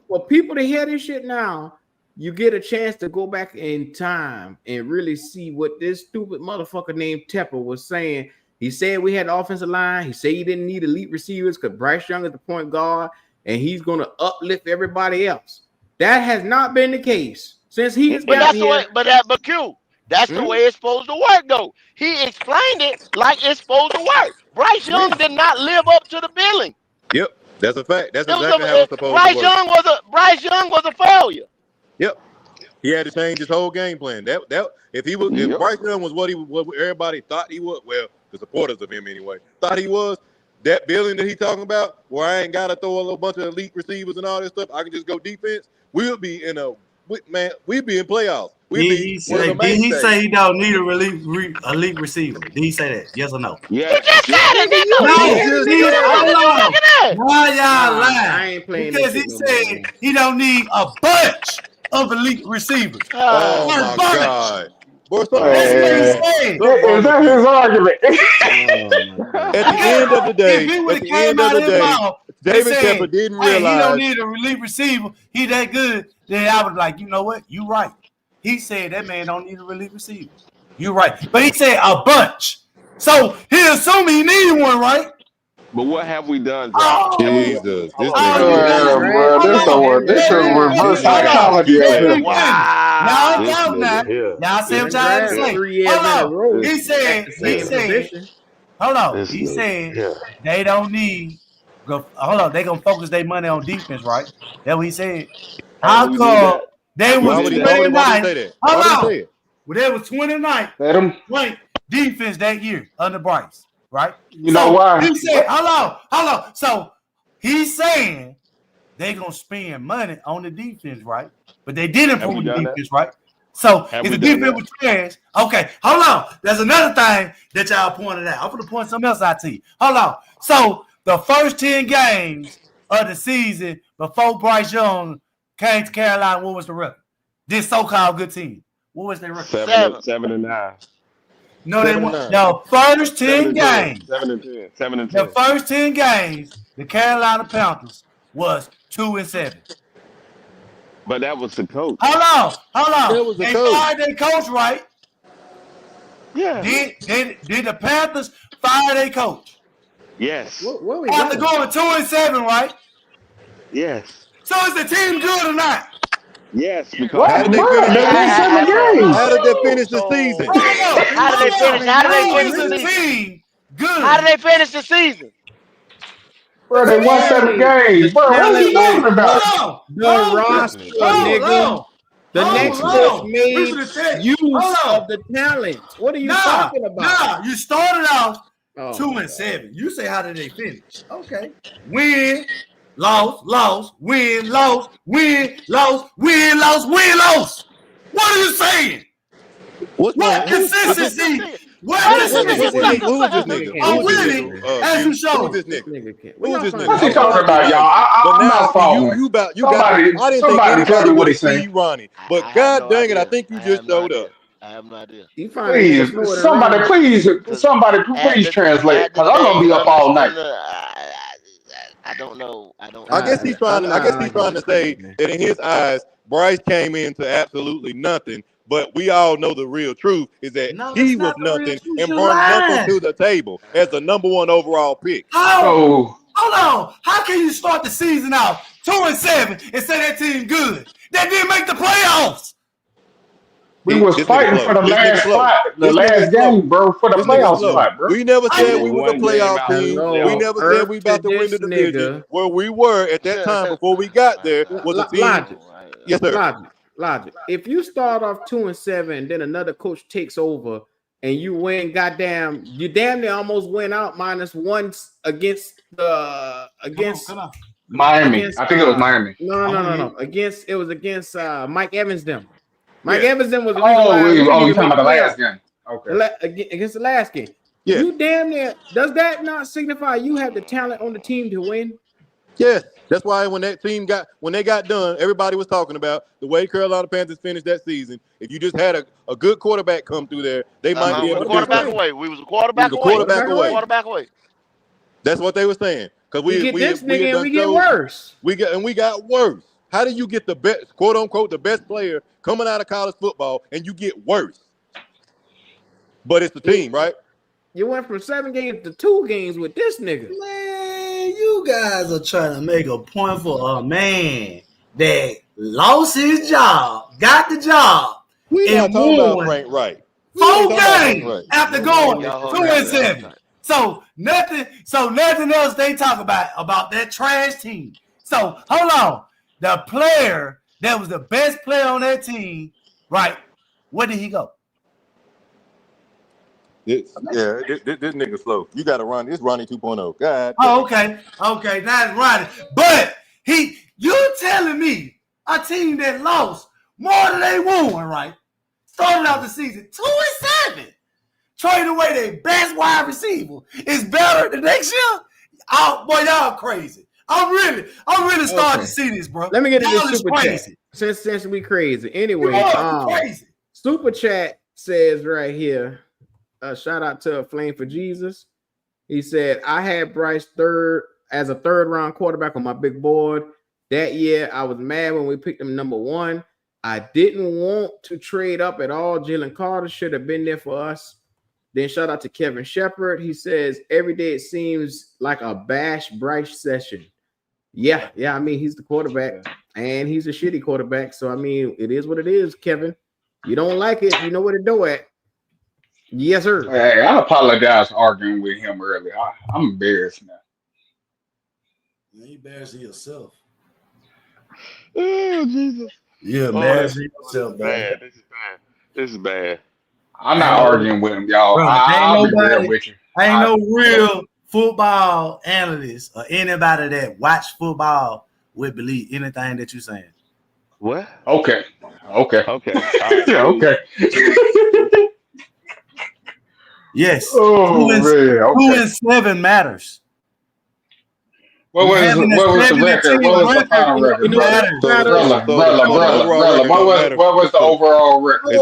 Speaker 4: for people to hear this shit now, you get a chance to go back in time and really see what this stupid motherfucker named Tepper was saying. He said we had the offensive line. He said he didn't need elite receivers because Bryce Young is the point guard and he's going to uplift everybody else. That has not been the case since he's got here.
Speaker 5: But Q, that's the way it's supposed to work, though. He explained it like it's supposed to work. Bryce Young did not live up to the billing.
Speaker 20: Yep, that's a fact. That's exactly how it's supposed to work.
Speaker 5: Bryce Young was a failure.
Speaker 20: Yep, he had to change his whole game plan. If Bryce Young was what everybody thought he was, well, the supporters of him anyway thought he was, that building that he talking about, where I ain't gotta throw a little bunch of elite receivers and all this stuff, I can just go defense. We'll be in we'd be in playoffs. We'd be one of the
Speaker 18: Did he
Speaker 20: mainstays.
Speaker 18: say he don't need a elite receiver? Did he say that? Yes or no?
Speaker 13: Yeah.
Speaker 5: He just said it, nigga.
Speaker 18: Why y'all lying?
Speaker 4: I ain't playing
Speaker 18: because
Speaker 4: this
Speaker 18: he
Speaker 4: shit no more,
Speaker 18: said
Speaker 4: man.
Speaker 18: he don't need a bunch of elite receivers.
Speaker 20: Oh
Speaker 18: A
Speaker 20: my
Speaker 18: bunch.
Speaker 20: God. Boy,
Speaker 18: That's what he said.
Speaker 21: Is that his argument?
Speaker 20: At the end of the day,
Speaker 18: If he
Speaker 20: at
Speaker 18: would have
Speaker 20: the
Speaker 18: came
Speaker 20: end of
Speaker 18: out
Speaker 20: the
Speaker 18: of his
Speaker 20: day,
Speaker 18: mouth and
Speaker 20: David
Speaker 18: said,
Speaker 20: Tepper didn't
Speaker 18: hey, he don't
Speaker 20: realize.
Speaker 18: need a elite receiver, he that good, then I was like, you know what? You right. He said that man don't need a elite receiver. You right. But he said a bunch. So he assuming he needed one, right?
Speaker 13: But what have we done, Josh?
Speaker 18: Oh,
Speaker 20: Jesus, this
Speaker 18: oh,
Speaker 20: nigga.
Speaker 21: This is reverse psychology.
Speaker 18: Y'all
Speaker 13: This
Speaker 18: count now.
Speaker 13: nigga.
Speaker 18: Y'all see what y'all had to say.
Speaker 4: 3 years in a row.
Speaker 18: He said,
Speaker 4: Position.
Speaker 18: hold on.
Speaker 13: This
Speaker 18: He
Speaker 13: nigga.
Speaker 18: said
Speaker 13: Yeah.
Speaker 18: they don't need, hold on, they gonna focus their money on defense, right? That's what he said. How
Speaker 13: we did
Speaker 18: come
Speaker 13: that.
Speaker 18: they
Speaker 20: Why
Speaker 18: was
Speaker 20: would he say
Speaker 18: 29?
Speaker 20: that? Why would he say it?
Speaker 18: Well, they was 29
Speaker 21: Let him.
Speaker 18: ranked defense that year under Bryce, right?
Speaker 21: You know why?
Speaker 18: He said, hold on. So he's saying they gonna spend money on the defense, right? But they didn't
Speaker 13: Have we
Speaker 18: improve the
Speaker 13: done that?
Speaker 18: defense, right? So
Speaker 13: Have
Speaker 18: if
Speaker 13: we
Speaker 18: the
Speaker 13: done
Speaker 18: defense was trash, okay, hold on. There's another thing that y'all pointed out. I'm gonna point something else out to you. Hold on. So the first 10 games of the season before Bryce Young came to Carolina, what was the record? This so-called good team. What was their record?
Speaker 13: 7-9.
Speaker 18: No, they won. The first 10 games.
Speaker 13: 7-10. 7-10.
Speaker 18: The first 10 games, the Carolina Panthers was 2-7.
Speaker 13: But that was the coach.
Speaker 18: Hold on.
Speaker 20: That was the
Speaker 18: They
Speaker 20: coach.
Speaker 18: fired their coach, right?
Speaker 13: Yeah.
Speaker 18: Did the Panthers fire their coach?
Speaker 13: Yes.
Speaker 4: Where we
Speaker 18: After
Speaker 4: going?
Speaker 18: going 2-7, right?
Speaker 13: Yes.
Speaker 18: So is the team good or not?
Speaker 13: Yes. Because
Speaker 20: How did they finish the season?
Speaker 5: How did they finish the season?
Speaker 18: Good.
Speaker 5: How did they finish the season?
Speaker 21: Bro, they won 7 games. Bro, what are you talking about?
Speaker 4: The roster, nigga. The next coach made use of the talent. What are you talking about?
Speaker 18: You started off
Speaker 4: Oh,
Speaker 18: 2-7. You say, how did they finish? Okay. Win, loss, win, loss, win, loss, win, loss, win, loss. What are you saying?
Speaker 20: What
Speaker 18: consistency? What
Speaker 20: Who is
Speaker 18: consistency?
Speaker 20: this nigga?
Speaker 18: I'm winning, as you showed.
Speaker 20: Who is this nigga?
Speaker 4: Who
Speaker 20: is this nigga?
Speaker 21: What's he talking about, y'all?
Speaker 20: But
Speaker 21: I'm
Speaker 20: now,
Speaker 21: not following.
Speaker 20: you got.
Speaker 21: Somebody-
Speaker 20: I didn't think
Speaker 21: somebody tell
Speaker 20: anybody
Speaker 21: me what
Speaker 20: would
Speaker 21: he's saying.
Speaker 20: see Ronnie. But
Speaker 5: I
Speaker 20: God
Speaker 5: have no
Speaker 20: dang it, I
Speaker 5: idea.
Speaker 20: think you
Speaker 5: I
Speaker 20: just
Speaker 5: have no
Speaker 20: showed
Speaker 5: idea.
Speaker 20: up.
Speaker 5: I have no idea.
Speaker 4: You find a nigga
Speaker 21: Please,
Speaker 4: smarter than
Speaker 21: somebody,
Speaker 4: Ron.
Speaker 21: please translate, because I'm gonna be up all night.
Speaker 5: I don't know.
Speaker 20: I guess he's trying. I guess he's trying to say
Speaker 4: man.
Speaker 20: that in his eyes, Bryce came into absolutely nothing. But we all know the real truth is that
Speaker 18: No,
Speaker 20: he
Speaker 18: that's
Speaker 20: was
Speaker 18: not the real
Speaker 20: nothing
Speaker 18: truth.
Speaker 20: and
Speaker 18: You're
Speaker 20: brought nothing
Speaker 18: lying.
Speaker 20: to the table as the number 1 overall pick.
Speaker 18: How?
Speaker 21: So,
Speaker 18: Hold on. How can you start the season out 2-7 and say that team good? That didn't make the playoffs.
Speaker 21: we was
Speaker 20: This nigga
Speaker 21: fighting
Speaker 20: slow.
Speaker 21: for the
Speaker 20: This nigga
Speaker 21: last
Speaker 20: slow.
Speaker 21: spot, the
Speaker 20: This nigga
Speaker 21: last
Speaker 20: slow.
Speaker 21: game, bro, for the
Speaker 20: This nigga
Speaker 21: playoff
Speaker 20: slow.
Speaker 21: spot, bro.
Speaker 20: We never said we was a
Speaker 13: One game
Speaker 20: playoff
Speaker 13: out.
Speaker 20: team.
Speaker 4: Hello,
Speaker 20: We never said we about to win the
Speaker 4: this
Speaker 20: division.
Speaker 4: nigga.
Speaker 20: Where we were at that time before we got there was a team.
Speaker 4: Logic.
Speaker 20: Yes, sir.
Speaker 4: Logic. If you start off 2-7, then another coach takes over and you win, goddamn, you damn near almost went out -1 against
Speaker 21: Miami.
Speaker 4: against,
Speaker 21: I think it was Miami.
Speaker 4: No. It was against Mike Evans them. Mike
Speaker 20: Yeah.
Speaker 4: Evans them was the reason why we
Speaker 21: You
Speaker 4: didn't
Speaker 21: talking
Speaker 4: even
Speaker 21: about the
Speaker 4: make
Speaker 21: last
Speaker 4: playoffs.
Speaker 21: game? Okay.
Speaker 4: Against the last game.
Speaker 20: Yeah.
Speaker 4: You damn near, does that not signify you have the talent on the team to win?
Speaker 20: Yes. That's why when they got done, everybody was talking about the way Carolina Panthers finished that season. If you just had a good quarterback come through there, they might be able to do
Speaker 5: quarterback
Speaker 20: something.
Speaker 5: away. We was a quarterback
Speaker 20: We was a
Speaker 5: away.
Speaker 20: quarterback away. That's what they were saying. Because
Speaker 4: We get this nigga and we get worse.
Speaker 20: We got worse. How do you get the best, quote unquote, the best player coming out of college football and you get worse? But it's the team, right?
Speaker 4: You went from 7 games to 2 games with this nigga.
Speaker 18: Man, you guys are trying to make a point for a man that lost his job, got the job,
Speaker 20: We not
Speaker 18: and
Speaker 20: talking about
Speaker 18: won
Speaker 20: Frank Wright.
Speaker 18: 4 games after going 2-7. So nothing else they talk about that trash team. So hold on. The player that was the best player on that team, right? Where did he go?
Speaker 20: This nigga slow. You got to run. It's Ronnie 2.0. God.
Speaker 18: Oh, okay. Okay, that's right. But you telling me a team that lost more than they won, right? Started out the season 2-7, trading away their best wide receiver is better the next year. Oh, boy, y'all crazy. I'm really starting to see this, bro.
Speaker 4: Let me get into
Speaker 18: Y'all
Speaker 4: this
Speaker 18: is
Speaker 4: super
Speaker 18: crazy.
Speaker 4: chat. Since we crazy. Anyway,
Speaker 18: Crazy.
Speaker 4: super chat says right here, shout out to Flame for Jesus. He said, I had Bryce third as a third round quarterback on my big board. That year, I was mad when we picked him number 1. I didn't want to trade up at all. Jalen Carter should have been there for us. Then shout out to Kevin Shepard. He says, every day it seems like a bash Bryce session. Yeah. I mean, he's the quarterback, and he's a shitty quarterback. So, I mean, it is what it is, Kevin. You don't like it, you know where to do at. Yes, sir.
Speaker 21: Hey, I apologize for arguing with him earlier. I'm embarrassed now.
Speaker 18: You embarrassing yourself.
Speaker 13: Oh, Jesus.
Speaker 18: Yeah, embarrassing yourself, man.
Speaker 13: This is bad.
Speaker 21: I'm not arguing with him, y'all.
Speaker 18: Bro,
Speaker 21: I'll be real with you.
Speaker 18: Ain't no real football analyst or anybody that watch football would believe anything that you're saying.
Speaker 13: What?
Speaker 21: Okay.
Speaker 13: Yeah,
Speaker 21: okay.
Speaker 18: Yes.
Speaker 21: Oh,
Speaker 18: 2-7 matters.
Speaker 21: What was the record? What was the final record? What was the overall record?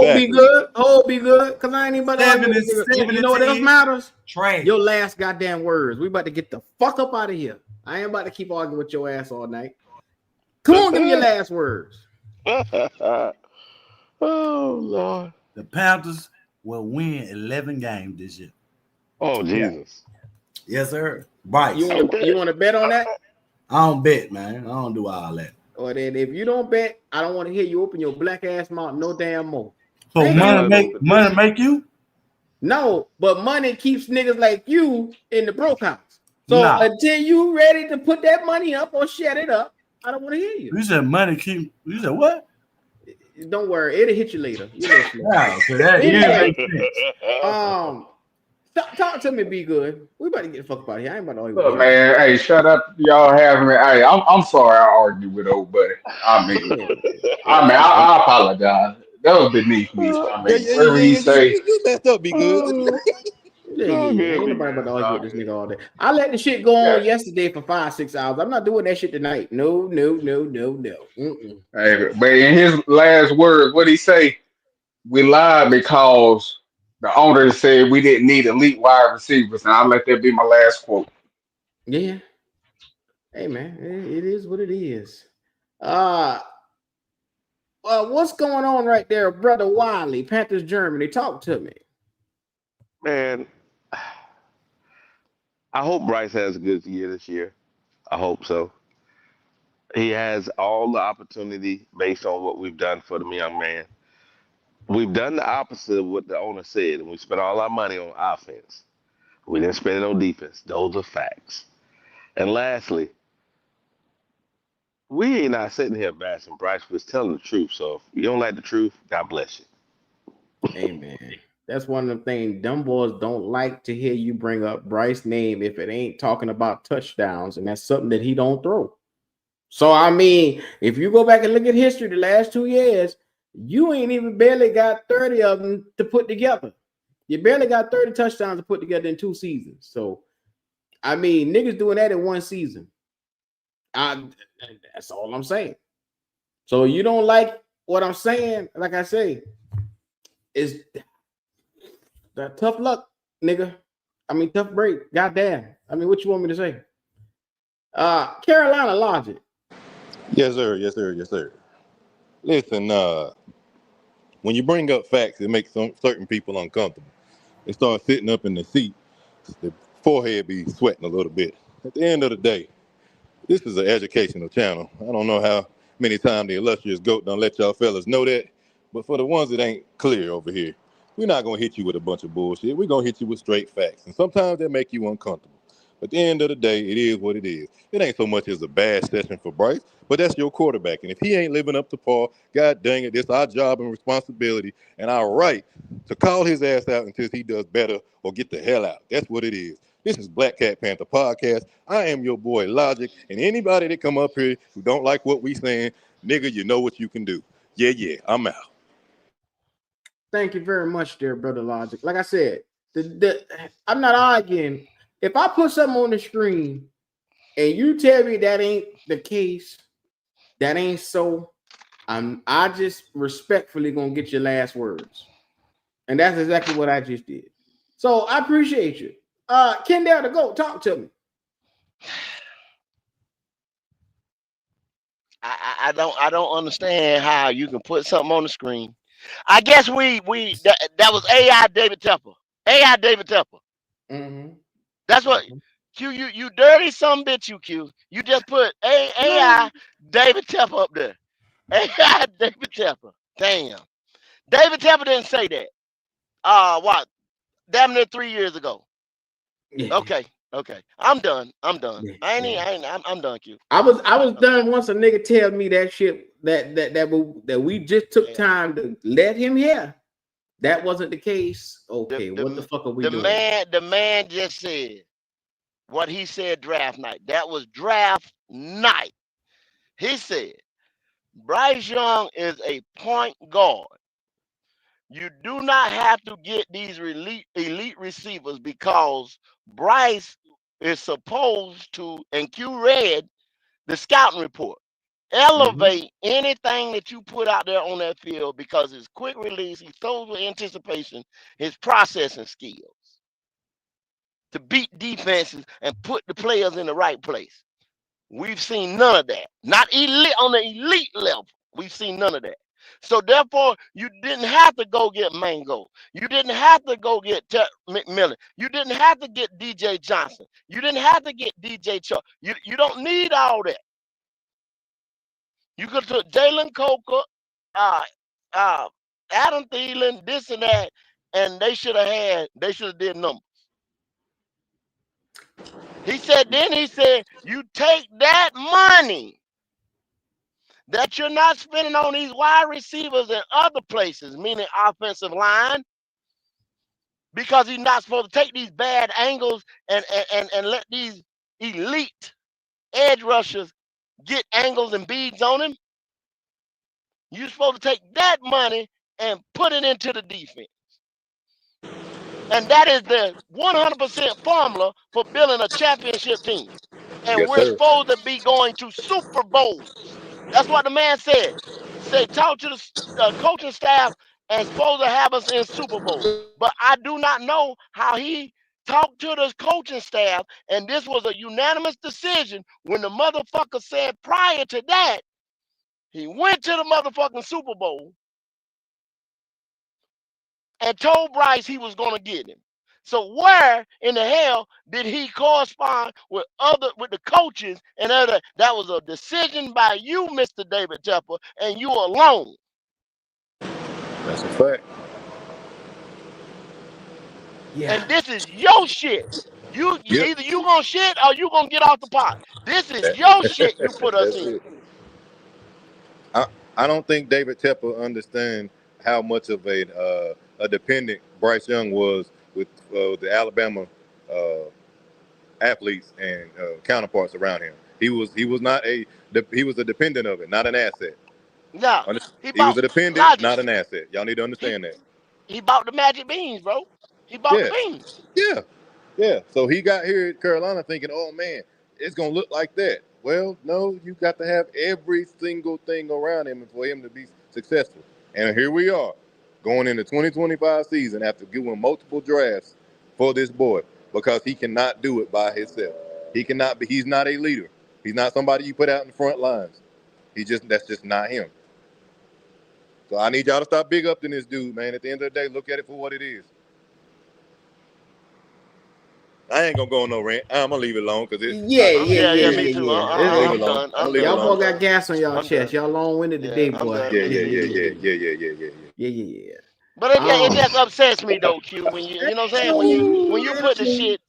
Speaker 4: Hope be good. Because I ain't even about to argue with you. You know what else matters?
Speaker 18: Trash.
Speaker 4: Your last goddamn words. We about to get the fuck up out of here. I ain't about to keep arguing with your ass all night. Come on, give me your last words.
Speaker 13: Oh, Lord.
Speaker 18: The Panthers will win 11 games this year.
Speaker 13: Oh, Jesus.
Speaker 18: Yes, sir. Bryce.
Speaker 4: You want to bet on that?
Speaker 18: I don't bet, man. I don't do all that.
Speaker 4: Or then if you don't bet, I don't want to hear you open your black ass mouth no damn more.
Speaker 18: So money make you?
Speaker 4: No, but money keeps niggas like you in the broke house. So until you ready to put that money up or shut it up, I don't want to hear you.
Speaker 18: You said money keep. You said what?
Speaker 4: Don't worry, it'll hit you later. Talk to me, be good. We about to get the fuck out of here. I ain't about to argue with you.
Speaker 21: Man, hey, shut up, y'all having me. Hey, I'm sorry I argued with old buddy. I apologize. That was beneath me. Whatever he say.
Speaker 20: You messed up, be good.
Speaker 4: Ain't nobody about to argue with this nigga all day. I let the shit go on yesterday for 5-6 hours. I'm not doing that shit tonight. No.
Speaker 21: Hey, but in his last words, what he say? We lied because the owner said we didn't need elite wide receivers, and I'll let that be my last quote.
Speaker 4: Yeah. Hey, man, it is what it is. What's going on right there, Brother Wiley, Panthers Germany? Talk to me.
Speaker 13: Man, I hope Bryce has a good year this year. I hope so. He has all the opportunity based on what we've done for the young man. We've done the opposite of what the owner said, and we spent all our money on offense. We didn't spend it on defense. Those are facts. And lastly, we ain't not sitting here bashing Bryce. We're telling the truth. So if you don't like the truth, God bless you.
Speaker 4: Amen. That's one of the things dumb boys don't like to hear you bring up Bryce's name if it ain't talking about touchdowns, and that's something that he don't throw. So, I mean, if you go back and look at history the last 2 years, you ain't even barely got 30 of them to put together. You barely got 30 touchdowns to put together in 2 seasons. So, I mean, niggas doing that in 1 season. That's all I'm saying. So, you don't like what I'm saying, like I say, is that tough luck, nigga. I mean, tough break. Goddamn. I mean, what you want me to say? Carolina Logic.
Speaker 20: Yes, sir. Listen, when you bring up facts, it makes certain people uncomfortable. They start sitting up in the seat, the forehead be sweating a little bit. At the end of the day, this is an educational channel. I don't know how many times the illustrious GOAT done let y'all fellas know that, but for the ones that ain't clear over here, we're not going to hit you with a bunch of bullshit. We're going to hit you with straight facts, and sometimes that make you uncomfortable. At the end of the day, it is what it is. It ain't so much as a bad session for Bryce, but that's your quarterback. And if he ain't living up to par, God dang it, it's our job and responsibility and our right to call his ass out until he does better or get the hell out. That's what it is. This is Black Cat Panther Podcast. I am your boy Logic, and anybody that come up here who don't like what we saying, nigga, you know what you can do. Yeah, I'm out.
Speaker 4: Thank you very much, dear brother Logic. Like I said, I'm not arguing. If I put something on the screen and you tell me that ain't the case, that ain't so, I just respectfully gonna get your last words. And that's exactly what I just did. So I appreciate you. Kendall, to go talk to me.
Speaker 5: I don't understand how you can put something on the screen. I guess that was AI David Tepper. AI David Tepper.
Speaker 4: Mm-hmm.
Speaker 5: That's what Q, you dirty some bitch, you Q. You just put AI David Tepper up there. AI David Tepper. Damn. David Tepper didn't say that. What? Damn near 3 years ago.
Speaker 4: Yeah.
Speaker 5: Okay. I'm done. I'm done.
Speaker 4: Yeah.
Speaker 5: I'm done, Q.
Speaker 4: I was done once a nigga tell me that shit that we just took time to let him hear. That wasn't the case. Okay, what the fuck are we doing?
Speaker 5: The man just said what he said draft night. That was draft night. He said Bryce Young is a point guard. You do not have to get these elite receivers because Bryce is supposed to, and Q read the scouting report, elevate anything that you put out there on that field because his quick release, he throws with anticipation, his processing skills to beat defenses and put the players in the right place. We've seen none of that. Not elite on the elite level. We've seen none of that. So therefore, you didn't have to go get Mango. You didn't have to go get McMillan. You didn't have to get DJ Johnson. You didn't have to get DJ Chuck. You don't need all that. You could took Jalen Coker, Adam Thielen, this and that, and they should have did numbers. He said, you take that money that you're not spending on these wide receivers and other places, meaning offensive line, because he's not supposed to take these bad angles and let these elite edge rushers get angles and beads on him. You're supposed to take that money and put it into the defense. And that is the 100% formula for building a championship team. And we're supposed to be going to Super Bowls. That's what the man said. He said, talk to the coaching staff and supposed to have us in Super Bowl. But I do not know how he talked to the coaching staff, and this was a unanimous decision when the motherfucker said prior to that, he went to the motherfucking Super Bowl and told Bryce he was going to get him. So where in the hell did he correspond with the coaches and other? That was a decision by you, Mr. David Tepper, and you alone.
Speaker 20: That's a fact.
Speaker 4: Yeah.
Speaker 5: And this is your shit. Either you gonna shit or you gonna get off the pot. This is your shit you put us in.
Speaker 20: I don't think David Tepper understands how much of a dependent Bryce Young was with the Alabama athletes and counterparts around him. He was a dependent of it, not an asset.
Speaker 5: No,
Speaker 20: he was a dependent, not an asset. Y'all need to understand that.
Speaker 5: He bought the magic beans, bro. He bought the beans.
Speaker 20: Yeah. So he got here at Carolina thinking, oh man, it's gonna look like that. Well, no, you got to have every single thing around him for him to be successful. And here we are, going into 2025 season after giving multiple drafts for this boy because he cannot do it by himself. He's not a leader. He's not somebody you put out in the front lines. That's just not him. So I need y'all to stop big up to this dude, man. At the end of the day, look at it for what it is. I ain't gonna go on no rant. I'm gonna leave it alone because it's
Speaker 5: me too.
Speaker 20: I'm done.
Speaker 4: Y'all both got gas on y'all chest. Y'all long-winded today, boy. Yeah.
Speaker 5: But it just upsets me though, Q. When you know what I'm saying? When you put the shit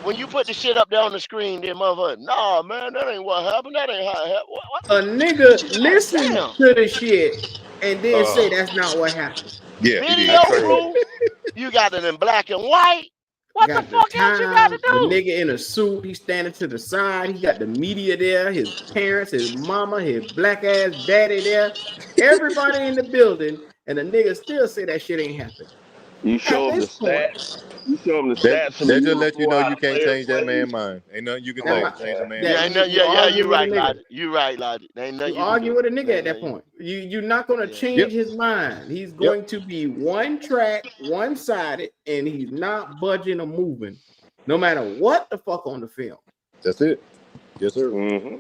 Speaker 5: when you put the shit up there on the screen, then motherfucker, nah, man, that ain't what happened. That ain't how it happened. What?
Speaker 4: A nigga listen to the shit and then say that's not what happened.
Speaker 20: Yeah,
Speaker 5: video proof. You got it in black and white. What the fuck else you got to do?
Speaker 4: The nigga in a suit, he's standing to the side. He got the media there, his parents, his mama, his black ass daddy there, everybody in the building, and the nigga still say that shit ain't happened.
Speaker 13: You show him the stats. You show him the stats.
Speaker 20: They just let you know you can't change that man's mind. Ain't nothing you can say to change a man's mind.
Speaker 5: Yeah, you right, Logic. You right, Logic.
Speaker 4: You argue with a nigga at that point. You're not gonna change his mind. He's going to be one track, one sided, and he's not budging or moving, no matter what the fuck on the film.
Speaker 20: That's it. Yes, sir.
Speaker 13: Mm-hmm.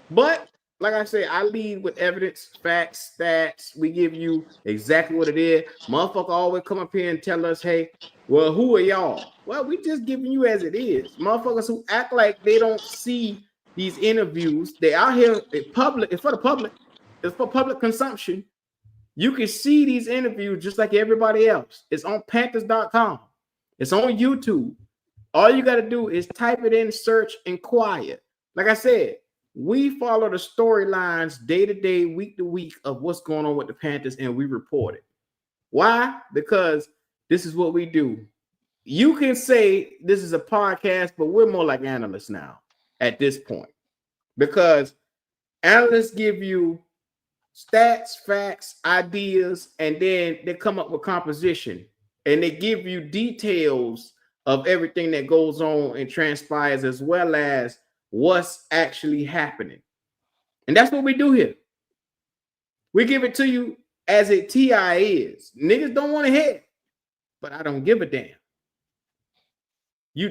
Speaker 4: But like I said, I lead with evidence, facts, stats. We give you exactly what it is. Motherfucker always come up here and tell us, hey, well, who are y'all? Well, we just giving you as it is. Motherfuckers who act like they don't see these interviews, they out here, it's public, it's for the public, it's for public consumption. You can see these interviews just like everybody else. It's on Panthers.com. It's on YouTube. All you got to do is type it in, search, inquire. Like I said, we follow the storylines day to day, week to week of what's going on with the Panthers, and we report it. Why? Because this is what we do. You can say this is a podcast, but we're more like analysts now at this point, because analysts give you stats, facts, ideas, and then they come up with composition, and they give you details of everything that goes on and transpires, as well as what's actually happening. And that's what we do here. We give it to you as it TI is. Niggas don't want to hear it, but I don't give a damn.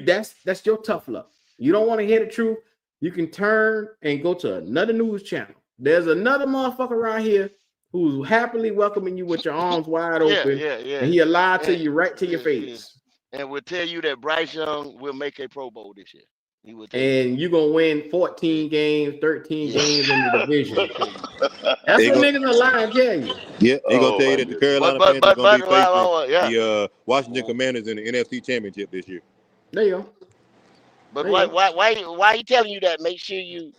Speaker 4: That's your tough luck. You don't want to hear the truth, you can turn and go to another news channel. There's another motherfucker around here who's happily welcoming you with your arms wide open. And he'll lie to you right to your face.
Speaker 5: And we'll tell you that Bryce Young will make a Pro Bowl this year.
Speaker 4: And you're going to win 14 games, 13 games in the division. That's what niggas are lying to tell you.
Speaker 20: Yeah, they're going to tell you that the Carolina Panthers are going to be facing the Washington Commanders in the NFC Championship this year.
Speaker 4: There you go.
Speaker 5: But why he telling you that? Make sure you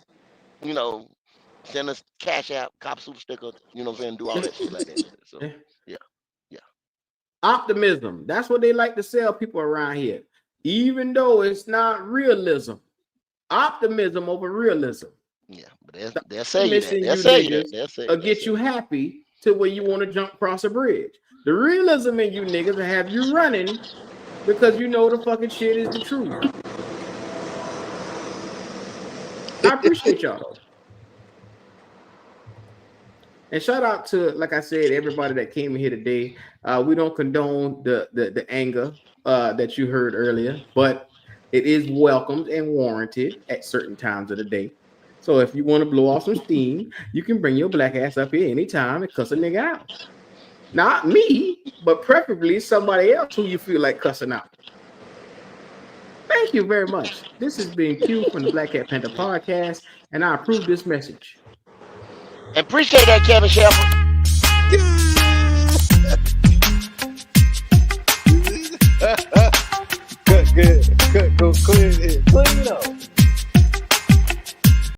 Speaker 5: send us cash out, cop super sticker, you know what I'm saying, do all that shit like that. So, yeah.
Speaker 4: Optimism. That's what they like to sell people around here. Even though it's not realism. Optimism over realism.
Speaker 5: Yeah, but they'll say you that. They'll say you that.
Speaker 4: They'll get you happy to where you want to jump across a bridge. The realism in you niggas will have you running because you know the fucking shit is the truth. I appreciate y'all. And shout out to, like I said, everybody that came in here today. We don't condone the anger that you heard earlier, but it is welcomed and warranted at certain times of the day. So if you want to blow off some steam, you can bring your black ass up here anytime and cuss a nigga out. Not me, but preferably somebody else who you feel like cussing out. Thank you very much. This has been Q from the Black Cat Panther Podcast, and I approve this message.
Speaker 5: Appreciate that, Kevin Shepard.
Speaker 19: Good. Clean up.